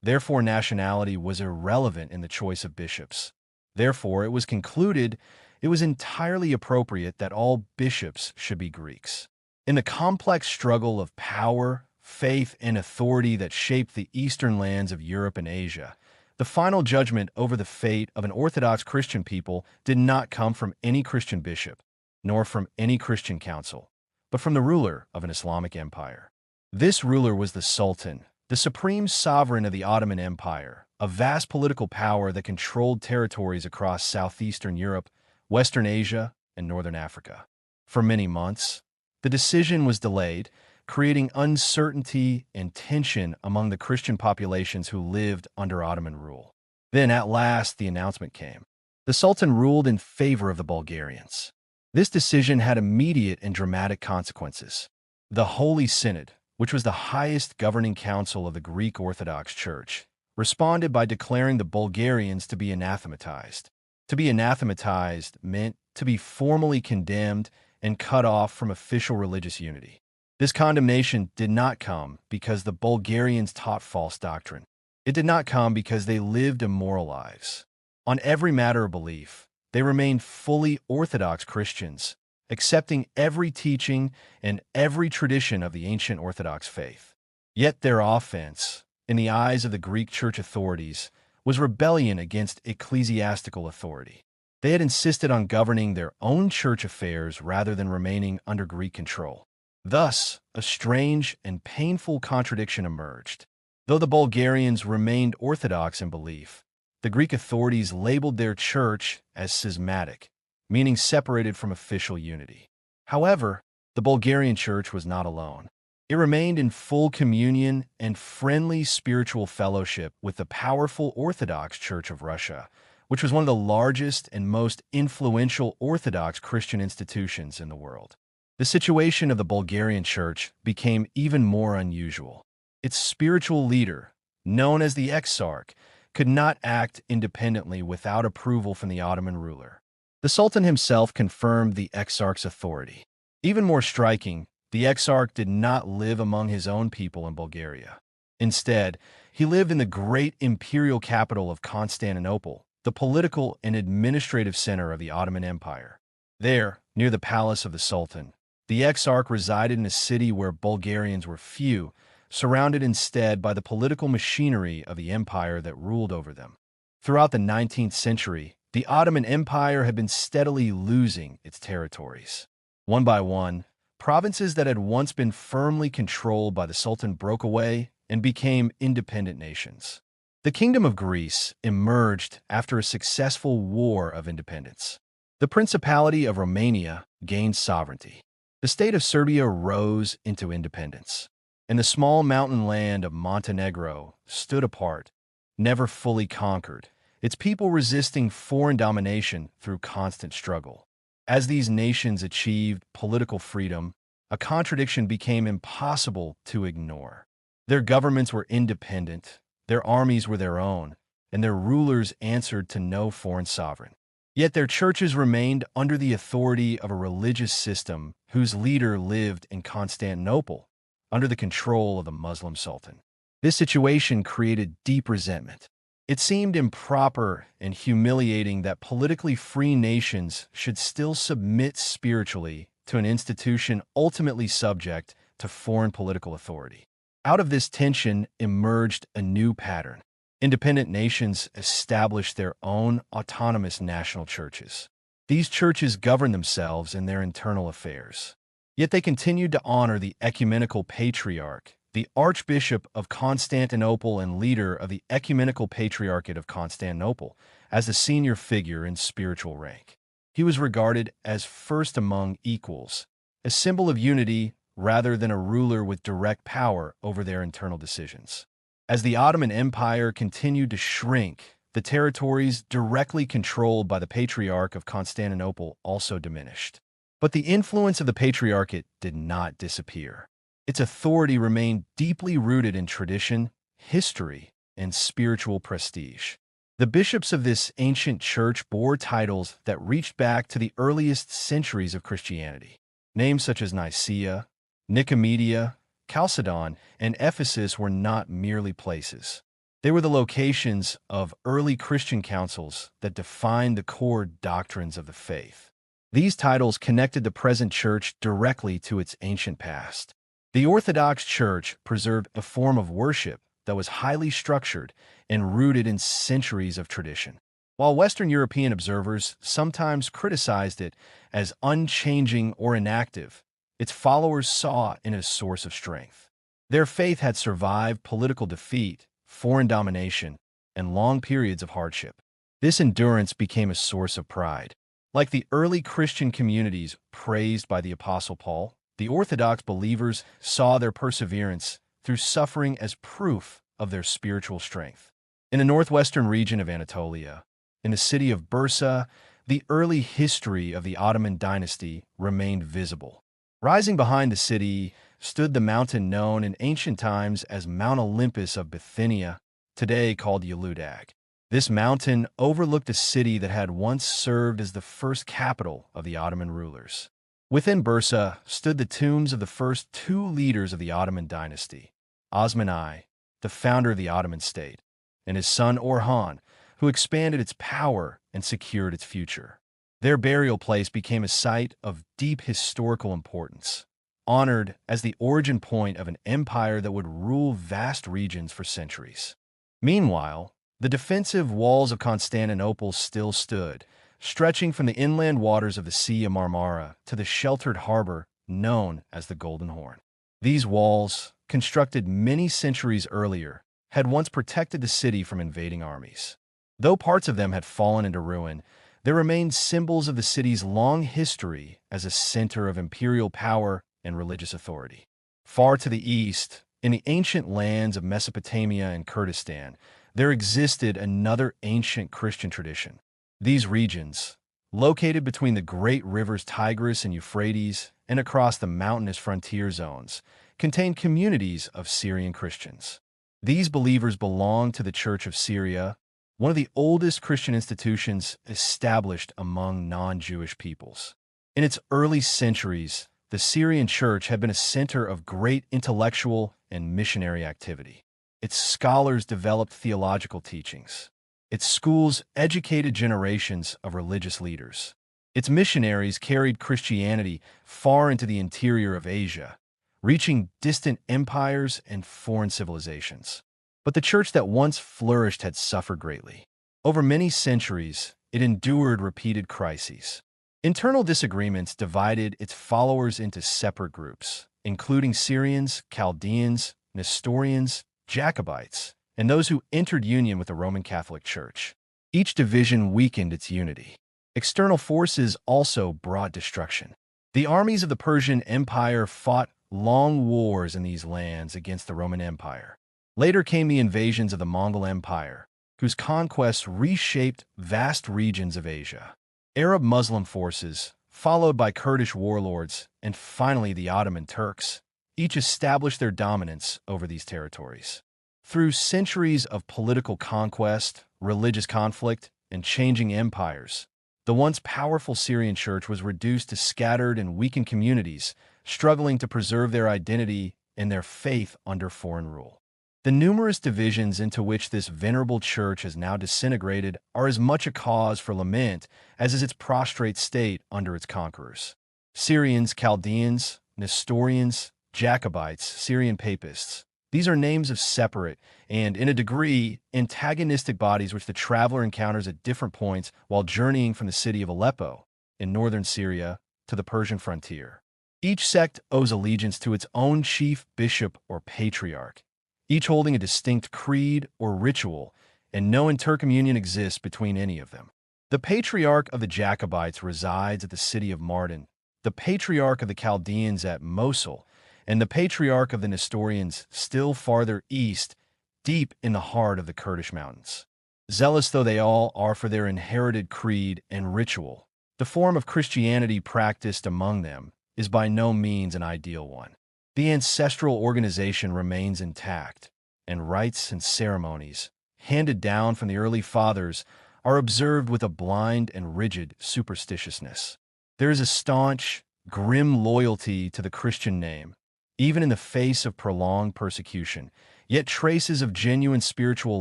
Therefore, nationality was irrelevant in the choice of bishops. Therefore, it was concluded it was entirely appropriate that all bishops should be Greeks. In the complex struggle of power, faith, and authority that shaped the eastern lands of Europe and Asia, the final judgment over the fate of an Orthodox Christian people did not come from any Christian bishop, nor from any Christian council, but from the ruler of an Islamic empire. This ruler was the Sultan, the supreme sovereign of the Ottoman Empire, a vast political power that controlled territories across southeastern Europe, Western Asia, and northern Africa. For many months, the decision was delayed, creating uncertainty and tension among the Christian populations who lived under Ottoman rule. Then, at last, the announcement came. The Sultan ruled in favor of the Bulgarians. This decision had immediate and dramatic consequences. The Holy Synod, which was the highest governing council of the Greek Orthodox Church, responded by declaring the Bulgarians to be anathematized. To be anathematized meant to be formally condemned and cut off from official religious unity. This condemnation did not come because the Bulgarians taught false doctrine. It did not come because they lived immoral lives. On every matter of belief, they remained fully Orthodox Christians, accepting every teaching and every tradition of the ancient Orthodox faith. Yet their offense, in the eyes of the Greek church authorities, was rebellion against ecclesiastical authority. They had insisted on governing their own church affairs rather than remaining under Greek control. Thus, a strange and painful contradiction emerged. Though the Bulgarians remained Orthodox in belief, the Greek authorities labeled their church as schismatic, meaning separated from official unity. However, the Bulgarian church was not alone. It remained in full communion and friendly spiritual fellowship with the powerful Orthodox Church of Russia, which was one of the largest and most influential Orthodox Christian institutions in the world. The situation of the Bulgarian church became even more unusual. Its spiritual leader, known as the Exarch, could not act independently without approval from the Ottoman ruler. The Sultan himself confirmed the Exarch's authority. Even more striking, the Exarch did not live among his own people in Bulgaria. Instead, he lived in the great imperial capital of Constantinople, the political and administrative center of the Ottoman Empire. There, near the palace of the Sultan, the Exarch resided in a city where Bulgarians were few, surrounded instead by the political machinery of the empire that ruled over them. Throughout the 19th century, the Ottoman Empire had been steadily losing its territories. One by one, provinces that had once been firmly controlled by the Sultan broke away and became independent nations. The Kingdom of Greece emerged after a successful war of independence. The Principality of Romania gained sovereignty. The state of Serbia rose into independence. And the small mountain land of Montenegro stood apart, never fully conquered, its people resisting foreign domination through constant struggle. As these nations achieved political freedom, a contradiction became impossible to ignore. Their governments were independent, their armies were their own, and their rulers answered to no foreign sovereign. Yet their churches remained under the authority of a religious system whose leader lived in Constantinople, under the control of the Muslim Sultan. This situation created deep resentment. It seemed improper and humiliating that politically free nations should still submit spiritually to an institution ultimately subject to foreign political authority. Out of this tension emerged a new pattern. Independent nations established their own autonomous national churches. These churches governed themselves in their internal affairs. Yet they continued to honor the ecumenical patriarch, the Archbishop of Constantinople and leader of the Ecumenical Patriarchate of Constantinople, as the senior figure in spiritual rank. He was regarded as first among equals, a symbol of unity rather than a ruler with direct power over their internal decisions. As the Ottoman Empire continued to shrink, the territories directly controlled by the Patriarch of Constantinople also diminished. But the influence of the Patriarchate did not disappear. Its authority remained deeply rooted in tradition, history, and spiritual prestige. The bishops of this ancient church bore titles that reached back to the earliest centuries of Christianity. Names such as Nicaea, Nicomedia, Chalcedon, and Ephesus were not merely places. They were the locations of early Christian councils that defined the core doctrines of the faith. These titles connected the present church directly to its ancient past. The Orthodox Church preserved a form of worship that was highly structured and rooted in centuries of tradition. While Western European observers sometimes criticized it as unchanging or inactive, its followers saw in it a source of strength. Their faith had survived political defeat, foreign domination, and long periods of hardship. This endurance became a source of pride. Like the early Christian communities praised by the Apostle Paul, the Orthodox believers saw their perseverance through suffering as proof of their spiritual strength. In the northwestern region of Anatolia, in the city of Bursa, the early history of the Ottoman dynasty remained visible. Rising behind the city stood the mountain known in ancient times as Mount Olympus of Bithynia, today called Yaludag. This mountain overlooked a city that had once served as the first capital of the Ottoman rulers. Within Bursa stood the tombs of the first two leaders of the Ottoman dynasty, Osman I, the founder of the Ottoman state, and his son Orhan, who expanded its power and secured its future. Their burial place became a site of deep historical importance, honored as the origin point of an empire that would rule vast regions for centuries. Meanwhile, the defensive walls of Constantinople still stood, stretching from the inland waters of the Sea of Marmara to the sheltered harbor known as the Golden Horn. These walls, constructed many centuries earlier, had once protected the city from invading armies. Though parts of them had fallen into ruin, there remained symbols of the city's long history as a center of imperial power and religious authority. Far to the east, in the ancient lands of Mesopotamia and Kurdistan, there existed another ancient Christian tradition. These regions, located between the great rivers Tigris and Euphrates and across the mountainous frontier zones, contained communities of Syrian Christians. These believers belonged to the Church of Syria, one of the oldest Christian institutions established among non-Jewish peoples. In its early centuries, the Syrian Church had been a center of great intellectual and missionary activity. Its scholars developed theological teachings. Its schools educated generations of religious leaders. Its missionaries carried Christianity far into the interior of Asia, reaching distant empires and foreign civilizations. But the church that once flourished had suffered greatly. Over many centuries, it endured repeated crises. Internal disagreements divided its followers into separate groups, including Syrians, Chaldeans, Nestorians, Jacobites, and those who entered union with the Roman Catholic Church. Each division weakened its unity. External forces also brought destruction. The armies of the Persian Empire fought long wars in these lands against the Roman Empire. Later came the invasions of the Mongol Empire, whose conquests reshaped vast regions of Asia. Arab Muslim forces, followed by Kurdish warlords, and finally the Ottoman Turks, each established their dominance over these territories. Through centuries of political conquest, religious conflict, and changing empires, the once powerful Syrian church was reduced to scattered and weakened communities, struggling to preserve their identity and their faith under foreign rule. The numerous divisions into which this venerable church has now disintegrated are as much a cause for lament as is its prostrate state under its conquerors. Syrians, Chaldeans, Nestorians, Jacobites, Syrian papists. These are names of separate and, in a degree, antagonistic bodies which the traveler encounters at different points while journeying from the city of Aleppo, in northern Syria, to the Persian frontier. Each sect owes allegiance to its own chief, bishop, or patriarch, each holding a distinct creed or ritual, and no intercommunion exists between any of them. The patriarch of the Jacobites resides at the city of Mardin, the patriarch of the Chaldeans at Mosul, and the patriarch of the Nestorians still farther east, deep in the heart of the Kurdish mountains. Zealous though they all are for their inherited creed and ritual, the form of Christianity practiced among them is by no means an ideal one. The ancestral organization remains intact, and rites and ceremonies, handed down from the early fathers, are observed with a blind and rigid superstitiousness. There is a staunch, grim loyalty to the Christian name, even in the face of prolonged persecution, yet traces of genuine spiritual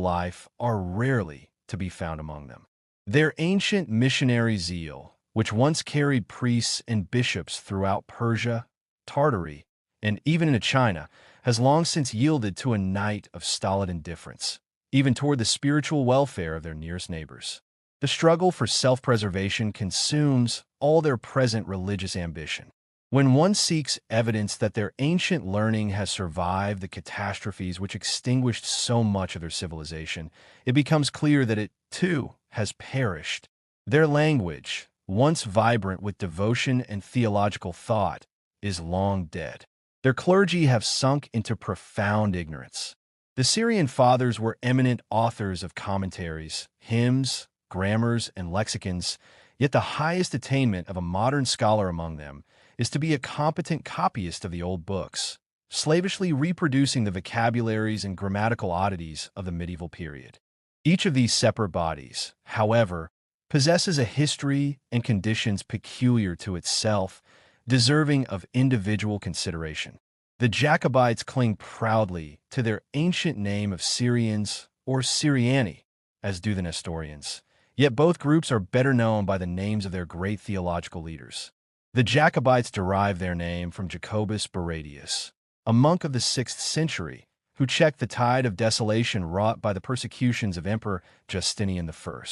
life are rarely to be found among them. Their ancient missionary zeal, which once carried priests and bishops throughout Persia, Tartary, and even into China, has long since yielded to a night of stolid indifference, even toward the spiritual welfare of their nearest neighbors. The struggle for self-preservation consumes all their present religious ambition. When one seeks evidence that their ancient learning has survived the catastrophes which extinguished so much of their civilization, it becomes clear that it, too, has perished. Their language, once vibrant with devotion and theological thought, is long dead. Their clergy have sunk into profound ignorance. The Syrian fathers were eminent authors of commentaries, hymns, grammars, and lexicons, yet the highest attainment of a modern scholar among them is to be a competent copyist of the old books, slavishly reproducing the vocabularies and grammatical oddities of the medieval period. Each of these separate bodies, however, possesses a history and conditions peculiar to itself, deserving of individual consideration. The Jacobites cling proudly to their ancient name of Syrians or Syriani, as do the Nestorians, yet both groups are better known by the names of their great theological leaders. The Jacobites derive their name from Jacobus Barradius, a monk of the 6th century who checked the tide of desolation wrought by the persecutions of Emperor Justinian I.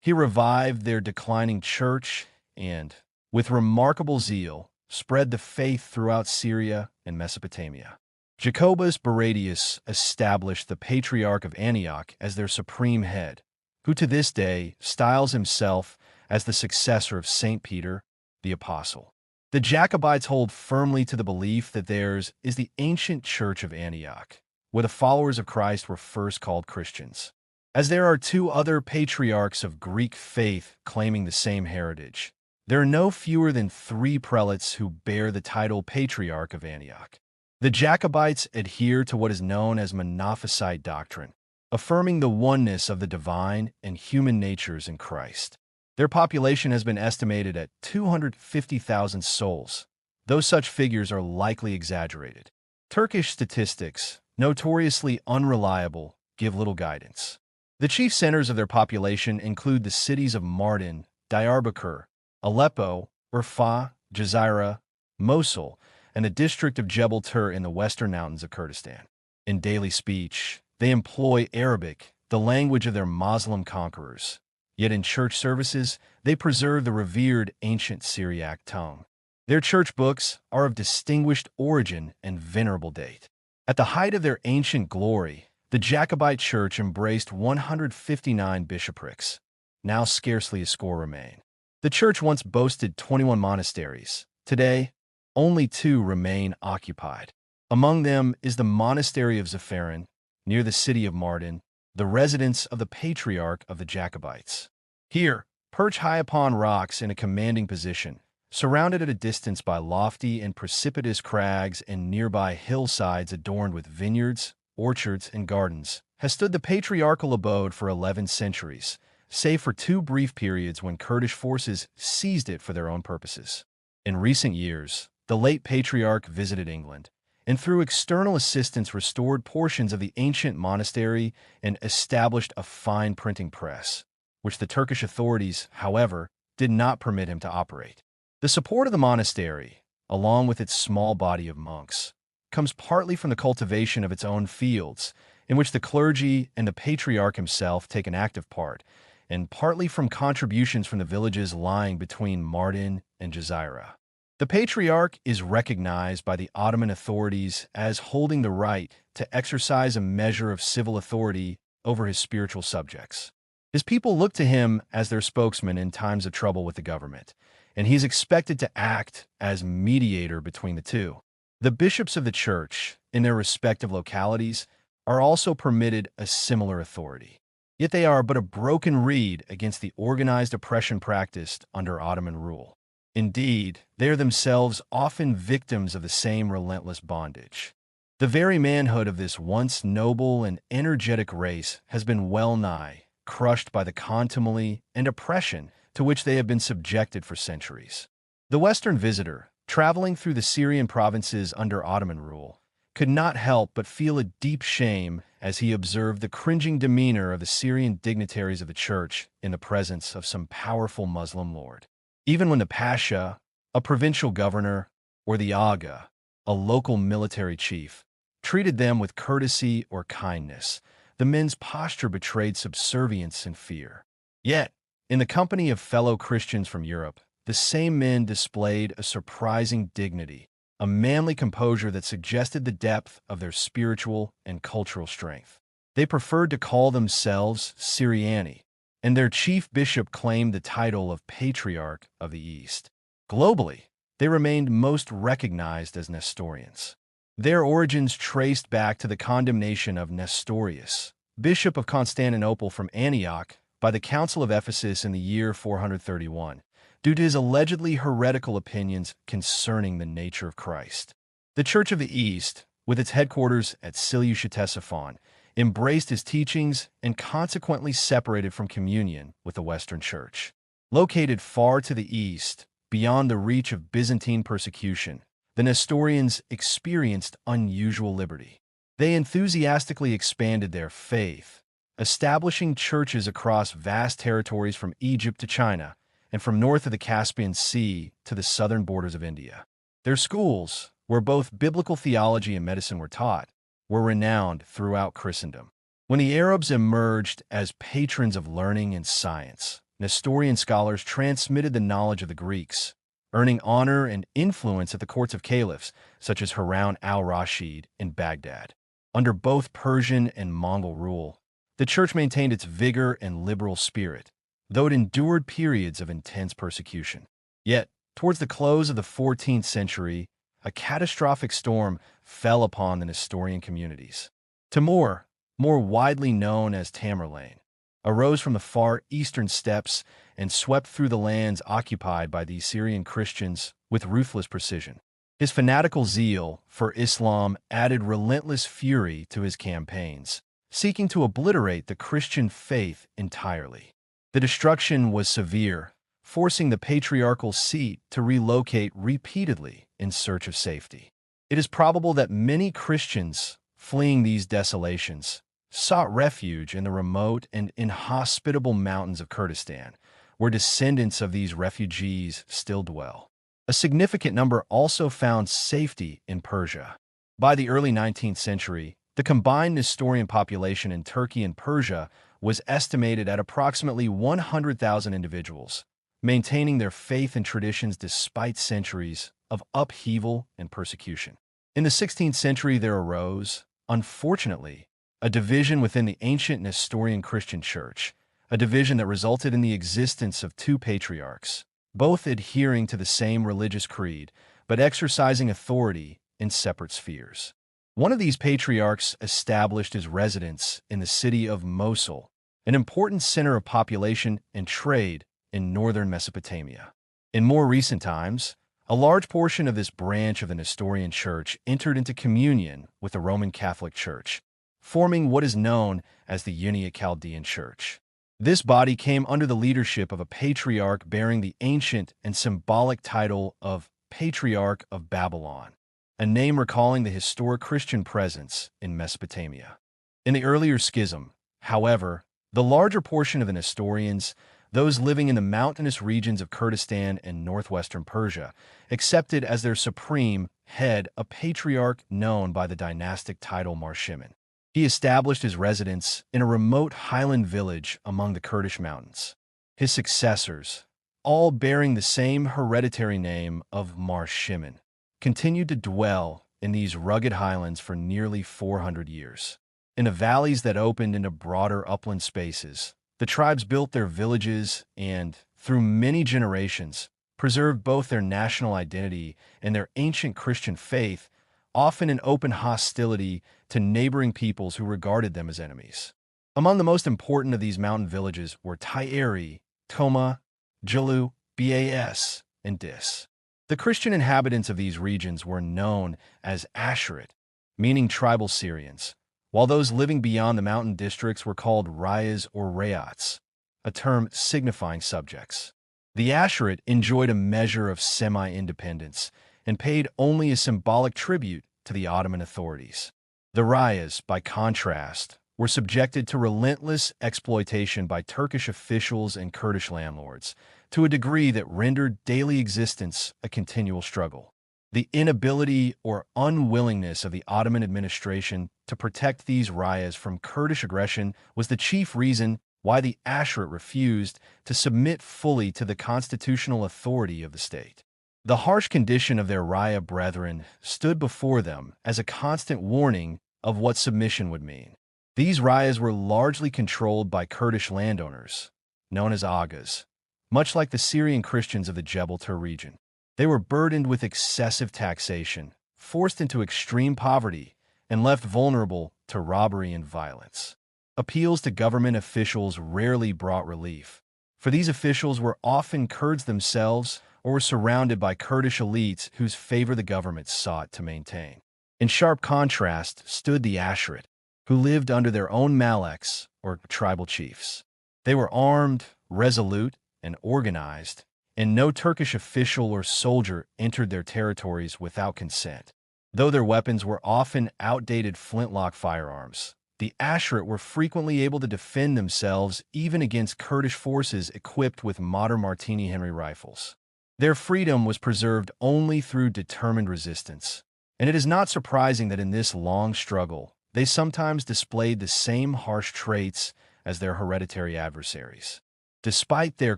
He revived their declining church and, with remarkable zeal, spread the faith throughout Syria and Mesopotamia. Jacobus Barradius established the Patriarch of Antioch as their supreme head, who to this day styles himself as the successor of St. Peter, the Apostle. The Jacobites hold firmly to the belief that theirs is the ancient Church of Antioch, where the followers of Christ were first called Christians. As there are two other patriarchs of Greek faith claiming the same heritage, there are no fewer than 3 prelates who bear the title Patriarch of Antioch. The Jacobites adhere to what is known as Monophysite doctrine, affirming the oneness of the divine and human natures in Christ. Their population has been estimated at 250,000 souls, though such figures are likely exaggerated. Turkish statistics, notoriously unreliable, give little guidance. The chief centers of their population include the cities of Mardin, Diyarbakir, Aleppo, Urfa, Jazira, Mosul, and the district of Jebel Tur in the western mountains of Kurdistan. In daily speech, they employ Arabic, the language of their Muslim conquerors. Yet in church services, they preserve the revered ancient Syriac tongue. Their church books are of distinguished origin and venerable date. At the height of their ancient glory, the Jacobite Church embraced 159 bishoprics. Now scarcely a score remain. The church once boasted 21 monasteries. Today, only 2 remain occupied. Among them is the monastery of Zepharin, near the city of Mardin, the residence of the Patriarch of the Jacobites. Here, perched high upon rocks in a commanding position, surrounded at a distance by lofty and precipitous crags and nearby hillsides adorned with vineyards, orchards, and gardens, has stood the patriarchal abode for 11 centuries, save for 2 brief periods when Kurdish forces seized it for their own purposes. In recent years, the late patriarch visited England, and through external assistance restored portions of the ancient monastery and established a fine printing press, which the Turkish authorities, however, did not permit him to operate. The support of the monastery, along with its small body of monks, comes partly from the cultivation of its own fields, in which the clergy and the patriarch himself take an active part, and partly from contributions from the villages lying between Mardin and Jazira. The patriarch is recognized by the Ottoman authorities as holding the right to exercise a measure of civil authority over his spiritual subjects. His people look to him as their spokesman in times of trouble with the government, and he is expected to act as mediator between the two. The bishops of the church, in their respective localities, are also permitted a similar authority. Yet they are but a broken reed against the organized oppression practiced under Ottoman rule. Indeed, they are themselves often victims of the same relentless bondage. The very manhood of this once noble and energetic race has been well-nigh crushed by the contumely and oppression to which they have been subjected for centuries. The Western visitor, traveling through the Syrian provinces under Ottoman rule, could not help but feel a deep shame as he observed the cringing demeanor of the Syrian dignitaries of the church in the presence of some powerful Muslim lord. Even when the Pasha, a provincial governor, or the Aga, a local military chief, treated them with courtesy or kindness, the men's posture betrayed subservience and fear. Yet, in the company of fellow Christians from Europe, the same men displayed a surprising dignity, a manly composure that suggested the depth of their spiritual and cultural strength. They preferred to call themselves Syriani, and their chief bishop claimed the title of Patriarch of the East. Globally, they remained most recognized as Nestorians. Their origins traced back to the condemnation of Nestorius, bishop of Constantinople from Antioch, by the Council of Ephesus in the year 431, due to his allegedly heretical opinions concerning the nature of Christ. The Church of the East, with its headquarters at Seleucia-Ctesiphon, embraced his teachings and consequently separated from communion with the Western Church. Located far to the east, beyond the reach of Byzantine persecution, the Nestorians experienced unusual liberty. They enthusiastically expanded their faith, establishing churches across vast territories from Egypt to China, and from north of the Caspian Sea to the southern borders of India. Their schools, where both biblical theology and medicine were taught, were renowned throughout Christendom. When the Arabs emerged as patrons of learning and science, Nestorian scholars transmitted the knowledge of the Greeks, earning honor and influence at the courts of caliphs such as Harun al-Rashid in Baghdad. Under both Persian and Mongol rule, the church maintained its vigor and liberal spirit, though it endured periods of intense persecution. Yet, towards the close of the 14th century, a catastrophic storm fell upon the Nestorian communities. Timur, more widely known as Tamerlane, arose from the far eastern steppes and swept through the lands occupied by the Syrian Christians with ruthless precision. His fanatical zeal for Islam added relentless fury to his campaigns, seeking to obliterate the Christian faith entirely. The destruction was severe, forcing the patriarchal seat to relocate repeatedly in search of safety. It is probable that many Christians, fleeing these desolations, sought refuge in the remote and inhospitable mountains of Kurdistan, where descendants of these refugees still dwell. A significant number also found safety in Persia. By the early 19th century, the combined Nestorian population in Turkey and Persia was estimated at approximately 100,000 individuals, maintaining their faith and traditions despite centuries of upheaval and persecution. In the 16th century, there arose, unfortunately, a division within the ancient Nestorian Christian Church, a division that resulted in the existence of 2 patriarchs, both adhering to the same religious creed, but exercising authority in separate spheres. One of these patriarchs established his residence in the city of Mosul, an important center of population and trade in northern Mesopotamia. In more recent times, a large portion of this branch of the Nestorian Church entered into communion with the Roman Catholic Church, forming what is known as the Unia Chaldean Church. This body came under the leadership of a patriarch bearing the ancient and symbolic title of Patriarch of Babylon, a name recalling the historic Christian presence in Mesopotamia. In the earlier schism, however, the larger portion of the Nestorians, those living in the mountainous regions of Kurdistan and northwestern Persia, accepted as their supreme head a patriarch known by the dynastic title Mar Shimon. He established his residence in a remote highland village among the Kurdish mountains. His successors, all bearing the same hereditary name of Mar Shimon, continued to dwell in these rugged highlands for nearly 400 years. In the valleys that opened into broader upland spaces, the tribes built their villages and, through many generations, preserved both their national identity and their ancient Christian faith, often in open hostility to neighboring peoples who regarded them as enemies. Among the most important of these mountain villages were Tyeri, Toma, Jalu, Bas, and Dis. The Christian inhabitants of these regions were known as Asherit, meaning tribal Syrians, while those living beyond the mountain districts were called Rayas or Rayats, a term signifying subjects. The Asherit enjoyed a measure of semi-independence and paid only a symbolic tribute to the Ottoman authorities. The Rayas, by contrast, were subjected to relentless exploitation by Turkish officials and Kurdish landlords, to a degree that rendered daily existence a continual struggle. The inability or unwillingness of the Ottoman administration to protect these Rayas from Kurdish aggression was the chief reason why the Asherit refused to submit fully to the constitutional authority of the state. The harsh condition of their Raya brethren stood before them as a constant warning of what submission would mean. These Rayas were largely controlled by Kurdish landowners, known as Agas, much like the Syrian Christians of the Jebel Tur region. They were burdened with excessive taxation, forced into extreme poverty, and left vulnerable to robbery and violence. Appeals to government officials rarely brought relief, for these officials were often Kurds themselves or were surrounded by Kurdish elites whose favor the government sought to maintain. In sharp contrast stood the Asherit, who lived under their own maleks, or tribal chiefs. They were armed, resolute, and organized, and no Turkish official or soldier entered their territories without consent. Though their weapons were often outdated flintlock firearms, the Asherit were frequently able to defend themselves even against Kurdish forces equipped with modern Martini Henry rifles. Their freedom was preserved only through determined resistance, and it is not surprising that in this long struggle, they sometimes displayed the same harsh traits as their hereditary adversaries. Despite their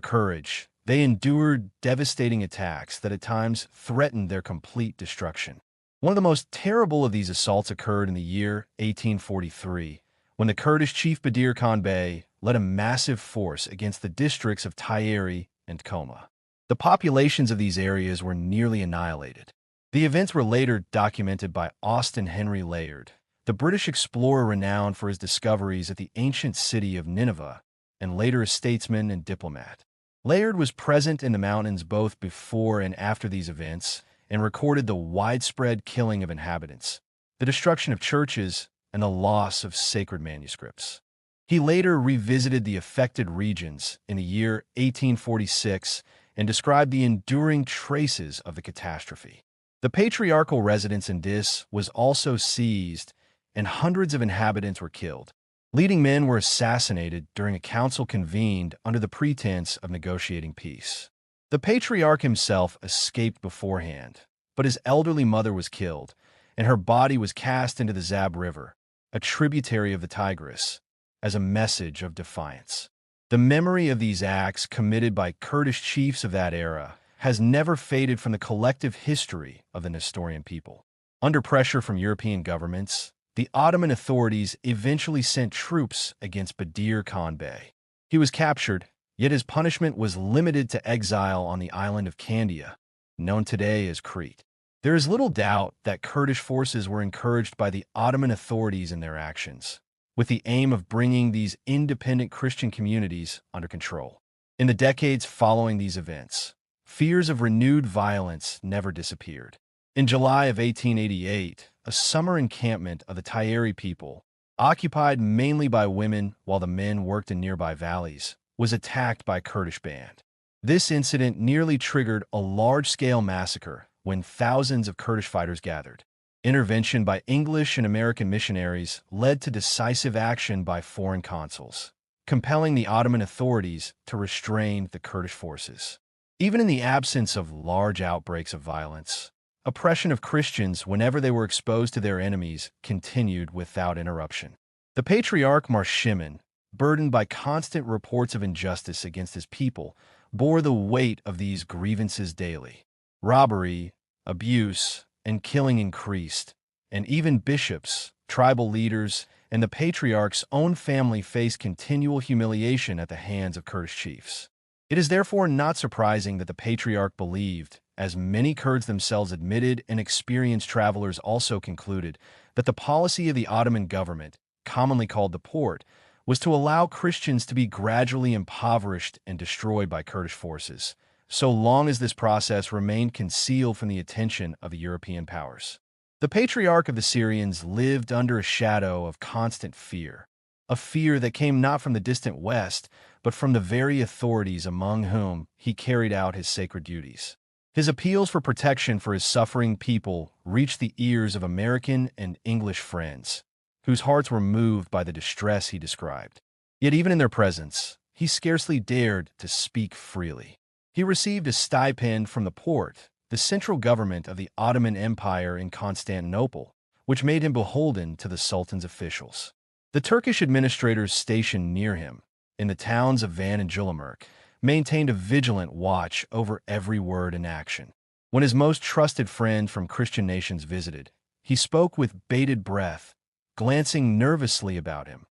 courage, they endured devastating attacks that at times threatened their complete destruction. One of the most terrible of these assaults occurred in the year 1843, when the Kurdish chief Badir Khan Bey led a massive force against the districts of Tyeri and Koma. The populations of these areas were nearly annihilated. The events were later documented by Austin Henry Layard, the British explorer renowned for his discoveries at the ancient city of Nineveh, and later a statesman and diplomat. Layard was present in the mountains both before and after these events and recorded the widespread killing of inhabitants, the destruction of churches, and the loss of sacred manuscripts. He later revisited the affected regions in the year 1846 and described the enduring traces of the catastrophe. The patriarchal residence in Dis was also seized, and hundreds of inhabitants were killed. Leading men were assassinated during a council convened under the pretense of negotiating peace. The patriarch himself escaped beforehand, but his elderly mother was killed, and her body was cast into the Zab River, a tributary of the Tigris, as a message of defiance. The memory of these acts committed by Kurdish chiefs of that era has never faded from the collective history of the Nestorian people. Under pressure from European governments, the Ottoman authorities eventually sent troops against Badir Khan Bey. He was captured, yet his punishment was limited to exile on the island of Candia, known today as Crete. There is little doubt that Kurdish forces were encouraged by the Ottoman authorities in their actions, with the aim of bringing these independent Christian communities under control. In the decades following these events, fears of renewed violence never disappeared. In July of 1888, a summer encampment of the Tayeri people, occupied mainly by women while the men worked in nearby valleys, was attacked by a Kurdish band. This incident nearly triggered a large-scale massacre when thousands of Kurdish fighters gathered. Intervention by English and American missionaries led to decisive action by foreign consuls, compelling the Ottoman authorities to restrain the Kurdish forces. Even in the absence of large outbreaks of violence, oppression of Christians whenever they were exposed to their enemies continued without interruption. The Patriarch Mar Shimon, burdened by constant reports of injustice against his people, bore the weight of these grievances daily. Robbery, abuse, and killing increased, and even bishops, tribal leaders, and the Patriarch's own family faced continual humiliation at the hands of Kurdish chiefs. It is therefore not surprising that the Patriarch believed, as many Kurds themselves admitted and experienced travelers also concluded, that the policy of the Ottoman government, commonly called the Porte, was to allow Christians to be gradually impoverished and destroyed by Kurdish forces, so long as this process remained concealed from the attention of the European powers. The Patriarch of the Syrians lived under a shadow of constant fear, a fear that came not from the distant West, but from the very authorities among whom he carried out his sacred duties. His appeals for protection for his suffering people reached the ears of American and English friends, whose hearts were moved by the distress he described. Yet even in their presence, he scarcely dared to speak freely. He received a stipend from the Porte, the central government of the Ottoman Empire in Constantinople, which made him beholden to the Sultan's officials. The Turkish administrators stationed near him, in the towns of Van and Julimerk, maintained a vigilant watch over every word and action. When his most trusted friend from Christian nations visited, he spoke with bated breath, glancing nervously about him,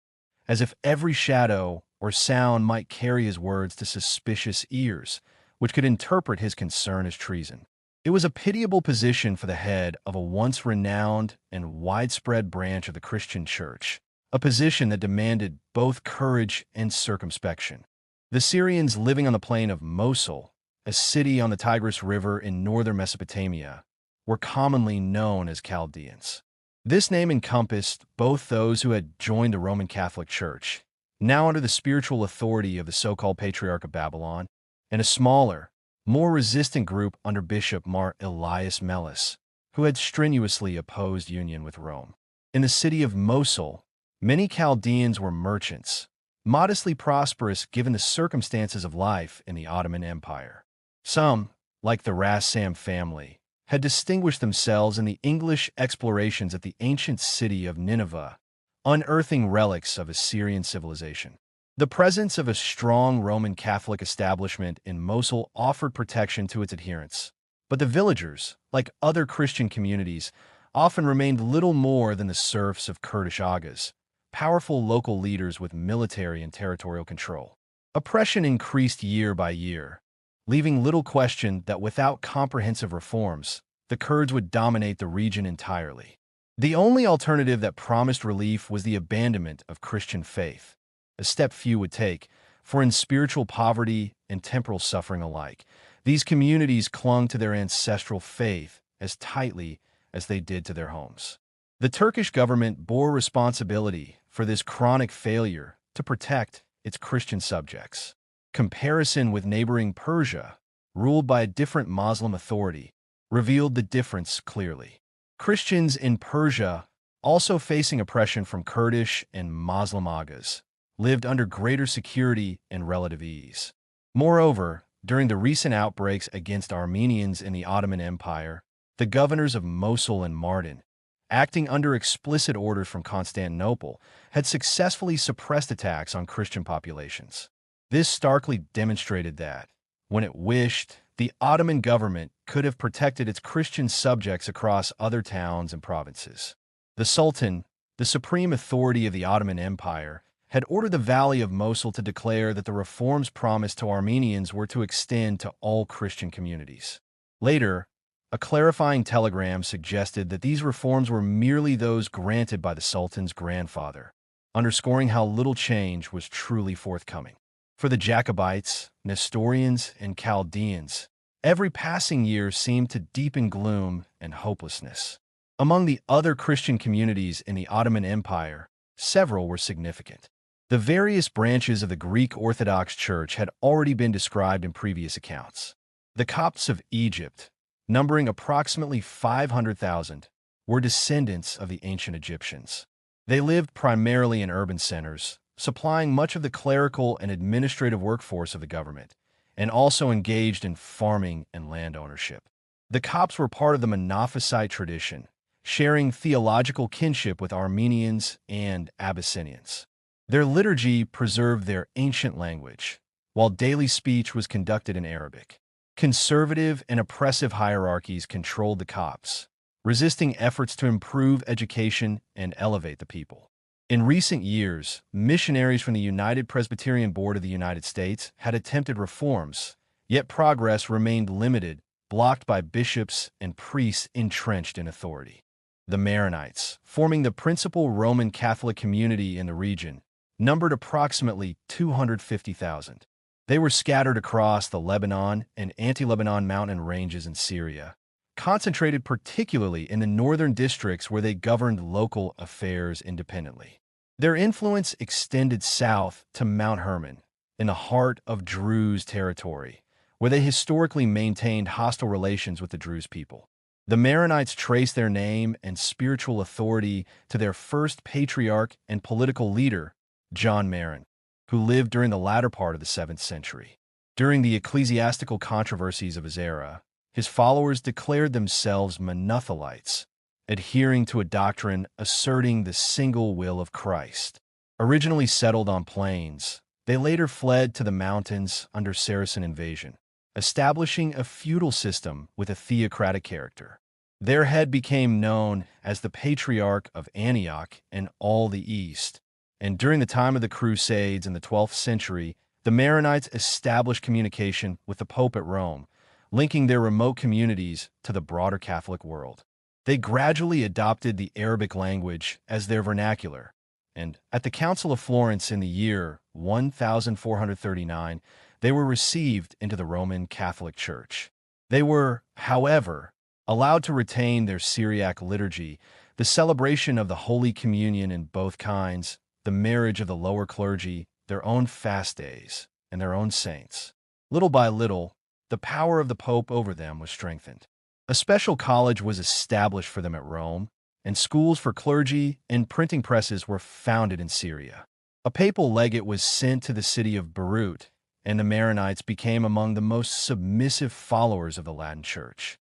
as if every shadow or sound might carry his words to suspicious ears, which could interpret his concern as treason. It was a pitiable position for the head of a once renowned and widespread branch of the Christian Church, a position that demanded both courage and circumspection. The Syrians living on the plain of Mosul, a city on the Tigris River in northern Mesopotamia, were commonly known as Chaldeans. This name encompassed both those who had joined the Roman Catholic Church, now under the spiritual authority of the so-called Patriarch of Babylon, and a smaller, more resistant group under Bishop Mar Elias Melis, who had strenuously opposed union with Rome. In the city of Mosul, many Chaldeans were merchants, modestly prosperous given the circumstances of life in the Ottoman Empire. Some, like the Rassam family, had distinguished themselves in the English explorations at the ancient city of Nineveh, unearthing relics of Assyrian civilization. The presence of a strong Roman Catholic establishment in Mosul offered protection to its adherents, but the villagers, like other Christian communities, often remained little more than the serfs of Kurdish agas, powerful local leaders with military and territorial control. Oppression increased year by year, leaving little question that without comprehensive reforms, the Kurds would dominate the region entirely. The only alternative that promised relief was the abandonment of Christian faith, a step few would take, for in spiritual poverty and temporal suffering alike, these communities clung to their ancestral faith as tightly as they did to their homes. The Turkish government bore responsibility for this chronic failure to protect its Christian subjects. Comparison with neighboring Persia, ruled by a different Muslim authority, revealed the difference clearly. Christians in Persia, also facing oppression from Kurdish and Muslim agas, lived under greater security and relative ease. Moreover, during the recent outbreaks against Armenians in the Ottoman Empire, the governors of Mosul and Mardin, acting under explicit orders from Constantinople, had successfully suppressed attacks on Christian populations. This starkly demonstrated that, when it wished, the Ottoman government could have protected its Christian subjects across other towns and provinces. The Sultan, the supreme authority of the Ottoman Empire, had ordered the Valley of Mosul to declare that the reforms promised to Armenians were to extend to all Christian communities. Later, A clarifying telegram suggested that these reforms were merely those granted by the Sultan's grandfather, underscoring how little change was truly forthcoming. For the Jacobites, Nestorians, and Chaldeans, every passing year seemed to deepen gloom and hopelessness. Among the other Christian communities in the Ottoman Empire, several were significant. The various branches of the Greek Orthodox Church had already been described in previous accounts. The Copts of Egypt, numbering approximately 500,000, were descendants of the ancient Egyptians. They lived primarily in urban centers, supplying much of the clerical and administrative workforce of the government, and also engaged in farming and land ownership. The Copts were part of the Monophysite tradition, sharing theological kinship with Armenians and Abyssinians. Their liturgy preserved their ancient language, while daily speech was conducted in Arabic. Conservative and oppressive hierarchies controlled the Copts, resisting efforts to improve education and elevate the people. In recent years, missionaries from the United Presbyterian Board of the United States had attempted reforms, yet progress remained limited, blocked by bishops and priests entrenched in authority. The Maronites, forming the principal Roman Catholic community in the region, numbered approximately 250,000. They were scattered across the Lebanon and anti-Lebanon mountain ranges in Syria, concentrated particularly in the northern districts where they governed local affairs independently. Their influence extended south to Mount Hermon, in the heart of Druze territory, where they historically maintained hostile relations with the Druze people. The Maronites trace their name and spiritual authority to their first patriarch and political leader, John Maron, who lived during the latter part of the 7th century. During the ecclesiastical controversies of his era, his followers declared themselves Monothelites, adhering to a doctrine asserting the single will of Christ. Originally settled on plains, they later fled to the mountains under Saracen invasion, establishing a feudal system with a theocratic character. Their head became known as the Patriarch of Antioch and all the East, and during the time of the Crusades in the 12th century, the Maronites established communication with the Pope at Rome, linking their remote communities to the broader Catholic world. They gradually adopted the Arabic language as their vernacular, and at the Council of Florence in the year 1439, they were received into the Roman Catholic Church. They were, however, allowed to retain their Syriac liturgy, the celebration of the Holy Communion in both kinds, the marriage of the lower clergy, their own fast days, and their own saints. Little by little, the power of the Pope over them was strengthened. A special college was established for them at Rome, and schools for clergy and printing presses were founded in Syria. A papal legate was sent to the city of Beirut, and the Maronites became among the most submissive followers of the Latin Church.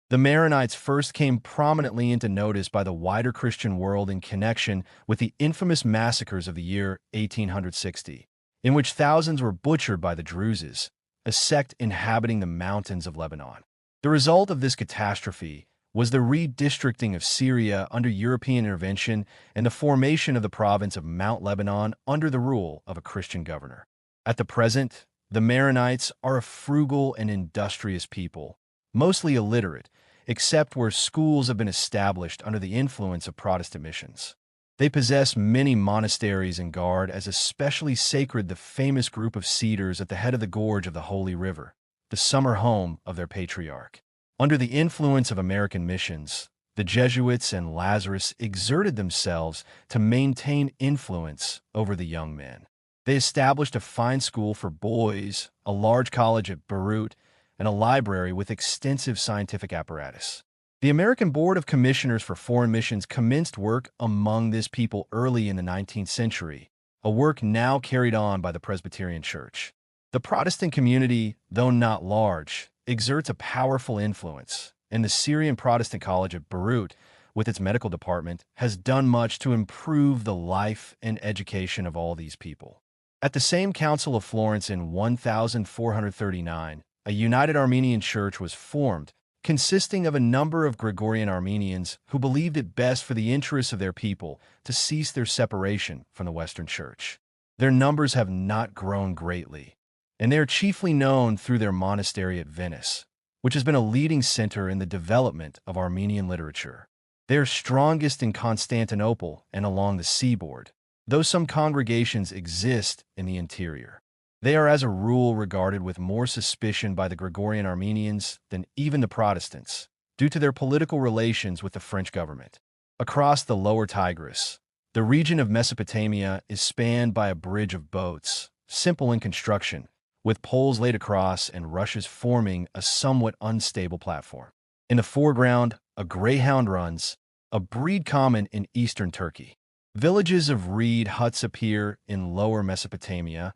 The Maronites first came prominently into notice by the wider Christian world in connection with the infamous massacres of the year 1860, in which thousands were butchered by the Druzes, a sect inhabiting the mountains of Lebanon. The result of this catastrophe was the redistricting of Syria under European intervention and the formation of the province of Mount Lebanon under the rule of a Christian governor. At the present, the Maronites are a frugal and industrious people, mostly illiterate, except where schools have been established under the influence of Protestant missions. They possess many monasteries and guard as especially sacred the famous group of cedars at the head of the gorge of the Holy River, the summer home of their patriarch. Under the influence of American missions, the Jesuits and Lazarus exerted themselves to maintain influence over the young men. They established a fine school for boys, a large college at Beirut, and a library with extensive scientific apparatus. The American Board of Commissioners for Foreign Missions commenced work among this people early in the 19th century, a work now carried on by the Presbyterian Church. The Protestant community, though not large, exerts a powerful influence, and the Syrian Protestant College at Beirut, with its medical department, has done much to improve the life and education of all these people. At the same Council of Florence in 1439, a united Armenian church was formed, consisting of a number of Gregorian Armenians who believed it best for the interests of their people to cease their separation from the Western Church. Their numbers have not grown greatly, and they are chiefly known through their monastery at Venice, which has been a leading center in the development of Armenian literature. They are strongest in Constantinople and along the seaboard, though some congregations exist in the interior. They are as a rule regarded with more suspicion by the Gregorian Armenians than even the Protestants, due to their political relations with the French government. Across the lower Tigris, the region of Mesopotamia is spanned by a bridge of boats, simple in construction, with poles laid across and rushes forming a somewhat unstable platform. In the foreground, a greyhound runs, a breed common in eastern Turkey. Villages of reed huts appear in lower Mesopotamia,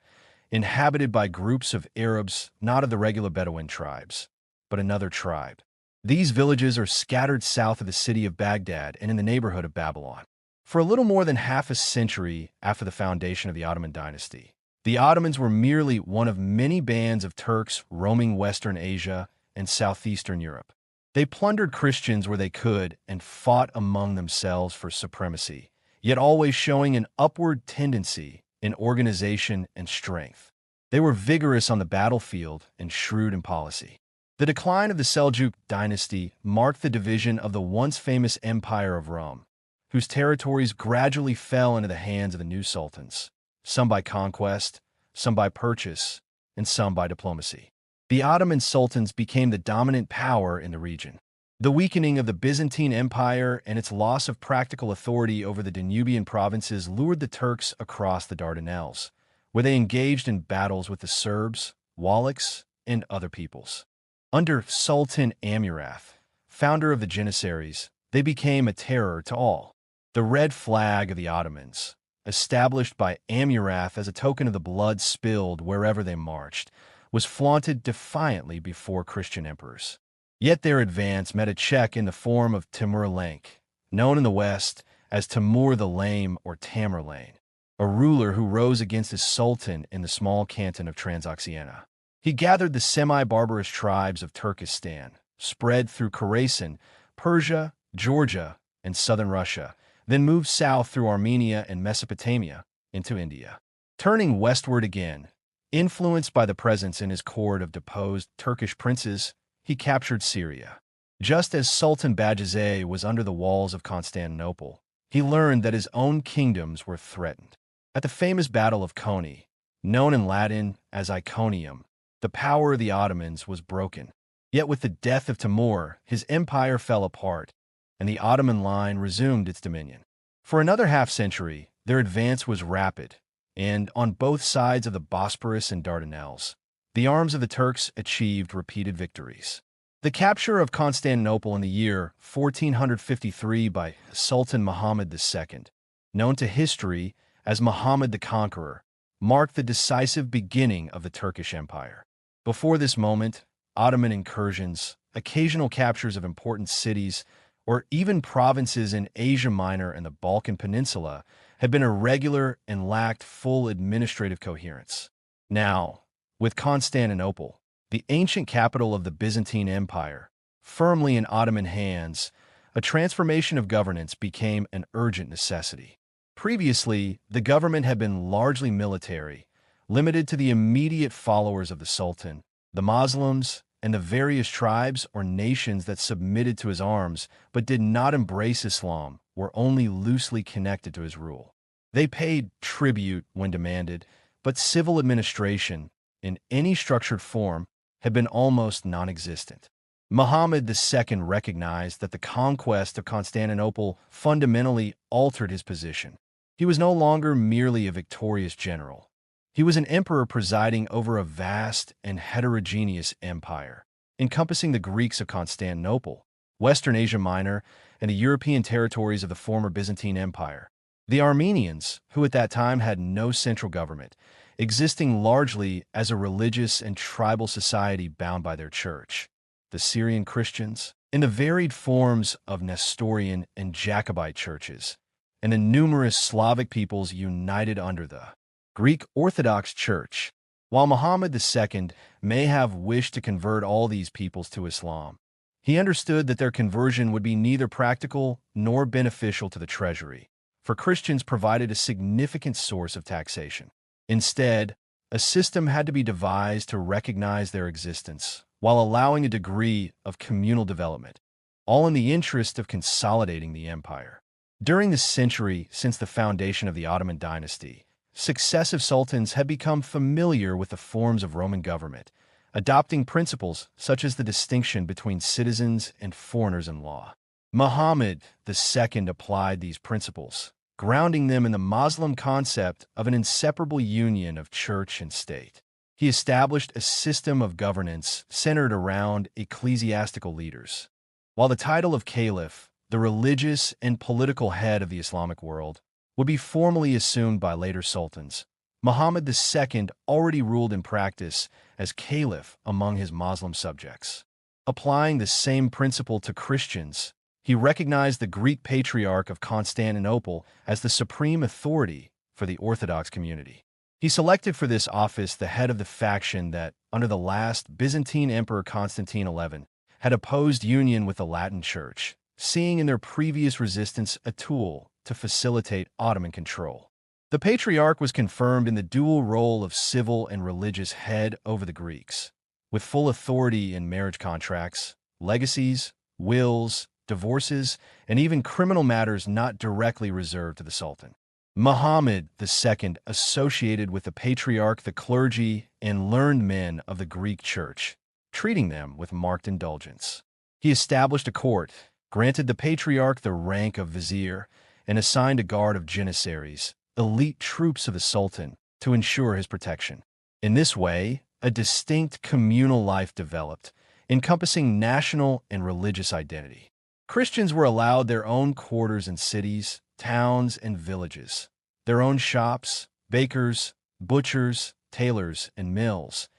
inhabited by groups of Arabs not of the regular Bedouin tribes, but another tribe. These villages are scattered south of the city of Baghdad and in the neighborhood of Babylon. For a little more than half a century after the foundation of the Ottoman dynasty, the Ottomans were merely one of many bands of Turks roaming Western Asia and Southeastern Europe. They plundered Christians where they could and fought among themselves for supremacy, yet always showing an upward tendency in organization and strength. They were vigorous on the battlefield and shrewd in policy. The decline of the Seljuk dynasty marked the division of the once famous Empire of Rome, whose territories gradually fell into the hands of the new sultans, some by conquest, some by purchase, and some by diplomacy. The Ottoman sultans became the dominant power in the region. The weakening of the Byzantine Empire and its loss of practical authority over the Danubian provinces lured the Turks across the Dardanelles, where they engaged in battles with the Serbs, Wallachs, and other peoples. Under Sultan Amurath, founder of the Janissaries, they became a terror to all. The red flag of the Ottomans, established by Amurath as a token of the blood spilled wherever they marched, was flaunted defiantly before Christian emperors. Yet their advance met a check in the form of Timur Lenk, known in the West as Timur the Lame or Tamerlane, a ruler who rose against his sultan in the small canton of Transoxiana. He gathered the semi-barbarous tribes of Turkestan, spread through Khorasan, Persia, Georgia, and southern Russia, then moved south through Armenia and Mesopotamia into India. Turning westward again, influenced by the presence in his court of deposed Turkish princes, he captured Syria. Just as Sultan Bajazet was under the walls of Constantinople, he learned that his own kingdoms were threatened. At the famous Battle of Koni, known in Latin as Iconium, the power of the Ottomans was broken. Yet with the death of Timur, his empire fell apart, and the Ottoman line resumed its dominion. For another half-century, their advance was rapid, and on both sides of the Bosporus and Dardanelles, the arms of the Turks achieved repeated victories. The capture of Constantinople in the year 1453 by Sultan Muhammad II, known to history as Muhammad the Conqueror, marked the decisive beginning of the Turkish Empire. Before this moment, Ottoman incursions, occasional captures of important cities, or even provinces in Asia Minor and the Balkan Peninsula had been irregular and lacked full administrative coherence. Now, with Constantinople, the ancient capital of the Byzantine Empire, firmly in Ottoman hands, a transformation of governance became an urgent necessity. Previously, the government had been largely military, limited to the immediate followers of the Sultan, the Muslims, and the various tribes or nations that submitted to his arms but did not embrace Islam were only loosely connected to his rule. They paid tribute when demanded, but civil administration, in any structured form, had been almost non-existent. Muhammad II recognized that the conquest of Constantinople fundamentally altered his position. He was no longer merely a victorious general. He was an emperor presiding over a vast and heterogeneous empire, encompassing the Greeks of Constantinople, Western Asia Minor, and the European territories of the former Byzantine Empire. The Armenians, who at that time had no central government, existing largely as a religious and tribal society bound by their church. The Syrian Christians, in the varied forms of Nestorian and Jacobite churches, and the numerous Slavic peoples united under the Greek Orthodox Church. While Muhammad II may have wished to convert all these peoples to Islam, he understood that their conversion would be neither practical nor beneficial to the treasury, for Christians provided a significant source of taxation. Instead, a system had to be devised to recognize their existence, while allowing a degree of communal development, all in the interest of consolidating the empire. During the century since the foundation of the Ottoman dynasty, successive sultans had become familiar with the forms of Roman government, adopting principles such as the distinction between citizens and foreigners in law. Muhammad II applied these principles, grounding them in the Muslim concept of an inseparable union of church and state. He established a system of governance centered around ecclesiastical leaders. While the title of caliph, the religious and political head of the Islamic world, would be formally assumed by later sultans, Muhammad II already ruled in practice as caliph among his Muslim subjects. Applying the same principle to Christians, he recognized the Greek Patriarch of Constantinople as the supreme authority for the Orthodox community. He selected for this office the head of the faction that, under the last Byzantine Emperor Constantine XI, had opposed union with the Latin Church, seeing in their previous resistance a tool to facilitate Ottoman control. The Patriarch was confirmed in the dual role of civil and religious head over the Greeks, with full authority in marriage contracts, legacies, wills, divorces, and even criminal matters not directly reserved to the Sultan. Muhammad II associated with the Patriarch the clergy and learned men of the Greek Church, treating them with marked indulgence. He established a court, granted the Patriarch the rank of vizier, and assigned a guard of janissaries, elite troops of the Sultan, to ensure his protection. In this way, a distinct communal life developed, encompassing national and religious identity. Christians were allowed their own quarters in cities, towns, and villages, their own shops, bakers, butchers, tailors, and mills,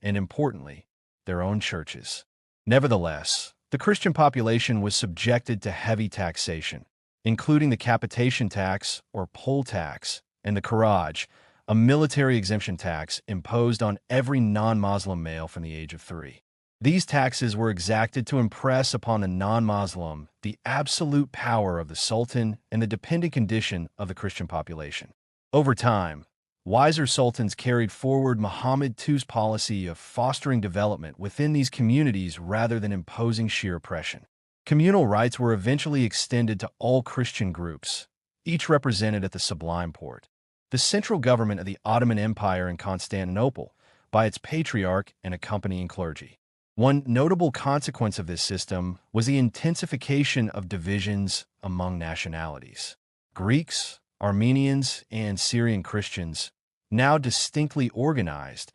and importantly, their own churches. Nevertheless, the Christian population was subjected to heavy taxation, including the capitation tax or poll tax and the kharaj, a military exemption tax imposed on every non-Muslim male from the age of 3. These taxes were exacted to impress upon the non-Muslim the absolute power of the Sultan and the dependent condition of the Christian population. Over time, wiser sultans carried forward Muhammad II's policy of fostering development within these communities rather than imposing sheer oppression. Communal rights were eventually extended to all Christian groups, each represented at the Sublime Porte, the central government of the Ottoman Empire in Constantinople, by its patriarch and accompanying clergy. One notable consequence of this system was the intensification of divisions among nationalities. Greeks, Armenians, and Syrian Christians, now distinctly organized,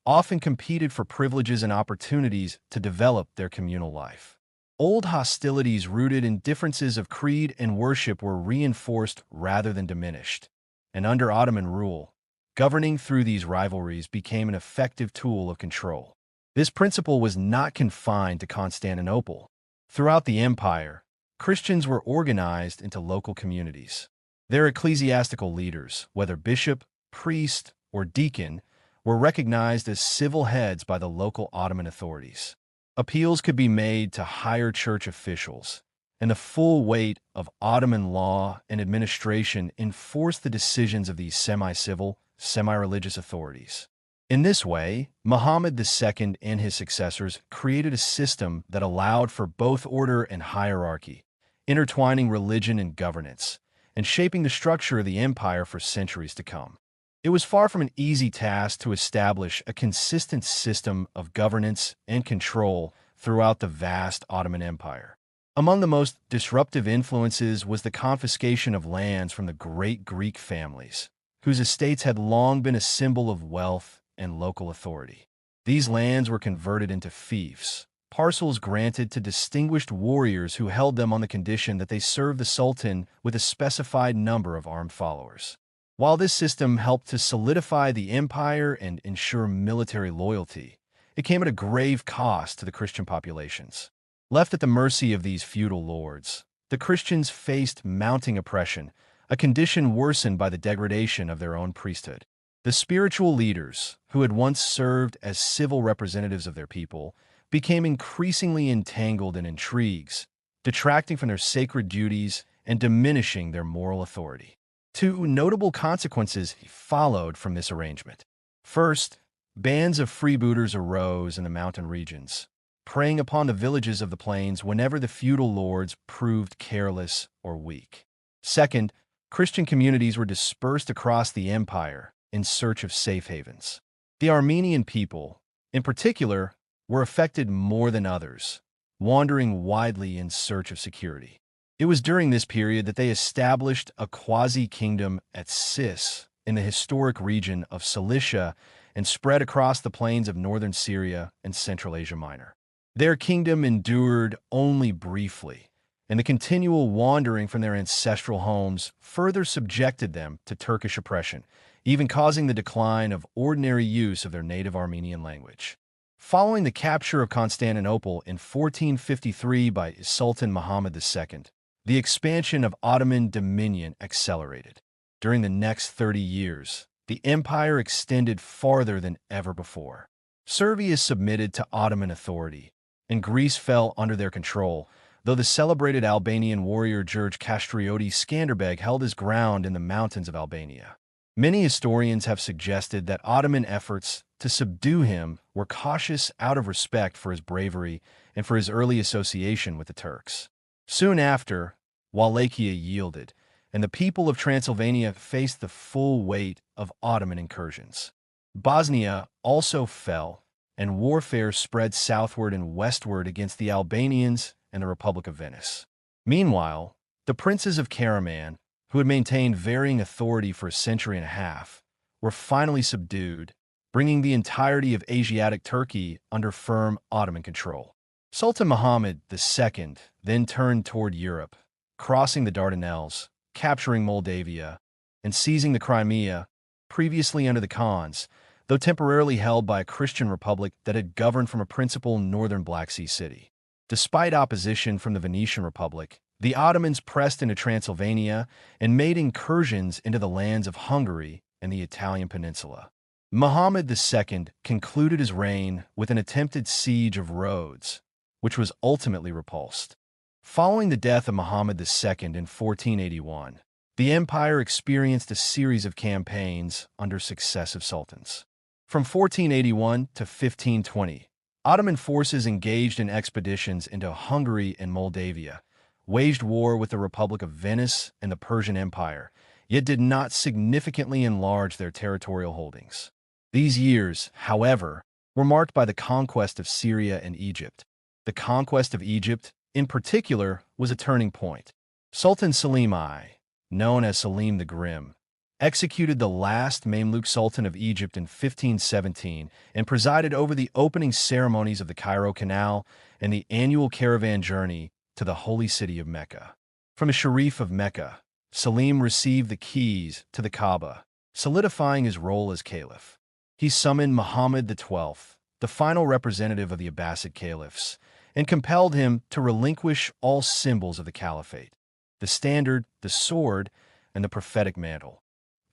often competed for privileges and opportunities to develop their communal life. Old hostilities rooted in differences of creed and worship were reinforced rather than diminished, and under Ottoman rule, governing through these rivalries became an effective tool of control. This principle was not confined to Constantinople. Throughout the empire, Christians were organized into local communities. Their ecclesiastical leaders, whether bishop, priest, or deacon, were recognized as civil heads by the local Ottoman authorities. Appeals could be made to higher church officials, and the full weight of Ottoman law and administration enforced the decisions of these semi-civil, semi-religious authorities. In this way, Muhammad II and his successors created a system that allowed for both order and hierarchy, intertwining religion and governance, and shaping the structure of the empire for centuries to come. It was far from an easy task to establish a consistent system of governance and control throughout the vast Ottoman Empire. Among the most disruptive influences was the confiscation of lands from the great Greek families, whose estates had long been a symbol of wealth and local authority. These lands were converted into fiefs, parcels granted to distinguished warriors who held them on the condition that they served the Sultan with a specified number of armed followers. While this system helped to solidify the empire and ensure military loyalty, it came at a grave cost to the Christian populations. Left at the mercy of these feudal lords, the Christians faced mounting oppression, a condition worsened by the degradation of their own priesthood. The spiritual leaders, who had once served as civil representatives of their people, became increasingly entangled in intrigues, detracting from their sacred duties and diminishing their moral authority. Two notable consequences followed from this arrangement. First, bands of freebooters arose in the mountain regions, preying upon the villages of the plains whenever the feudal lords proved careless or weak. Second, Christian communities were dispersed across the empire in search of safe havens. The Armenian people, in particular, were affected more than others, wandering widely in search of security. It was during this period that they established a quasi-kingdom at Sis in the historic region of Cilicia and spread across the plains of northern Syria and Central Asia Minor. Their kingdom endured only briefly, and the continual wandering from their ancestral homes further subjected them to Turkish oppression, even causing the decline of ordinary use of their native Armenian language. Following the capture of Constantinople in 1453 by Sultan Muhammad II, the expansion of Ottoman dominion accelerated. During the next 30 years, the empire extended farther than ever before. Serbia submitted to Ottoman authority, and Greece fell under their control, though the celebrated Albanian warrior George Kastrioti Skanderbeg held his ground in the mountains of Albania. Many historians have suggested that Ottoman efforts to subdue him were cautious out of respect for his bravery and for his early association with the Turks. Soon after, Wallachia yielded, and the people of Transylvania faced the full weight of Ottoman incursions. Bosnia also fell, and warfare spread southward and westward against the Albanians and the Republic of Venice. Meanwhile, the princes of Karaman, who had maintained varying authority for a century and a half, were finally subdued, bringing the entirety of Asiatic Turkey under firm Ottoman control. Sultan Muhammad II then turned toward Europe, crossing the Dardanelles, capturing Moldavia, and seizing the Crimea, previously under the Khans, though temporarily held by a Christian republic that had governed from a principal northern Black Sea city. Despite opposition from the Venetian Republic, the Ottomans pressed into Transylvania and made incursions into the lands of Hungary and the Italian peninsula. Muhammad II concluded his reign with an attempted siege of Rhodes, which was ultimately repulsed. Following the death of Muhammad II in 1481, the empire experienced a series of campaigns under successive sultans. From 1481 to 1520, Ottoman forces engaged in expeditions into Hungary and Moldavia, waged war with the Republic of Venice and the Persian Empire, yet did not significantly enlarge their territorial holdings. These years, however, were marked by the conquest of Syria and Egypt. The conquest of Egypt, in particular, was a turning point. Sultan Selim I, known as Selim the Grim, executed the last Mamluk Sultan of Egypt in 1517 and presided over the opening ceremonies of the Cairo Canal and the annual caravan journey to the holy city of Mecca. From the Sharif of Mecca, Selim received the keys to the Kaaba, solidifying his role as caliph. He summoned Muhammad XII, the final representative of the Abbasid caliphs, and compelled him to relinquish all symbols of the caliphate, the standard, the sword, and the prophetic mantle,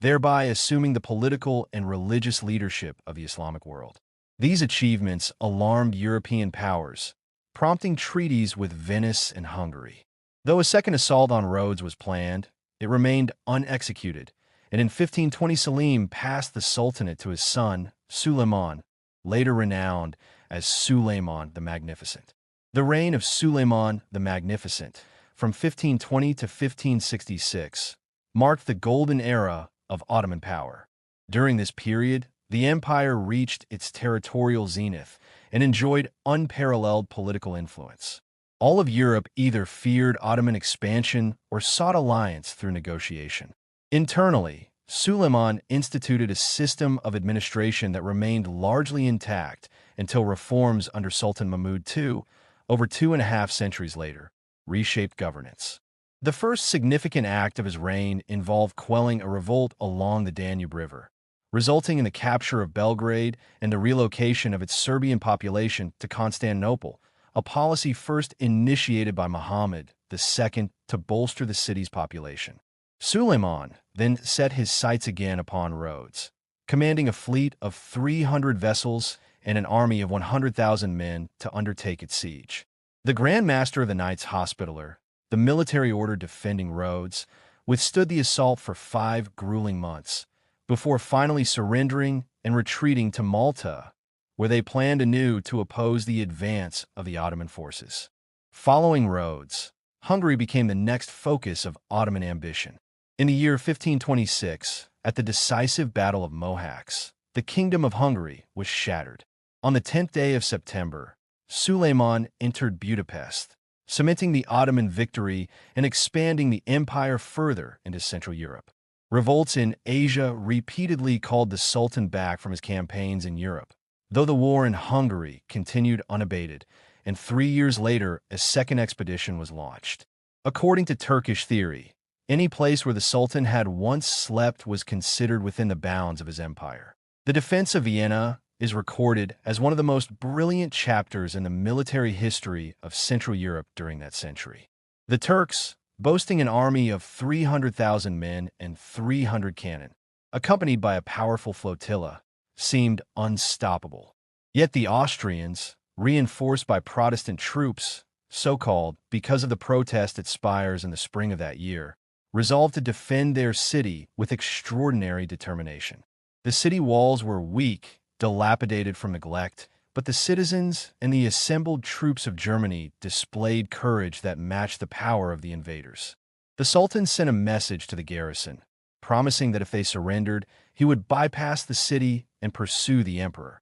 thereby assuming the political and religious leadership of the Islamic world. These achievements alarmed European powers, prompting treaties with Venice and Hungary. Though a second assault on Rhodes was planned, it remained unexecuted, and in 1520 Selim passed the sultanate to his son, Suleiman, later renowned as Suleiman the Magnificent. The reign of Suleiman the Magnificent, from 1520 to 1566, marked the golden era of Ottoman power. During this period, the empire reached its territorial zenith and enjoyed unparalleled political influence. All of Europe either feared Ottoman expansion or sought alliance through negotiation. Internally, Suleiman instituted a system of administration that remained largely intact until reforms under Sultan Mahmud II, over 2.5 centuries later, reshaped governance. The first significant act of his reign involved quelling a revolt along the Danube River, resulting in the capture of Belgrade and the relocation of its Serbian population to Constantinople, a policy first initiated by Muhammad II to bolster the city's population. Suleiman then set his sights again upon Rhodes, commanding a fleet of 300 vessels and an army of 100,000 men to undertake its siege. The Grand Master of the Knights Hospitaller, the military order defending Rhodes, withstood the assault for 5 grueling months, before finally surrendering and retreating to Malta, where they planned anew to oppose the advance of the Ottoman forces. Following Rhodes, Hungary became the next focus of Ottoman ambition. In the year 1526, at the decisive Battle of Mohacs, the Kingdom of Hungary was shattered. On the 10th day of September, Suleiman entered Budapest, cementing the Ottoman victory and expanding the empire further into Central Europe. Revolts in Asia repeatedly called the Sultan back from his campaigns in Europe, though the war in Hungary continued unabated, and 3 years later a second expedition was launched. According to Turkish theory, any place where the Sultan had once slept was considered within the bounds of his empire. The defense of Vienna is recorded as one of the most brilliant chapters in the military history of Central Europe during that century. The Turks, boasting an army of 300,000 men and 300 cannon, accompanied by a powerful flotilla, seemed unstoppable. Yet the Austrians, reinforced by Protestant troops, so-called because of the protest at Spires in the spring of that year, resolved to defend their city with extraordinary determination. The city walls were weak, dilapidated from neglect, but the citizens and the assembled troops of Germany displayed courage that matched the power of the invaders. The Sultan sent a message to the garrison, promising that if they surrendered, he would bypass the city and pursue the emperor.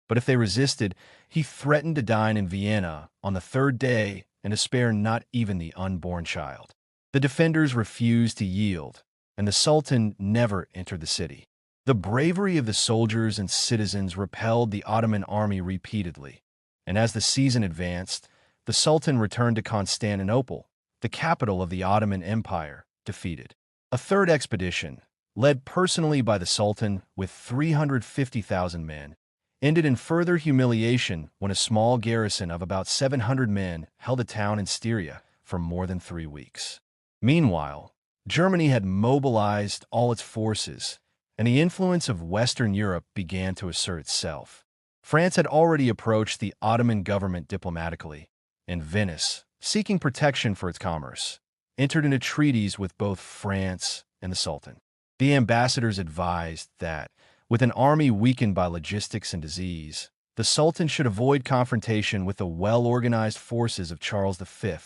But if they resisted, he threatened to dine in Vienna on the third day and to spare not even the unborn child. The defenders refused to yield, and the Sultan never entered the city. The bravery of the soldiers and citizens repelled the Ottoman army repeatedly, and as the season advanced, the Sultan returned to Constantinople, the capital of the Ottoman Empire, defeated. A third expedition, led personally by the Sultan with 350,000 men, ended in further humiliation when a small garrison of about 700 men held a town in Styria for more than 3 weeks. Meanwhile, Germany had mobilized all its forces, and the influence of Western Europe began to assert itself. France had already approached the Ottoman government diplomatically, and Venice, seeking protection for its commerce, entered into treaties with both France and the Sultan. The ambassadors advised that, with an army weakened by logistics and disease, the Sultan should avoid confrontation with the well-organized forces of Charles V,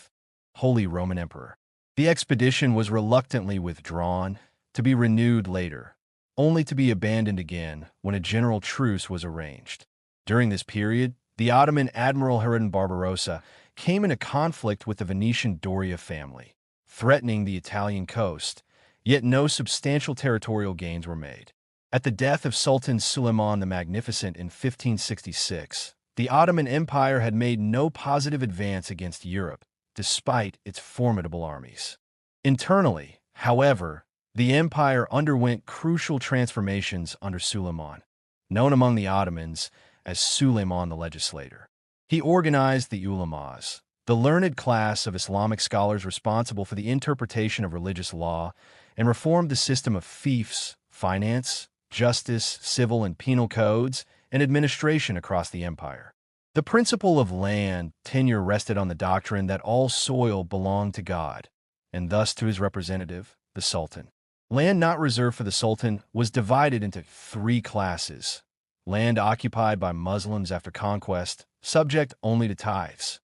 Holy Roman Emperor. The expedition was reluctantly withdrawn, to be renewed later, only to be abandoned again when a general truce was arranged. During this period, the Ottoman Admiral Harun Barbarossa came into conflict with the Venetian Doria family, threatening the Italian coast, yet no substantial territorial gains were made. At the death of Sultan Suleiman the Magnificent in 1566, the Ottoman Empire had made no positive advance against Europe, despite its formidable armies. Internally, however, the empire underwent crucial transformations under Suleiman, known among the Ottomans as Suleiman the Legislator. He organized the ulamas, the learned class of Islamic scholars responsible for the interpretation of religious law, and reformed the system of fiefs, finance, justice, civil and penal codes, and administration across the empire. The principle of land tenure rested on the doctrine that all soil belonged to God, and thus to his representative, the Sultan. Land not reserved for the Sultan was divided into 3 classes: land occupied by Muslims after conquest, subject only to tithes;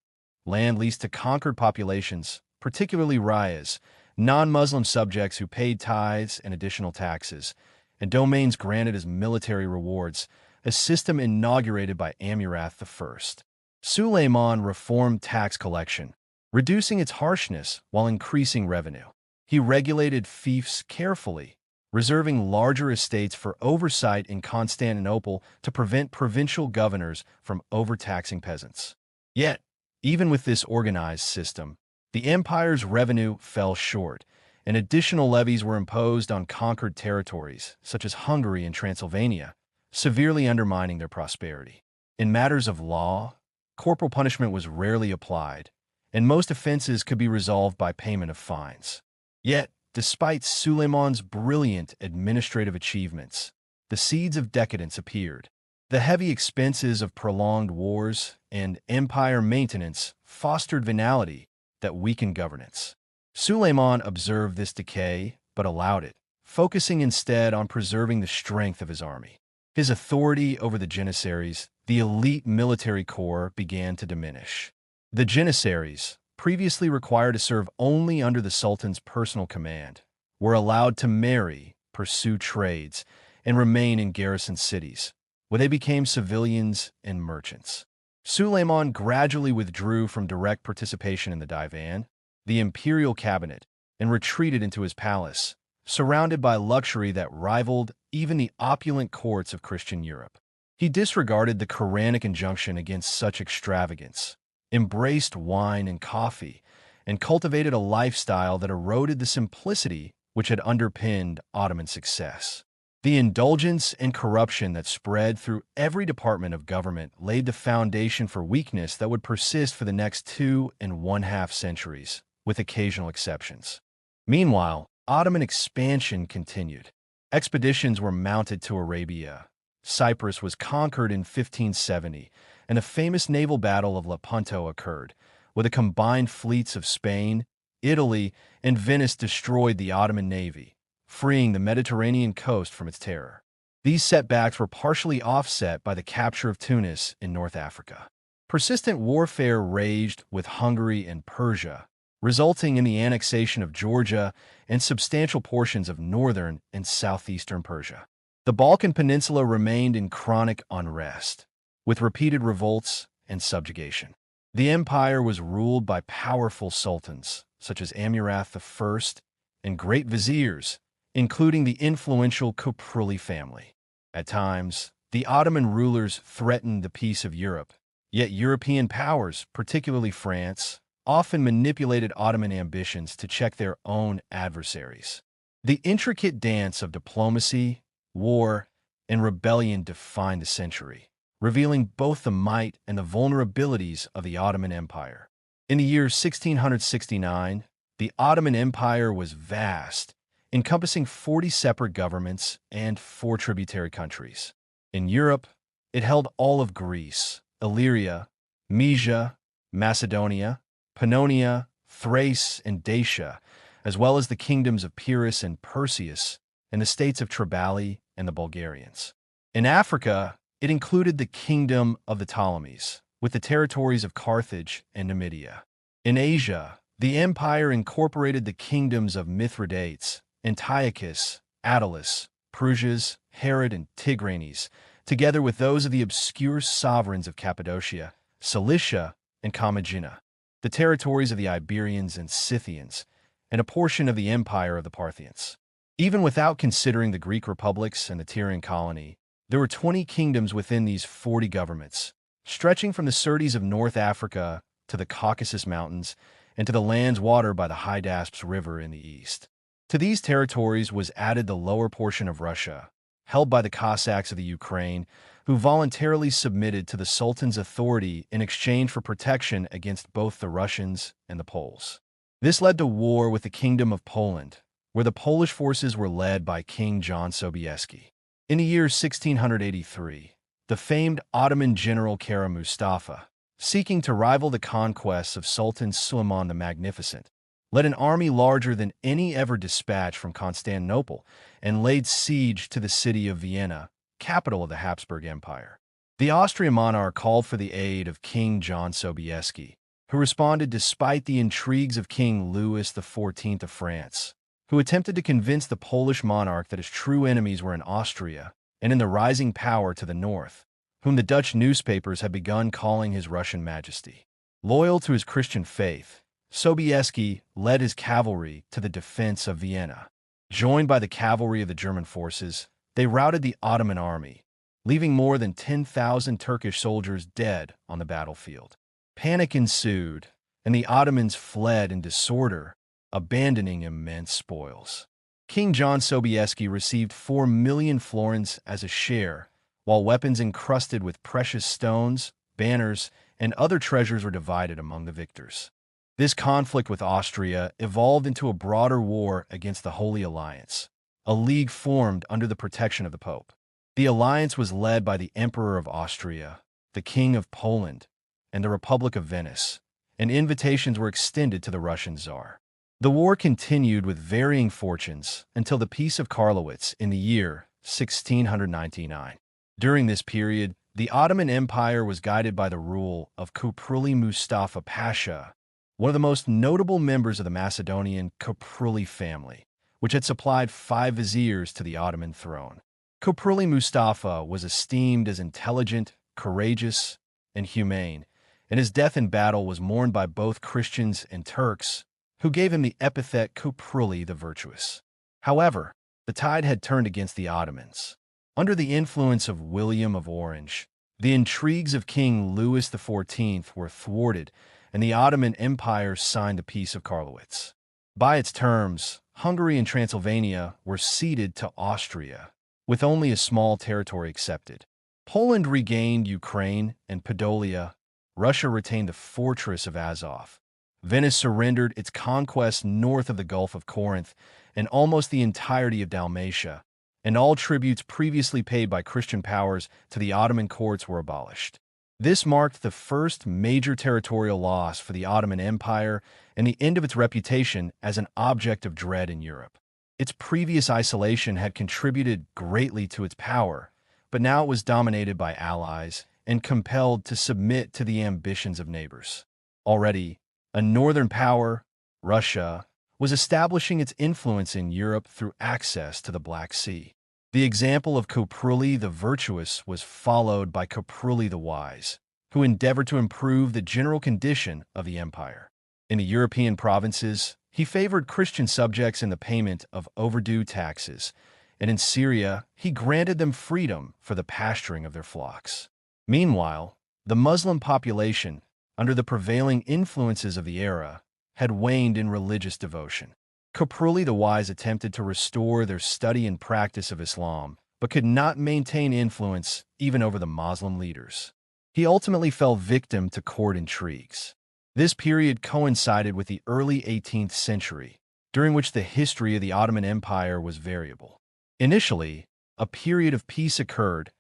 land leased to conquered populations, particularly rayas, non-Muslim subjects who paid tithes and additional taxes; and domains granted as military rewards, a system inaugurated by Amurath I. Suleiman reformed tax collection, reducing its harshness while increasing revenue. He regulated fiefs carefully, reserving larger estates for oversight in Constantinople to prevent provincial governors from overtaxing peasants. Yet, even with this organized system, the empire's revenue fell short, and additional levies were imposed on conquered territories, such as Hungary and Transylvania, severely undermining their prosperity. In matters of law, corporal punishment was rarely applied, and most offenses could be resolved by payment of fines. Yet, despite Suleiman's brilliant administrative achievements, the seeds of decadence appeared. The heavy expenses of prolonged wars and empire maintenance fostered venality that weakened governance. Suleiman observed this decay, but allowed it, focusing instead on preserving the strength of his army. His authority over the Janissaries, the elite military corps began to diminish. The janissaries, previously required to serve only under the Sultan's personal command, were allowed to marry, pursue trades, and remain in garrison cities, where they became civilians and merchants. Suleiman gradually withdrew from direct participation in the divan, the imperial cabinet, and retreated into his palace, surrounded by luxury that rivaled even the opulent courts of Christian Europe. He disregarded the Quranic injunction against such extravagance, embraced wine and coffee, and cultivated a lifestyle that eroded the simplicity which had underpinned Ottoman success. The indulgence and corruption that spread through every department of government laid the foundation for weakness that would persist for the next 2.5 centuries, with occasional exceptions. Meanwhile, Ottoman expansion continued. Expeditions were mounted to Arabia. Cyprus was conquered in 1570, and the famous naval battle of Lepanto occurred, where the combined fleets of Spain, Italy, and Venice destroyed the Ottoman navy, freeing the Mediterranean coast from its terror. These setbacks were partially offset by the capture of Tunis in North Africa. Persistent warfare raged with Hungary and Persia, resulting in the annexation of Georgia and substantial portions of northern and southeastern Persia. The Balkan Peninsula remained in chronic unrest, with repeated revolts and subjugation. The empire was ruled by powerful sultans, such as Amurath I and great viziers, including the influential Köprülü family. At times, the Ottoman rulers threatened the peace of Europe, yet European powers, particularly France, often manipulated Ottoman ambitions to check their own adversaries. The intricate dance of diplomacy, war, and rebellion defined the century, revealing both the might and the vulnerabilities of the Ottoman Empire. In the year 1669, the Ottoman Empire was vast, encompassing 40 separate governments and 4 tributary countries. In Europe, it held all of Greece, Illyria, Mysia, Macedonia, Pannonia, Thrace, and Dacia, as well as the kingdoms of Pyrrhus and Perseus, and the states of Tribali and the Bulgarians. In Africa, it included the kingdom of the Ptolemies, with the territories of Carthage and Numidia. In Asia, the empire incorporated the kingdoms of Mithridates, Antiochus, Attalus, Prusias, Herod, and Tigranes, together with those of the obscure sovereigns of Cappadocia, Cilicia, and Commagena, the territories of the Iberians and Scythians, and a portion of the empire of the Parthians. Even without considering the Greek republics and the Tyrian colony, there were 20 kingdoms within these 40 governments, stretching from the Syrtes of North Africa to the Caucasus Mountains and to the lands watered by the Hydaspes River in the east. To these territories was added the lower portion of Russia, held by the Cossacks of the Ukraine, who voluntarily submitted to the Sultan's authority in exchange for protection against both the Russians and the Poles. This led to war with the Kingdom of Poland, where the Polish forces were led by King John Sobieski. In the year 1683, the famed Ottoman general Kara Mustafa, seeking to rival the conquests of Sultan Suleiman the Magnificent, led an army larger than any ever dispatched from Constantinople and laid siege to the city of Vienna, capital of the Habsburg Empire. The Austrian monarch called for the aid of King John Sobieski, who responded despite the intrigues of King Louis XIV of France, who attempted to convince the Polish monarch that his true enemies were in Austria and in the rising power to the north, whom the Dutch newspapers had begun calling his Russian Majesty. Loyal to his Christian faith, Sobieski led his cavalry to the defense of Vienna. Joined by the cavalry of the German forces, they routed the Ottoman army, leaving more than 10,000 Turkish soldiers dead on the battlefield. Panic ensued, and the Ottomans fled in disorder, abandoning immense spoils. King John Sobieski received 4 million florins as a share, while weapons encrusted with precious stones, banners, and other treasures were divided among the victors. This conflict with Austria evolved into a broader war against the Holy Alliance, a league formed under the protection of the Pope. The alliance was led by the Emperor of Austria, the King of Poland, and the Republic of Venice, and invitations were extended to the Russian Tsar. The war continued with varying fortunes until the Peace of Karlowitz in the year 1699. During this period, The Ottoman Empire was guided by the rule of Köprülü Mustafa Pasha, one of the most notable members of the Macedonian Köprülü family, which had supplied 5 viziers to the Ottoman throne. Köprülü Mustafa was esteemed as intelligent, courageous, and humane, and his death in battle was mourned by both Christians and Turks, who gave him the epithet Köprülü the Virtuous. However, the tide had turned against the Ottomans. Under the influence of William of Orange, the intrigues of King Louis XIV were thwarted, and the Ottoman Empire signed the Peace of Karlowitz. By its terms, Hungary and Transylvania were ceded to Austria, with only a small territory accepted. Poland regained Ukraine and Podolia. Russia retained the fortress of Azov. Venice surrendered its conquests north of the Gulf of Corinth and almost the entirety of Dalmatia, and all tributes previously paid by Christian powers to the Ottoman courts were abolished. This marked the first major territorial loss for the Ottoman Empire and the end of its reputation as an object of dread in Europe. Its previous isolation had contributed greatly to its power, but now it was dominated by allies and compelled to submit to the ambitions of neighbors. Already, a northern power, Russia, was establishing its influence in Europe through access to the Black Sea. The example of Köprülü the Virtuous was followed by Köprülü the Wise, who endeavored to improve the general condition of the empire. In the European provinces, he favored Christian subjects in the payment of overdue taxes, and in Syria, he granted them freedom for the pasturing of their flocks. Meanwhile, the Muslim population, under the prevailing influences of the era, had waned in religious devotion. Köprülü the Wise attempted to restore their study and practice of Islam, but could not maintain influence even over the Muslim leaders. He ultimately fell victim to court intrigues. This period coincided with the early 18th century, during which the history of the Ottoman Empire was variable. Initially, a period of peace occurred,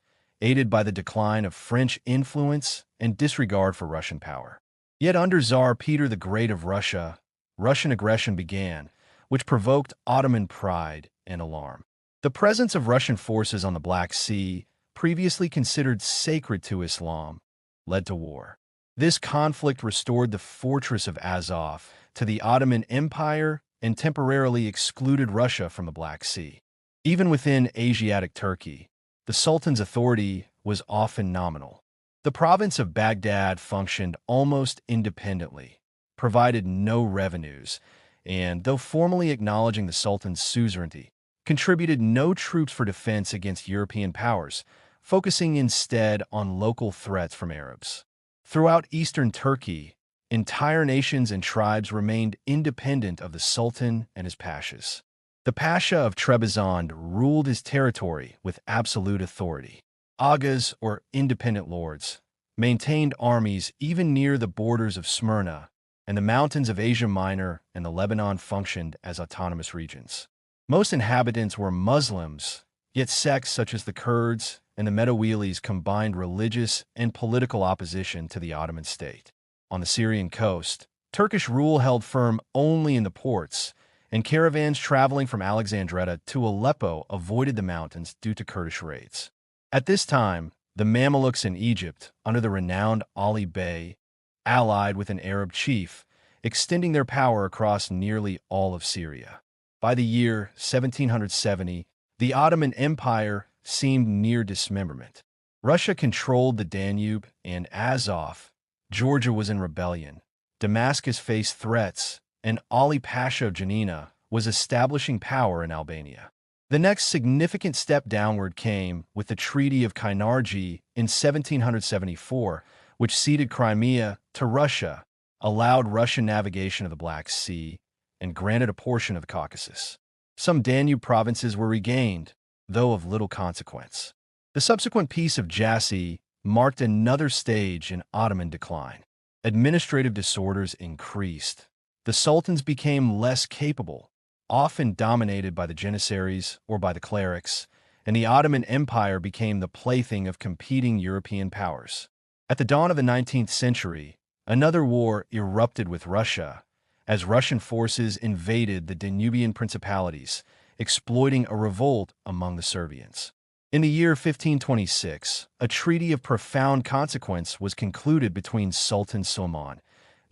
aided by the decline of French influence and disregard for Russian power. Yet under Tsar Peter the Great of Russia, Russian aggression began, which provoked Ottoman pride and alarm. The presence of Russian forces on the Black Sea, previously considered sacred to Islam, led to war. This conflict restored the fortress of Azov to the Ottoman Empire and temporarily excluded Russia from the Black Sea. Even within Asiatic Turkey, the Sultan's authority was often nominal. The province of Baghdad functioned almost independently, provided no revenues, and, though formally acknowledging the Sultan's suzerainty, contributed no troops for defense against European powers, focusing instead on local threats from Arabs. Throughout eastern Turkey, entire nations and tribes remained independent of the Sultan and his pashas. The Pasha of Trebizond ruled his territory with absolute authority. Agas, or independent lords, maintained armies even near the borders of Smyrna, and the mountains of Asia Minor and the Lebanon functioned as autonomous regions. Most inhabitants were Muslims, yet sects such as the Kurds and the Medawilis combined religious and political opposition to the Ottoman state. On the Syrian coast, Turkish rule held firm only in the ports, and caravans traveling from Alexandretta to Aleppo avoided the mountains due to Kurdish raids. At this time, the Mamelukes in Egypt, under the renowned Ali Bey, allied with an Arab chief, extending their power across nearly all of Syria. By the year 1770, the Ottoman Empire seemed near dismemberment. Russia controlled the Danube and Azov. Georgia was in rebellion. Damascus faced threats, and Ali Pasha of Janina was establishing power in Albania. The next significant step downward came with the Treaty of Kainarji in 1774, which ceded Crimea to Russia, allowed Russian navigation of the Black Sea, and granted a portion of the Caucasus. Some Danube provinces were regained, though of little consequence. The subsequent Peace of Jassy marked another stage in Ottoman decline. Administrative disorders increased. The sultans became less capable, often dominated by the janissaries or by the clerics, and the Ottoman Empire became the plaything of competing European powers. At the dawn of the 19th century, another war erupted with Russia, as Russian forces invaded the Danubian principalities, exploiting a revolt among the Servians. In the year 1526, a treaty of profound consequence was concluded between Sultan Suleiman,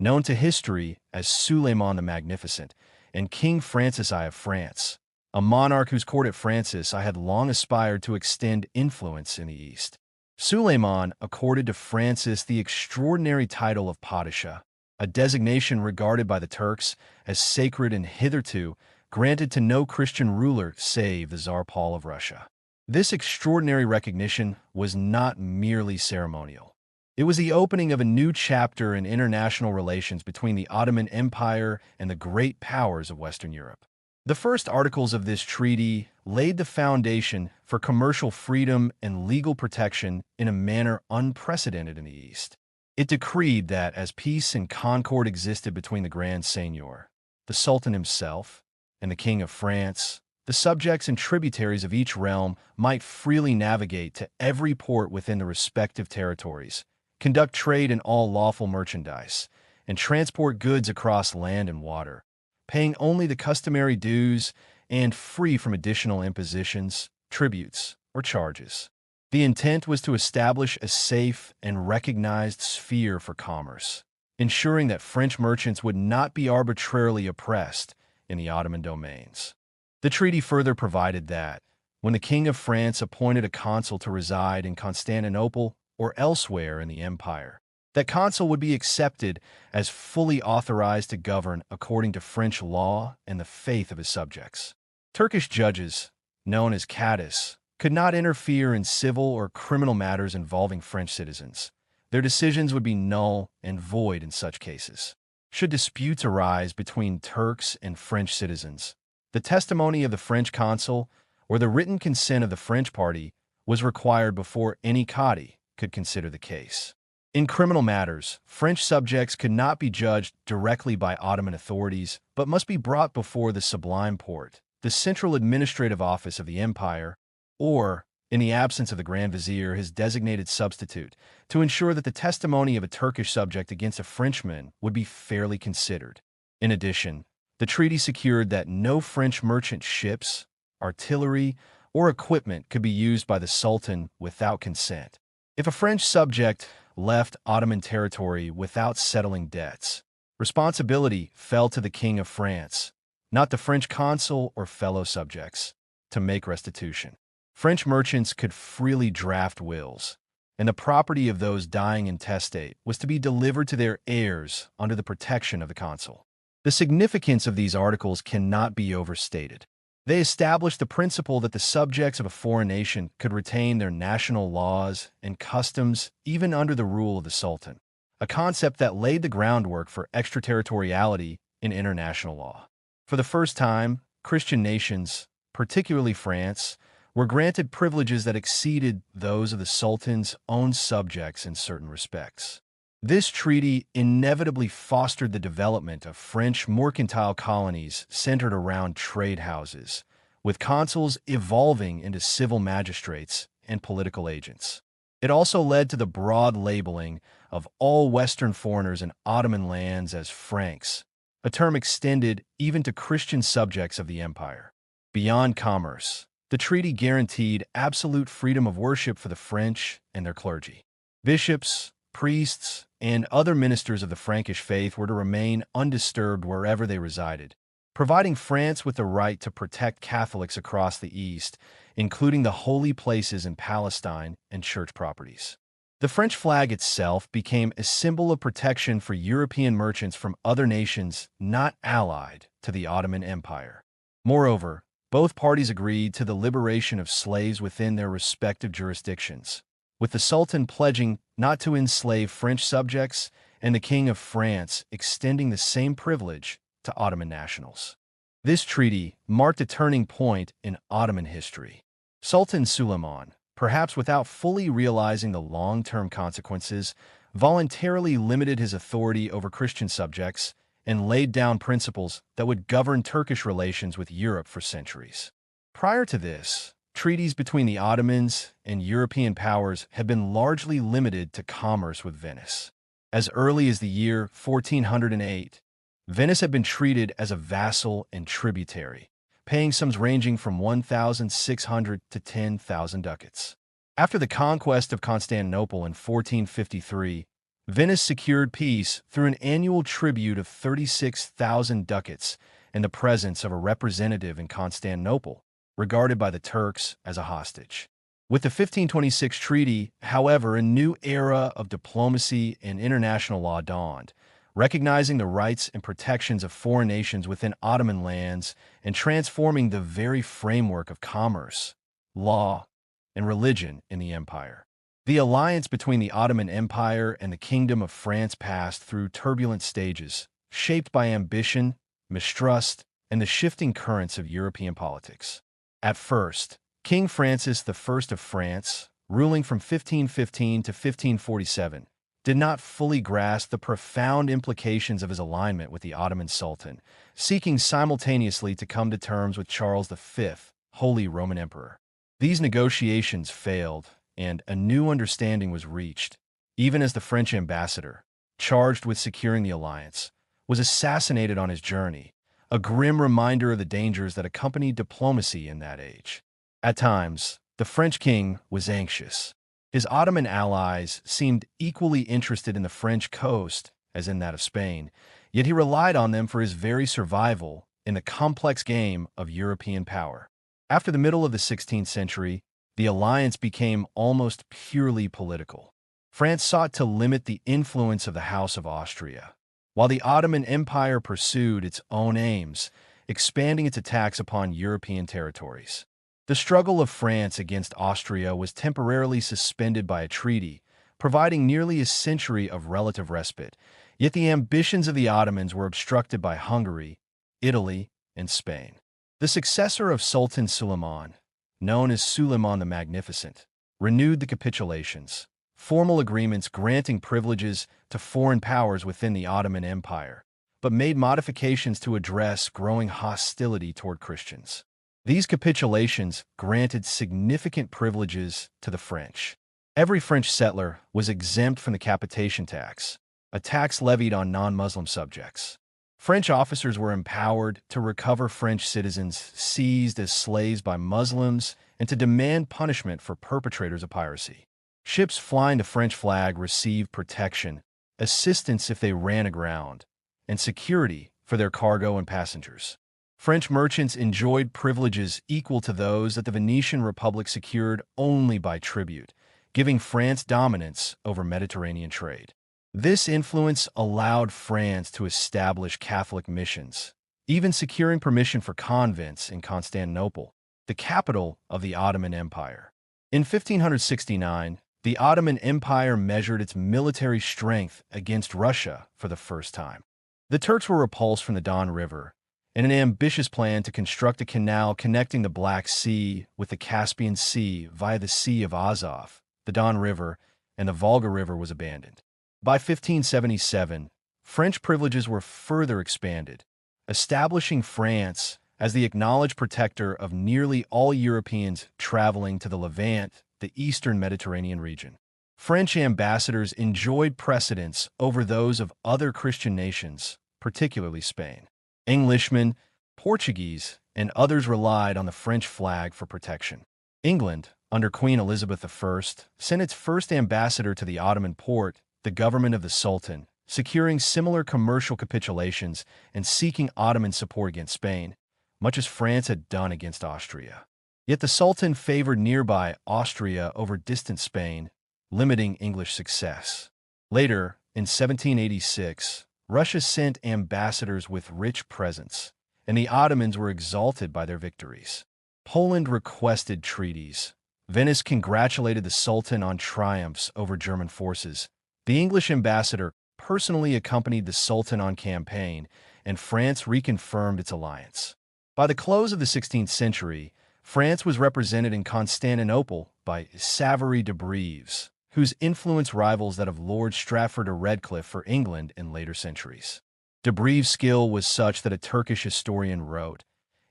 known to history as Suleiman the Magnificent, and King Francis I of France, a monarch whose court at Francis I had long aspired to extend influence in the East. Suleiman accorded to Francis the extraordinary title of Padishah, a designation regarded by the Turks as sacred and hitherto granted to no Christian ruler save the Tsar Paul of Russia. This extraordinary recognition was not merely ceremonial. It was the opening of a new chapter in international relations between the Ottoman Empire and the great powers of Western Europe. The first articles of this treaty laid the foundation for commercial freedom and legal protection in a manner unprecedented in the East. It decreed that as peace and concord existed between the Grand Seignior, the Sultan himself, and the King of France, the subjects and tributaries of each realm might freely navigate to every port within the respective territories, conduct trade in all lawful merchandise, and transport goods across land and water, paying only the customary dues and free from additional impositions, tributes, or charges. The intent was to establish a safe and recognized sphere for commerce, ensuring that French merchants would not be arbitrarily oppressed in the Ottoman domains. The treaty further provided that, when the King of France appointed a consul to reside in Constantinople or elsewhere in the empire, that consul would be accepted as fully authorized to govern according to French law and the faith of his subjects. Turkish judges, known as cadis, could not interfere in civil or criminal matters involving French citizens. Their decisions would be null and void in such cases. Should disputes arise between Turks and French citizens, the testimony of the French consul or the written consent of the French party was required before any Qadi could consider the case. In criminal matters, French subjects could not be judged directly by Ottoman authorities, but must be brought before the Sublime Porte, the central administrative office of the empire, or, in the absence of the Grand Vizier, his designated substitute, to ensure that the testimony of a Turkish subject against a Frenchman would be fairly considered. In addition, the treaty secured that no French merchant ships, artillery, or equipment could be used by the Sultan without consent. If a French subject left Ottoman territory without settling debts, responsibility fell to the King of France, not the French consul or fellow subjects, to make restitution. French merchants could freely draft wills, and the property of those dying intestate was to be delivered to their heirs under the protection of the consul. The significance of these articles cannot be overstated. They established the principle that the subjects of a foreign nation could retain their national laws and customs even under the rule of the Sultan, a concept that laid the groundwork for extraterritoriality in international law. For the first time, Christian nations, particularly France, were granted privileges that exceeded those of the Sultan's own subjects in certain respects. This treaty inevitably fostered the development of French mercantile colonies centered around trade houses, with consuls evolving into civil magistrates and political agents. It also led to the broad labeling of all Western foreigners in Ottoman lands as Franks, a term extended even to Christian subjects of the empire. Beyond commerce, the treaty guaranteed absolute freedom of worship for the French and their clergy. Bishops, priests, and other ministers of the Frankish faith were to remain undisturbed wherever they resided, providing France with the right to protect Catholics across the East, including the holy places in Palestine and church properties. The French flag itself became a symbol of protection for European merchants from other nations not allied to the Ottoman Empire. Moreover, both parties agreed to the liberation of slaves within their respective jurisdictions, with the Sultan pledging not to enslave French subjects and the King of France extending the same privilege to Ottoman nationals. This treaty marked a turning point in Ottoman history. Sultan Suleiman, perhaps without fully realizing the long-term consequences, voluntarily limited his authority over Christian subjects and laid down principles that would govern Turkish relations with Europe for centuries. Prior to this, treaties between the Ottomans and European powers had been largely limited to commerce with Venice. As early as the year 1408, Venice had been treated as a vassal and tributary, paying sums ranging from 1,600 to 10,000 ducats. After the conquest of Constantinople in 1453, Venice secured peace through an annual tribute of 36,000 ducats in the presence of a representative in Constantinople, regarded by the Turks as a hostage. With the 1526 treaty, however, a new era of diplomacy and international law dawned, recognizing the rights and protections of foreign nations within Ottoman lands and transforming the very framework of commerce, law, and religion in the empire. The alliance between the Ottoman Empire and the Kingdom of France passed through turbulent stages, shaped by ambition, mistrust, and the shifting currents of European politics. At first, King Francis I of France, ruling from 1515 to 1547, did not fully grasp the profound implications of his alignment with the Ottoman Sultan, seeking simultaneously to come to terms with Charles V, Holy Roman Emperor. These negotiations failed, and a new understanding was reached, even as the French ambassador, charged with securing the alliance, was assassinated on his journey, a grim reminder of the dangers that accompanied diplomacy in that age. At times, the French king was anxious. His Ottoman allies seemed equally interested in the French coast as in that of Spain, yet he relied on them for his very survival in the complex game of European power. After the middle of the 16th century, the alliance became almost purely political. France sought to limit the influence of the House of Austria, while the Ottoman Empire pursued its own aims, expanding its attacks upon European territories. The struggle of France against Austria was temporarily suspended by a treaty, providing nearly a century of relative respite, yet the ambitions of the Ottomans were obstructed by Hungary, Italy, and Spain. The successor of Sultan Suleiman, known as Suleiman the Magnificent, renewed the capitulations, formal agreements granting privileges to foreign powers within the Ottoman Empire, but made modifications to address growing hostility toward Christians. These capitulations granted significant privileges to the French. Every French settler was exempt from the capitation tax, a tax levied on non-Muslim subjects. French officers were empowered to recover French citizens seized as slaves by Muslims and to demand punishment for perpetrators of piracy. Ships flying the French flag received protection, assistance if they ran aground, and security for their cargo and passengers. French merchants enjoyed privileges equal to those that the Venetian Republic secured only by tribute, giving France dominance over Mediterranean trade. This influence allowed France to establish Catholic missions, even securing permission for convents in Constantinople, the capital of the Ottoman Empire. In 1569, the Ottoman Empire measured its military strength against Russia for the first time. The Turks were repulsed from the Don River, and an ambitious plan to construct a canal connecting the Black Sea with the Caspian Sea via the Sea of Azov, the Don River, and the Volga River was abandoned. By 1577, French privileges were further expanded, establishing France as the acknowledged protector of nearly all Europeans traveling to the Levant, the eastern Mediterranean region. French ambassadors enjoyed precedence over those of other Christian nations, particularly Spain. Englishmen, Portuguese, and others relied on the French flag for protection. England, under Queen Elizabeth I, sent its first ambassador to the Ottoman Porte, the government of the Sultan, securing similar commercial capitulations and seeking Ottoman support against Spain, much as France had done against Austria. Yet the Sultan favored nearby Austria over distant Spain, limiting English success. Later, in 1786, Russia sent ambassadors with rich presents, and the Ottomans were exalted by their victories. Poland requested treaties. Venice congratulated the Sultan on triumphs over German forces. The English ambassador personally accompanied the Sultan on campaign, and France reconfirmed its alliance. By the close of the 16th century, France was represented in Constantinople by Savary de Brives, whose influence rivals that of Lord Strafford or Redcliffe for England in later centuries. De Brives' skill was such that a Turkish historian wrote,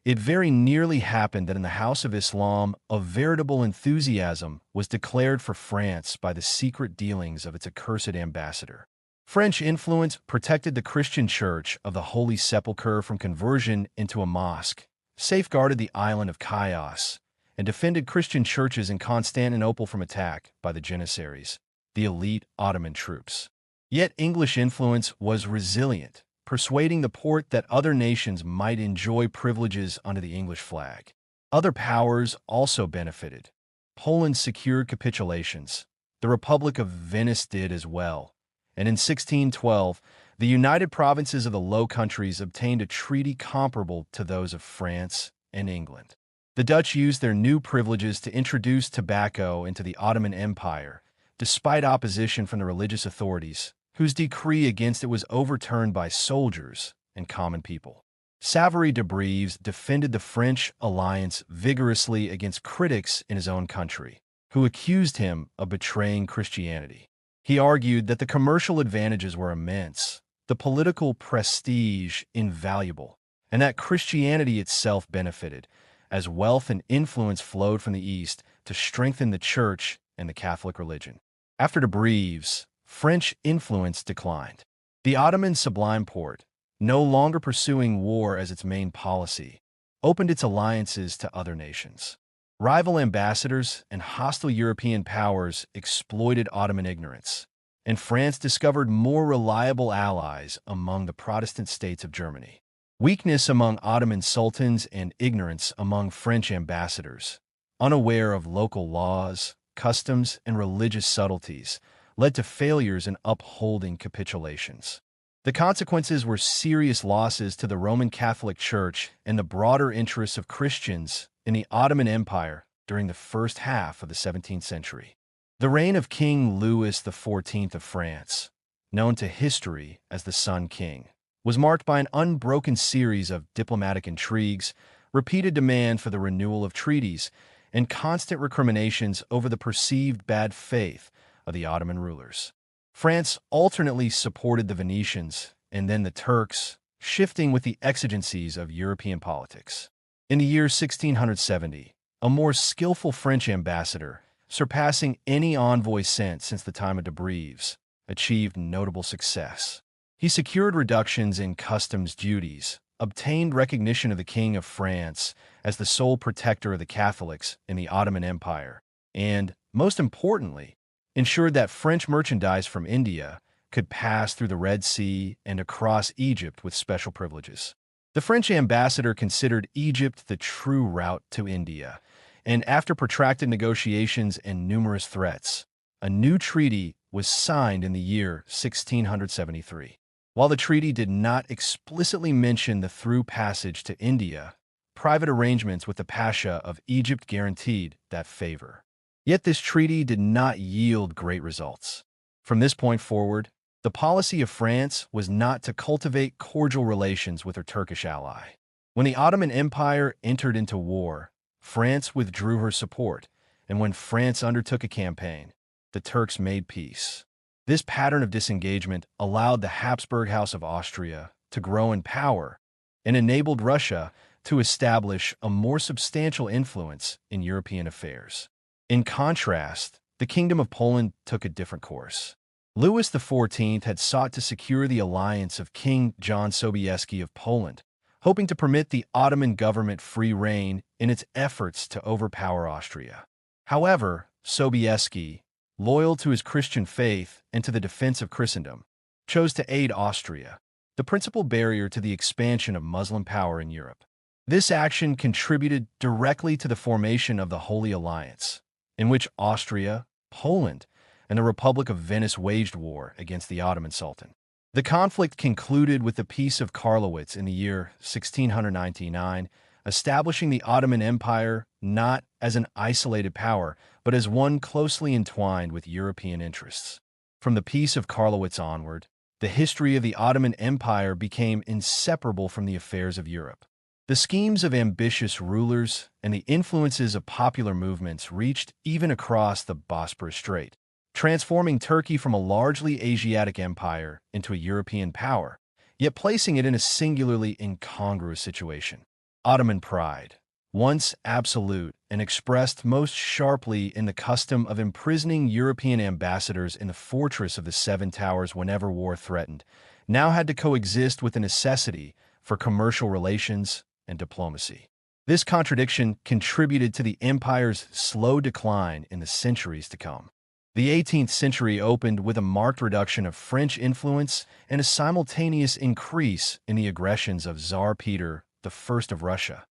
"It very nearly happened that in the House of Islam a veritable enthusiasm was declared for France by the secret dealings of its accursed ambassador." French influence protected the Christian Church of the Holy Sepulchre from conversion into a mosque, safeguarded the island of Chios, and defended Christian churches in Constantinople from attack by the Janissaries, the elite Ottoman troops. Yet English influence was resilient, persuading the Porte that other nations might enjoy privileges under the English flag. Other powers also benefited. Poland secured capitulations. The Republic of Venice did as well. And in 1612, the United Provinces of the Low Countries obtained a treaty comparable to those of France and England. The Dutch used their new privileges to introduce tobacco into the Ottoman Empire, despite opposition from the religious authorities, whose decree against it was overturned by soldiers and common people. Savary de Brives defended the French alliance vigorously against critics in his own country, who accused him of betraying Christianity. He argued that the commercial advantages were immense, the political prestige invaluable, and that Christianity itself benefited, as wealth and influence flowed from the East to strengthen the Church and the Catholic religion. After de Brives, French influence declined. The Ottoman Sublime Porte, no longer pursuing war as its main policy, opened its alliances to other nations. Rival ambassadors and hostile European powers exploited Ottoman ignorance, and France discovered more reliable allies among the Protestant states of Germany. Weakness among Ottoman sultans and ignorance among French ambassadors, unaware of local laws, customs, and religious subtleties, led to failures in upholding capitulations. The consequences were serious losses to the Roman Catholic Church and the broader interests of Christians in the Ottoman Empire during the first half of the 17th century. The reign of King Louis XIV of France, known to history as the Sun King, was marked by an unbroken series of diplomatic intrigues, repeated demand for the renewal of treaties, and constant recriminations over the perceived bad faith of the Ottoman rulers. France alternately supported the Venetians and then the Turks, shifting with the exigencies of European politics. In the year 1670, a more skillful French ambassador, surpassing any envoy sent since the time of de Brives, achieved notable success. He secured reductions in customs duties, obtained recognition of the King of France as the sole protector of the Catholics in the Ottoman Empire, and, most importantly, ensured that French merchandise from India could pass through the Red Sea and across Egypt with special privileges. The French ambassador considered Egypt the true route to India, and after protracted negotiations and numerous threats, a new treaty was signed in the year 1673. While the treaty did not explicitly mention the through passage to India, private arrangements with the Pasha of Egypt guaranteed that favor. Yet this treaty did not yield great results. From this point forward, the policy of France was not to cultivate cordial relations with her Turkish ally. When the Ottoman Empire entered into war, France withdrew her support, and when France undertook a campaign, the Turks made peace. This pattern of disengagement allowed the Habsburg House of Austria to grow in power and enabled Russia to establish a more substantial influence in European affairs. In contrast, the Kingdom of Poland took a different course. Louis XIV had sought to secure the alliance of King John Sobieski of Poland, hoping to permit the Ottoman government free rein in its efforts to overpower Austria. However, Sobieski, loyal to his Christian faith and to the defense of Christendom, chose to aid Austria, the principal barrier to the expansion of Muslim power in Europe. This action contributed directly to the formation of the Holy Alliance, in which Austria, Poland, and the Republic of Venice waged war against the Ottoman Sultan. The conflict concluded with the Peace of Karlowitz in the year 1699, establishing the Ottoman Empire not as an isolated power, but as one closely entwined with European interests. From the Peace of Karlowitz onward, the history of the Ottoman Empire became inseparable from the affairs of Europe. The schemes of ambitious rulers and the influences of popular movements reached even across the Bosporus Strait, transforming Turkey from a largely Asiatic empire into a European power, yet placing it in a singularly incongruous situation. Ottoman pride, once absolute and expressed most sharply in the custom of imprisoning European ambassadors in the fortress of the Seven Towers whenever war threatened, now had to coexist with the necessity for commercial relations and diplomacy. This contradiction contributed to the empire's slow decline in the centuries to come. The 18th century opened with a marked reduction of French influence and a simultaneous increase in the aggressions of Tsar Peter I of Russia,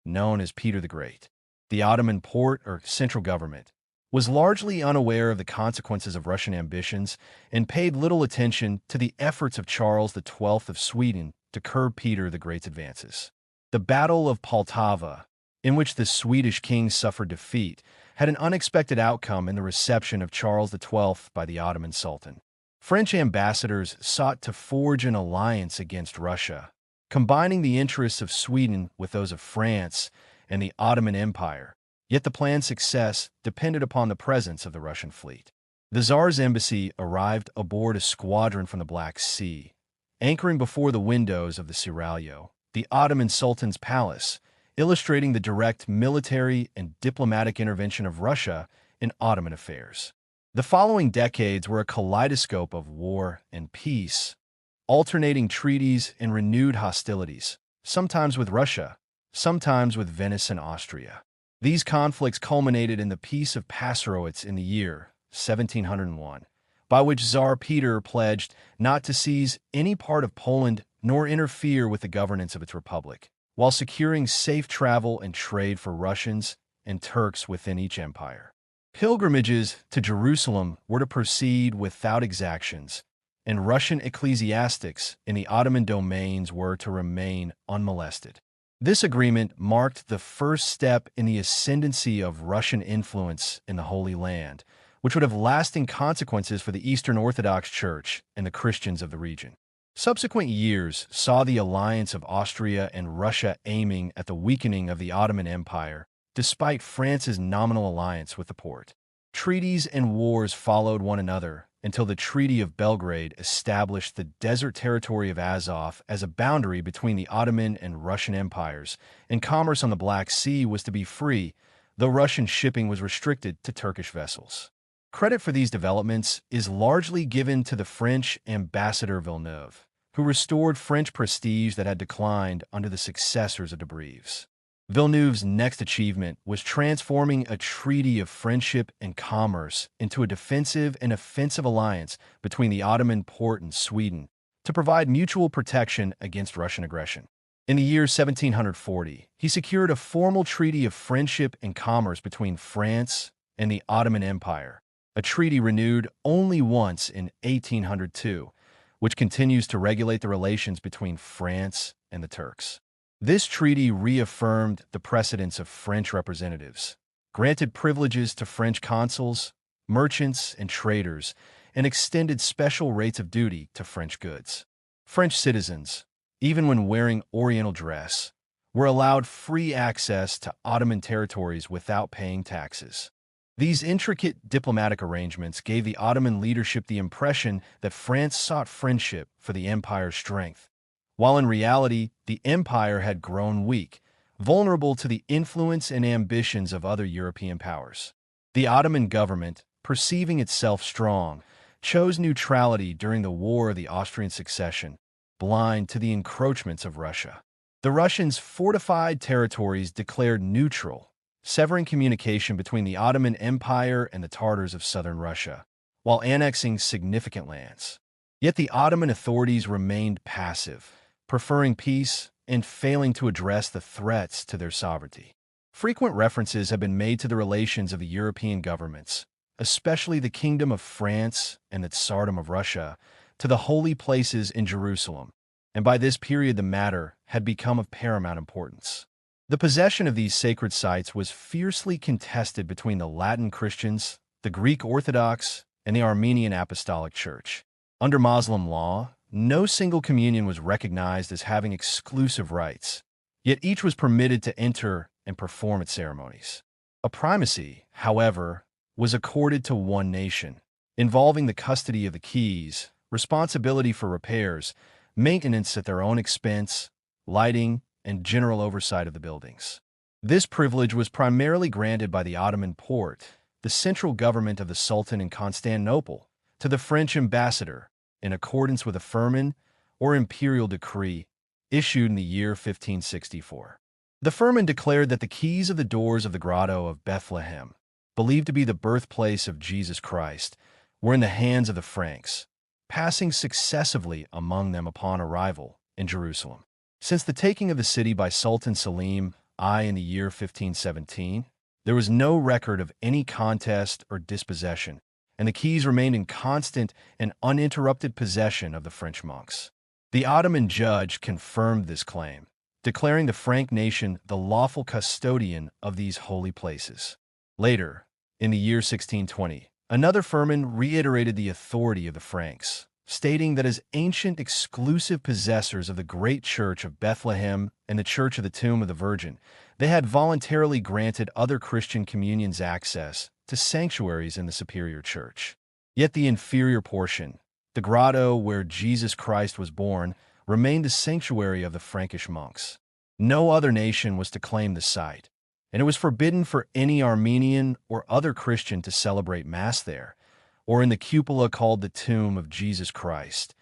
known as Peter the Great. The Ottoman Porte, or central government, was largely unaware of the consequences of Russian ambitions and paid little attention to the efforts of Charles XII of Sweden to curb Peter the Great's advances. The Battle of Poltava, in which the Swedish king suffered defeat, had an unexpected outcome in the reception of Charles XII by the Ottoman Sultan. French ambassadors sought to forge an alliance against Russia, combining the interests of Sweden with those of France and the Ottoman Empire, yet the plan's success depended upon the presence of the Russian fleet. The Tsar's embassy arrived aboard a squadron from the Black Sea, anchoring before the windows of the Seraglio, the Ottoman Sultan's palace, illustrating the direct military and diplomatic intervention of Russia in Ottoman affairs. The following decades were a kaleidoscope of war and peace, alternating treaties and renewed hostilities, sometimes with Russia, sometimes with Venice and Austria. These conflicts culminated in the Peace of Passarowitz in the year 1701, by which Tsar Peter pledged not to seize any part of Poland nor interfere with the governance of its republic, while securing safe travel and trade for Russians and Turks within each empire. Pilgrimages to Jerusalem were to proceed without exactions, and Russian ecclesiastics in the Ottoman domains were to remain unmolested. This agreement marked the first step in the ascendancy of Russian influence in the Holy Land, which would have lasting consequences for the Eastern Orthodox Church and the Christians of the region. Subsequent years saw the alliance of Austria and Russia aiming at the weakening of the Ottoman Empire, despite France's nominal alliance with the Porte. Treaties and wars followed one another until the Treaty of Belgrade established the desert territory of Azov as a boundary between the Ottoman and Russian empires, and commerce on the Black Sea was to be free, though Russian shipping was restricted to Turkish vessels. Credit for these developments is largely given to the French ambassador Villeneuve, who restored French prestige that had declined under the successors of de Brèves. Villeneuve's next achievement was transforming a treaty of friendship and commerce into a defensive and offensive alliance between the Ottoman Porte and Sweden to provide mutual protection against Russian aggression. In the year 1740, he secured a formal treaty of friendship and commerce between France and the Ottoman Empire, a treaty renewed only once in 1802, which continues to regulate the relations between France and the Turks. This treaty reaffirmed the precedence of French representatives, granted privileges to French consuls, merchants, and traders, and extended special rates of duty to French goods. French citizens, even when wearing Oriental dress, were allowed free access to Ottoman territories without paying taxes. These intricate diplomatic arrangements gave the Ottoman leadership the impression that France sought friendship for the empire's strength, while in reality, the empire had grown weak, vulnerable to the influence and ambitions of other European powers. The Ottoman government, perceiving itself strong, chose neutrality during the War of the Austrian Succession, blind to the encroachments of Russia. The Russians' fortified territories declared neutral, severing communication between the Ottoman Empire and the Tatars of southern Russia, while annexing significant lands. Yet the Ottoman authorities remained passive, preferring peace and failing to address the threats to their sovereignty. Frequent references have been made to the relations of the European governments, especially the Kingdom of France and the Tsardom of Russia, to the holy places in Jerusalem, and by this period the matter had become of paramount importance. The possession of these sacred sites was fiercely contested between the Latin Christians, the Greek Orthodox, and the Armenian Apostolic Church. Under Muslim law, no single communion was recognized as having exclusive rights, yet each was permitted to enter and perform its ceremonies. A primacy, however, was accorded to one nation, involving the custody of the keys, responsibility for repairs, maintenance at their own expense, lighting, and general oversight of the buildings. This privilege was primarily granted by the Ottoman Porte, the central government of the Sultan in Constantinople, to the French ambassador, in accordance with a firman or imperial decree issued in the year 1564. The firman declared that the keys of the doors of the grotto of Bethlehem, believed to be the birthplace of Jesus Christ, were in the hands of the Franks, passing successively among them upon arrival in Jerusalem. Since the taking of the city by Sultan Selim I in the year 1517, there was no record of any contest or dispossession, and the keys remained in constant and uninterrupted possession of the French monks. The Ottoman judge confirmed this claim, declaring the Frank nation the lawful custodian of these holy places. Later, in the year 1620, another firman reiterated the authority of the Franks, stating that as ancient exclusive possessors of the great church of Bethlehem and the church of the Tomb of the Virgin, they had voluntarily granted other Christian communions access to sanctuaries in the superior church. Yet the inferior portion, the grotto where Jesus Christ was born, remained the sanctuary of the Frankish monks. No other nation was to claim the site, and it was forbidden for any Armenian or other Christian to celebrate Mass there, or in the cupola called the Tomb of Jesus Christ,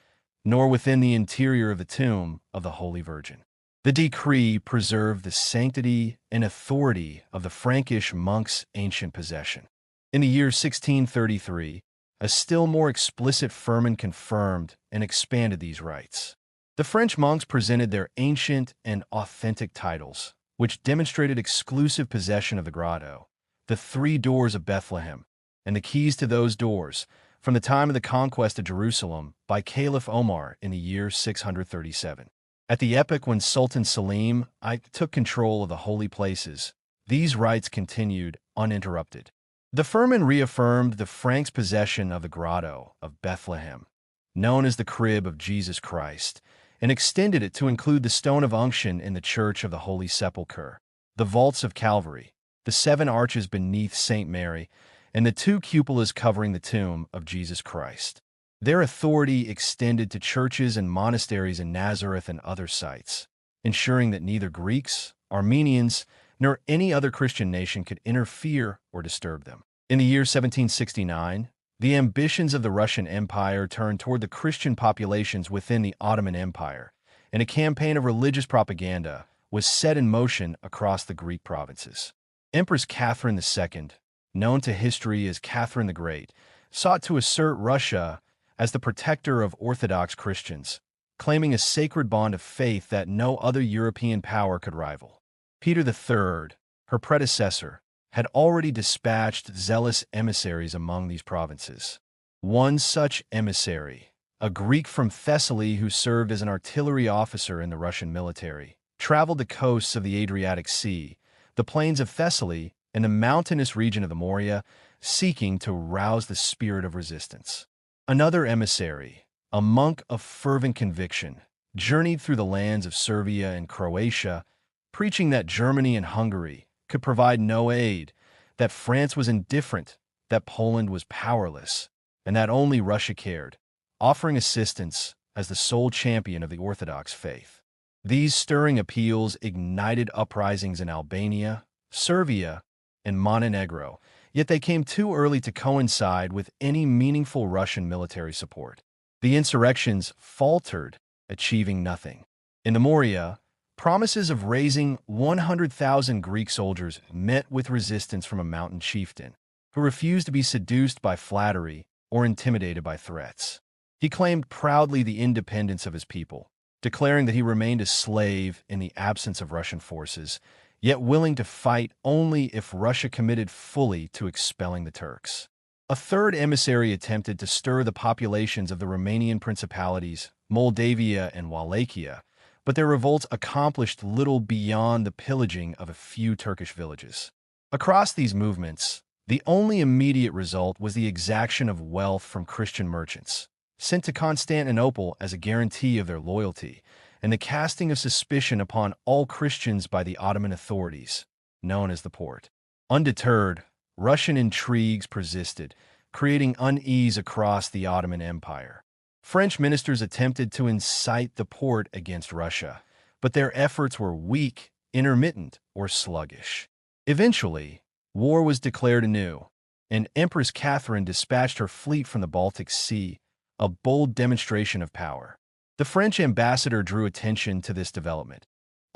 nor within the interior of the Tomb of the Holy Virgin. The decree preserved the sanctity and authority of the Frankish monks' ancient possession. In the year 1633, a still more explicit firman confirmed and expanded these rights. The French monks presented their ancient and authentic titles, which demonstrated exclusive possession of the grotto, the three doors of Bethlehem, and the keys to those doors from the time of the conquest of Jerusalem by Caliph Omar in the year 637. At the epoch when Sultan Selim I took control of the holy places, these rights continued uninterrupted. The firman reaffirmed the Franks' possession of the grotto of Bethlehem, known as the crib of Jesus Christ, and extended it to include the stone of unction in the Church of the Holy Sepulchre, the vaults of Calvary, the 7 arches beneath St. Mary, and the 2 cupolas covering the tomb of Jesus Christ. Their authority extended to churches and monasteries in Nazareth and other sites, ensuring that neither Greeks, Armenians, nor any other Christian nation could interfere or disturb them. In the year 1769, the ambitions of the Russian Empire turned toward the Christian populations within the Ottoman Empire, and a campaign of religious propaganda was set in motion across the Greek provinces. Empress Catherine II, known to history as Catherine the Great, sought to assert Russia as the protector of Orthodox Christians, claiming a sacred bond of faith that no other European power could rival. Peter III, her predecessor, had already dispatched zealous emissaries among these provinces. One such emissary, a Greek from Thessaly who served as an artillery officer in the Russian military, traveled the coasts of the Adriatic Sea, the plains of Thessaly, and the mountainous region of the Morea, seeking to rouse the spirit of resistance. Another emissary, a monk of fervent conviction, journeyed through the lands of Serbia and Croatia, preaching that Germany and Hungary could provide no aid, that France was indifferent, that Poland was powerless, and that only Russia cared, offering assistance as the sole champion of the Orthodox faith. These stirring appeals ignited uprisings in Albania, Serbia, and Montenegro, yet they came too early to coincide with any meaningful Russian military support. The insurrections faltered, achieving nothing. In the Morea, promises of raising 100,000 Greek soldiers met with resistance from a mountain chieftain, who refused to be seduced by flattery or intimidated by threats. He claimed proudly the independence of his people, declaring that he remained a slave in the absence of Russian forces, yet willing to fight only if Russia committed fully to expelling the Turks. A third emissary attempted to stir the populations of the Romanian principalities, Moldavia and Wallachia, but their revolts accomplished little beyond the pillaging of a few Turkish villages. Across these movements, the only immediate result was the exaction of wealth from Christian merchants, sent to Constantinople as a guarantee of their loyalty, and the casting of suspicion upon all Christians by the Ottoman authorities, known as the Porte. Undeterred, Russian intrigues persisted, creating unease across the Ottoman Empire. French ministers attempted to incite the Porte against Russia, but their efforts were weak, intermittent, or sluggish. Eventually, war was declared anew, and Empress Catherine dispatched her fleet from the Baltic Sea, a bold demonstration of power. The French ambassador drew attention to this development.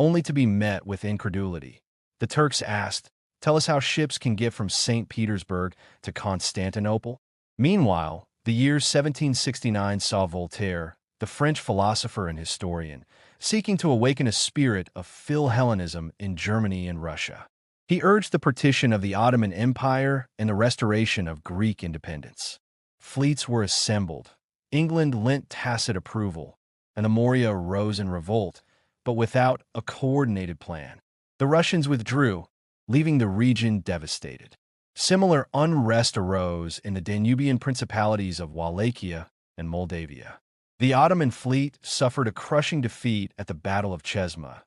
only to be met with incredulity. The Turks asked, "Tell us how ships can get from St. Petersburg to Constantinople?" Meanwhile, the year 1769 saw Voltaire, the French philosopher and historian, seeking to awaken a spirit of Philhellenism in Germany and Russia. He urged the partition of the Ottoman Empire and the restoration of Greek independence. Fleets were assembled. England lent tacit approval, and the Morea rose in revolt, but without a coordinated plan. The Russians withdrew, leaving the region devastated. Similar unrest arose in the Danubian principalities of Wallachia and Moldavia. The Ottoman fleet suffered a crushing defeat at the Battle of Chesma.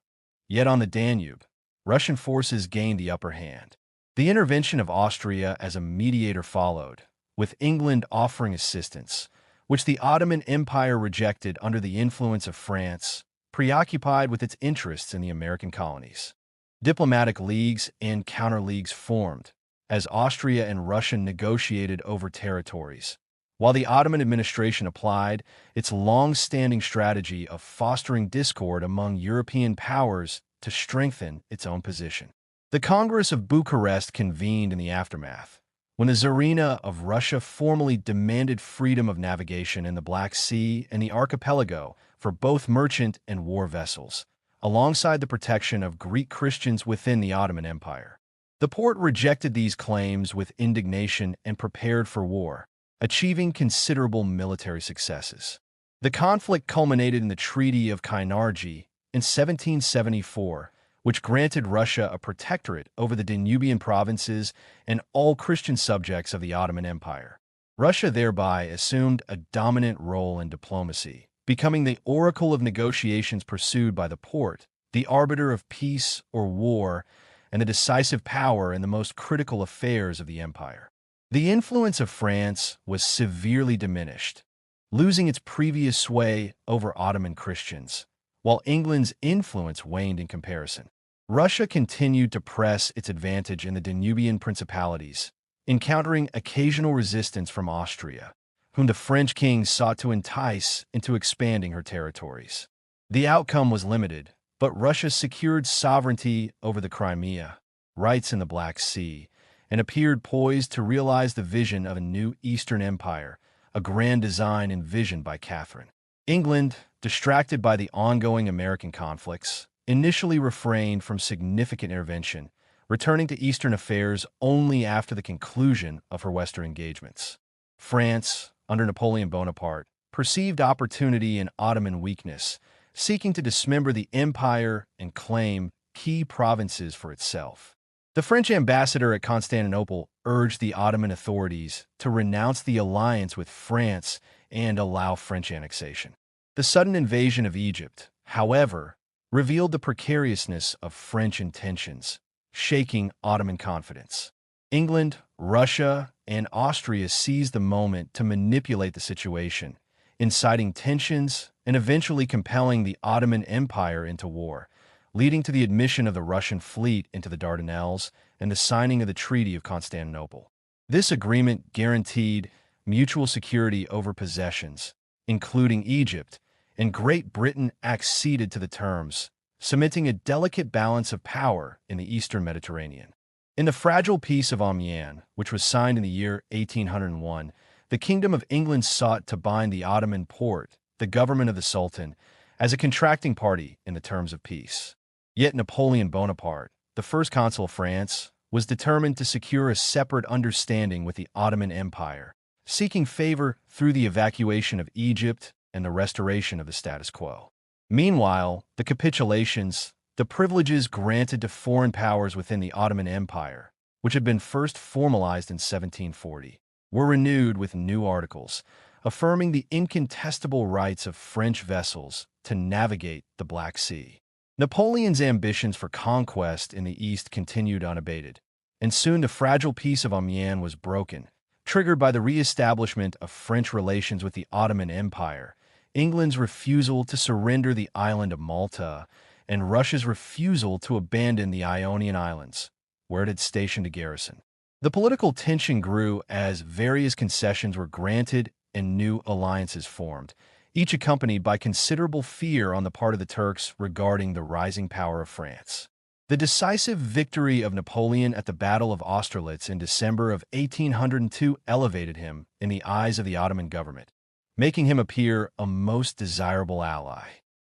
Yet on the Danube, Russian forces gained the upper hand. The intervention of Austria as a mediator followed, with England offering assistance, which the Ottoman Empire rejected under the influence of France, preoccupied with its interests in the American colonies. Diplomatic leagues and counterleagues formed, as Austria and Russia negotiated over territories, while the Ottoman administration applied its long-standing strategy of fostering discord among European powers to strengthen its own position. The Congress of Bucharest convened in the aftermath, when the Tsarina of Russia formally demanded freedom of navigation in the Black Sea and the archipelago for both merchant and war vessels, alongside the protection of Greek Christians within the Ottoman Empire. The Porte rejected these claims with indignation and prepared for war, achieving considerable military successes. The conflict culminated in the Treaty of Kainarji in 1774, which granted Russia a protectorate over the Danubian provinces and all Christian subjects of the Ottoman Empire. Russia thereby assumed a dominant role in diplomacy, becoming the oracle of negotiations pursued by the Porte, the arbiter of peace or war, and the decisive power in the most critical affairs of the empire. The influence of France was severely diminished, losing its previous sway over Ottoman Christians, while England's influence waned in comparison. Russia continued to press its advantage in the Danubian principalities, encountering occasional resistance from Austria, whom the French king sought to entice into expanding her territories. The outcome was limited, but Russia secured sovereignty over the Crimea, rights in the Black Sea, and appeared poised to realize the vision of a new Eastern Empire, a grand design envisioned by Catherine. England, distracted by the ongoing American conflicts, initially refrained from significant intervention, returning to Eastern affairs only after the conclusion of her Western engagements. France, under Napoleon Bonaparte, perceived opportunity in Ottoman weakness, seeking to dismember the empire and claim key provinces for itself. The French ambassador at Constantinople urged the Ottoman authorities to renounce the alliance with France and allow French annexation. The sudden invasion of Egypt, however, revealed the precariousness of French intentions, shaking Ottoman confidence. England, Russia, and Austria seized the moment to manipulate the situation, inciting tensions and eventually compelling the Ottoman Empire into war, leading to the admission of the Russian fleet into the Dardanelles and the signing of the Treaty of Constantinople. This agreement guaranteed mutual security over possessions, including Egypt, and Great Britain acceded to the terms, cementing a delicate balance of power in the eastern Mediterranean. In the fragile Peace of Amiens, which was signed in the year 1801, the Kingdom of England sought to bind the Ottoman Porte, the government of the Sultan, as a contracting party in the terms of peace. Yet Napoleon Bonaparte, the first consul of France, was determined to secure a separate understanding with the Ottoman Empire, seeking favor through the evacuation of Egypt and the restoration of the status quo. Meanwhile, the capitulations, the privileges granted to foreign powers within the Ottoman Empire, which had been first formalized in 1740, were renewed with new articles, affirming the incontestable rights of French vessels to navigate the Black Sea. Napoleon's ambitions for conquest in the East continued unabated, and soon the fragile Peace of Amiens was broken, triggered by the re-establishment of French relations with the Ottoman Empire, England's refusal to surrender the island of Malta, and Russia's refusal to abandon the Ionian Islands, where it had stationed a garrison. The political tension grew as various concessions were granted and new alliances formed, each accompanied by considerable fear on the part of the Turks regarding the rising power of France. The decisive victory of Napoleon at the Battle of Austerlitz in December of 1802 elevated him in the eyes of the Ottoman government, making him appear a most desirable ally.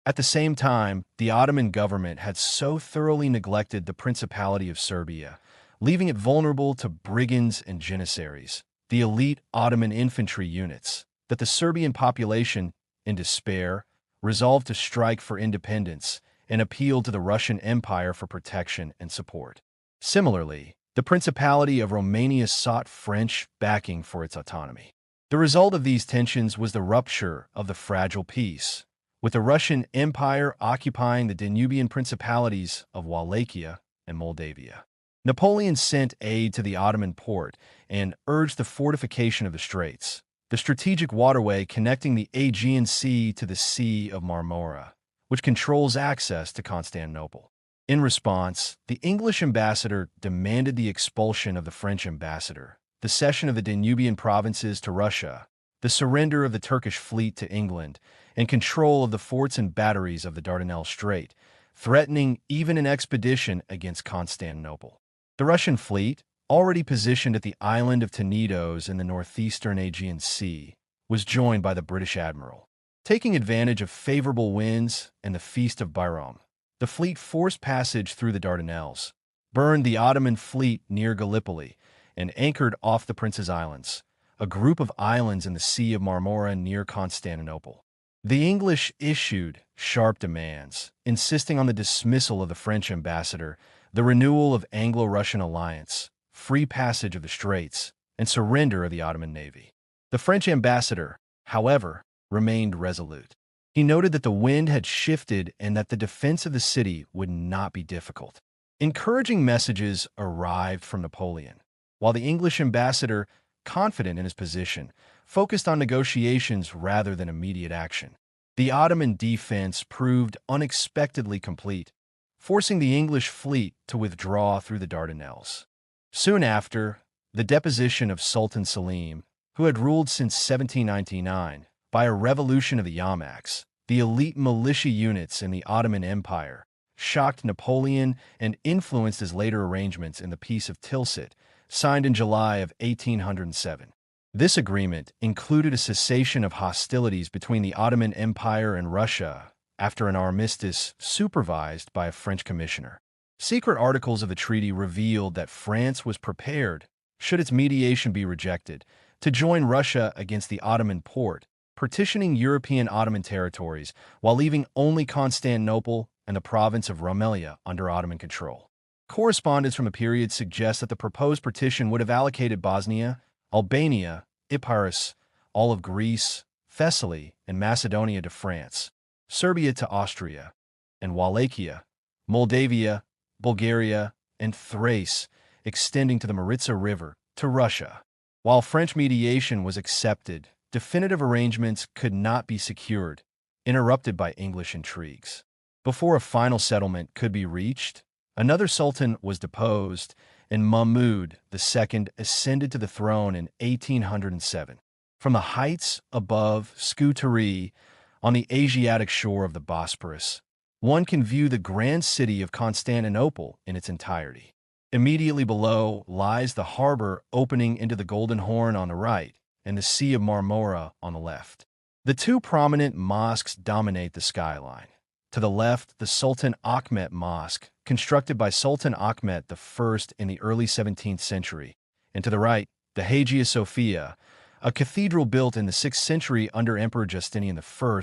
At the same time, the Ottoman government had so thoroughly neglected the Principality of Serbia, leaving it vulnerable to brigands and janissaries, the elite Ottoman infantry units, that the Serbian population, in despair, resolved to strike for independence and appealed to the Russian Empire for protection and support. Similarly, the Principality of Romania sought French backing for its autonomy. The result of these tensions was the rupture of the fragile peace, with the Russian Empire occupying the Danubian principalities of Wallachia and Moldavia. Napoleon sent aid to the Ottoman port and urged the fortification of the Straits, the strategic waterway connecting the Aegean Sea to the Sea of Marmora, which controls access to Constantinople. In response, the English ambassador demanded the expulsion of the French ambassador, the cession of the Danubian provinces to Russia, the surrender of the Turkish fleet to England, and control of the forts and batteries of the Dardanelles Strait, threatening even an expedition against Constantinople. The Russian fleet, already positioned at the island of Tenedos in the northeastern Aegean Sea, was joined by the British admiral. Taking advantage of favorable winds and the Feast of Bairam, the fleet forced passage through the Dardanelles, burned the Ottoman fleet near Gallipoli, and anchored off the Prince's Islands, a group of islands in the Sea of Marmora near Constantinople. The English issued sharp demands, insisting on the dismissal of the French ambassador, the renewal of Anglo-Russian alliance, free passage of the Straits, and surrender of the Ottoman navy. The French ambassador, however, remained resolute. He noted that the wind had shifted and that the defense of the city would not be difficult. Encouraging messages arrived from Napoleon, while the English ambassador, confident in his position, focused on negotiations rather than immediate action. The Ottoman defense proved unexpectedly complete, forcing the English fleet to withdraw through the Dardanelles. Soon after, the deposition of Sultan Selim, who had ruled since 1799, by a revolution of the Yamaks, the elite militia units in the Ottoman Empire, shocked Napoleon and influenced his later arrangements in the Peace of Tilsit, signed in July of 1807. This agreement included a cessation of hostilities between the Ottoman Empire and Russia after an armistice supervised by a French commissioner. Secret articles of the treaty revealed that France was prepared, should its mediation be rejected, to join Russia against the Ottoman Porte, partitioning European Ottoman territories while leaving only Constantinople and the province of Rumelia under Ottoman control. Correspondence from the period suggests that the proposed partition would have allocated Bosnia, Albania, Epirus, all of Greece, Thessaly, and Macedonia to France, Serbia to Austria, and Wallachia, Moldavia, Bulgaria, and Thrace, extending to the Maritsa River, to Russia. While French mediation was accepted, definitive arrangements could not be secured, interrupted by English intrigues. Before a final settlement could be reached, another sultan was deposed, and Mahmud II ascended to the throne in 1807. From the heights above Scutari, on the Asiatic shore of the Bosporus, one can view the grand city of Constantinople in its entirety. Immediately below lies the harbor opening into the Golden Horn on the right, and the Sea of Marmora on the left. The two prominent mosques dominate the skyline. To the left, the Sultan Ahmet Mosque, constructed by Sultan Ahmet I in the early 17th century, and to the right, the Hagia Sophia, a cathedral built in the 6th century under Emperor Justinian I,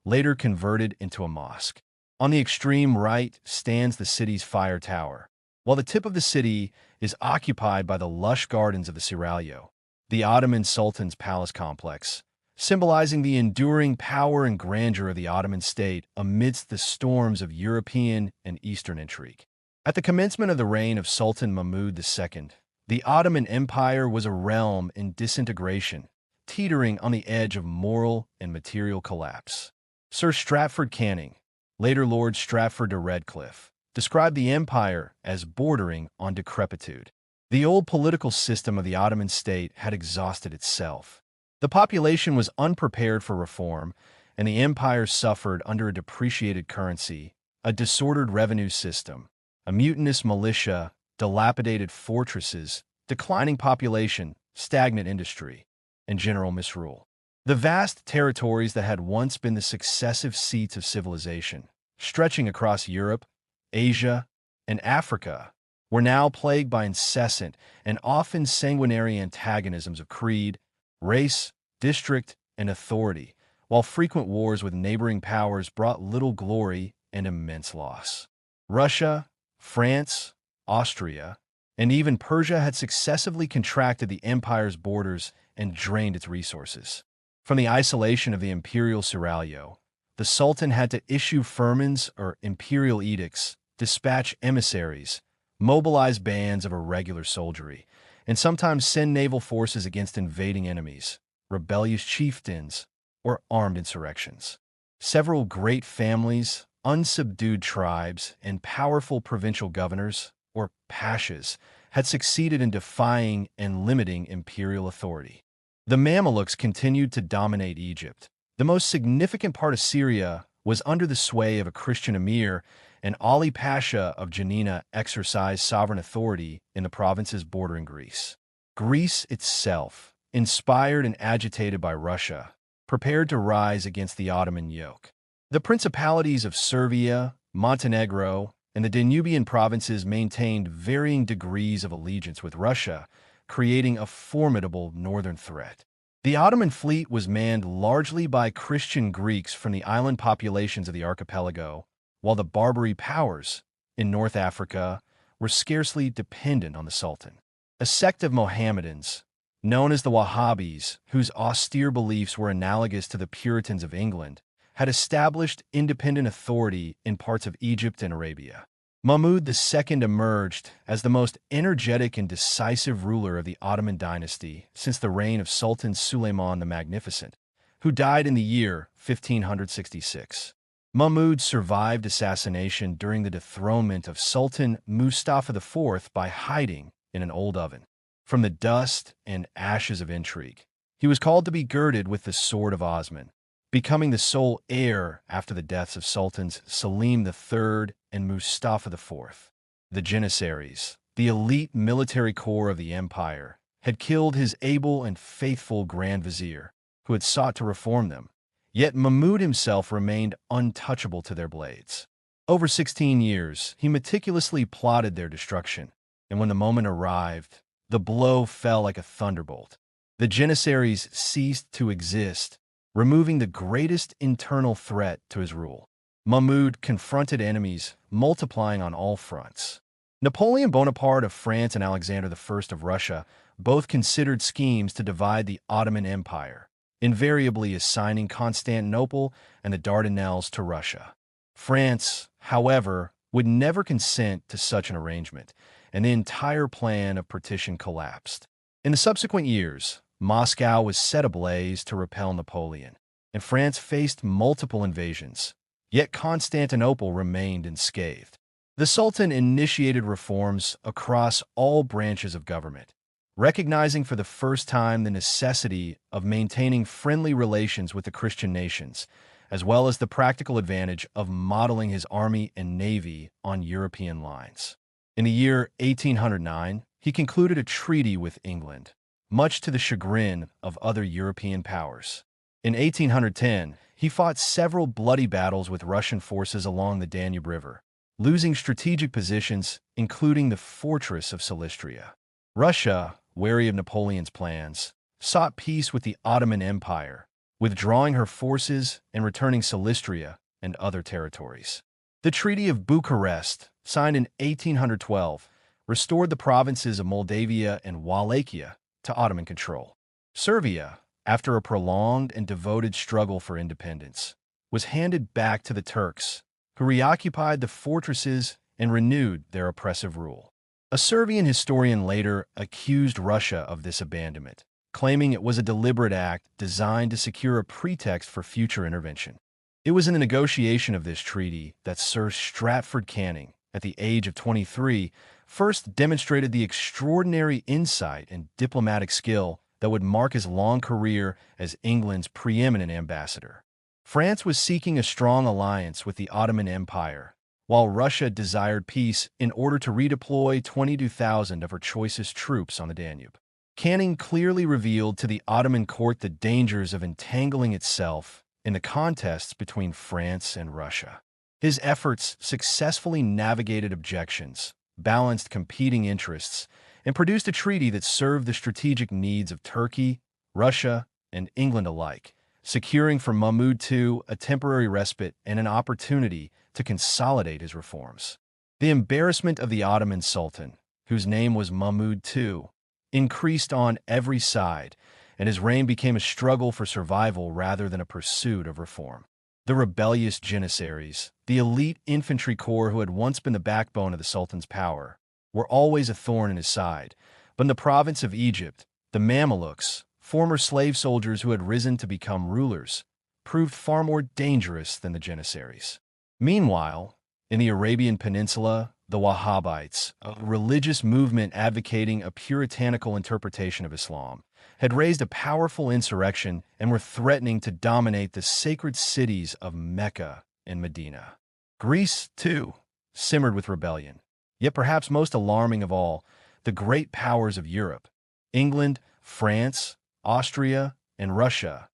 later converted into a mosque. On the extreme right stands the city's fire tower, while the tip of the city is occupied by the lush gardens of the Seraglio, the Ottoman Sultan's palace complex, symbolizing the enduring power and grandeur of the Ottoman state amidst the storms of European and Eastern intrigue. At the commencement of the reign of Sultan Mahmud II, the Ottoman Empire was a realm in disintegration, teetering on the edge of moral and material collapse. Sir Stratford Canning, later Lord Stratford de Redcliffe, described the empire as bordering on decrepitude. The old political system of the Ottoman state had exhausted itself. The population was unprepared for reform, and the empire suffered under a depreciated currency, a disordered revenue system, a mutinous militia, dilapidated fortresses, declining population, stagnant industry, and general misrule. The vast territories that had once been the successive seats of civilization, stretching across Europe, Asia, and Africa, were now plagued by incessant and often sanguinary antagonisms of creed, race, district, and authority, while frequent wars with neighboring powers brought little glory and immense loss. Russia, France, Austria, and even Persia had successively contracted the empire's borders and drained its resources. From the isolation of the imperial seraglio, the Sultan had to issue firmans or imperial edicts, dispatch emissaries, mobilize bands of irregular soldiery, and sometimes send naval forces against invading enemies, rebellious chieftains, or armed insurrections. Several great families, unsubdued tribes, and powerful provincial governors, or pashas, had succeeded in defying and limiting imperial authority. The Mamelukes continued to dominate Egypt. The most significant part of Syria was under the sway of a Christian emir, and Ali Pasha of Janina exercised sovereign authority in the provinces bordering Greece. Greece itself, inspired and agitated by Russia, prepared to rise against the Ottoman yoke. The principalities of Serbia, Montenegro, and the Danubian provinces maintained varying degrees of allegiance with Russia, creating a formidable northern threat. The Ottoman fleet was manned largely by Christian Greeks from the island populations of the archipelago, while the Barbary powers in North Africa were scarcely dependent on the Sultan. A sect of Mohammedans, known as the Wahhabis, whose austere beliefs were analogous to the Puritans of England, had established independent authority in parts of Egypt and Arabia. Mahmud II emerged as the most energetic and decisive ruler of the Ottoman dynasty since the reign of Sultan Suleiman the Magnificent, who died in the year 1566. Mahmud survived assassination during the dethronement of Sultan Mustafa IV by hiding in an old oven. From the dust and ashes of intrigue, he was called to be girded with the sword of Osman, becoming the sole heir after the deaths of Sultans Selim III and Mustafa IV. The Janissaries, the elite military corps of the empire, had killed his able and faithful Grand Vizier, who had sought to reform them. Yet Mahmud himself remained untouchable to their blades. Over 16 years, he meticulously plotted their destruction, and when the moment arrived, the blow fell like a thunderbolt. The Janissaries ceased to exist, removing the greatest internal threat to his rule. Mahmud confronted enemies, multiplying on all fronts. Napoleon Bonaparte of France and Alexander I of Russia both considered schemes to divide the Ottoman Empire, invariably assigning Constantinople and the Dardanelles to Russia. France, however, would never consent to such an arrangement, and the entire plan of partition collapsed. In the subsequent years, Moscow was set ablaze to repel Napoleon, and France faced multiple invasions, yet Constantinople remained unscathed. The Sultan initiated reforms across all branches of government, recognizing for the first time the necessity of maintaining friendly relations with the Christian nations, as well as the practical advantage of modeling his army and navy on European lines. In the year 1809, he concluded a treaty with England, much to the chagrin of other European powers. In 1810, he fought several bloody battles with Russian forces along the Danube River, losing strategic positions, including the fortress of Silistria. Russia, wary of Napoleon's plans, sought peace with the Ottoman Empire, withdrawing her forces and returning Silistria and other territories. The Treaty of Bucharest, signed in 1812, restored the provinces of Moldavia and Wallachia to Ottoman control. Serbia, after a prolonged and devoted struggle for independence, was handed back to the Turks, who reoccupied the fortresses and renewed their oppressive rule. A Serbian historian later accused Russia of this abandonment, claiming it was a deliberate act designed to secure a pretext for future intervention. It was in the negotiation of this treaty that Sir Stratford Canning, at the age of 23, first demonstrated the extraordinary insight and diplomatic skill that would mark his long career as England's preeminent ambassador. France was seeking a strong alliance with the Ottoman Empire, while Russia desired peace in order to redeploy 22,000 of her choicest troops on the Danube. Canning clearly revealed to the Ottoman court the dangers of entangling itself in the contests between France and Russia. His efforts successfully navigated objections, balanced competing interests, and produced a treaty that served the strategic needs of Turkey, Russia, and England alike, securing for Mahmud II a temporary respite and an opportunity to consolidate his reforms. The embarrassment of the Ottoman Sultan, whose name was Mahmud II, increased on every side, and his reign became a struggle for survival rather than a pursuit of reform. The rebellious Janissaries, the elite infantry corps who had once been the backbone of the Sultan's power, were always a thorn in his side, but in the province of Egypt, the Mamelukes, former slave soldiers who had risen to become rulers, proved far more dangerous than the Janissaries. Meanwhile, in the Arabian Peninsula, the Wahhabites, a religious movement advocating a puritanical interpretation of Islam, had raised a powerful insurrection and were threatening to dominate the sacred cities of Mecca and Medina. Greece, too, simmered with rebellion. Yet perhaps most alarming of all, the great powers of Europe, England, France, Austria, and Russia,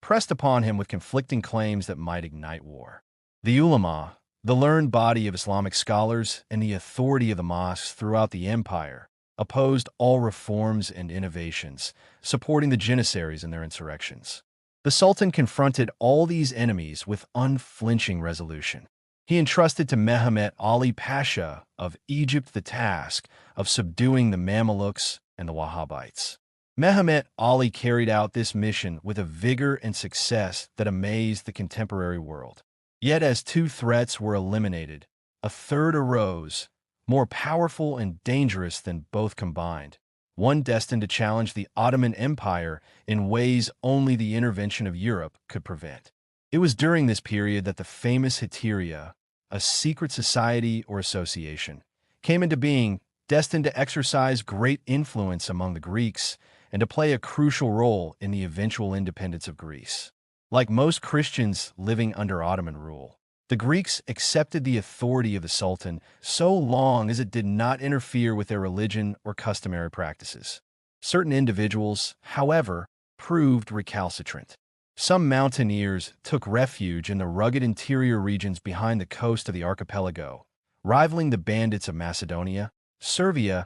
pressed upon him with conflicting claims that might ignite war. The ulama, the learned body of Islamic scholars and the authority of the mosques throughout the empire, opposed all reforms and innovations, supporting the Janissaries in their insurrections. The Sultan confronted all these enemies with unflinching resolution. He entrusted to Mehmet Ali Pasha of Egypt the task of subduing the Mamelukes and the Wahhabites. Mehmet Ali carried out this mission with a vigor and success that amazed the contemporary world. Yet as two threats were eliminated, a third arose, more powerful and dangerous than both combined, one destined to challenge the Ottoman Empire in ways only the intervention of Europe could prevent. It was during this period that the famous Heteria, a secret society or association, came into being, destined to exercise great influence among the Greeks and to play a crucial role in the eventual independence of Greece. Like most Christians living under Ottoman rule, the Greeks accepted the authority of the Sultan so long as it did not interfere with their religion or customary practices. Certain individuals, however, proved recalcitrant. Some mountaineers took refuge in the rugged interior regions behind the coast of the archipelago, rivaling the bandits of Macedonia, Servia,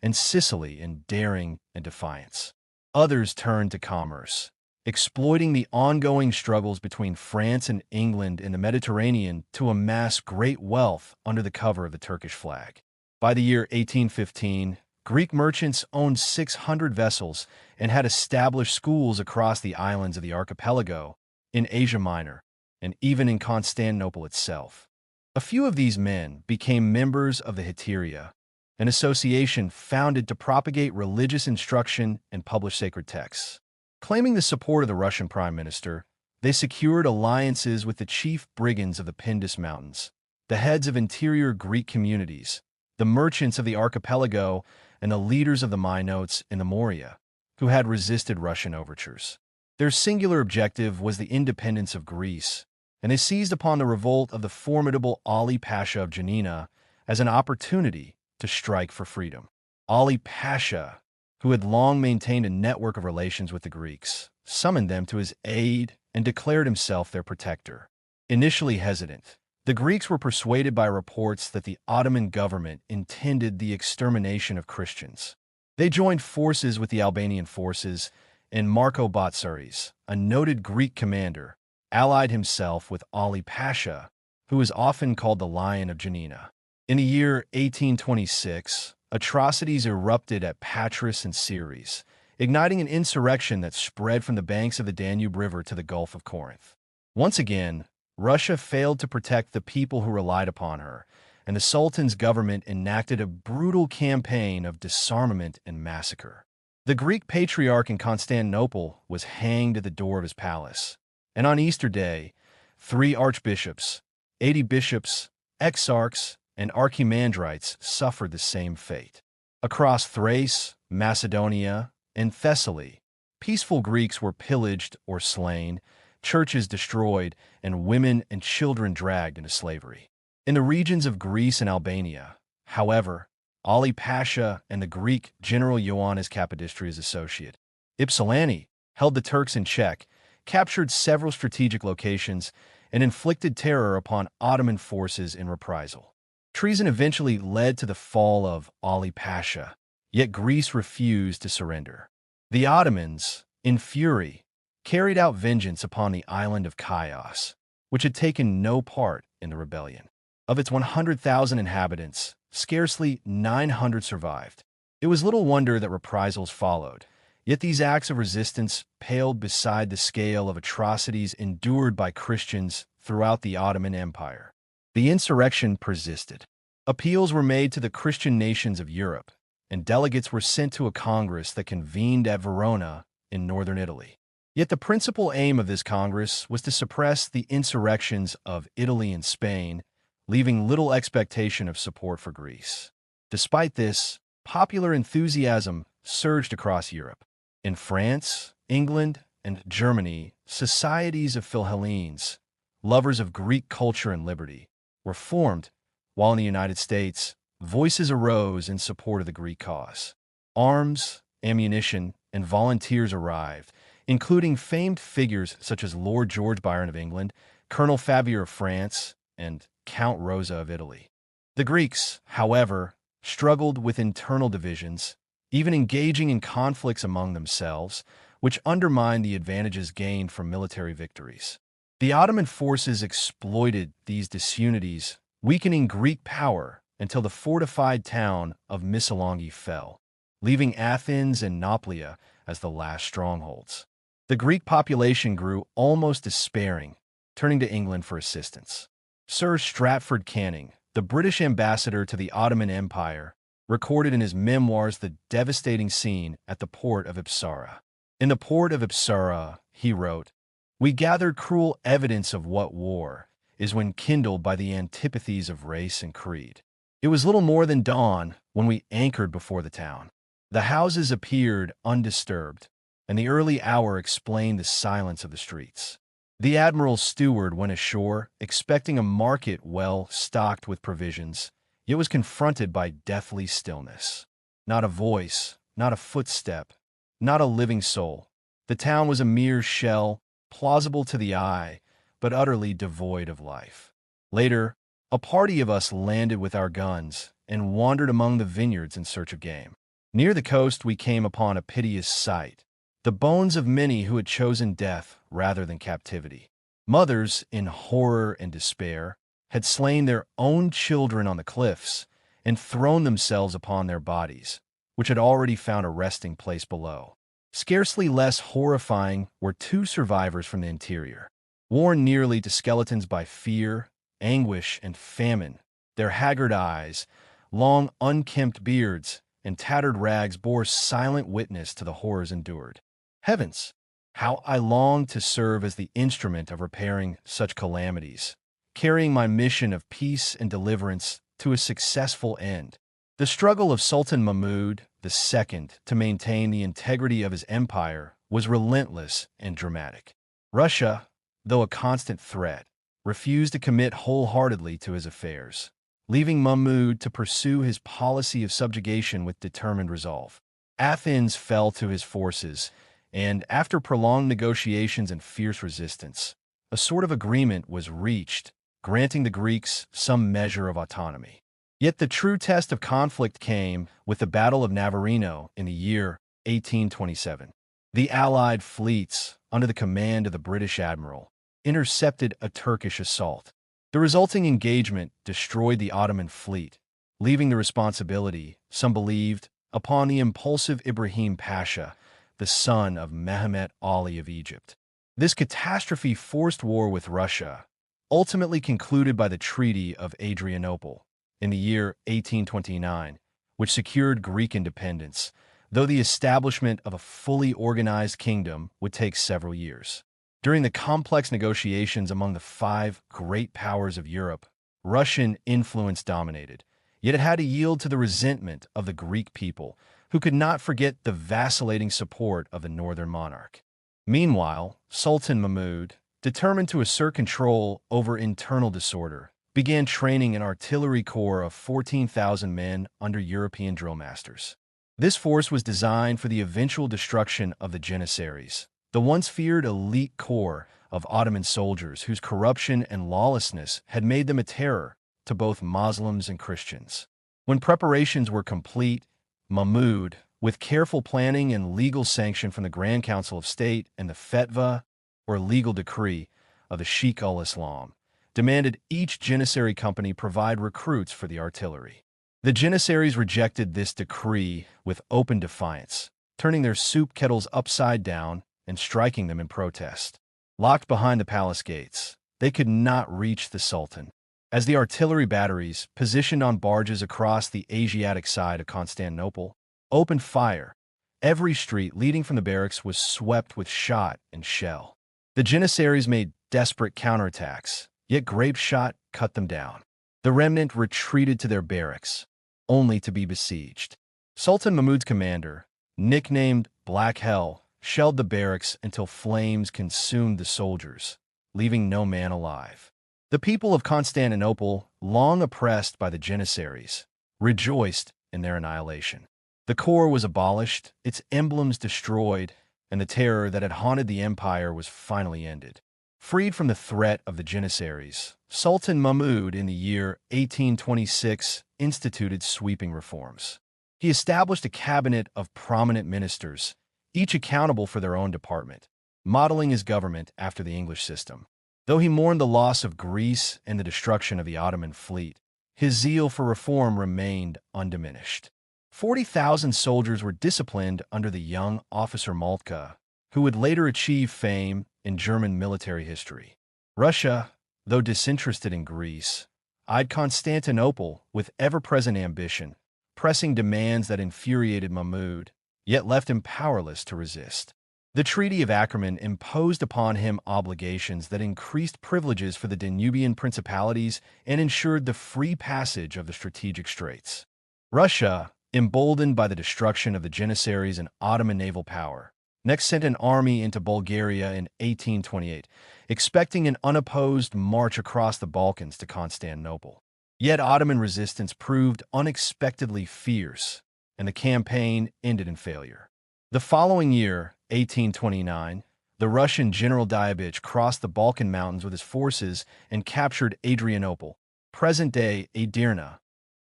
and Sicily in daring and defiance. Others turned to commerce, exploiting the ongoing struggles between France and England in the Mediterranean to amass great wealth under the cover of the Turkish flag. By the year 1815, Greek merchants owned 600 vessels and had established schools across the islands of the archipelago, in Asia Minor, and even in Constantinople itself. A few of these men became members of the Heteria, an association founded to propagate religious instruction and publish sacred texts. Claiming the support of the Russian prime minister, they secured alliances with the chief brigands of the Pindus Mountains, the heads of interior Greek communities, the merchants of the archipelago, and the leaders of the Mainotes in the Morea, who had resisted Russian overtures. Their singular objective was the independence of Greece, and they seized upon the revolt of the formidable Ali Pasha of Janina as an opportunity to strike for freedom. Ali Pasha, who had long maintained a network of relations with the Greeks, summoned them to his aid and declared himself their protector. Initially hesitant, the Greeks were persuaded by reports that the Ottoman government intended the extermination of Christians. They joined forces with the Albanian forces, and Marco Botsaris, a noted Greek commander, allied himself with Ali Pasha, who is often called the Lion of Janina. In the year 1826, atrocities erupted at Patras and Ceres, igniting an insurrection that spread from the banks of the Danube River to the Gulf of Corinth. Once again, Russia failed to protect the people who relied upon her, and the Sultan's government enacted a brutal campaign of disarmament and massacre. The Greek patriarch in Constantinople was hanged at the door of his palace, and on Easter Day, 3 archbishops, 80 bishops, exarchs, and archimandrites suffered the same fate. Across Thrace, Macedonia, and Thessaly, peaceful Greeks were pillaged or slain, churches destroyed, and women and children dragged into slavery. In the regions of Greece and Albania, however, Ali Pasha and the Greek general Ioannis Kapodistrias' associate, Ypsilanti, held the Turks in check, captured several strategic locations, and inflicted terror upon Ottoman forces in reprisal. Treason eventually led to the fall of Ali Pasha, yet Greece refused to surrender. The Ottomans, in fury, carried out vengeance upon the island of Chios, which had taken no part in the rebellion. Of its 100,000 inhabitants, scarcely 900 survived. It was little wonder that reprisals followed, yet these acts of resistance paled beside the scale of atrocities endured by Christians throughout the Ottoman Empire. The insurrection persisted. Appeals were made to the Christian nations of Europe, and delegates were sent to a congress that convened at Verona in northern Italy. Yet the principal aim of this congress was to suppress the insurrections of Italy and Spain, leaving little expectation of support for Greece. Despite this, popular enthusiasm surged across Europe. In France, England, and Germany, societies of Philhellenes, lovers of Greek culture and liberty, were formed, while in the United States, voices arose in support of the Greek cause. Arms, ammunition, and volunteers arrived, including famed figures such as Lord George Byron of England, Colonel Favier of France, and Count Rosa of Italy. The Greeks, however, struggled with internal divisions, even engaging in conflicts among themselves, which undermined the advantages gained from military victories. The Ottoman forces exploited these disunities, weakening Greek power until the fortified town of Missolonghi fell, leaving Athens and Nauplia as the last strongholds. The Greek population grew almost despairing, turning to England for assistance. Sir Stratford Canning, the British ambassador to the Ottoman Empire, recorded in his memoirs the devastating scene at the port of Ipsara. In the port of Ipsara, he wrote, "We gathered cruel evidence of what war is when kindled by the antipathies of race and creed. It was little more than dawn when we anchored before the town. The houses appeared undisturbed, and the early hour explained the silence of the streets. The admiral's steward went ashore, expecting a market well stocked with provisions, yet was confronted by deathly stillness. Not a voice, not a footstep, not a living soul. The town was a mere shell, plausible to the eye, but utterly devoid of life. Later, a party of us landed with our guns and wandered among the vineyards in search of game. Near the coast we came upon a piteous sight, the bones of many who had chosen death rather than captivity. Mothers, in horror and despair, had slain their own children on the cliffs and thrown themselves upon their bodies, which had already found a resting place below. Scarcely less horrifying were two survivors from the interior. Worn nearly to skeletons by fear, anguish, and famine, their haggard eyes, long unkempt beards, and tattered rags bore silent witness to the horrors endured. Heavens! How I longed to serve as the instrument of repairing such calamities, carrying my mission of peace and deliverance to a successful end. The struggle of Sultan Mahmud II to maintain the integrity of his empire was relentless and dramatic. Russia, though a constant threat, refused to commit wholeheartedly to his affairs, leaving Mahmud to pursue his policy of subjugation with determined resolve. Athens fell to his forces, and after prolonged negotiations and fierce resistance, a sort of agreement was reached, granting the Greeks some measure of autonomy. Yet the true test of conflict came with the Battle of Navarino in the year 1827. The Allied fleets, under the command of the British admiral, intercepted a Turkish assault. The resulting engagement destroyed the Ottoman fleet, leaving the responsibility, some believed, upon the impulsive Ibrahim Pasha, the son of Mehmet Ali of Egypt. This catastrophe forced war with Russia, ultimately concluded by the Treaty of Adrianople in the year 1829, which secured Greek independence, though the establishment of a fully organized kingdom would take several years. During the complex negotiations among the five great powers of Europe, Russian influence dominated, yet it had to yield to the resentment of the Greek people, who could not forget the vacillating support of the northern monarch. Meanwhile, Sultan Mahmud, determined to assert control over internal disorder, began training an artillery corps of 14,000 men under European drill masters. This force was designed for the eventual destruction of the Janissaries, the once feared elite corps of Ottoman soldiers whose corruption and lawlessness had made them a terror to both Muslims and Christians. When preparations were complete, Mahmud, with careful planning and legal sanction from the Grand Council of State and the Fetva, or legal decree, of the Sheikh al-Islam, demanded each Janissary company provide recruits for the artillery. The Janissaries rejected this decree with open defiance, turning their soup kettles upside down and striking them in protest. Locked behind the palace gates, they could not reach the Sultan. As the artillery batteries, positioned on barges across the Asiatic side of Constantinople, opened fire, every street leading from the barracks was swept with shot and shell. The Janissaries made desperate counterattacks, yet grape shot cut them down. The remnant retreated to their barracks, only to be besieged. Sultan Mahmud's commander, nicknamed Black Hell, shelled the barracks until flames consumed the soldiers, leaving no man alive. The people of Constantinople, long oppressed by the Janissaries, rejoiced in their annihilation. The corps was abolished, its emblems destroyed, and the terror that had haunted the empire was finally ended. Freed from the threat of the Janissaries, Sultan Mahmud in the year 1826 instituted sweeping reforms. He established a cabinet of prominent ministers, each accountable for their own department, modeling his government after the English system. Though he mourned the loss of Greece and the destruction of the Ottoman fleet, his zeal for reform remained undiminished. 40,000 soldiers were disciplined under the young officer Moltke, who would later achieve fame in German military history. Russia, though disinterested in Greece, eyed Constantinople with ever-present ambition, pressing demands that infuriated Mahmud, yet left him powerless to resist. The Treaty of Ackerman imposed upon him obligations that increased privileges for the Danubian principalities and ensured the free passage of the strategic straits. Russia, emboldened by the destruction of the Janissaries and Ottoman naval power, next sent an army into Bulgaria in 1828, expecting an unopposed march across the Balkans to Constantinople. Yet Ottoman resistance proved unexpectedly fierce, and the campaign ended in failure. The following year, 1829, the Russian General Diabich crossed the Balkan Mountains with his forces and captured Adrianople, present-day Edirne,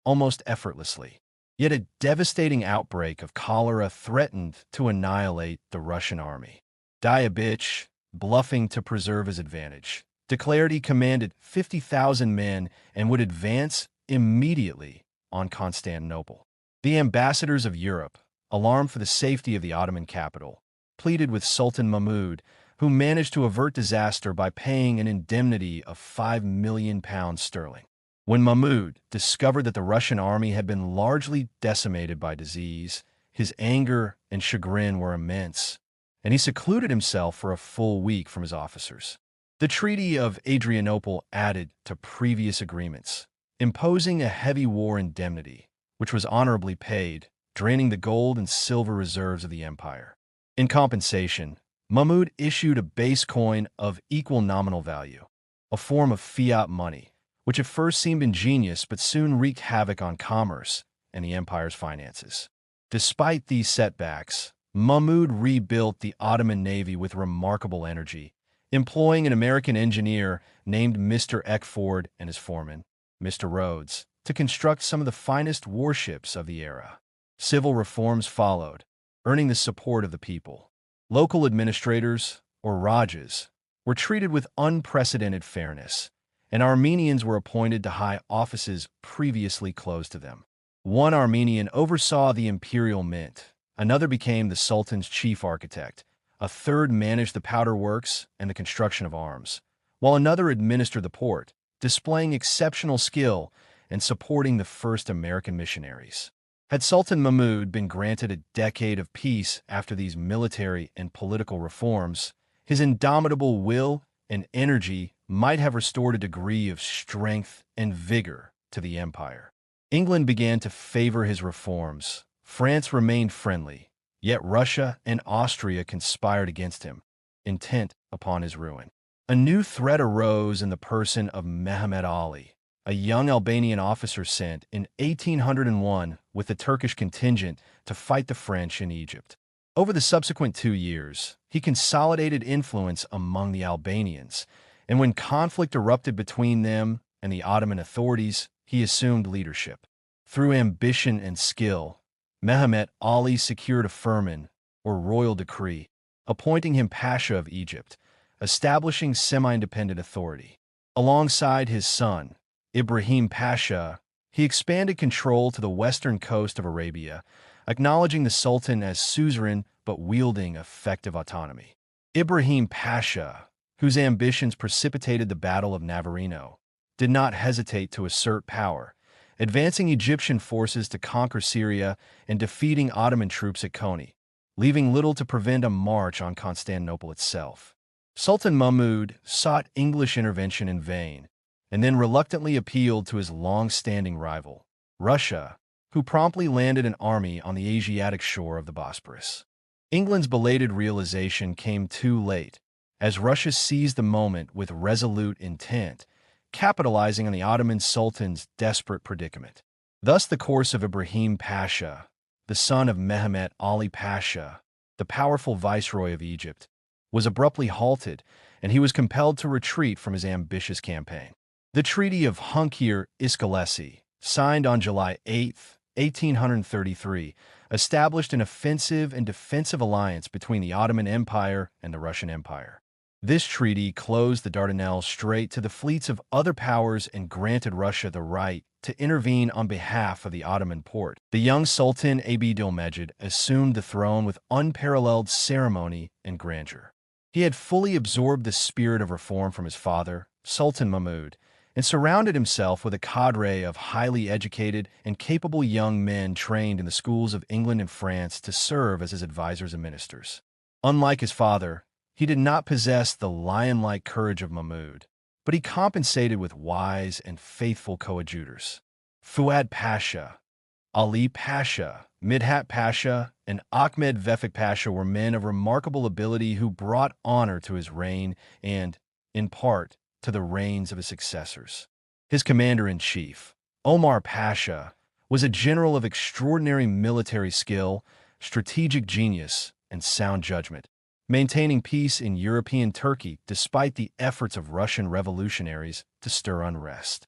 almost effortlessly. Yet a devastating outbreak of cholera threatened to annihilate the Russian army. Diabich, bluffing to preserve his advantage, declared he commanded 50,000 men and would advance immediately on Constantinople. The ambassadors of Europe, alarmed for the safety of the Ottoman capital, pleaded with Sultan Mahmud, who managed to avert disaster by paying an indemnity of £5 million. When Mahmud discovered that the Russian army had been largely decimated by disease, his anger and chagrin were immense, and he secluded himself for a full week from his officers. The Treaty of Adrianople added to previous agreements, imposing a heavy war indemnity, which was honorably paid, draining the gold and silver reserves of the empire. In compensation, Mahmud issued a base coin of equal nominal value, a form of fiat money, which at first seemed ingenious but soon wreaked havoc on commerce and the empire's finances. Despite these setbacks, Mahmud rebuilt the Ottoman navy with remarkable energy, employing an American engineer named Mr. Eckford and his foreman, Mr. Rhodes, to construct some of the finest warships of the era. Civil reforms followed, earning the support of the people. Local administrators, or Rajas, were treated with unprecedented fairness, and Armenians were appointed to high offices previously closed to them. One Armenian oversaw the imperial mint, another became the Sultan's chief architect, a third managed the powder works and the construction of arms, while another administered the port, displaying exceptional skill and supporting the first American missionaries. Had Sultan Mahmud been granted a decade of peace after these military and political reforms, his indomitable will and energy might have restored a degree of strength and vigor to the empire. England began to favor his reforms. France remained friendly, yet Russia and Austria conspired against him, intent upon his ruin. A new threat arose in the person of Mehmet Ali, a young Albanian officer sent in 1801 with the Turkish contingent to fight the French in Egypt. Over the subsequent 2 years, he consolidated influence among the Albanians, and when conflict erupted between them and the Ottoman authorities, he assumed leadership. Through ambition and skill, Mehmet Ali secured a firman, or royal decree, appointing him Pasha of Egypt, establishing semi-independent authority. Alongside his son, Ibrahim Pasha, he expanded control to the western coast of Arabia, acknowledging the Sultan as suzerain but wielding effective autonomy. Ibrahim Pasha, whose ambitions precipitated the Battle of Navarino, did not hesitate to assert power, advancing Egyptian forces to conquer Syria and defeating Ottoman troops at Koni, leaving little to prevent a march on Constantinople itself. Sultan Mahmud sought English intervention in vain, and then reluctantly appealed to his long-standing rival, Russia, who promptly landed an army on the Asiatic shore of the Bosporus. England's belated realization came too late, as Russia seized the moment with resolute intent, capitalizing on the Ottoman Sultan's desperate predicament. Thus the course of Ibrahim Pasha, the son of Mehmet Ali Pasha, the powerful viceroy of Egypt, was abruptly halted, and he was compelled to retreat from his ambitious campaign. The Treaty of Hunkir Iskelesi, signed on July 8, 1833, established an offensive and defensive alliance between the Ottoman Empire and the Russian Empire. This treaty closed the Dardanelles Strait to the fleets of other powers and granted Russia the right to intervene on behalf of the Ottoman Porte. The young Sultan Abdülmecid assumed the throne with unparalleled ceremony and grandeur. He had fully absorbed the spirit of reform from his father, Sultan Mahmud, and surrounded himself with a cadre of highly educated and capable young men trained in the schools of England and France to serve as his advisors and ministers. Unlike his father, he did not possess the lion-like courage of Mahmud, but he compensated with wise and faithful coadjutors. Fuad Pasha, Ali Pasha, Midhat Pasha, and Ahmed Vefik Pasha were men of remarkable ability who brought honor to his reign and, in part, to the reigns of his successors. His commander-in-chief, Omar Pasha, was a general of extraordinary military skill, strategic genius, and sound judgment, maintaining peace in European Turkey despite the efforts of Russian revolutionaries to stir unrest.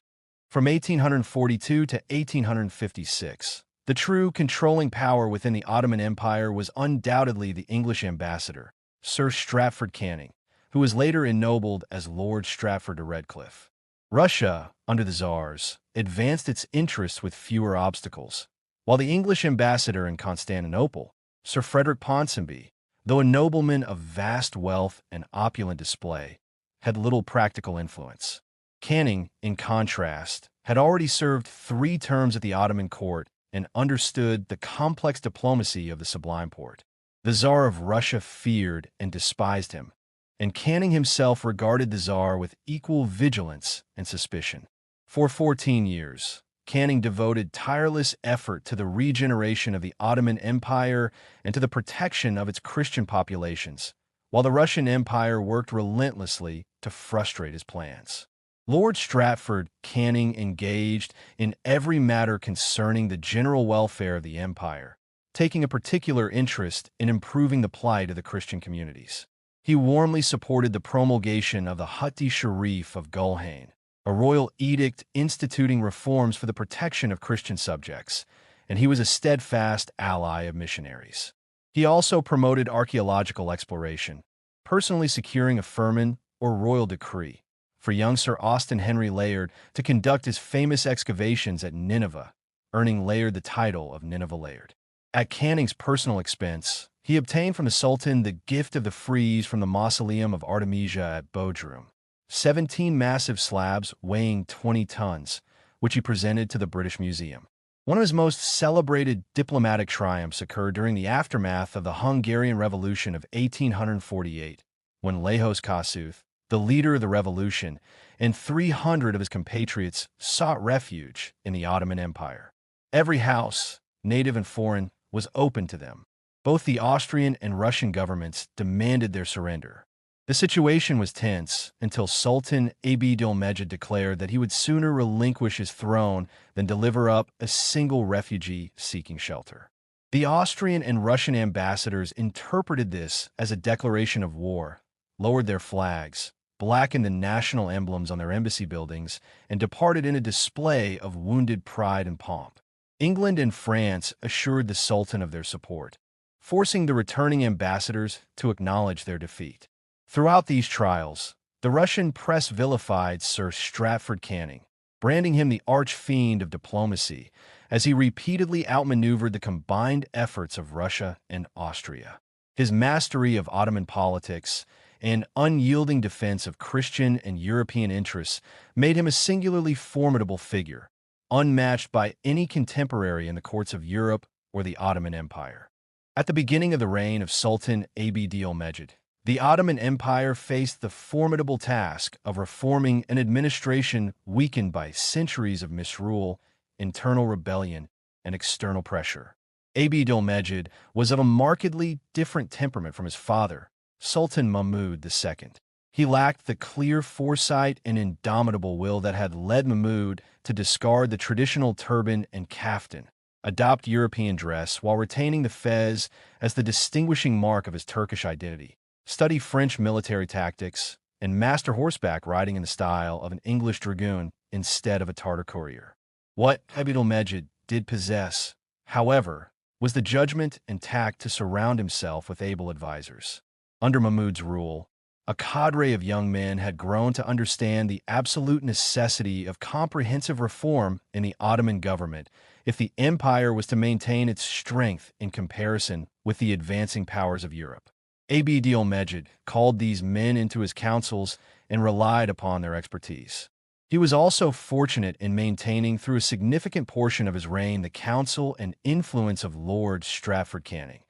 From 1842 to 1856, the true controlling power within the Ottoman Empire was undoubtedly the English ambassador, Sir Stratford Canning, who was later ennobled as Lord Stratford de Redcliffe. Russia, under the Tsars, advanced its interests with fewer obstacles, while the English ambassador in Constantinople, Sir Frederick Ponsonby, though a nobleman of vast wealth and opulent display, had little practical influence. Canning, in contrast, had already served 3 terms at the Ottoman court and understood the complex diplomacy of the Sublime Porte. The Tsar of Russia feared and despised him, and Canning himself regarded the Tsar with equal vigilance and suspicion. For 14 years, Canning devoted tireless effort to the regeneration of the Ottoman Empire and to the protection of its Christian populations, while the Russian Empire worked relentlessly to frustrate his plans. Lord Stratford Canning engaged in every matter concerning the general welfare of the empire, taking a particular interest in improving the plight of the Christian communities. He warmly supported the promulgation of the Hatti Sharif of Gulhane, a royal edict instituting reforms for the protection of Christian subjects, and he was a steadfast ally of missionaries. He also promoted archaeological exploration, personally securing a firman or royal decree for young Sir Austen Henry Layard to conduct his famous excavations at Nineveh, earning Layard the title of Nineveh Layard. At Canning's personal expense, he obtained from the Sultan the gift of the frieze from the mausoleum of Artemisia at Bodrum, 17 massive slabs weighing 20 tons, which he presented to the British Museum. One of his most celebrated diplomatic triumphs occurred during the aftermath of the Hungarian Revolution of 1848, when Lajos Kossuth, the leader of the revolution, and 300 of his compatriots sought refuge in the Ottoman Empire. Every house, native and foreign, was open to them. Both the Austrian and Russian governments demanded their surrender, The situation was tense until Sultan Abd-el-Mejid declared that he would sooner relinquish his throne than deliver up a single refugee seeking shelter. The Austrian and Russian ambassadors interpreted this as a declaration of war, lowered their flags, blackened the national emblems on their embassy buildings, and departed in a display of wounded pride and pomp. England and France assured the Sultan of their support, forcing the returning ambassadors to acknowledge their defeat. Throughout these trials, the Russian press vilified Sir Stratford Canning, branding him the arch-fiend of diplomacy, as he repeatedly outmaneuvered the combined efforts of Russia and Austria. His mastery of Ottoman politics and unyielding defense of Christian and European interests made him a singularly formidable figure, unmatched by any contemporary in the courts of Europe or the Ottoman Empire. At the beginning of the reign of Sultan Abd-el-Mejid, the Ottoman Empire faced the formidable task of reforming an administration weakened by centuries of misrule, internal rebellion, and external pressure. Abd-el-Mejid was of a markedly different temperament from his father, Sultan Mahmud II. He lacked the clear foresight and indomitable will that had led Mahmud to discard the traditional turban and kaftan, adopt European dress while retaining the fez as the distinguishing mark of his Turkish identity, study French military tactics, and master horseback riding in the style of an English dragoon instead of a Tartar courier. What Abd-el-Mejid did possess, however, was the judgment and tact to surround himself with able advisors. Under Mahmud's rule, a cadre of young men had grown to understand the absolute necessity of comprehensive reform in the Ottoman government if the empire was to maintain its strength in comparison with the advancing powers of Europe. Abd-el-Mejid called these men into his councils and relied upon their expertise. He was also fortunate in maintaining through a significant portion of his reign the counsel and influence of Lord Stratford Canning,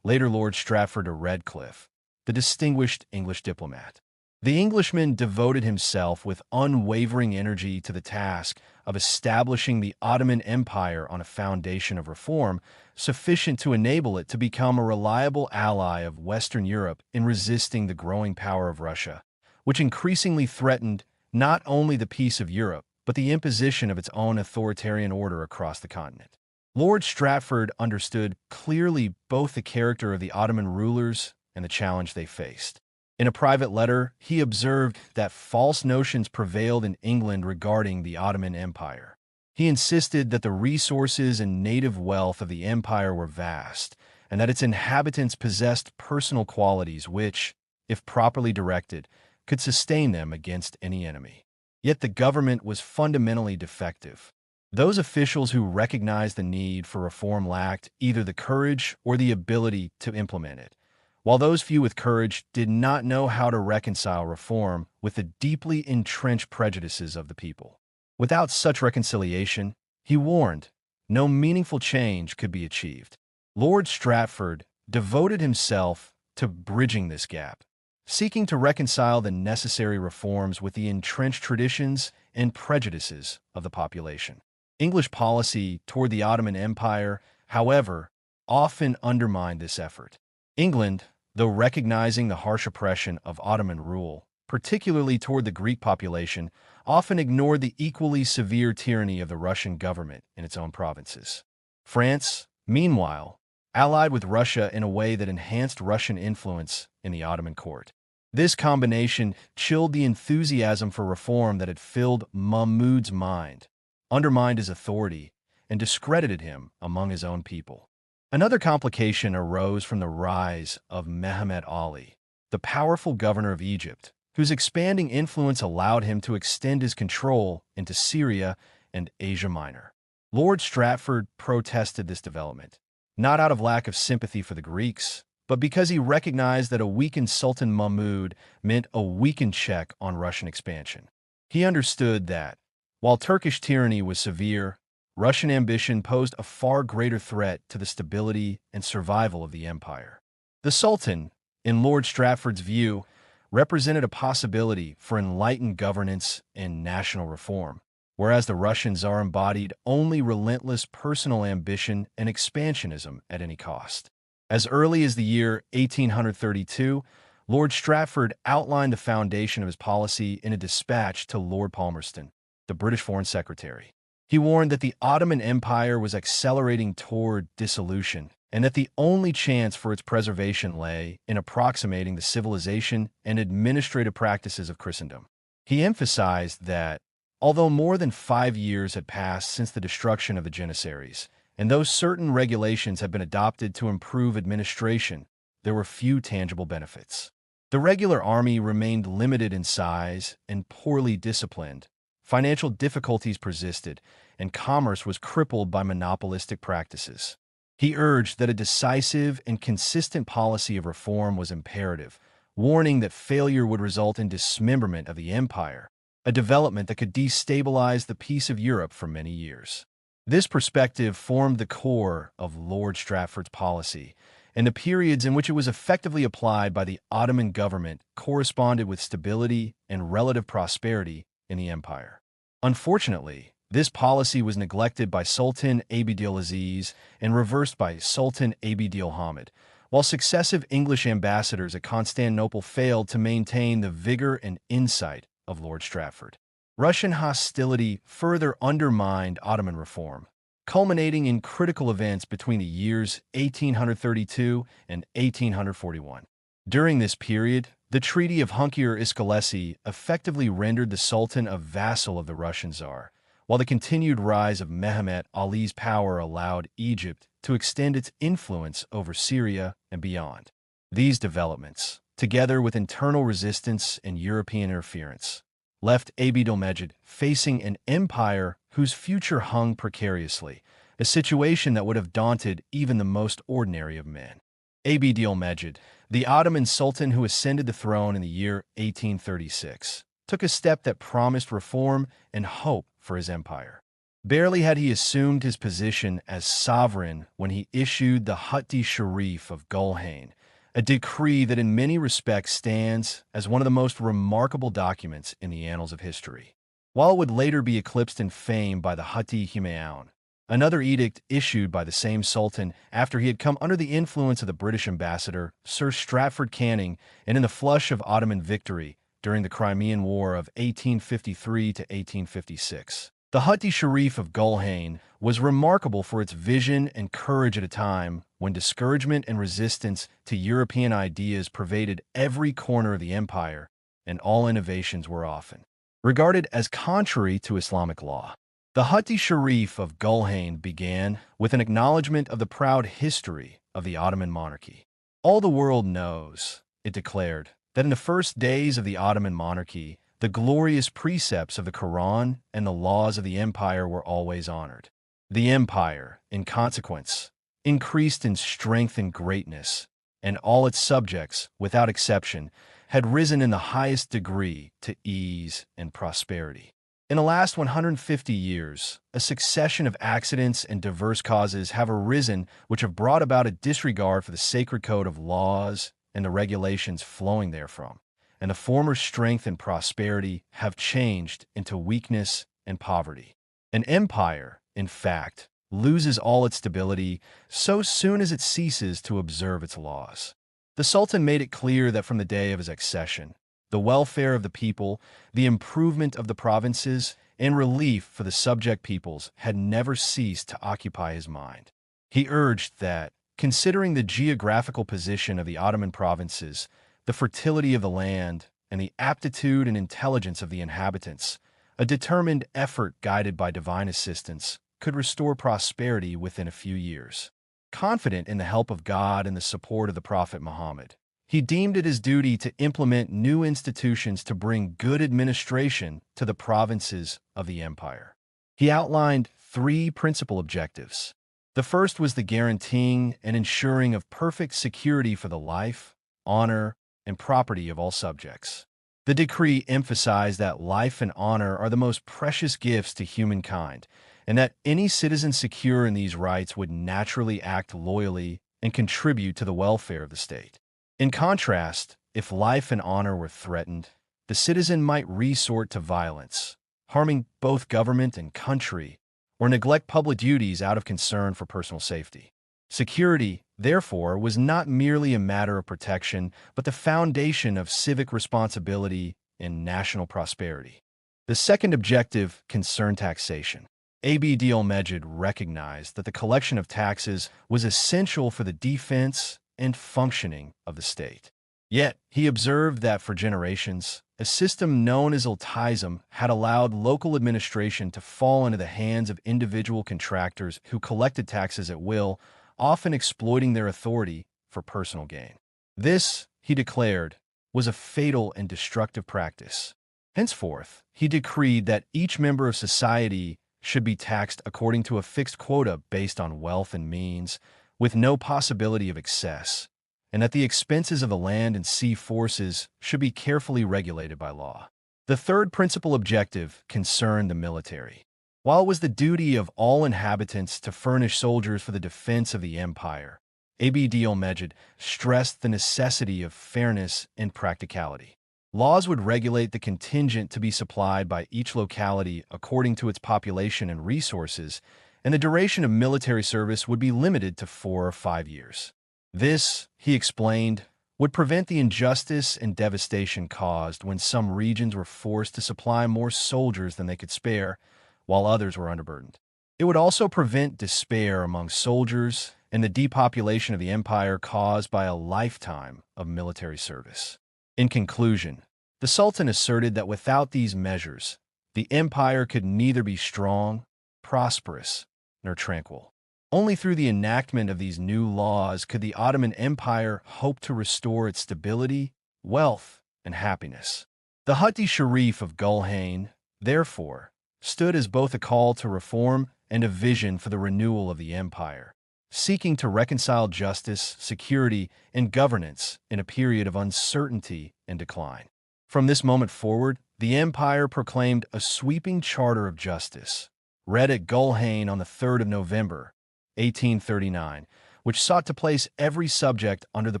later Lord Stratford of Redcliffe, the distinguished English diplomat. The Englishman devoted himself with unwavering energy to the task of establishing the Ottoman Empire on a foundation of reform sufficient to enable it to become a reliable ally of Western Europe in resisting the growing power of Russia, which increasingly threatened not only the peace of Europe, but the imposition of its own authoritarian order across the continent. Lord Stratford understood clearly both the character of the Ottoman rulers and the challenge they faced. In a private letter, he observed that false notions prevailed in England regarding the Ottoman Empire. He insisted that the resources and native wealth of the empire were vast, and that its inhabitants possessed personal qualities which, if properly directed, could sustain them against any enemy. Yet the government was fundamentally defective. Those officials who recognized the need for reform lacked either the courage or the ability to implement it, while those few with courage did not know how to reconcile reform with the deeply entrenched prejudices of the people. Without such reconciliation, he warned, no meaningful change could be achieved. Lord Stratford devoted himself to bridging this gap, seeking to reconcile the necessary reforms with the entrenched traditions and prejudices of the population. English policy toward the Ottoman Empire, however, often undermined this effort. England, though recognizing the harsh oppression of Ottoman rule, particularly toward the Greek population, often ignored the equally severe tyranny of the Russian government in its own provinces. France, meanwhile, allied with Russia in a way that enhanced Russian influence in the Ottoman court. This combination chilled the enthusiasm for reform that had filled Mahmud's mind, undermined his authority, and discredited him among his own people. Another complication arose from the rise of Mehemet Ali, the powerful governor of Egypt, whose expanding influence allowed him to extend his control into Syria and Asia Minor. Lord Stratford protested this development, not out of lack of sympathy for the Greeks, but because he recognized that a weakened Sultan Mahmud meant a weakened check on Russian expansion. He understood that, while Turkish tyranny was severe, Russian ambition posed a far greater threat to the stability and survival of the empire. The Sultan, in Lord Stratford's view, represented a possibility for enlightened governance and national reform, whereas the Russian Tsar embodied only relentless personal ambition and expansionism at any cost. As early as the year 1832, Lord Stratford outlined the foundation of his policy in a dispatch to Lord Palmerston, the British Foreign Secretary. He warned that the Ottoman Empire was accelerating toward dissolution, and that the only chance for its preservation lay in approximating the civilization and administrative practices of Christendom. He emphasized that, although more than 5 years had passed since the destruction of the Janissaries, and though certain regulations had been adopted to improve administration, there were few tangible benefits. The regular army remained limited in size and poorly disciplined. Financial difficulties persisted, and commerce was crippled by monopolistic practices. He urged that a decisive and consistent policy of reform was imperative, warning that failure would result in dismemberment of the empire, a development that could destabilize the peace of Europe for many years. This perspective formed the core of Lord Stratford's policy, and the periods in which it was effectively applied by the Ottoman government corresponded with stability and relative prosperity in the empire. Unfortunately, this policy was neglected by Sultan Abdulaziz and reversed by Sultan Abdulhamid, while successive English ambassadors at Constantinople failed to maintain the vigor and insight of Lord Stratford. Russian hostility further undermined Ottoman reform, culminating in critical events between the years 1832 and 1841. During this period, the Treaty of Hunkar-Iskelesi effectively rendered the Sultan a vassal of the Russian Tsar, while the continued rise of Mehmet Ali's power allowed Egypt to extend its influence over Syria and beyond. These developments, together with internal resistance and European interference, left Abd-el-Mejid facing an empire whose future hung precariously, a situation that would have daunted even the most ordinary of men. Abd-el-Mejid, the Ottoman Sultan who ascended the throne in the year 1836, took a step that promised reform and hope for his empire. Barely had he assumed his position as sovereign when he issued the Hatti Sharif of Gulhane, a decree that in many respects stands as one of the most remarkable documents in the annals of history. While it would later be eclipsed in fame by the Hatti Himaun, another edict issued by the same sultan after he had come under the influence of the British ambassador, Sir Stratford Canning, and in the flush of Ottoman victory during the Crimean War of 1853 to 1856. The Hatti Sharif of Gulhane was remarkable for its vision and courage at a time when discouragement and resistance to European ideas pervaded every corner of the empire, and all innovations were often regarded as contrary to Islamic law. The Hatti Sharif of Gulhane began with an acknowledgement of the proud history of the Ottoman monarchy. All the world knows, it declared, that in the first days of the Ottoman monarchy, the glorious precepts of the Quran and the laws of the empire were always honored. The empire, in consequence, increased in strength and greatness, and all its subjects, without exception, had risen in the highest degree to ease and prosperity. In the last 150 years, a succession of accidents and diverse causes have arisen which have brought about a disregard for the sacred code of laws and the regulations flowing therefrom, and the former strength and prosperity have changed into weakness and poverty. An empire, in fact, loses all its stability so soon as it ceases to observe its laws. The Sultan made it clear that from the day of his accession, the welfare of the people, the improvement of the provinces, and relief for the subject peoples had never ceased to occupy his mind. He urged that, considering the geographical position of the Ottoman provinces, the fertility of the land, and the aptitude and intelligence of the inhabitants, a determined effort guided by divine assistance could restore prosperity within a few years. Confident in the help of God and the support of the Prophet Muhammad, he deemed it his duty to implement new institutions to bring good administration to the provinces of the empire. He outlined 3 principal objectives. The first was the guaranteeing and ensuring of perfect security for the life, honor, and property of all subjects. The decree emphasized that life and honor are the most precious gifts to humankind, and that any citizen secure in these rights would naturally act loyally and contribute to the welfare of the state. In contrast, if life and honor were threatened, the citizen might resort to violence, harming both government and country, or neglect public duties out of concern for personal safety. Security, therefore, was not merely a matter of protection, but the foundation of civic responsibility and national prosperity. The second objective concerned taxation. Abd al-Mejid recognized that the collection of taxes was essential for the defense and functioning of the state. Yet, he observed that for generations, a system known as iltism had allowed local administration to fall into the hands of individual contractors who collected taxes at will, often exploiting their authority for personal gain. This, he declared, was a fatal and destructive practice. Henceforth, he decreed that each member of society should be taxed according to a fixed quota based on wealth and means, with no possibility of excess, and that the expenses of the land and sea forces should be carefully regulated by law. The third principal objective concerned the military. While it was the duty of all inhabitants to furnish soldiers for the defense of the empire, Abd al-Mejid stressed the necessity of fairness and practicality. Laws would regulate the contingent to be supplied by each locality according to its population and resources, and the duration of military service would be limited to 4 or 5 years. This, he explained, would prevent the injustice and devastation caused when some regions were forced to supply more soldiers than they could spare, while others were underburdened. It would also prevent despair among soldiers and the depopulation of the empire caused by a lifetime of military service. In conclusion, the Sultan asserted that without these measures, the empire could neither be strong, prosperous, nor tranquil. Only through the enactment of these new laws could the Ottoman Empire hope to restore its stability, wealth, and happiness. The Hatti Sharif of Gulhane, therefore, stood as both a call to reform and a vision for the renewal of the empire, seeking to reconcile justice, security, and governance in a period of uncertainty and decline. From this moment forward, the empire proclaimed a sweeping charter of justice, read at Gulhane on the 3rd of November, 1839, which sought to place every subject under the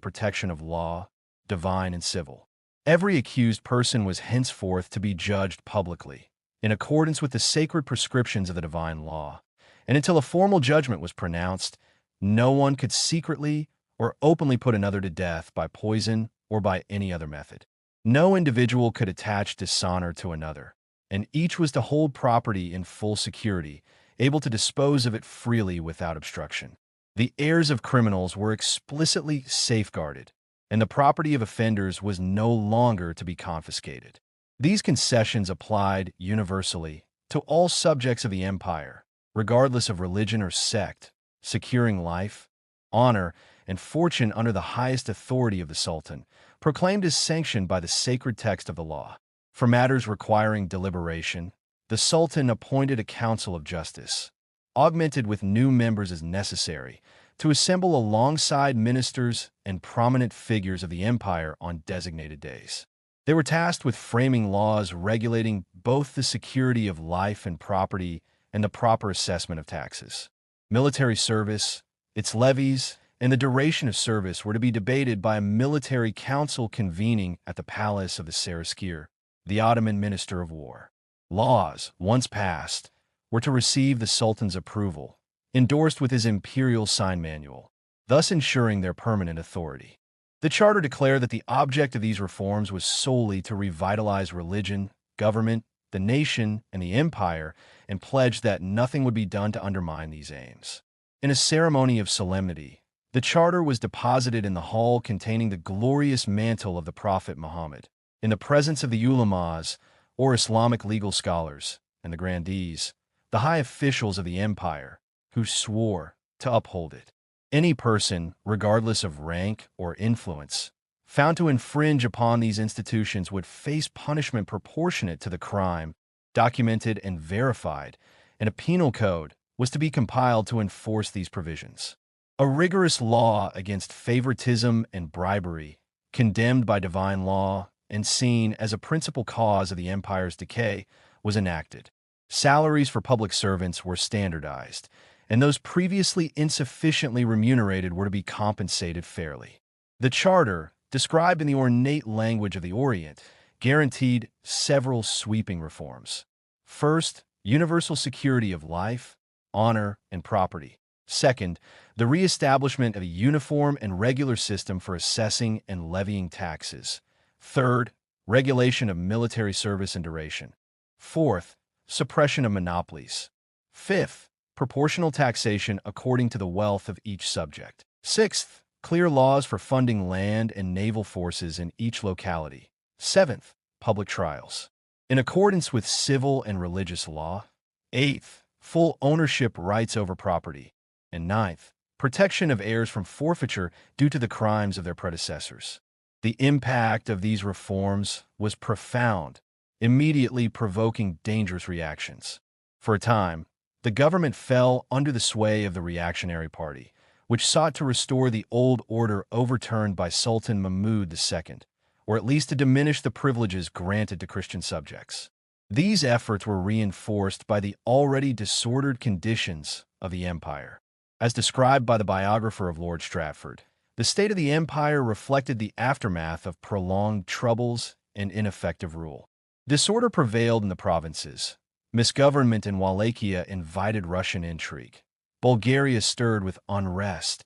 protection of law, divine and civil. Every accused person was henceforth to be judged publicly, in accordance with the sacred prescriptions of the divine law, and until a formal judgment was pronounced, no one could secretly or openly put another to death by poison or by any other method. No individual could attach dishonor to another, and each was to hold property in full security, able to dispose of it freely without obstruction. The heirs of criminals were explicitly safeguarded, and the property of offenders was no longer to be confiscated. These concessions applied universally to all subjects of the empire, regardless of religion or sect, securing life, honor, and fortune under the highest authority of the Sultan, proclaimed as sanctioned by the sacred text of the law. For matters requiring deliberation, the Sultan appointed a council of justice, augmented with new members as necessary, to assemble alongside ministers and prominent figures of the empire on designated days. They were tasked with framing laws regulating both the security of life and property and the proper assessment of taxes. Military service, its levies, and the duration of service were to be debated by a military council convening at the palace of the Seraskir, the Ottoman Minister of War. Laws, once passed, were to receive the Sultan's approval, endorsed with his imperial sign manual, thus ensuring their permanent authority. The charter declared that the object of these reforms was solely to revitalize religion, government, the nation, and the empire, and pledged that nothing would be done to undermine these aims. In a ceremony of solemnity, the charter was deposited in the hall containing the glorious mantle of the Prophet Muhammad, in the presence of the ulamas, or Islamic legal scholars, and the grandees, the high officials of the empire, who swore to uphold it. Any person, regardless of rank or influence, found to infringe upon these institutions would face punishment proportionate to the crime, documented and verified, and a penal code was to be compiled to enforce these provisions. A rigorous law against favoritism and bribery, condemned by divine law and seen as a principal cause of the empire's decay, was enacted. Salaries for public servants were standardized, and those previously insufficiently remunerated were to be compensated fairly. The charter, described in the ornate language of the Orient, guaranteed several sweeping reforms. First, universal security of life, honor, and property. Second, the reestablishment of a uniform and regular system for assessing and levying taxes. Third, regulation of military service and duration. Fourth, suppression of monopolies. Fifth, proportional taxation according to the wealth of each subject. Sixth, clear laws for funding land and naval forces in each locality. Seventh, public trials, in accordance with civil and religious law. Eighth, full ownership rights over property. And ninth, protection of heirs from forfeiture due to the crimes of their predecessors. The impact of these reforms was profound, immediately provoking dangerous reactions. For a time, the government fell under the sway of the reactionary party, which sought to restore the old order overturned by Sultan Mahmud II, or at least to diminish the privileges granted to Christian subjects. These efforts were reinforced by the already disordered conditions of the empire. As described by the biographer of Lord Stratford, the state of the empire reflected the aftermath of prolonged troubles and ineffective rule. Disorder prevailed in the provinces. Misgovernment in Wallachia invited Russian intrigue. Bulgaria stirred with unrest.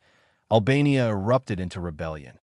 Albania erupted into rebellion.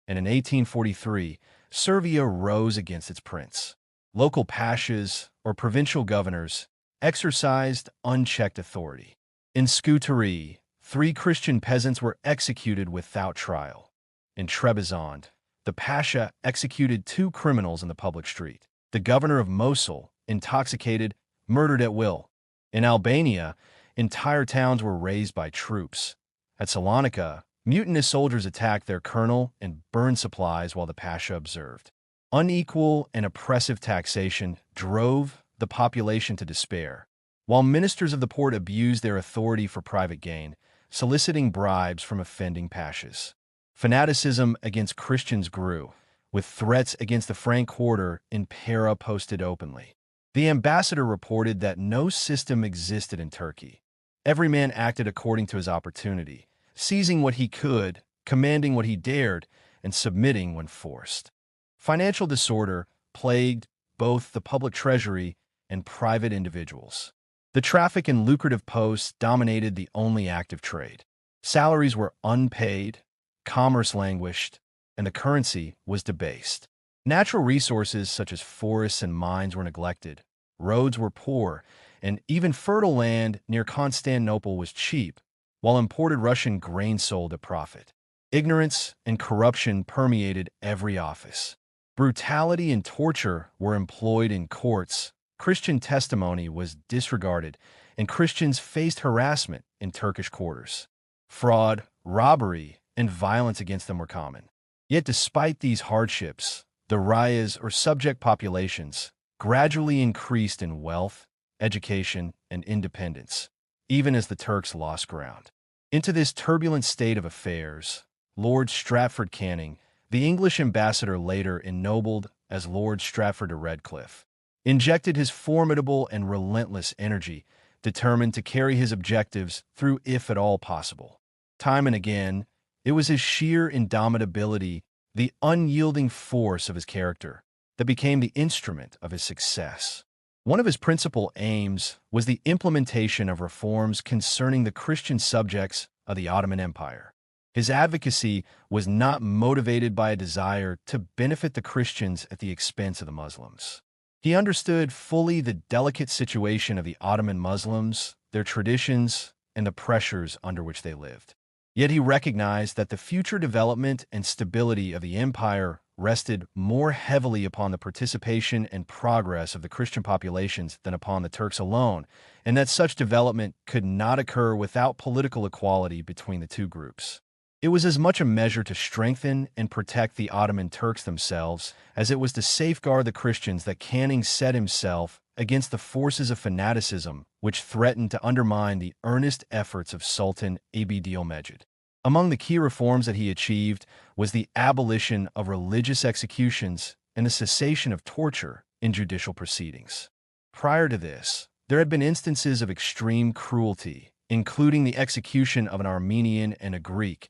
And in 1843, Serbia rose against its prince. Local pashas, or provincial governors, exercised unchecked authority. In Scutari, 3 Christian peasants were executed without trial. In Trebizond, the pasha executed 2 criminals in the public street. The governor of Mosul, intoxicated, murdered at will. In Albania, entire towns were razed by troops. At Salonika, mutinous soldiers attacked their colonel and burned supplies while the pasha observed. Unequal and oppressive taxation drove the population to despair, while ministers of the Porte abused their authority for private gain, soliciting bribes from offending pashas. Fanaticism against Christians grew, with threats against the Frank quarter in Pera posted openly. The ambassador reported that no system existed in Turkey. Every man acted according to his opportunity, seizing what he could, commanding what he dared, and submitting when forced. Financial disorder plagued both the public treasury and private individuals. The traffic in lucrative posts dominated the only active trade. Salaries were unpaid, commerce languished, and the currency was debased. Natural resources such as forests and mines were neglected, roads were poor, and even fertile land near Constantinople was cheap, while imported Russian grain sold at profit. Ignorance and corruption permeated every office. Brutality and torture were employed in courts, Christian testimony was disregarded, and Christians faced harassment in Turkish quarters. Fraud, robbery, and violence against them were common. Yet despite these hardships, the rayas, or subject populations, gradually increased in wealth, education, and independence, even as the Turks lost ground. Into this turbulent state of affairs, Lord Stratford Canning, the English ambassador later ennobled as Lord Stratford de Redcliffe, injected his formidable and relentless energy, determined to carry his objectives through if at all possible. Time and again, it was his sheer indomitability, the unyielding force of his character, that became the instrument of his success. One of his principal aims was the implementation of reforms concerning the Christian subjects of the Ottoman Empire. His advocacy was not motivated by a desire to benefit the Christians at the expense of the Muslims. He understood fully the delicate situation of the Ottoman Muslims, their traditions, and the pressures under which they lived. Yet he recognized that the future development and stability of the empire rested more heavily upon the participation and progress of the Christian populations than upon the Turks alone, and that such development could not occur without political equality between the two groups. It was as much a measure to strengthen and protect the Ottoman Turks themselves as it was to safeguard the Christians that Canning set himself against the forces of fanaticism which threatened to undermine the earnest efforts of Sultan Abd-el-Mejid. Among the key reforms that he achieved was the abolition of religious executions and the cessation of torture in judicial proceedings. Prior to this, there had been instances of extreme cruelty, including the execution of an Armenian and a Greek,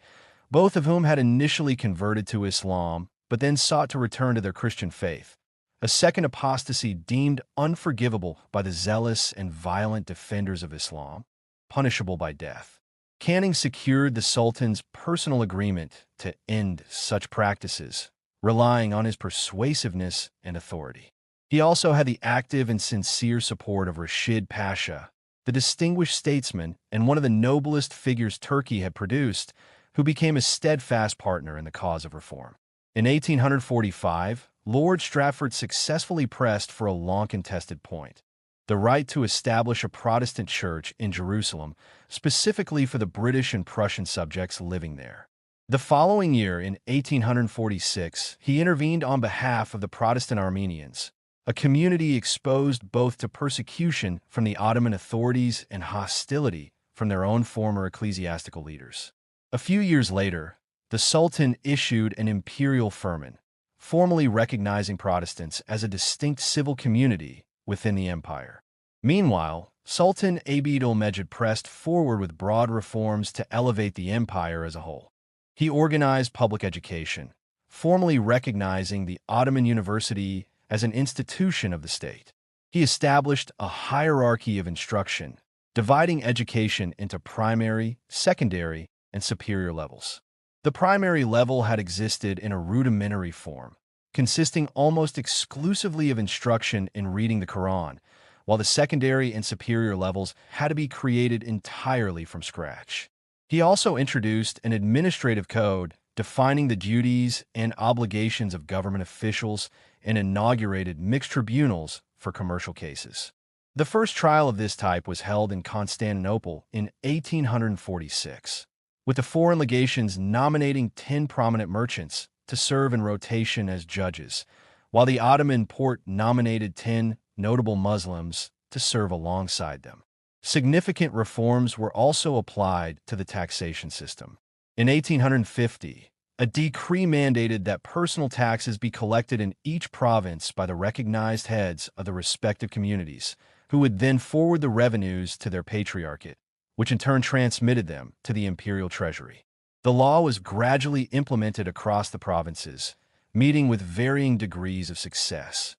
both of whom had initially converted to Islam but then sought to return to their Christian faith, a second apostasy deemed unforgivable by the zealous and violent defenders of Islam, punishable by death. Canning secured the Sultan's personal agreement to end such practices, relying on his persuasiveness and authority. He also had the active and sincere support of Rashid Pasha, the distinguished statesman and one of the noblest figures Turkey had produced, who became a steadfast partner in the cause of reform. In 1845, Lord Strafford successfully pressed for a long-contested point: the right to establish a Protestant church in Jerusalem, specifically for the British and Prussian subjects living there. The following year, in 1846, he intervened on behalf of the Protestant Armenians, a community exposed both to persecution from the Ottoman authorities and hostility from their own former ecclesiastical leaders. A few years later, the Sultan issued an imperial firman, formally recognizing Protestants as a distinct civil community within the empire. Meanwhile, Sultan Abd-ul-Mejid pressed forward with broad reforms to elevate the empire as a whole. He organized public education, formally recognizing the Ottoman University as an institution of the state. He established a hierarchy of instruction, dividing education into primary, secondary, and superior levels. The primary level had existed in a rudimentary form, consisting almost exclusively of instruction in reading the Quran, while the secondary and superior levels had to be created entirely from scratch. He also introduced an administrative code defining the duties and obligations of government officials and inaugurated mixed tribunals for commercial cases. The first trial of this type was held in Constantinople in 1846, with the foreign legations nominating 10 prominent merchants to serve in rotation as judges, while the Ottoman Porte nominated 10 notable Muslims to serve alongside them. Significant reforms were also applied to the taxation system. In 1850, a decree mandated that personal taxes be collected in each province by the recognized heads of the respective communities, who would then forward the revenues to their patriarchate, which in turn transmitted them to the imperial treasury. The law was gradually implemented across the provinces, meeting with varying degrees of success.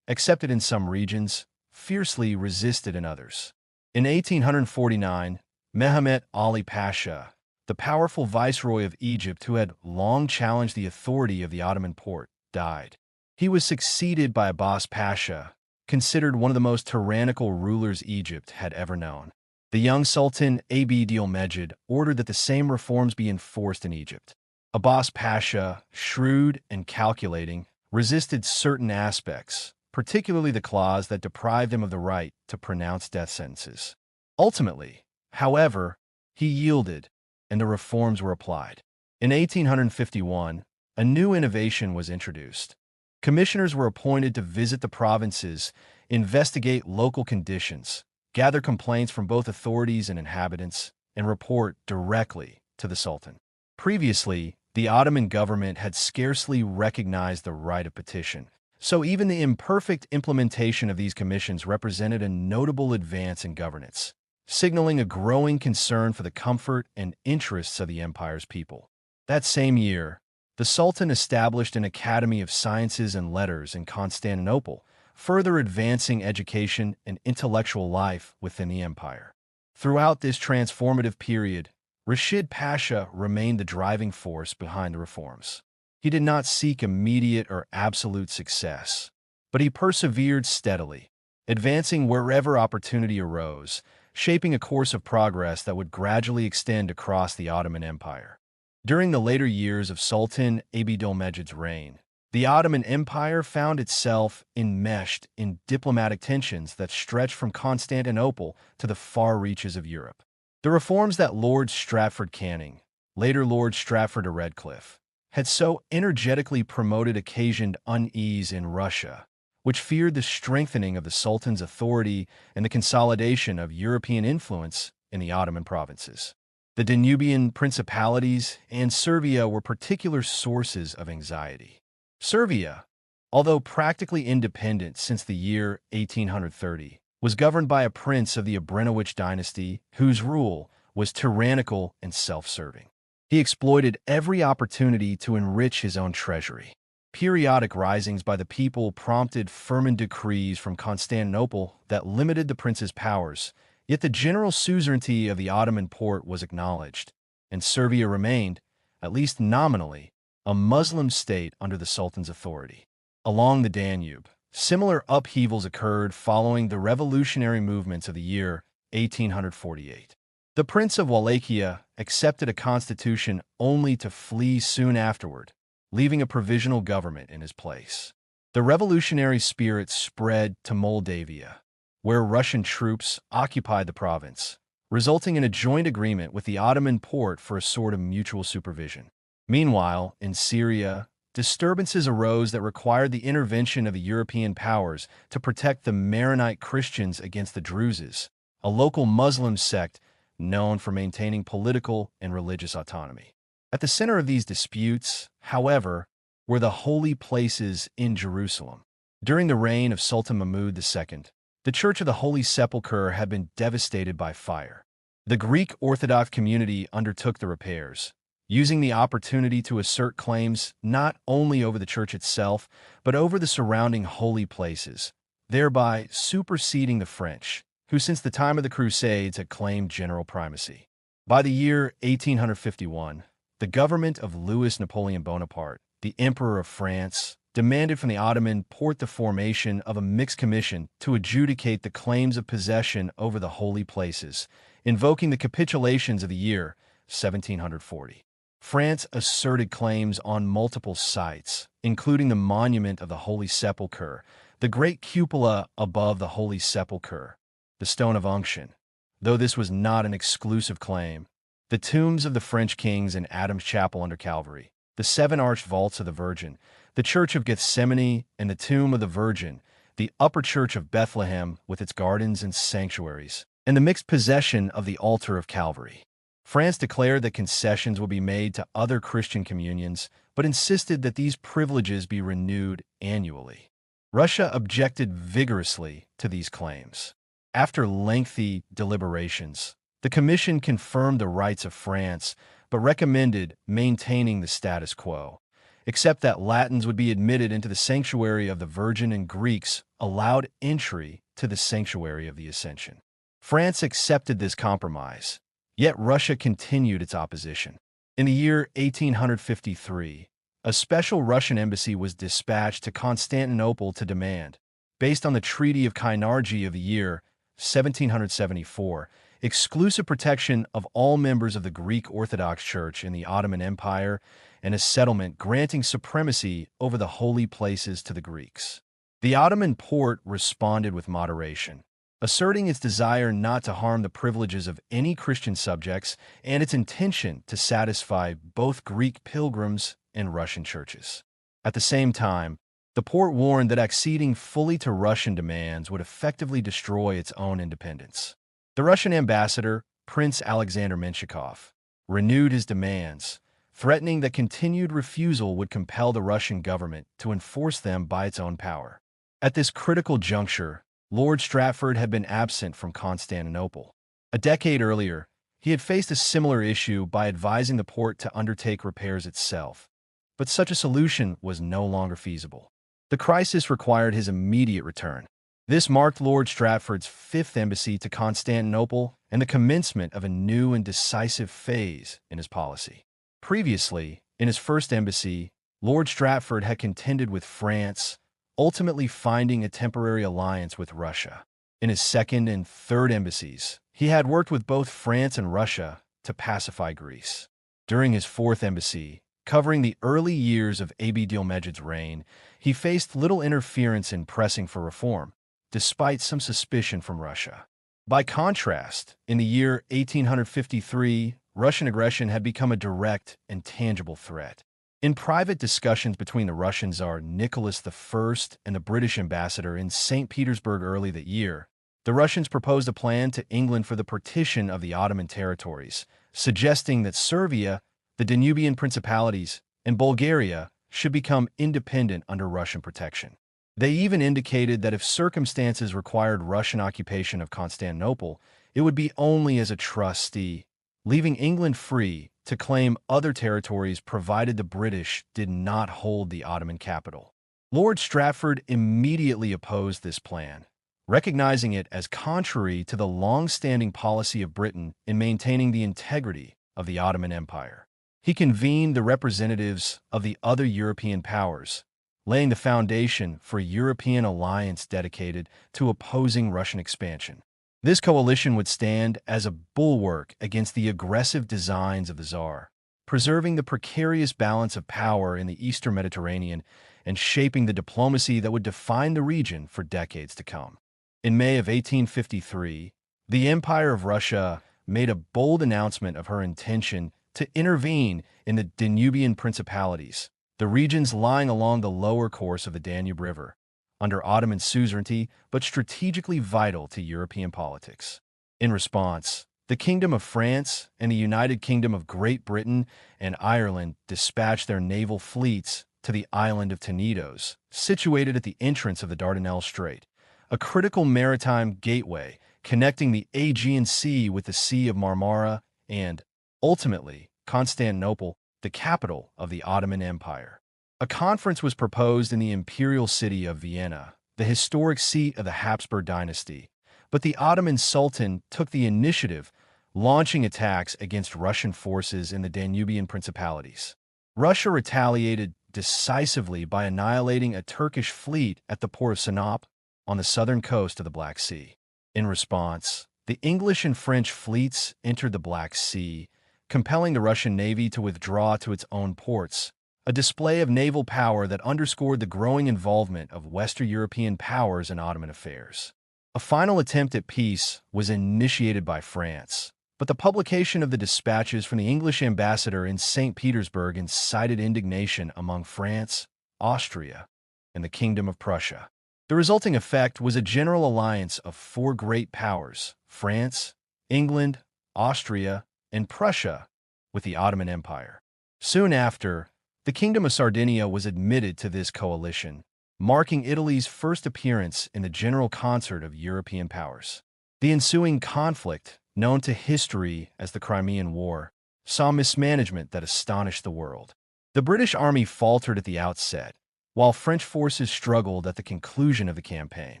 Accepted in some regions, fiercely resisted in others. In 1849, Mehmet Ali Pasha, the powerful viceroy of Egypt who had long challenged the authority of the Ottoman Porte, died. He was succeeded by Abbas Pasha, considered one of the most tyrannical rulers Egypt had ever known. The young Sultan Abd-ul-Mejid ordered that the same reforms be enforced in Egypt. Abbas Pasha, shrewd and calculating, resisted certain aspects, particularly the clause that deprived him of the right to pronounce death sentences. Ultimately, however, he yielded, and the reforms were applied. In 1851, a new innovation was introduced. Commissioners were appointed to visit the provinces, investigate local conditions, gather complaints from both authorities and inhabitants, and report directly to the Sultan. Previously, the Ottoman government had scarcely recognized the right of petition, so even the imperfect implementation of these commissions represented a notable advance in governance, signaling a growing concern for the comfort and interests of the empire's people. That same year, the Sultan established an Academy of Sciences and Letters in Constantinople, further advancing education and intellectual life within the empire. Throughout this transformative period, Rashid Pasha remained the driving force behind the reforms. He did not seek immediate or absolute success, but he persevered steadily, advancing wherever opportunity arose, shaping a course of progress that would gradually extend across the Ottoman Empire. During the later years of Sultan Abd-ul-Mejid's reign, the Ottoman Empire found itself enmeshed in diplomatic tensions that stretched from Constantinople to the far reaches of Europe. The reforms that Lord Strafford Canning, later Lord Strafford de Redcliffe, had so energetically promoted occasioned unease in Russia, which feared the strengthening of the Sultan's authority and the consolidation of European influence in the Ottoman provinces. The Danubian principalities and Serbia were particular sources of anxiety. Serbia, although practically independent since the year 1830, was governed by a prince of the Obrenović dynasty whose rule was tyrannical and self-serving. He exploited every opportunity to enrich his own treasury. Periodic risings by the people prompted firman decrees from Constantinople that limited the prince's powers, Yet the general suzerainty of the Ottoman Porte was acknowledged, and Serbia remained, at least nominally, a Muslim state under the Sultan's authority. Along the Danube, similar upheavals occurred following the revolutionary movements of the year 1848. The Prince of Wallachia accepted a constitution only to flee soon afterward, leaving a provisional government in his place. The revolutionary spirit spread to Moldavia, where Russian troops occupied the province, resulting in a joint agreement with the Ottoman Porte for a sort of mutual supervision. Meanwhile, in Syria, disturbances arose that required the intervention of the European powers to protect the Maronite Christians against the Druzes, a local Muslim sect known for maintaining political and religious autonomy. At the center of these disputes, however, were the holy places in Jerusalem. During the reign of Sultan Mahmud II, the Church of the Holy Sepulchre had been devastated by fire. The Greek Orthodox community undertook the repairs, using the opportunity to assert claims not only over the church itself, but over the surrounding holy places, thereby superseding the French, who since the time of the Crusades had claimed general primacy. By the year 1851, the government of Louis Napoleon Bonaparte, the Emperor of France, demanded from the Ottoman Porte the formation of a mixed commission to adjudicate the claims of possession over the holy places, invoking the capitulations of the year 1740. France asserted claims on multiple sites, including the monument of the Holy Sepulchre, the great cupola above the Holy Sepulchre, the Stone of Unction. Though this was not an exclusive claim, the tombs of the French kings in Adam's Chapel under Calvary, the seven arched vaults of the Virgin, the Church of Gethsemane and the Tomb of the Virgin, the Upper Church of Bethlehem with its gardens and sanctuaries, and the mixed possession of the altar of Calvary. France declared that concessions would be made to other Christian communions, but insisted that these privileges be renewed annually. Russia objected vigorously to these claims. After lengthy deliberations, the Commission confirmed the rights of France, but recommended maintaining the status quo, except that Latins would be admitted into the sanctuary of the Virgin and Greeks allowed entry to the sanctuary of the Ascension. France accepted this compromise, yet Russia continued its opposition. In the year 1853, a special Russian embassy was dispatched to Constantinople to demand, based on the Treaty of Kainarji of the year 1774, exclusive protection of all members of the Greek Orthodox Church in the Ottoman Empire and a settlement granting supremacy over the holy places to the Greeks. The Ottoman Porte responded with moderation, asserting its desire not to harm the privileges of any Christian subjects and its intention to satisfy both Greek pilgrims and Russian churches. At the same time, the Porte warned that acceding fully to Russian demands would effectively destroy its own independence. The Russian ambassador, Prince Alexander Menshikov, renewed his demands, threatening that continued refusal would compel the Russian government to enforce them by its own power. At this critical juncture, Lord Stratford had been absent from Constantinople. A decade earlier, he had faced a similar issue by advising the Porte to undertake repairs itself, but such a solution was no longer feasible. The crisis required his immediate return. This marked Lord Stratford's fifth embassy to Constantinople and the commencement of a new and decisive phase in his policy. Previously, in his first embassy, Lord Stratford had contended with France, ultimately finding a temporary alliance with Russia. In his second and third embassies, he had worked with both France and Russia to pacify Greece. During his fourth embassy, covering the early years of Abd-el-Mejid's reign, he faced little interference in pressing for reform, despite some suspicion from Russia. By contrast, in the year 1853, Russian aggression had become a direct and tangible threat. In private discussions between the Russian Tsar Nicholas I and the British ambassador in St. Petersburg early that year, the Russians proposed a plan to England for the partition of the Ottoman territories, suggesting that Serbia, the Danubian principalities, and Bulgaria should become independent under Russian protection. They even indicated that if circumstances required Russian occupation of Constantinople, it would be only as a trustee, leaving England free to claim other territories provided the British did not hold the Ottoman capital. Lord Stratford immediately opposed this plan, recognizing it as contrary to the long-standing policy of Britain in maintaining the integrity of the Ottoman Empire. He convened the representatives of the other European powers, laying the foundation for a European alliance dedicated to opposing Russian expansion. This coalition would stand as a bulwark against the aggressive designs of the Tsar, preserving the precarious balance of power in the Eastern Mediterranean and shaping the diplomacy that would define the region for decades to come. In May of 1853, the Empire of Russia made a bold announcement of her intention to intervene in the Danubian principalities, the regions lying along the lower course of the Danube River, under Ottoman suzerainty but strategically vital to European politics. In response, the Kingdom of France and the United Kingdom of Great Britain and Ireland dispatched their naval fleets to the island of Tenedos, situated at the entrance of the Dardanelles Strait, a critical maritime gateway connecting the Aegean Sea with the Sea of Marmara and, ultimately, Constantinople, the capital of the Ottoman Empire. A conference was proposed in the imperial city of Vienna, the historic seat of the Habsburg dynasty, but the Ottoman Sultan took the initiative, launching attacks against Russian forces in the Danubian principalities. Russia retaliated decisively by annihilating a Turkish fleet at the port of Sinop on the southern coast of the Black Sea. In response, the English and French fleets entered the Black Sea, compelling the Russian Navy to withdraw to its own ports, a display of naval power that underscored the growing involvement of Western European powers in Ottoman affairs. A final attempt at peace was initiated by France, but the publication of the dispatches from the English ambassador in St. Petersburg incited indignation among France, Austria, and the Kingdom of Prussia. The resulting effect was a general alliance of four great powers, France, England, Austria, and Prussia, with the Ottoman Empire. Soon after, the Kingdom of Sardinia was admitted to this coalition, marking Italy's first appearance in the general concert of European powers. The ensuing conflict, known to history as the Crimean War, saw mismanagement that astonished the world. The British Army faltered at the outset, while French forces struggled at the conclusion of the campaign.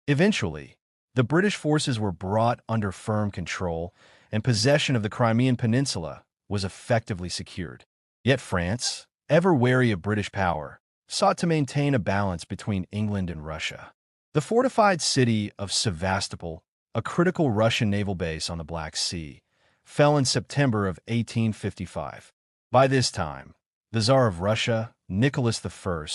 Eventually, the British forces were brought under firm control, and possession of the Crimean Peninsula was effectively secured. Yet France, ever wary of British power, sought to maintain a balance between England and Russia. The fortified city of Sevastopol, a critical Russian naval base on the Black Sea, fell in September of 1855. By this time, the Tsar of Russia, Nicholas I,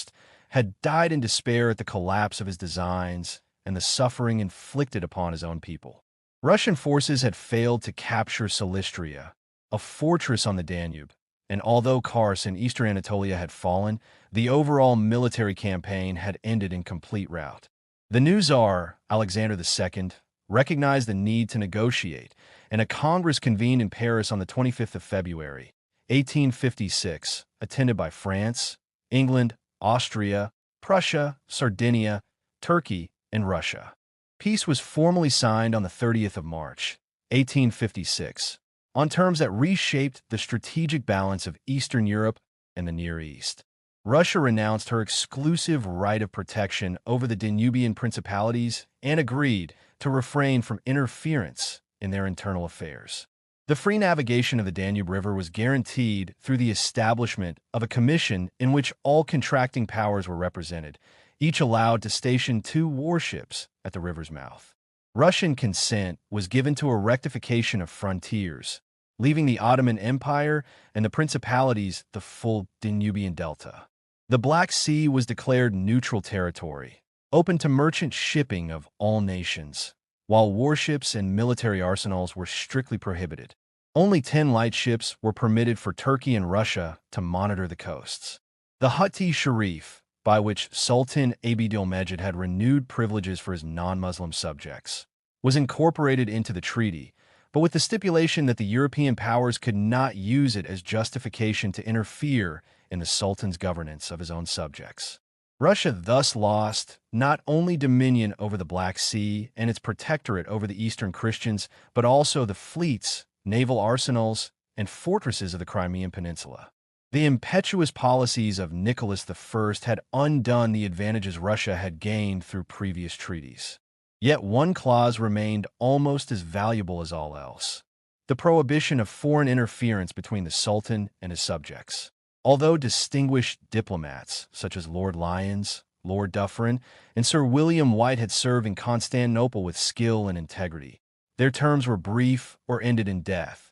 had died in despair at the collapse of his designs and the suffering inflicted upon his own people. Russian forces had failed to capture Silistria, a fortress on the Danube, and although Kars in eastern Anatolia had fallen, the overall military campaign had ended in complete rout. The new Tsar, Alexander II, recognized the need to negotiate, and a Congress convened in Paris on the 25th of February, 1856, attended by France, England, Austria, Prussia, Sardinia, Turkey, and Russia. Peace was formally signed on the 30th of March, 1856, on terms that reshaped the strategic balance of Eastern Europe and the Near East. Russia renounced her exclusive right of protection over the Danubian principalities and agreed to refrain from interference in their internal affairs. The free navigation of the Danube River was guaranteed through the establishment of a commission in which all contracting powers were represented, each allowed to station 2 warships at the river's mouth. Russian consent was given to a rectification of frontiers, leaving the Ottoman Empire and the principalities the full Danubian delta. The Black Sea was declared neutral territory, open to merchant shipping of all nations, while warships and military arsenals were strictly prohibited. Only 10 light ships were permitted for Turkey and Russia to monitor the coasts. The Hatti Sharif, by which Sultan Abdülmecid had renewed privileges for his non-Muslim subjects, was incorporated into the treaty, but with the stipulation that the European powers could not use it as justification to interfere in the Sultan's governance of his own subjects. Russia thus lost not only dominion over the Black Sea and its protectorate over the Eastern Christians, but also the fleets, naval arsenals, and fortresses of the Crimean Peninsula. The impetuous policies of Nicholas I had undone the advantages Russia had gained through previous treaties. Yet one clause remained almost as valuable as all else: the prohibition of foreign interference between the Sultan and his subjects. Although distinguished diplomats such as Lord Lyons, Lord Dufferin, and Sir William White had served in Constantinople with skill and integrity, their terms were brief or ended in death,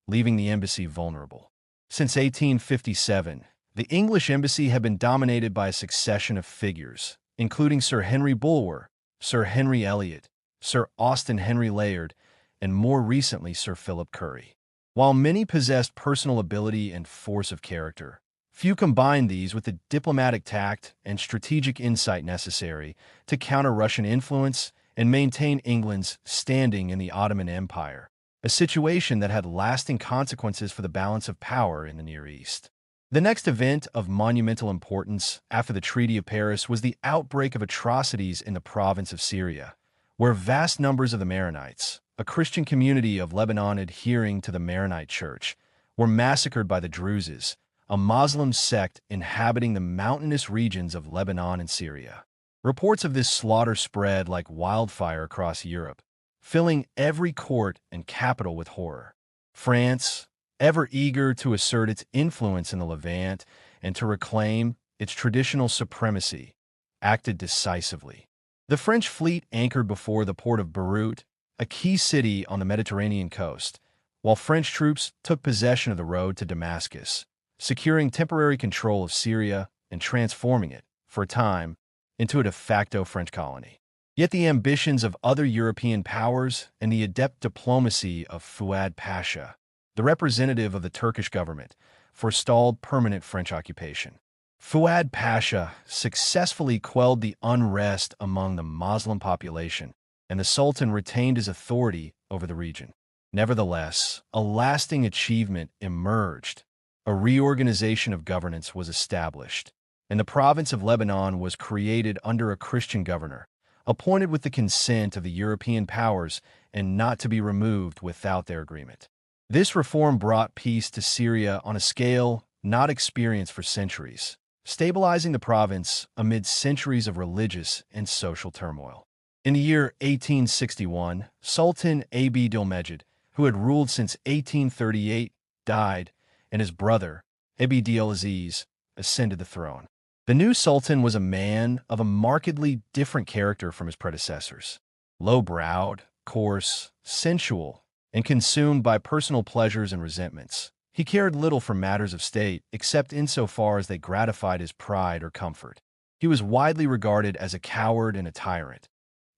leaving the embassy vulnerable. Since 1857, the English embassy had been dominated by a succession of figures, including Sir Henry Bulwer, Sir Henry Elliot, Sir Austen Henry Layard, and more recently Sir Philip Currie. While many possessed personal ability and force of character, few combined these with the diplomatic tact and strategic insight necessary to counter Russian influence and maintain England's standing in the Ottoman Empire, a situation that had lasting consequences for the balance of power in the Near East. The next event of monumental importance after the Treaty of Paris was the outbreak of atrocities in the province of Syria, where vast numbers of the Maronites, a Christian community of Lebanon adhering to the Maronite Church, were massacred by the Druzes, a Muslim sect inhabiting the mountainous regions of Lebanon and Syria. Reports of this slaughter spread like wildfire across Europe, filling every court and capital with horror. France, ever eager to assert its influence in the Levant and to reclaim its traditional supremacy, acted decisively. The French fleet anchored before the port of Beirut, a key city on the Mediterranean coast, while French troops took possession of the road to Damascus, securing temporary control of Syria and transforming it, for a time, into a de facto French colony. Yet the ambitions of other European powers and the adept diplomacy of Fuad Pasha, the representative of the Turkish government, forestalled permanent French occupation. Fuad Pasha successfully quelled the unrest among the Muslim population, and the Sultan retained his authority over the region. Nevertheless, a lasting achievement emerged. A reorganization of governance was established, and the province of Lebanon was created under a Christian governor, appointed with the consent of the European powers and not to be removed without their agreement. This reform brought peace to Syria on a scale not experienced for centuries, stabilizing the province amid centuries of religious and social turmoil. In the year 1861, Sultan Abd-ul-Mejid, who had ruled since 1838, died, and his brother, Abd-ul-Aziz, ascended the throne. The new sultan was a man of a markedly different character from his predecessors. Low-browed, coarse, sensual, and consumed by personal pleasures and resentments, he cared little for matters of state except insofar as they gratified his pride or comfort. He was widely regarded as a coward and a tyrant,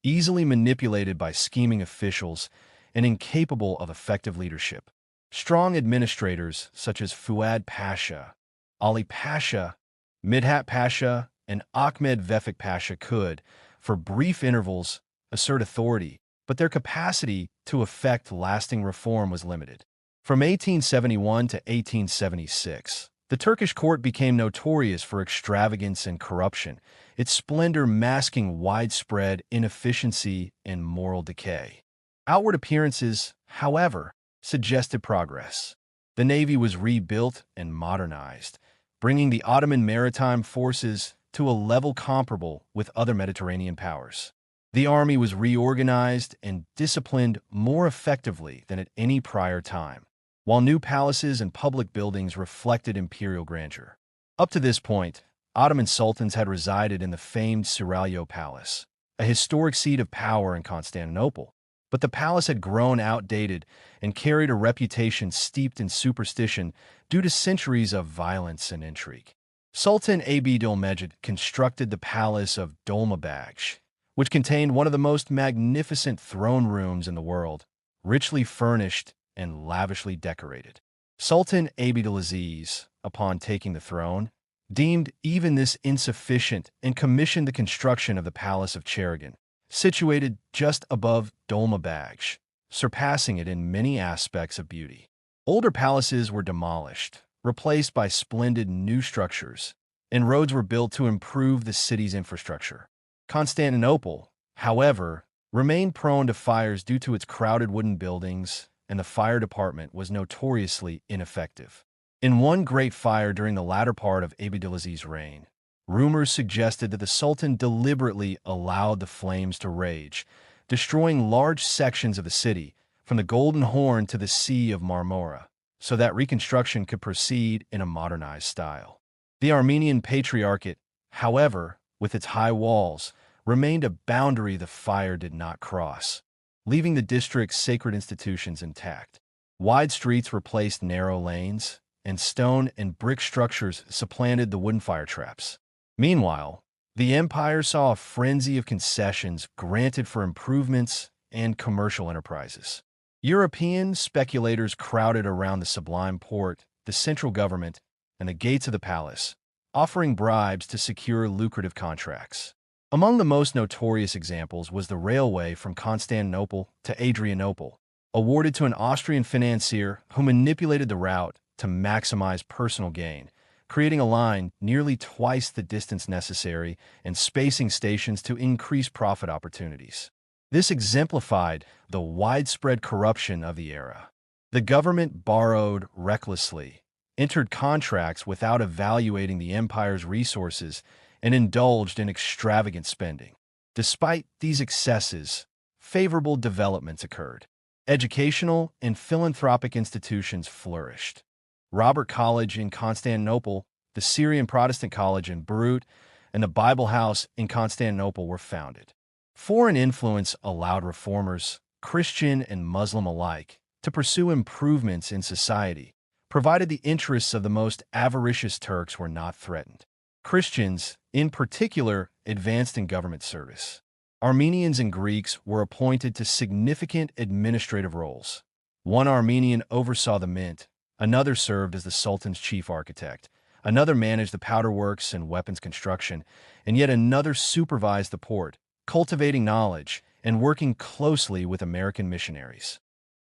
easily manipulated by scheming officials and incapable of effective leadership. Strong administrators such as Fuad Pasha, Ali Pasha, Midhat Pasha, and Ahmed Vefik Pasha could, for brief intervals, assert authority, but their capacity to effect lasting reform was limited. From 1871 to 1876, the Turkish court became notorious for extravagance and corruption, its splendor masking widespread inefficiency and moral decay. Outward appearances, however, suggested progress. The navy was rebuilt and modernized, bringing the Ottoman maritime forces to a level comparable with other Mediterranean powers. The army was reorganized and disciplined more effectively than at any prior time, while new palaces and public buildings reflected imperial grandeur. Up to this point, Ottoman sultans had resided in the famed Seraglio Palace, a historic seat of power in Constantinople, but the palace had grown outdated and carried a reputation steeped in superstition due to centuries of violence and intrigue. Sultan Abd-ul-Mejid constructed the palace of Dolmabahce, which contained one of the most magnificent throne rooms in the world, richly furnished and lavishly decorated. Sultan Abd-ul-Aziz, upon taking the throne, deemed even this insufficient and commissioned the construction of the Palace of Cheragin, situated just above Dolmabahce, surpassing it in many aspects of beauty. Older palaces were demolished, replaced by splendid new structures, and roads were built to improve the city's infrastructure. Constantinople, however, remained prone to fires due to its crowded wooden buildings, and the fire department was notoriously ineffective. In one great fire during the latter part of Abd-ul-Aziz's reign, rumors suggested that the Sultan deliberately allowed the flames to rage, destroying large sections of the city, from the Golden Horn to the Sea of Marmora, so that reconstruction could proceed in a modernized style. The Armenian Patriarchate, however, with its high walls, remained a boundary the fire did not cross, leaving the district's sacred institutions intact. Wide streets replaced narrow lanes, and stone and brick structures supplanted the wooden fire traps. Meanwhile, the empire saw a frenzy of concessions granted for improvements and commercial enterprises. European speculators crowded around the Sublime Porte, the central government, and the gates of the palace, offering bribes to secure lucrative contracts. Among the most notorious examples was the railway from Constantinople to Adrianople, awarded to an Austrian financier who manipulated the route to maximize personal gain, creating a line nearly twice the distance necessary and spacing stations to increase profit opportunities. This exemplified the widespread corruption of the era. The government borrowed recklessly, entered contracts without evaluating the empire's resources, and indulged in extravagant spending. Despite these excesses, favorable developments occurred. Educational and philanthropic institutions flourished. Robert College in Constantinople, the Syrian Protestant College in Beirut, and the Bible House in Constantinople were founded. Foreign influence allowed reformers, Christian and Muslim alike, to pursue improvements in society, provided the interests of the most avaricious Turks were not threatened. Christians, in particular, advanced in government service. Armenians and Greeks were appointed to significant administrative roles. One Armenian oversaw the mint, another served as the Sultan's chief architect, another managed the powder works and weapons construction, and yet another supervised the port, cultivating knowledge and working closely with American missionaries.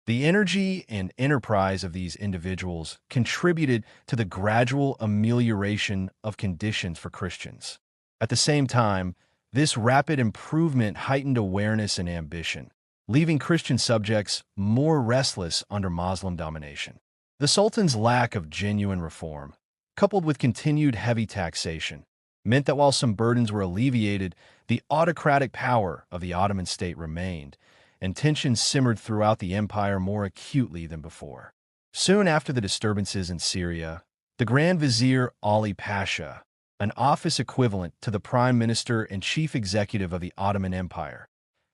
The energy and enterprise of these individuals contributed to the gradual amelioration of conditions for Christians. At the same time, this rapid improvement heightened awareness and ambition, leaving Christian subjects more restless under Muslim domination. The Sultan's lack of genuine reform, coupled with continued heavy taxation, meant that while some burdens were alleviated, the autocratic power of the Ottoman state remained, and tensions simmered throughout the empire more acutely than before. Soon after the disturbances in Syria, the Grand Vizier Ali Pasha, an office equivalent to the Prime Minister and Chief Executive of the Ottoman Empire,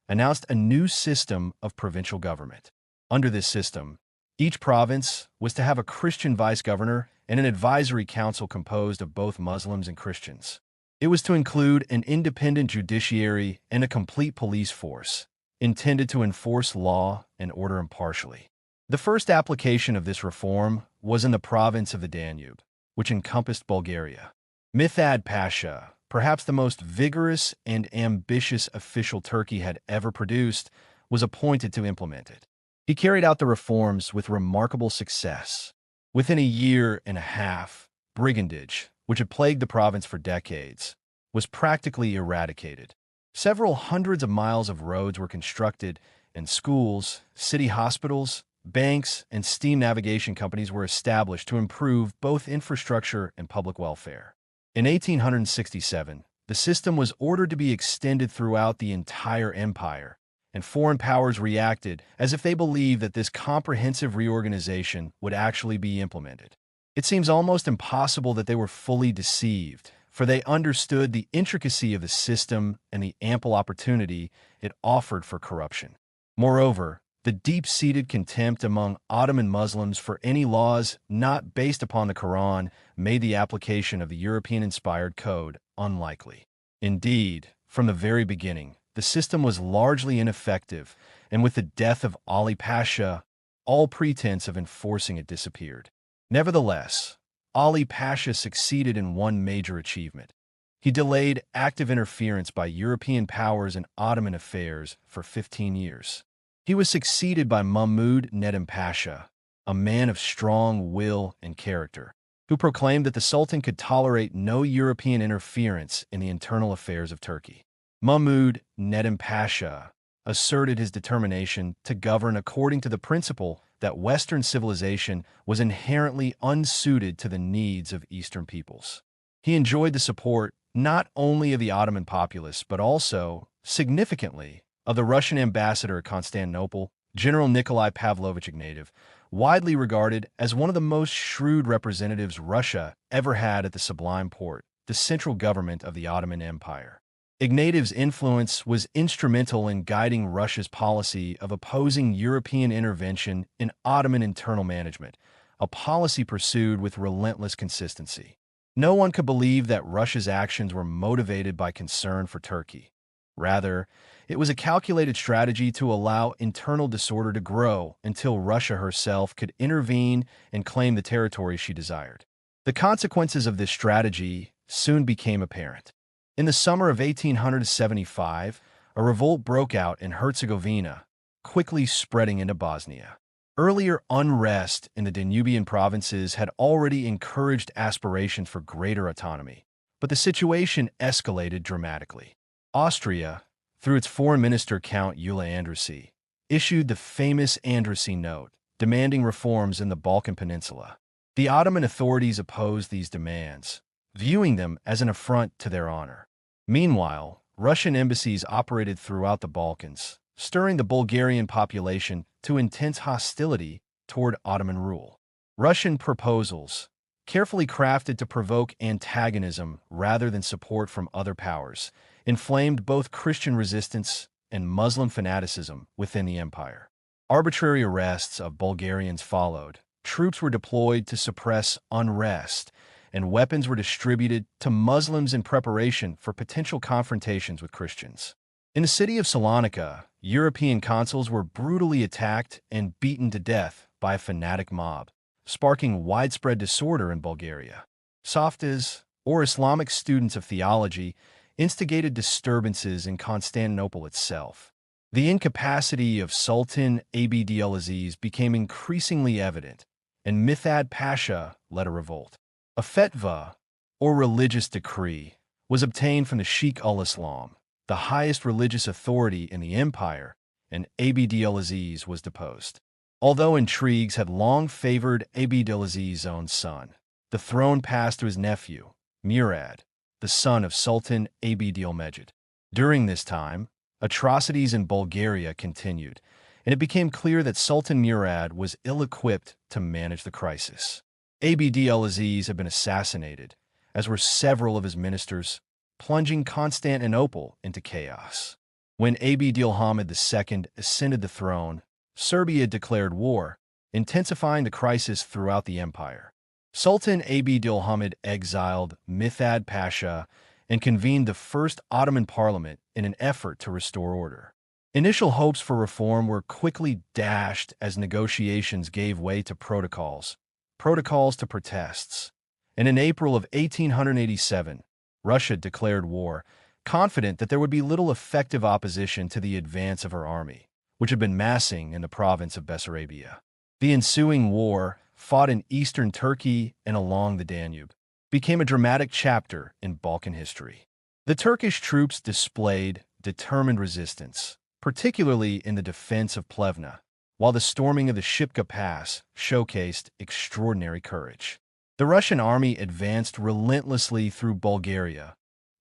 announced a new system of provincial government. Under this system, each province was to have a Christian vice-governor and an advisory council composed of both Muslims and Christians. It was to include an independent judiciary and a complete police force, intended to enforce law and order impartially. The first application of this reform was in the province of the Danube, which encompassed Bulgaria. Mithad Pasha, perhaps the most vigorous and ambitious official Turkey had ever produced, was appointed to implement it. He carried out the reforms with remarkable success. Within a year and a half, brigandage, which had plagued the province for decades, was practically eradicated. Several hundreds of miles of roads were constructed, and schools, city hospitals, banks, and steam navigation companies were established to improve both infrastructure and public welfare. In 1867, the system was ordered to be extended throughout the entire empire, and foreign powers reacted as if they believed that this comprehensive reorganization would actually be implemented. It seems almost impossible that they were fully deceived, for they understood the intricacy of the system and the ample opportunity it offered for corruption. Moreover, the deep-seated contempt among Ottoman Muslims for any laws not based upon the Quran made the application of the European-inspired code unlikely. Indeed, from the very beginning, the system was largely ineffective, and with the death of Ali Pasha, all pretense of enforcing it disappeared. Nevertheless, Ali Pasha succeeded in one major achievement. He delayed active interference by European powers in Ottoman affairs for 15 years. He was succeeded by Mahmud Nedim Pasha, a man of strong will and character, who proclaimed that the Sultan could tolerate no European interference in the internal affairs of Turkey. Mahmud Nedim Pasha asserted his determination to govern according to the principle that Western civilization was inherently unsuited to the needs of Eastern peoples. He enjoyed the support not only of the Ottoman populace, but also, significantly, of the Russian ambassador at Constantinople, General Nikolai Pavlovich Ignatiev, widely regarded as one of the most shrewd representatives Russia ever had at the Sublime Porte, the central government of the Ottoman Empire. Ignatiev's influence was instrumental in guiding Russia's policy of opposing European intervention in Ottoman internal management, a policy pursued with relentless consistency. No one could believe that Russia's actions were motivated by concern for Turkey. Rather, it was a calculated strategy to allow internal disorder to grow until Russia herself could intervene and claim the territory she desired. The consequences of this strategy soon became apparent. In the summer of 1875, a revolt broke out in Herzegovina, quickly spreading into Bosnia. Earlier unrest in the Danubian provinces had already encouraged aspirations for greater autonomy, but the situation escalated dramatically. Austria, through its foreign minister Count Eula Andrusy, issued the famous Andrusy Note, demanding reforms in the Balkan Peninsula. The Ottoman authorities opposed these demands, viewing them as an affront to their honor. Meanwhile, Russian embassies operated throughout the Balkans, stirring the Bulgarian population to intense hostility toward Ottoman rule. Russian proposals, carefully crafted to provoke antagonism rather than support from other powers, inflamed both Christian resistance and Muslim fanaticism within the empire. Arbitrary arrests of Bulgarians followed, troops were deployed to suppress unrest, and weapons were distributed to Muslims in preparation for potential confrontations with Christians. In the city of Salonika, European consuls were brutally attacked and beaten to death by a fanatic mob, sparking widespread disorder in Bulgaria. Softas, or Islamic students of theology, instigated disturbances in Constantinople itself. The incapacity of Sultan Abd-ul-Aziz became increasingly evident, and Mithad Pasha led a revolt. A fetva, or religious decree, was obtained from the Sheikh ul-Islam, the highest religious authority in the empire, and Abd-ul-Aziz was deposed. Although intrigues had long favored Abd-ul-Aziz's own son, the throne passed to his nephew, Murad, the son of Sultan Abd-ul-Mejid. During this time, atrocities in Bulgaria continued, and it became clear that Sultan Murad was ill-equipped to manage the crisis. Abd-ul-Aziz had been assassinated, as were several of his ministers, plunging Constantinople into chaos. When Abd-ul-Hamid II ascended the throne, Serbia declared war, intensifying the crisis throughout the empire. Sultan Abd-ul-Hamid exiled Mithad Pasha and convened the first Ottoman parliament in an effort to restore order. Initial hopes for reform were quickly dashed as negotiations gave way to protocols to protests, and in April of 1887, Russia declared war, confident that there would be little effective opposition to the advance of her army, which had been massing in the province of Bessarabia. The ensuing war, fought in eastern Turkey and along the Danube, became a dramatic chapter in Balkan history. The Turkish troops displayed determined resistance, particularly in the defense of Plevna, while the storming of the Shipka Pass showcased extraordinary courage. The Russian army advanced relentlessly through Bulgaria,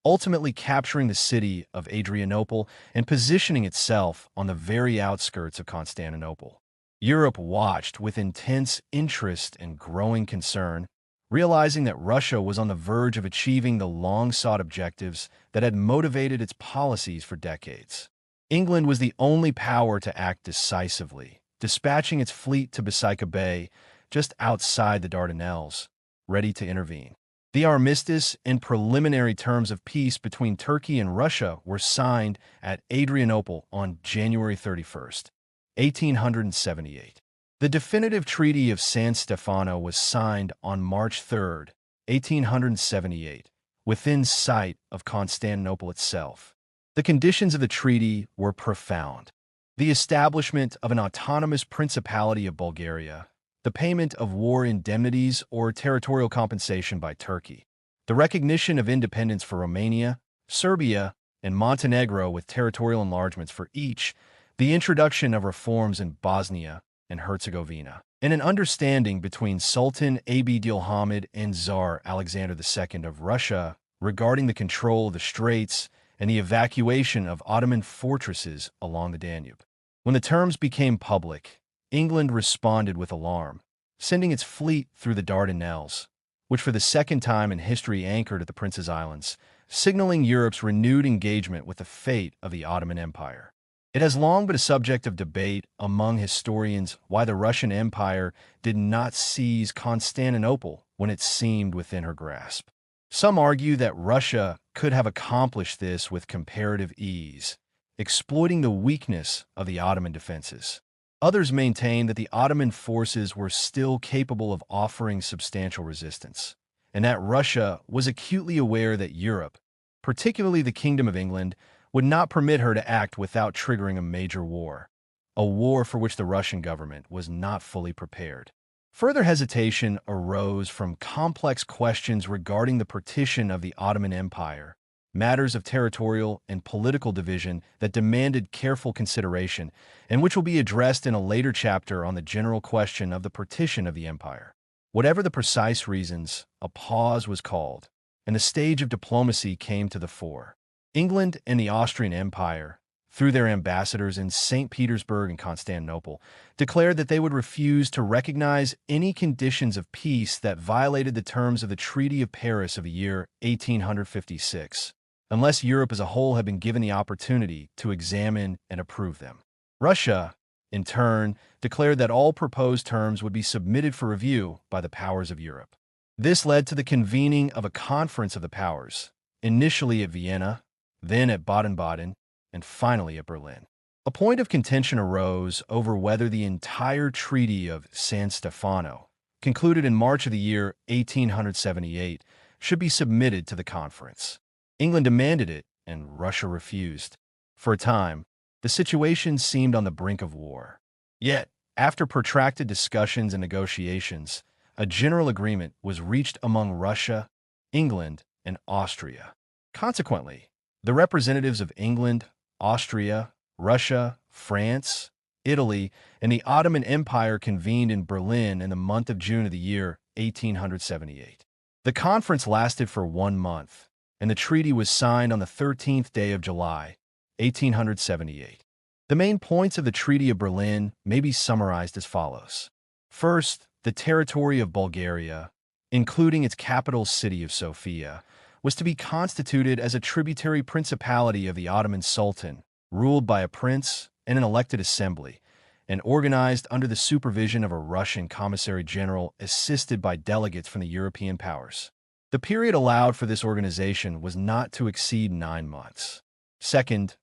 ultimately capturing the city of Adrianople and positioning itself on the very outskirts of Constantinople. Europe watched with intense interest and growing concern, realizing that Russia was on the verge of achieving the long-sought objectives that had motivated its policies for decades. England was the only power to act decisively, dispatching its fleet to Biskaya Bay, just outside the Dardanelles, ready to intervene. The armistice and preliminary terms of peace between Turkey and Russia were signed at Adrianople on January 31st, 1878. The definitive Treaty of San Stefano was signed on March 3rd, 1878, within sight of Constantinople itself. The conditions of the treaty were profound. The establishment of an autonomous principality of Bulgaria, the payment of war indemnities or territorial compensation by Turkey, the recognition of independence for Romania, Serbia, and Montenegro with territorial enlargements for each, the introduction of reforms in Bosnia and Herzegovina, and an understanding between Sultan Abd-ul-Hamid and Tsar Alexander II of Russia regarding the control of the Straits and the evacuation of Ottoman fortresses along the Danube. When the terms became public, England responded with alarm, sending its fleet through the Dardanelles, which for the second time in history anchored at the Prince's Islands, signaling Europe's renewed engagement with the fate of the Ottoman Empire. It has long been a subject of debate among historians why the Russian Empire did not seize Constantinople when it seemed within her grasp. Some argue that Russia could have accomplished this with comparative ease, exploiting the weakness of the Ottoman defenses. Others maintain that the Ottoman forces were still capable of offering substantial resistance, and that Russia was acutely aware that Europe, particularly the Kingdom of England, would not permit her to act without triggering a war for which the Russian government was not fully prepared. Further hesitation arose from complex questions regarding the partition of the Ottoman Empire, matters of territorial and political division that demanded careful consideration, and which will be addressed in a later chapter on the general question of the partition of the empire. Whatever the precise reasons, a pause was called, and the stage of diplomacy came to the fore. England and the Austrian Empire, through their ambassadors in St. Petersburg and Constantinople, declared that they would refuse to recognize any conditions of peace that violated the terms of the Treaty of Paris of the year 1856, unless Europe as a whole had been given the opportunity to examine and approve them. Russia, in turn, declared that all proposed terms would be submitted for review by the powers of Europe. This led to the convening of a conference of the powers, initially at Vienna, then at Baden-Baden, and finally at Berlin. A point of contention arose over whether the entire Treaty of San Stefano, concluded in March of the year 1878, should be submitted to the conference. England demanded it, and Russia refused. For a time, the situation seemed on the brink of war. Yet, after protracted discussions and negotiations, a general agreement was reached among Russia, England, and Austria. Consequently, the representatives of England, Austria, Russia, France, Italy, and the Ottoman Empire convened in Berlin in the month of June of the year 1878. The conference lasted for 1 month, and the treaty was signed on the 13th day of July, 1878. The main points of the Treaty of Berlin may be summarized as follows. First, the territory of Bulgaria, including its capital city of Sofia, was to be constituted as a tributary principality of the Ottoman Sultan, ruled by a prince and an elected assembly, and organized under the supervision of a Russian commissary general assisted by delegates from the European powers. The period allowed for this organization was not to exceed 9 months. Second,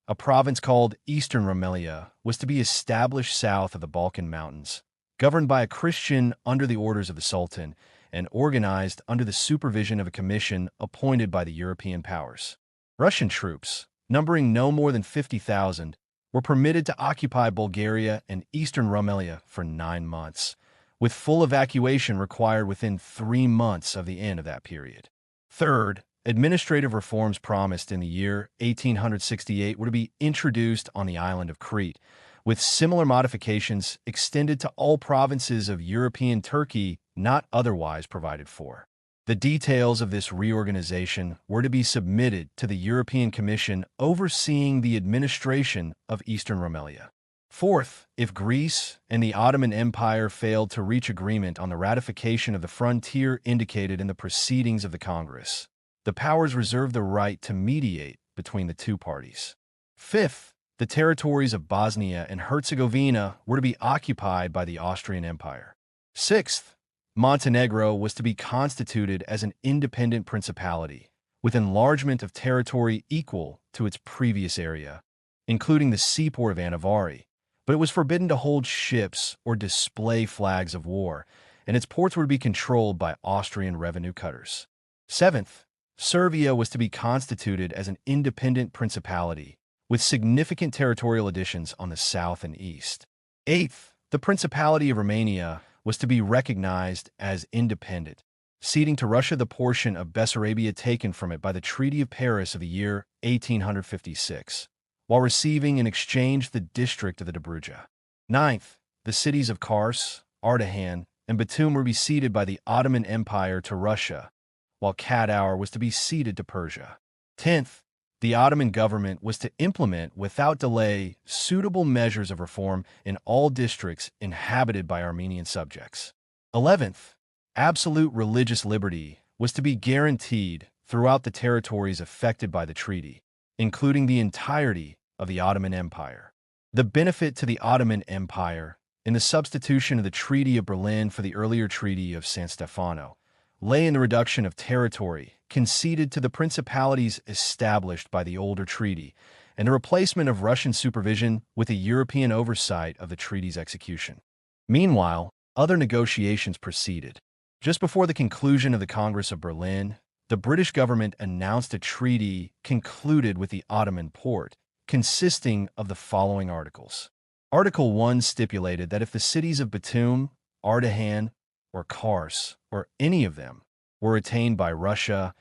a province called Eastern Rumelia was to be established south of the Balkan Mountains, governed by a Christian under the orders of the Sultan, and organized under the supervision of a commission appointed by the European powers. Russian troops, numbering no more than 50,000, were permitted to occupy Bulgaria and Eastern Rumelia for 9 months, with full evacuation required within 3 months of the end of that period. Third, administrative reforms promised in the year 1868 were to be introduced on the island of Crete, with similar modifications extended to all provinces of European Turkey not otherwise provided for. The details of this reorganization were to be submitted to the European Commission overseeing the administration of Eastern Rumelia. Fourth, if Greece and the Ottoman Empire failed to reach agreement on the ratification of the frontier indicated in the proceedings of the Congress, the powers reserved the right to mediate between the two parties. Fifth, the territories of Bosnia and Herzegovina were to be occupied by the Austrian Empire. Sixth, Montenegro was to be constituted as an independent principality, with enlargement of territory equal to its previous area, including the seaport of Anavari, but it was forbidden to hold ships or display flags of war, and its ports were to be controlled by Austrian revenue cutters. Seventh, Serbia was to be constituted as an independent principality, with significant territorial additions on the south and east. Eighth, the Principality of Romania was to be recognized as independent, ceding to Russia the portion of Bessarabia taken from it by the Treaty of Paris of the year 1856, while receiving in exchange the district of the Dobruja. Ninth, the cities of Kars, Ardahan, and Batum were to be ceded by the Ottoman Empire to Russia, while Kadaur was to be ceded to Persia. 10th, the Ottoman government was to implement without delay suitable measures of reform in all districts inhabited by Armenian subjects. 11th, absolute religious liberty was to be guaranteed throughout the territories affected by the treaty, including the entirety of the Ottoman Empire. The benefit to the Ottoman Empire in the substitution of the Treaty of Berlin for the earlier Treaty of San Stefano lay in the reduction of territory conceded to the principalities established by the older treaty and the replacement of Russian supervision with a European oversight of the treaty's execution. Meanwhile, other negotiations proceeded. Just before the conclusion of the Congress of Berlin, the British government announced a treaty concluded with the Ottoman Porte, consisting of the following articles. Article 1 stipulated that if the cities of Batum, Ardahan, or Kars, or any of them, were retained by Russia,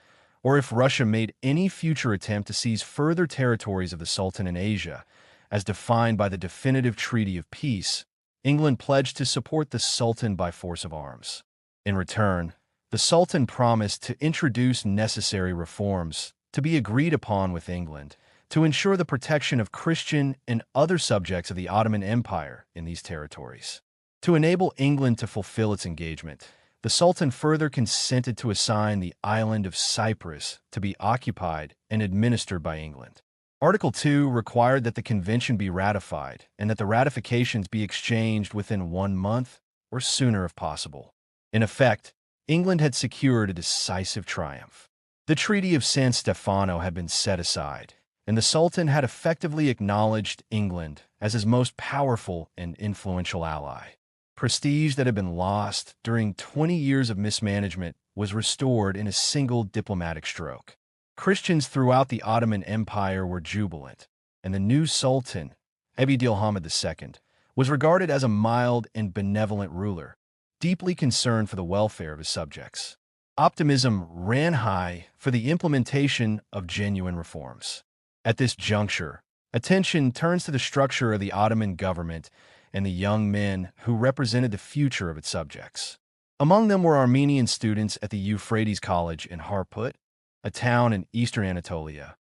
or if Russia made any future attempt to seize further territories of the Sultan in Asia, as defined by the definitive Treaty of Peace, England pledged to support the Sultan by force of arms. In return, the Sultan promised to introduce necessary reforms to be agreed upon with England to ensure the protection of Christian and other subjects of the Ottoman Empire in these territories. To enable England to fulfill its engagement, the Sultan further consented to assign the island of Cyprus to be occupied and administered by England. Article 2 required that the convention be ratified and that the ratifications be exchanged within 1 month or sooner if possible. In effect, England had secured a decisive triumph. The Treaty of San Stefano had been set aside, and the Sultan had effectively acknowledged England as his most powerful and influential ally. Prestige that had been lost during 20 years of mismanagement was restored in a single diplomatic stroke. Christians throughout the Ottoman Empire were jubilant, and the new Sultan, Abdülhamid II, was regarded as a mild and benevolent ruler, deeply concerned for the welfare of his subjects. Optimism ran high for the implementation of genuine reforms. At this juncture, attention turns to the structure of the Ottoman government and the young men who represented the future of its subjects. Among them were Armenian students at the Euphrates College in Harput, a town in eastern Anatolia,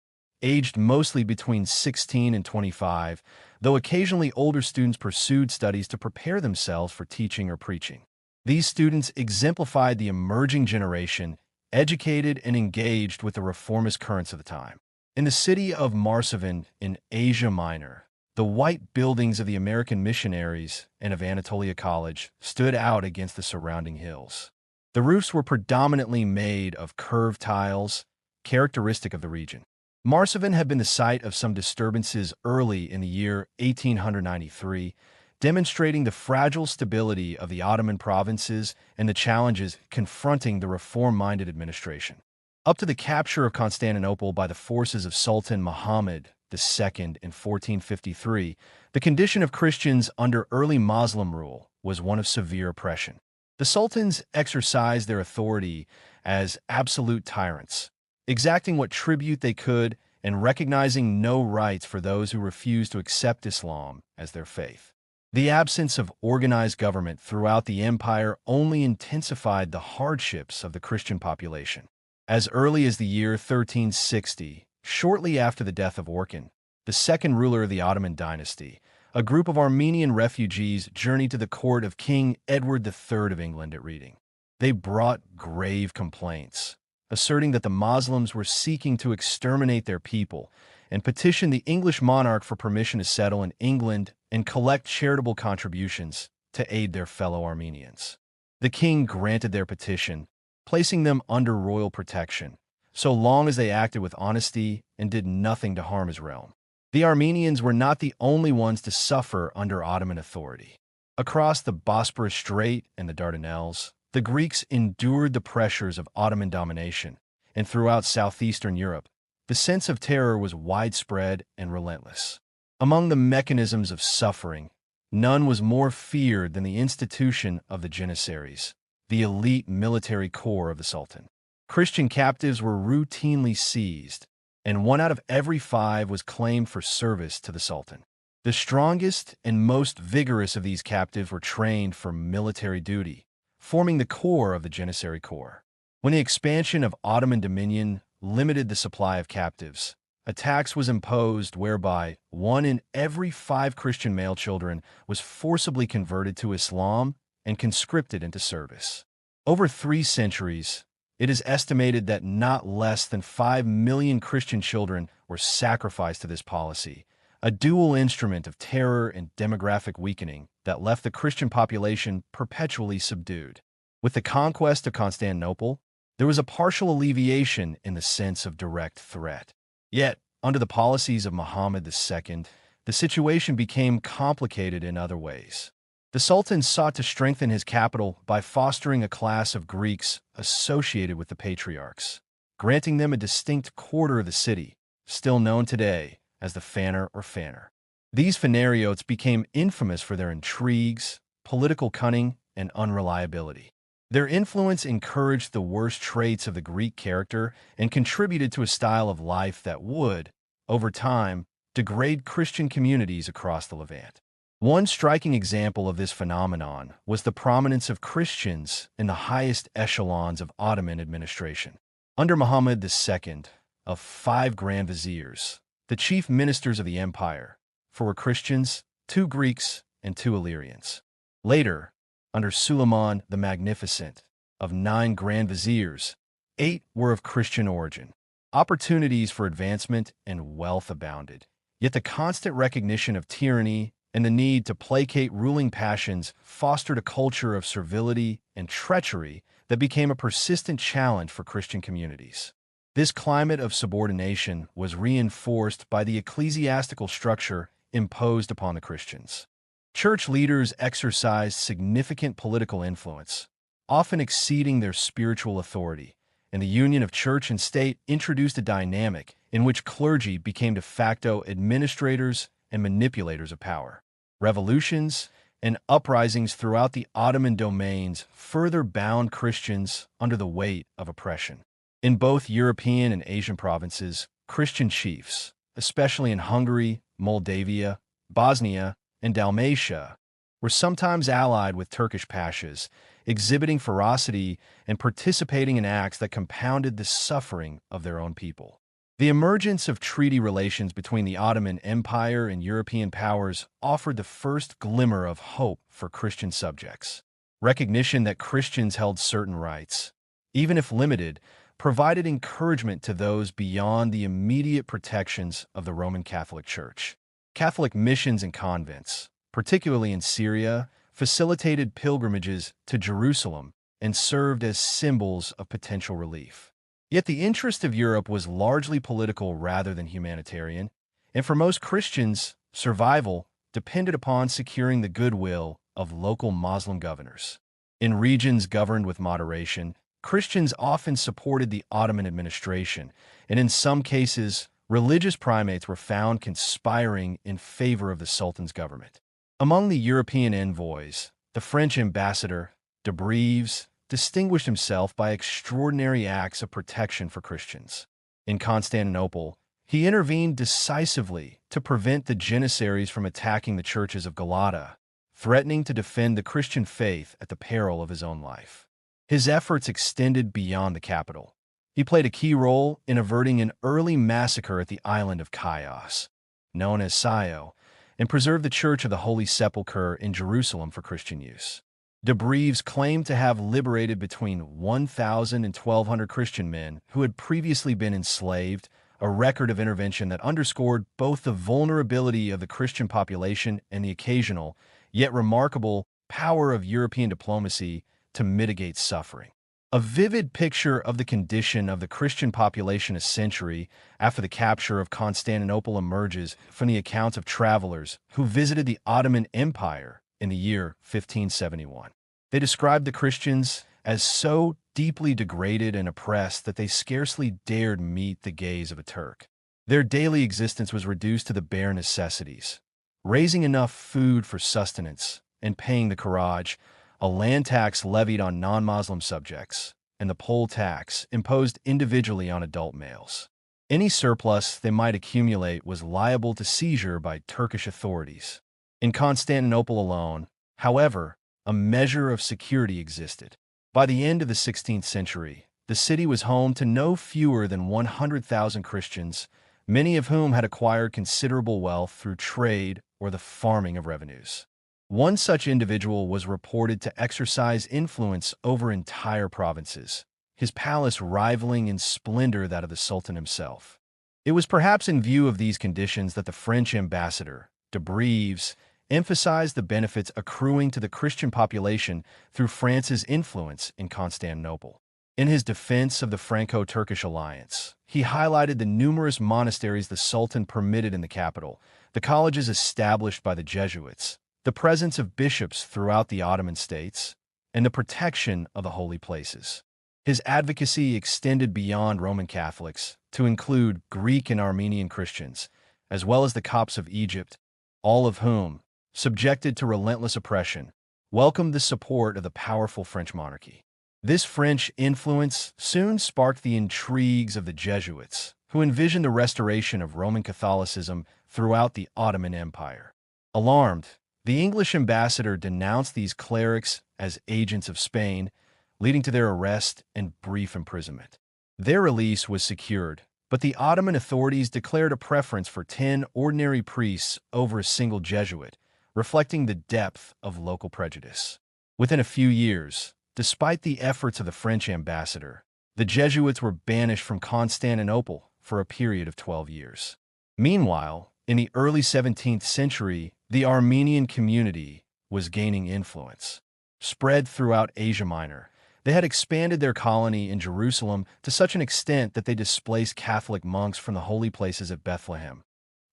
aged mostly between 16 and 25, though occasionally older students pursued studies to prepare themselves for teaching or preaching. These students exemplified the emerging generation, educated and engaged with the reformist currents of the time. In the city of Marsovan in Asia Minor, the white buildings of the American missionaries and of Anatolia College stood out against the surrounding hills. The roofs were predominantly made of curved tiles, characteristic of the region. Marsovan had been the site of some disturbances early in the year 1893, demonstrating the fragile stability of the Ottoman provinces and the challenges confronting the reform-minded administration. Up to the capture of Constantinople by the forces of Sultan Muhammad II in 1453, the condition of Christians under early Muslim rule was one of severe oppression. The sultans exercised their authority as absolute tyrants, exacting what tribute they could and recognizing no rights for those who refused to accept Islam as their faith. The absence of organized government throughout the empire only intensified the hardships of the Christian population. As early as the year 1360, shortly after the death of Orkan, the second ruler of the Ottoman dynasty, a group of Armenian refugees journeyed to the court of King Edward III of England at Reading. They brought grave complaints, asserting that the Muslims were seeking to exterminate their people, and petitioned the English monarch for permission to settle in England and collect charitable contributions to aid their fellow Armenians. The king granted their petition, placing them under royal protection, so long as they acted with honesty and did nothing to harm his realm. The Armenians were not the only ones to suffer under Ottoman authority. Across the Bosporus Strait and the Dardanelles, the Greeks endured the pressures of Ottoman domination, and throughout southeastern Europe, the sense of terror was widespread and relentless. Among the mechanisms of suffering, none was more feared than the institution of the Janissaries, the elite military corps of the Sultan. Christian captives were routinely seized, and 1 out of every 5 was claimed for service to the Sultan. The strongest and most vigorous of these captives were trained for military duty, forming the core of the Janissary Corps. When the expansion of Ottoman dominion limited the supply of captives, A tax was imposed whereby 1 in every 5 Christian male children was forcibly converted to Islam and conscripted into service. Over 3 centuries, it is estimated that not less than 5 million Christian children were sacrificed to this policy, a dual instrument of terror and demographic weakening that left the Christian population perpetually subdued. With the conquest of Constantinople, there was a partial alleviation in the sense of direct threat. Yet, under the policies of Muhammad II, the situation became complicated in other ways. The Sultan sought to strengthen his capital by fostering a class of Greeks associated with the patriarchs, granting them a distinct quarter of the city, still known today as the Fanner or Fanner. These Phanariotes became infamous for their intrigues, political cunning, and unreliability. Their influence encouraged the worst traits of the Greek character and contributed to a style of life that would, over time, degrade Christian communities across the Levant. One striking example of this phenomenon was the prominence of Christians in the highest echelons of Ottoman administration. Under Muhammad II, of 5 Grand Viziers, the chief ministers of the empire, 4 were Christians, 2 Greeks, and 2 Illyrians. Later, under Suleiman the Magnificent, of 9 Grand Viziers, 8 were of Christian origin. Opportunities for advancement and wealth abounded, yet the constant recognition of tyranny and the need to placate ruling passions fostered a culture of servility and treachery that became a persistent challenge for Christian communities. This climate of subordination was reinforced by the ecclesiastical structure imposed upon the Christians. Church leaders exercised significant political influence, often exceeding their spiritual authority, and the union of church and state introduced a dynamic in which clergy became de facto administrators and manipulators of power. Revolutions and uprisings throughout the Ottoman domains further bound Christians under the weight of oppression. In both European and Asian provinces, Christian chiefs, especially in Hungary, Moldavia, Bosnia, and Dalmatia, were sometimes allied with Turkish pashas, exhibiting ferocity and participating in acts that compounded the suffering of their own people. The emergence of treaty relations between the Ottoman Empire and European powers offered the first glimmer of hope for Christian subjects. Recognition that Christians held certain rights, even if limited, provided encouragement to those beyond the immediate protections of the Roman Catholic Church. Catholic missions and convents, particularly in Syria, facilitated pilgrimages to Jerusalem and served as symbols of potential relief. Yet the interest of Europe was largely political rather than humanitarian, and for most Christians, survival depended upon securing the goodwill of local Muslim governors. In regions governed with moderation, Christians often supported the Ottoman administration, and in some cases, religious primates were found conspiring in favor of the Sultan's government. Among the European envoys, the French ambassador, de Brives, distinguished himself by extraordinary acts of protection for Christians. In Constantinople, he intervened decisively to prevent the Janissaries from attacking the churches of Galata, threatening to defend the Christian faith at the peril of his own life. His efforts extended beyond the capital. He played a key role in averting an early massacre at the island of Chios, known as Scio, and preserved the Church of the Holy Sepulchre in Jerusalem for Christian use. De Brives claimed to have liberated between 1,000 and 1,200 Christian men who had previously been enslaved, a record of intervention that underscored both the vulnerability of the Christian population and the occasional, yet remarkable, power of European diplomacy to mitigate suffering. A vivid picture of the condition of the Christian population a century after the capture of Constantinople emerges from the accounts of travelers who visited the Ottoman Empire in the year 1571. They described the Christians as so deeply degraded and oppressed that they scarcely dared meet the gaze of a Turk. Their daily existence was reduced to the bare necessities, raising enough food for sustenance and paying the kharaj, a land tax levied on non-Muslim subjects, and the poll tax imposed individually on adult males. Any surplus they might accumulate was liable to seizure by Turkish authorities. In Constantinople alone, however, a measure of security existed. By the end of the 16th century, the city was home to no fewer than 100,000 Christians, many of whom had acquired considerable wealth through trade or the farming of revenues. One such individual was reported to exercise influence over entire provinces, his palace rivaling in splendor that of the Sultan himself. It was perhaps in view of these conditions that the French ambassador, de Brives, emphasized the benefits accruing to the Christian population through France's influence in Constantinople. In his defense of the Franco-Turkish alliance, he highlighted the numerous monasteries the Sultan permitted in the capital, the colleges established by the Jesuits, the presence of bishops throughout the Ottoman states, and the protection of the holy places. His advocacy extended beyond Roman Catholics to include Greek and Armenian Christians, as well as the Copts of Egypt, all of whom, subjected to relentless oppression, welcomed the support of the powerful French monarchy. This French influence soon sparked the intrigues of the Jesuits, who envisioned the restoration of Roman Catholicism throughout the Ottoman Empire. Alarmed, the English ambassador denounced these clerics as agents of Spain, leading to their arrest and brief imprisonment. Their release was secured, but the Ottoman authorities declared a preference for 10 ordinary priests over a single Jesuit, reflecting the depth of local prejudice. Within a few years, despite the efforts of the French ambassador, the Jesuits were banished from Constantinople for a period of 12 years. Meanwhile, in the early 17th century, the Armenian community was gaining influence. Spread throughout Asia Minor, they had expanded their colony in Jerusalem to such an extent that they displaced Catholic monks from the holy places at Bethlehem,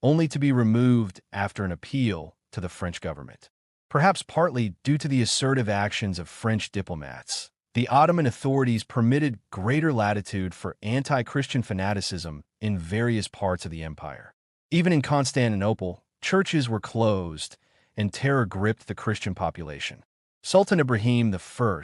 only to be removed after an appeal to the French government. Perhaps partly due to the assertive actions of French diplomats, the Ottoman authorities permitted greater latitude for anti-Christian fanaticism in various parts of the empire. Even in Constantinople, churches were closed and terror gripped the Christian population. Sultan Ibrahim I,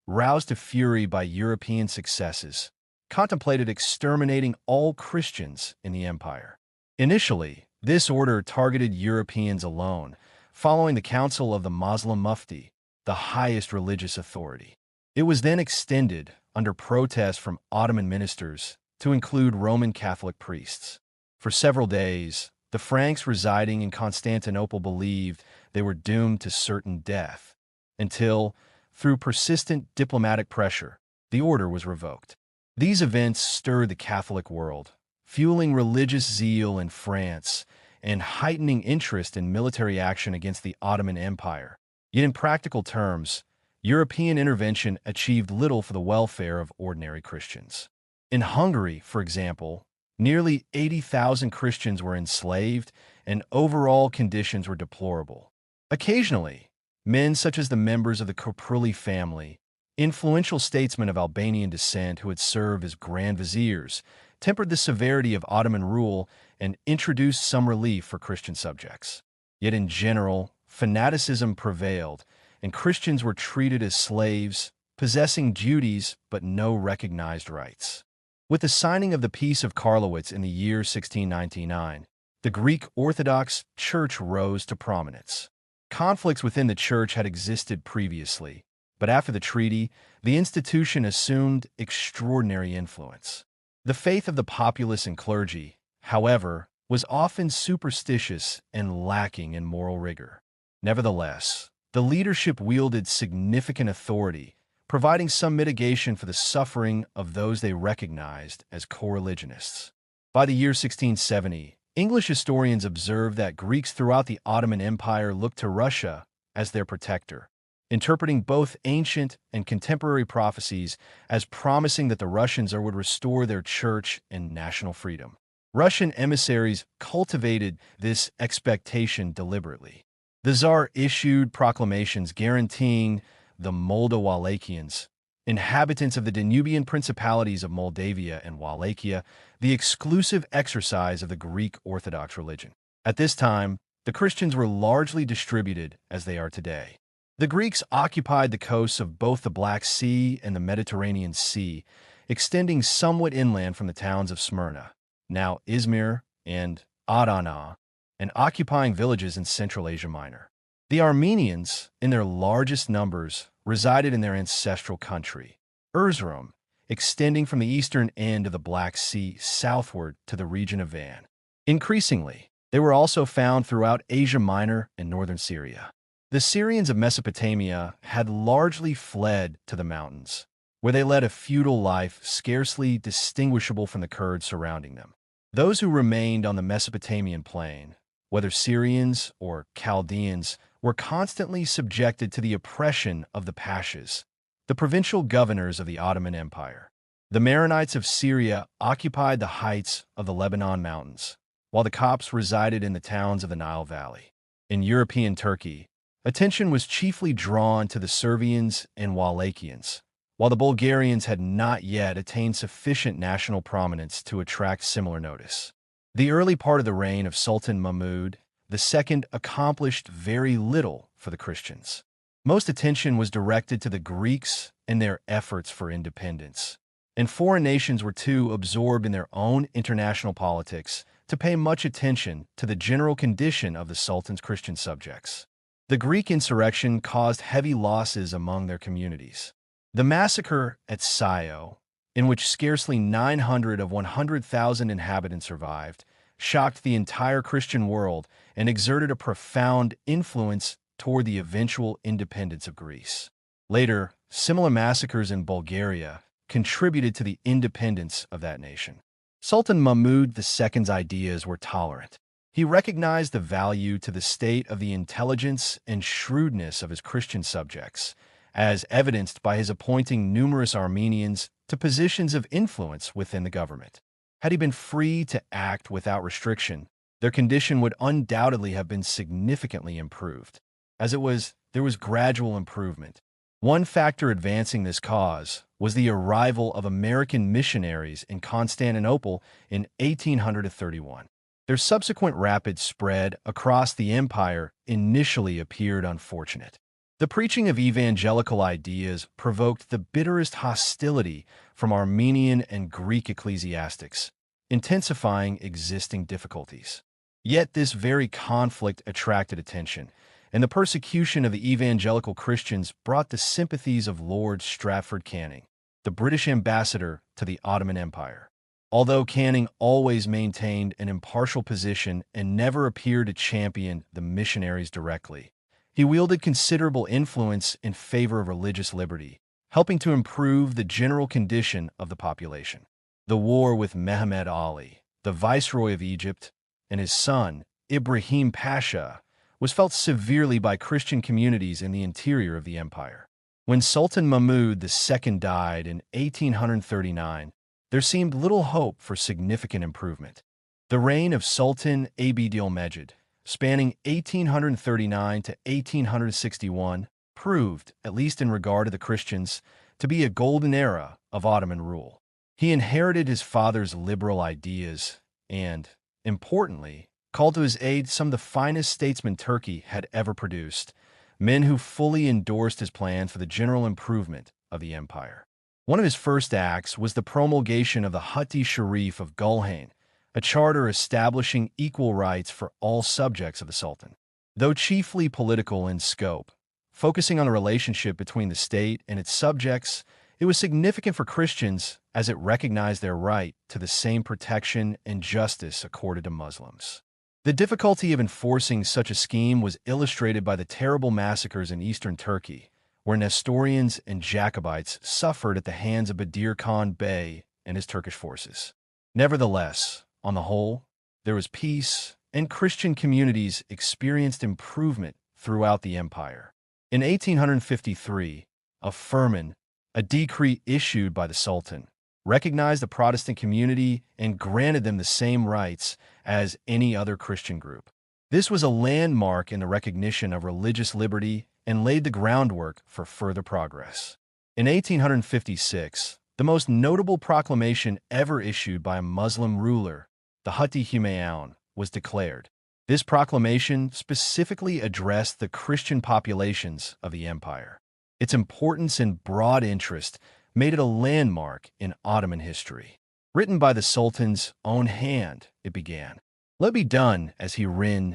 roused to fury by European successes, contemplated exterminating all Christians in the empire. Initially, this order targeted Europeans alone, following the counsel of the Muslim Mufti, the highest religious authority. It was then extended, under protest from Ottoman ministers, to include Roman Catholic priests. For several days, the Franks residing in Constantinople believed they were doomed to certain death, until, through persistent diplomatic pressure, the order was revoked. These events stirred the Catholic world, fueling religious zeal in France and heightening interest in military action against the Ottoman Empire. Yet in practical terms, European intervention achieved little for the welfare of ordinary Christians. In Hungary, for example, nearly 80,000 Christians were enslaved, and overall conditions were deplorable. Occasionally, men such as the members of the Kopruli family, influential statesmen of Albanian descent who had served as grand viziers, tempered the severity of Ottoman rule and introduced some relief for Christian subjects. Yet in general, fanaticism prevailed, and Christians were treated as slaves, possessing duties but no recognized rights. With the signing of the Peace of Karlowitz in the year 1699, the Greek Orthodox Church rose to prominence. Conflicts within the Church had existed previously, but after the treaty, the institution assumed extraordinary influence. The faith of the populace and clergy, however, was often superstitious and lacking in moral rigor. Nevertheless, the leadership wielded significant authority, providing some mitigation for the suffering of those they recognized as co-religionists. By the year 1670, English historians observed that Greeks throughout the Ottoman Empire looked to Russia as their protector, interpreting both ancient and contemporary prophecies as promising that the Russians would restore their church and national freedom. Russian emissaries cultivated this expectation deliberately. The Tsar issued proclamations guaranteeing the Moldo-Wallachians, inhabitants of the Danubian principalities of Moldavia and Wallachia, the exclusive exercise of the Greek Orthodox religion. At this time, the Christians were largely distributed as they are today. The Greeks occupied the coasts of both the Black Sea and the Mediterranean Sea, extending somewhat inland from the towns of Smyrna, now Izmir, and Adana, and occupying villages in Central Asia Minor. The Armenians, in their largest numbers, resided in their ancestral country, Erzurum, extending from the eastern end of the Black Sea southward to the region of Van. Increasingly, they were also found throughout Asia Minor and northern Syria. The Syrians of Mesopotamia had largely fled to the mountains, where they led a feudal life scarcely distinguishable from the Kurds surrounding them. Those who remained on the Mesopotamian plain, whether Syrians or Chaldeans, were constantly subjected to the oppression of the Pashas, the provincial governors of the Ottoman Empire. The Maronites of Syria occupied the heights of the Lebanon mountains, while the Copts resided in the towns of the Nile Valley. In European Turkey, attention was chiefly drawn to the Servians and Wallachians, while the Bulgarians had not yet attained sufficient national prominence to attract similar notice. The early part of the reign of Sultan Mahmud II accomplished very little for the Christians. Most attention was directed to the Greeks and their efforts for independence, and foreign nations were too absorbed in their own international politics to pay much attention to the general condition of the Sultan's Christian subjects. The Greek insurrection caused heavy losses among their communities. The massacre at Scio, in which scarcely 900 of 100,000 inhabitants survived, shocked the entire Christian world and exerted a profound influence toward the eventual independence of Greece. Later, similar massacres in Bulgaria contributed to the independence of that nation. Sultan Mahmud II's ideas were tolerant. He recognized the value to the state of the intelligence and shrewdness of his Christian subjects, as evidenced by his appointing numerous Armenians to positions of influence within the government. Had he been free to act without restriction, their condition would undoubtedly have been significantly improved. As it was, there was gradual improvement. One factor advancing this cause was the arrival of American missionaries in Constantinople in 1831. Their subsequent rapid spread across the empire initially appeared unfortunate. The preaching of evangelical ideas provoked the bitterest hostility from Armenian and Greek ecclesiastics, intensifying existing difficulties. Yet this very conflict attracted attention, and the persecution of the evangelical Christians brought the sympathies of Lord Stratford Canning, the British ambassador to the Ottoman Empire. Although Canning always maintained an impartial position and never appeared to champion the missionaries directly, he wielded considerable influence in favor of religious liberty, helping to improve the general condition of the population. The war with Mehmed Ali, the viceroy of Egypt, and his son, Ibrahim Pasha, was felt severely by Christian communities in the interior of the empire. When Sultan Mahmud II died in 1839, there seemed little hope for significant improvement. The reign of Sultan Abd-el-Mejid, spanning 1839 to 1861, proved, at least in regard to the Christians, to be a golden era of Ottoman rule. He inherited his father's liberal ideas and, importantly, called to his aid some of the finest statesmen Turkey had ever produced, men who fully endorsed his plan for the general improvement of the empire. One of his first acts was the promulgation of the Hatti Sharif of Gulhane, a charter establishing equal rights for all subjects of the Sultan. Though chiefly political in scope, focusing on the relationship between the state and its subjects, it was significant for Christians as it recognized their right to the same protection and justice accorded to Muslims. The difficulty of enforcing such a scheme was illustrated by the terrible massacres in eastern Turkey, where Nestorians and Jacobites suffered at the hands of Badir Khan Bey and his Turkish forces. Nevertheless, on the whole, there was peace, and Christian communities experienced improvement throughout the empire. In 1853, a firman, a decree issued by the Sultan, recognized the Protestant community and granted them the same rights as any other Christian group. This was a landmark in the recognition of religious liberty and laid the groundwork for further progress. In 1856, the most notable proclamation ever issued by a Muslim ruler, the Hatti Humayun, was declared. This proclamation specifically addressed the Christian populations of the empire. Its importance and broad interest made it a landmark in Ottoman history. Written by the Sultan's own hand, it began, "Let be done as he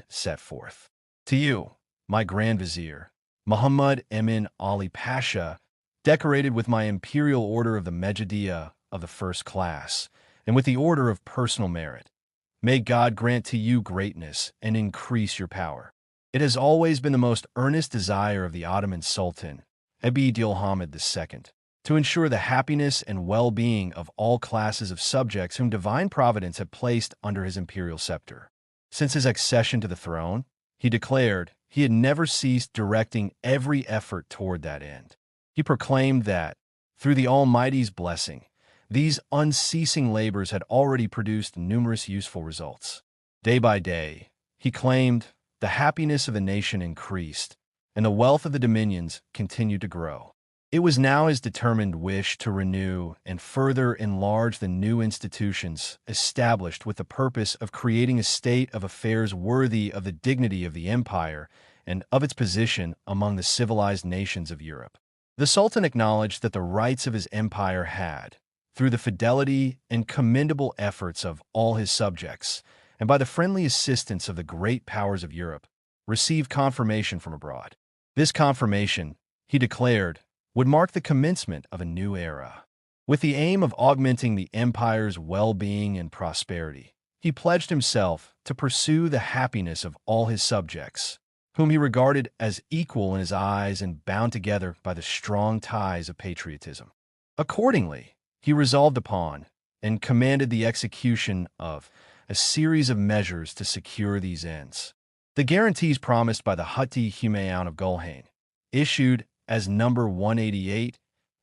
set forth. To you, my Grand Vizier, Muhammad Emin Ali Pasha, decorated with my imperial order of the Mejidiyah of the first class, and with the order of personal merit, May God grant to you greatness and increase your power. It has always been the most earnest desire of the Ottoman Sultan, Abd-ul-Hamid II, to ensure the happiness and well-being of all classes of subjects whom divine providence had placed under his imperial scepter. Since his accession to the throne, he declared he had never ceased directing every effort toward that end. He proclaimed that, through the Almighty's blessing, these unceasing labors had already produced numerous useful results. Day by day, he claimed, the happiness of the nation increased, and the wealth of the dominions continued to grow. It was now his determined wish to renew and further enlarge the new institutions established with the purpose of creating a state of affairs worthy of the dignity of the empire and of its position among the civilized nations of Europe. The Sultan acknowledged that the rights of his empire had, through the fidelity and commendable efforts of all his subjects, and by the friendly assistance of the great powers of Europe, received confirmation from abroad. This confirmation, he declared, would mark the commencement of a new era. With the aim of augmenting the empire's well-being and prosperity, he pledged himself to pursue the happiness of all his subjects, whom he regarded as equal in his eyes and bound together by the strong ties of patriotism. Accordingly, he resolved upon and commanded the execution of a series of measures to secure these ends. The guarantees promised by the Hatti Humayun of Gulhane, issued as number 188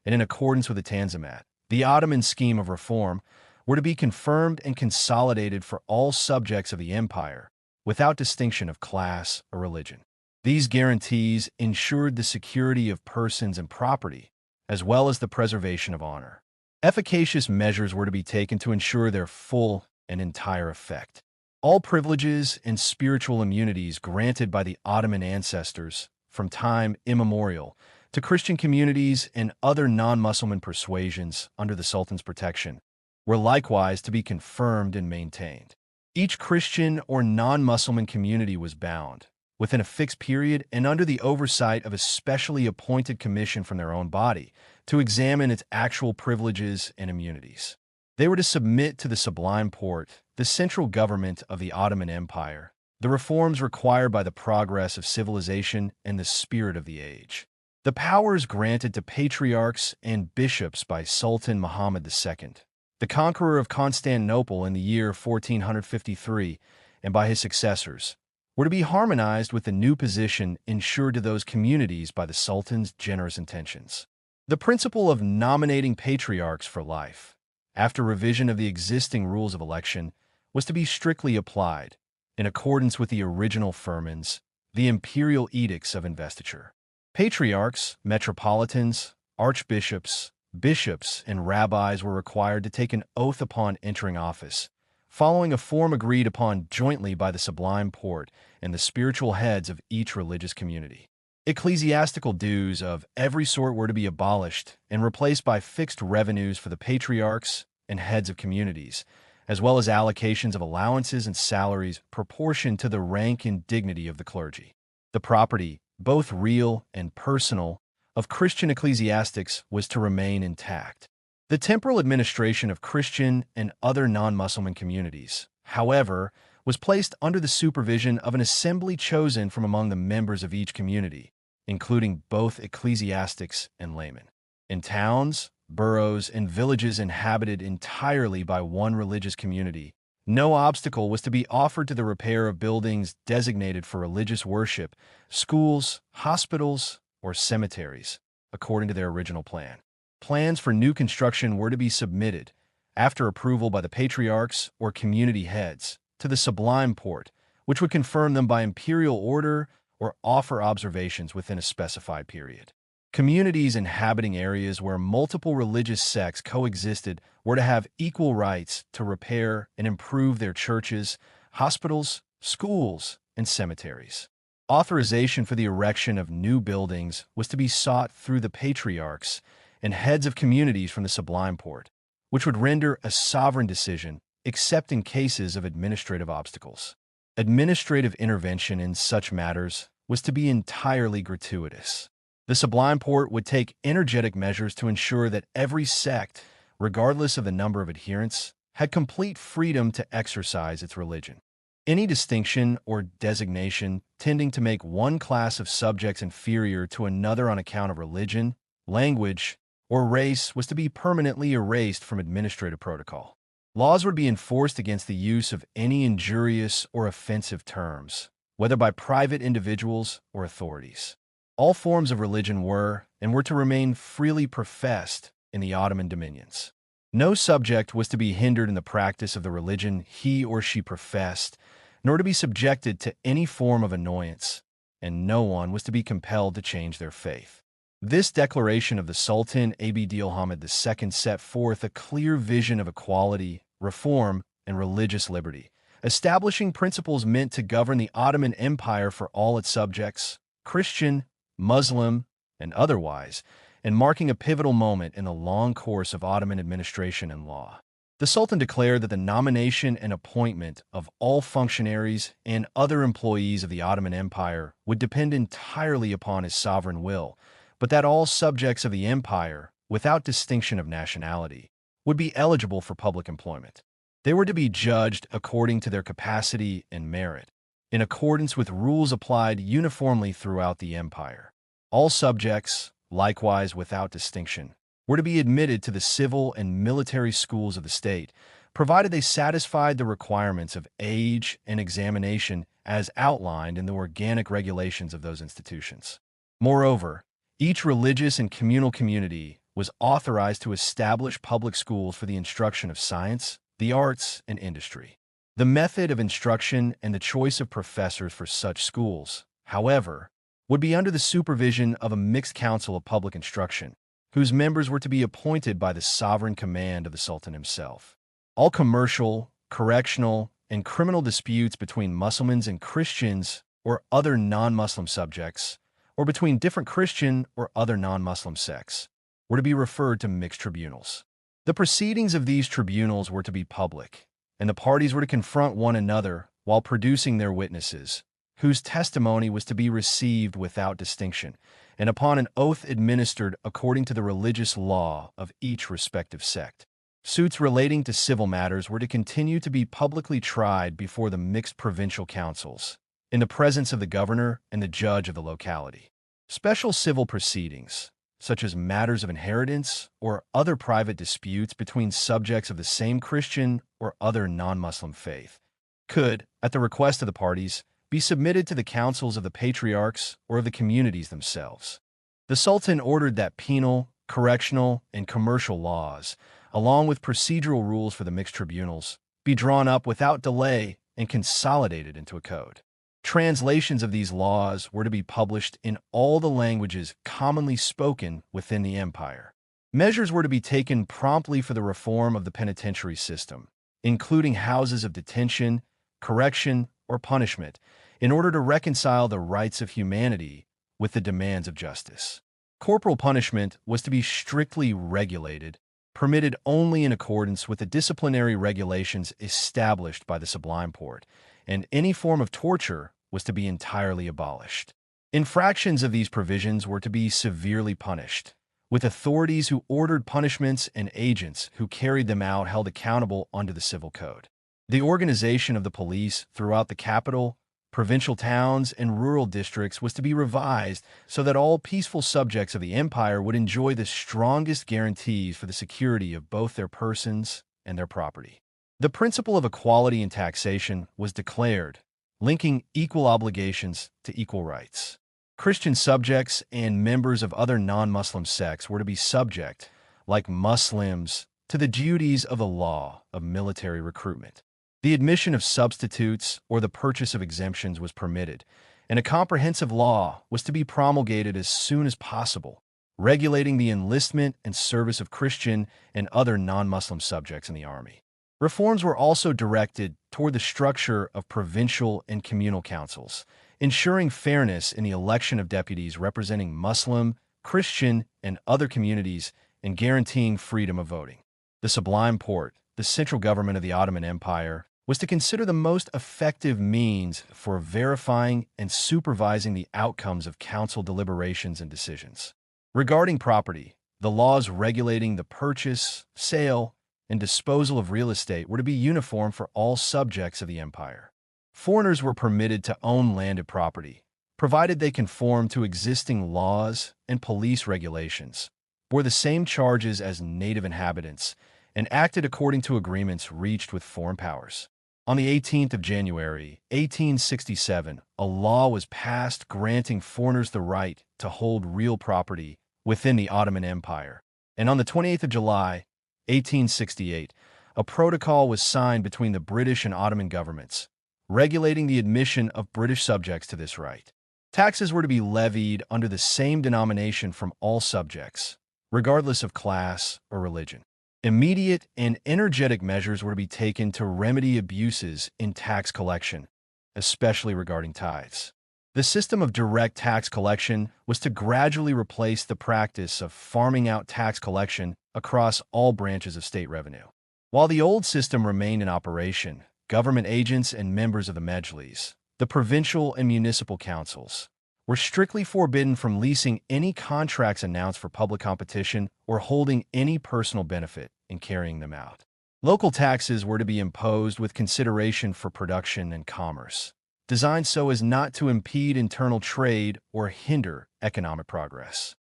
and in accordance with the Tanzimat, the Ottoman scheme of reform, were to be confirmed and consolidated for all subjects of the empire, without distinction of class or religion. These guarantees ensured the security of persons and property, as well as the preservation of honor. Efficacious measures were to be taken to ensure their full and entire effect. All privileges and spiritual immunities granted by the Ottoman ancestors from time immemorial to Christian communities and other non-Muslim persuasions under the Sultan's protection were likewise to be confirmed and maintained. Each Christian or non-Muslim community was bound, within a fixed period and under the oversight of a specially appointed commission from their own body, to examine its actual privileges and immunities. They were to submit to the Sublime Porte, the central government of the Ottoman Empire, the reforms required by the progress of civilization and the spirit of the age. The powers granted to patriarchs and bishops by Sultan Muhammad II, the conqueror of Constantinople in the year 1453, and by his successors, were to be harmonized with the new position ensured to those communities by the Sultan's generous intentions. The principle of nominating patriarchs for life, after revision of the existing rules of election, was to be strictly applied, in accordance with the original firmans, the imperial edicts of investiture. Patriarchs, metropolitans, archbishops, bishops, and rabbis were required to take an oath upon entering office, following a form agreed upon jointly by the Sublime Porte and the spiritual heads of each religious community. Ecclesiastical dues of every sort were to be abolished and replaced by fixed revenues for the patriarchs and heads of communities, as well as allocations of allowances and salaries proportioned to the rank and dignity of the clergy. The property, both real and personal, of Christian ecclesiastics was to remain intact. The temporal administration of Christian and other non-Muslim communities, however, was placed under the supervision of an assembly chosen from among the members of each community, including both ecclesiastics and laymen. In towns, boroughs, and villages inhabited entirely by one religious community, no obstacle was to be offered to the repair of buildings designated for religious worship, schools, hospitals, or cemeteries, according to their original plan. Plans for new construction were to be submitted, after approval by the patriarchs or community heads, to the Sublime Porte, which would confirm them by imperial order or offer observations within a specified period. Communities inhabiting areas where multiple religious sects coexisted were to have equal rights to repair and improve their churches, hospitals, schools, and cemeteries. Authorization for the erection of new buildings was to be sought through the patriarchs and heads of communities from the Sublime Porte, which would render a sovereign decision except in cases of administrative obstacles. Administrative intervention in such matters was to be entirely gratuitous. The Sublime Porte would take energetic measures to ensure that every sect, regardless of the number of adherents, had complete freedom to exercise its religion. Any distinction or designation tending to make one class of subjects inferior to another on account of religion, language, or race was to be permanently erased from administrative protocol. Laws would be enforced against the use of any injurious or offensive terms, whether by private individuals or authorities. All forms of religion were and were to remain freely professed in the Ottoman dominions. No subject was to be hindered in the practice of the religion he or she professed, nor to be subjected to any form of annoyance, and no one was to be compelled to change their faith. This declaration of the Sultan Abd-ul-Hamid II set forth a clear vision of equality, reform, and religious liberty, establishing principles meant to govern the Ottoman Empire for all its subjects, Christian, Muslim, and otherwise, and marking a pivotal moment in the long course of Ottoman administration and law. The Sultan declared that the nomination and appointment of all functionaries and other employees of the Ottoman Empire would depend entirely upon his sovereign will, but that all subjects of the empire, without distinction of nationality, would be eligible for public employment. They were to be judged according to their capacity and merit, in accordance with rules applied uniformly throughout the empire. All subjects, likewise without distinction, were to be admitted to the civil and military schools of the state, provided they satisfied the requirements of age and examination as outlined in the organic regulations of those institutions. Moreover, each religious and communal community was authorized to establish public schools for the instruction of science, the arts, and industry. The method of instruction and the choice of professors for such schools, however, would be under the supervision of a mixed council of public instruction, whose members were to be appointed by the sovereign command of the Sultan himself. All commercial, correctional, and criminal disputes between Muslims and Christians or other non-Muslim subjects, or between different Christian or other non-Muslim sects, were to be referred to mixed tribunals. The proceedings of these tribunals were to be public, and the parties were to confront one another while producing their witnesses, whose testimony was to be received without distinction, and upon an oath administered according to the religious law of each respective sect. Suits relating to civil matters were to continue to be publicly tried before the mixed provincial councils, in the presence of the governor and the judge of the locality. Special civil proceedings, such as matters of inheritance or other private disputes between subjects of the same Christian or other non-Muslim faith, could, at the request of the parties, be submitted to the councils of the patriarchs or of the communities themselves. The Sultan ordered that penal, correctional, and commercial laws, along with procedural rules for the mixed tribunals, be drawn up without delay and consolidated into a code. Translations of these laws were to be published in all the languages commonly spoken within the empire. Measures were to be taken promptly for the reform of the penitentiary system, including houses of detention, correction, or punishment, in order to reconcile the rights of humanity with the demands of justice. Corporal punishment was to be strictly regulated, permitted only in accordance with the disciplinary regulations established by the Sublime Porte, and any form of torture was to be entirely abolished. Infractions of these provisions were to be severely punished, with authorities who ordered punishments and agents who carried them out held accountable under the civil code. The organization of the police throughout the capital, provincial towns, and rural districts was to be revised so that all peaceful subjects of the empire would enjoy the strongest guarantees for the security of both their persons and their property. The principle of equality in taxation was declared, linking equal obligations to equal rights. Christian subjects and members of other non-Muslim sects were to be subject, like Muslims, to the duties of the law of military recruitment. The admission of substitutes or the purchase of exemptions was permitted, and a comprehensive law was to be promulgated as soon as possible, regulating the enlistment and service of Christian and other non-Muslim subjects in the army. Reforms were also directed toward the structure of provincial and communal councils, ensuring fairness in the election of deputies representing Muslim, Christian, and other communities, and guaranteeing freedom of voting. The Sublime Porte, the central government of the Ottoman Empire, was to consider the most effective means for verifying and supervising the outcomes of council deliberations and decisions. Regarding property, the laws regulating the purchase, sale, and disposal of real estate were to be uniform for all subjects of the empire. Foreigners were permitted to own landed property, provided they conformed to existing laws and police regulations, bore the same charges as native inhabitants, and acted according to agreements reached with foreign powers. On the 18th of January, 1867, a law was passed granting foreigners the right to hold real property within the Ottoman Empire. And on the 28th of July, 1868, a protocol was signed between the British and Ottoman governments, regulating the admission of British subjects to this right. Taxes were to be levied under the same denomination from all subjects, regardless of class or religion. Immediate and energetic measures were to be taken to remedy abuses in tax collection, especially regarding tithes. The system of direct tax collection was to gradually replace the practice of farming out tax collection across all branches of state revenue. While the old system remained in operation, government agents and members of the Mejlis, the provincial and municipal councils, were strictly forbidden from leasing any contracts announced for public competition or holding any personal benefit in carrying them out. Local taxes were to be imposed with consideration for production and commerce, designed so as not to impede internal trade or hinder economic progress.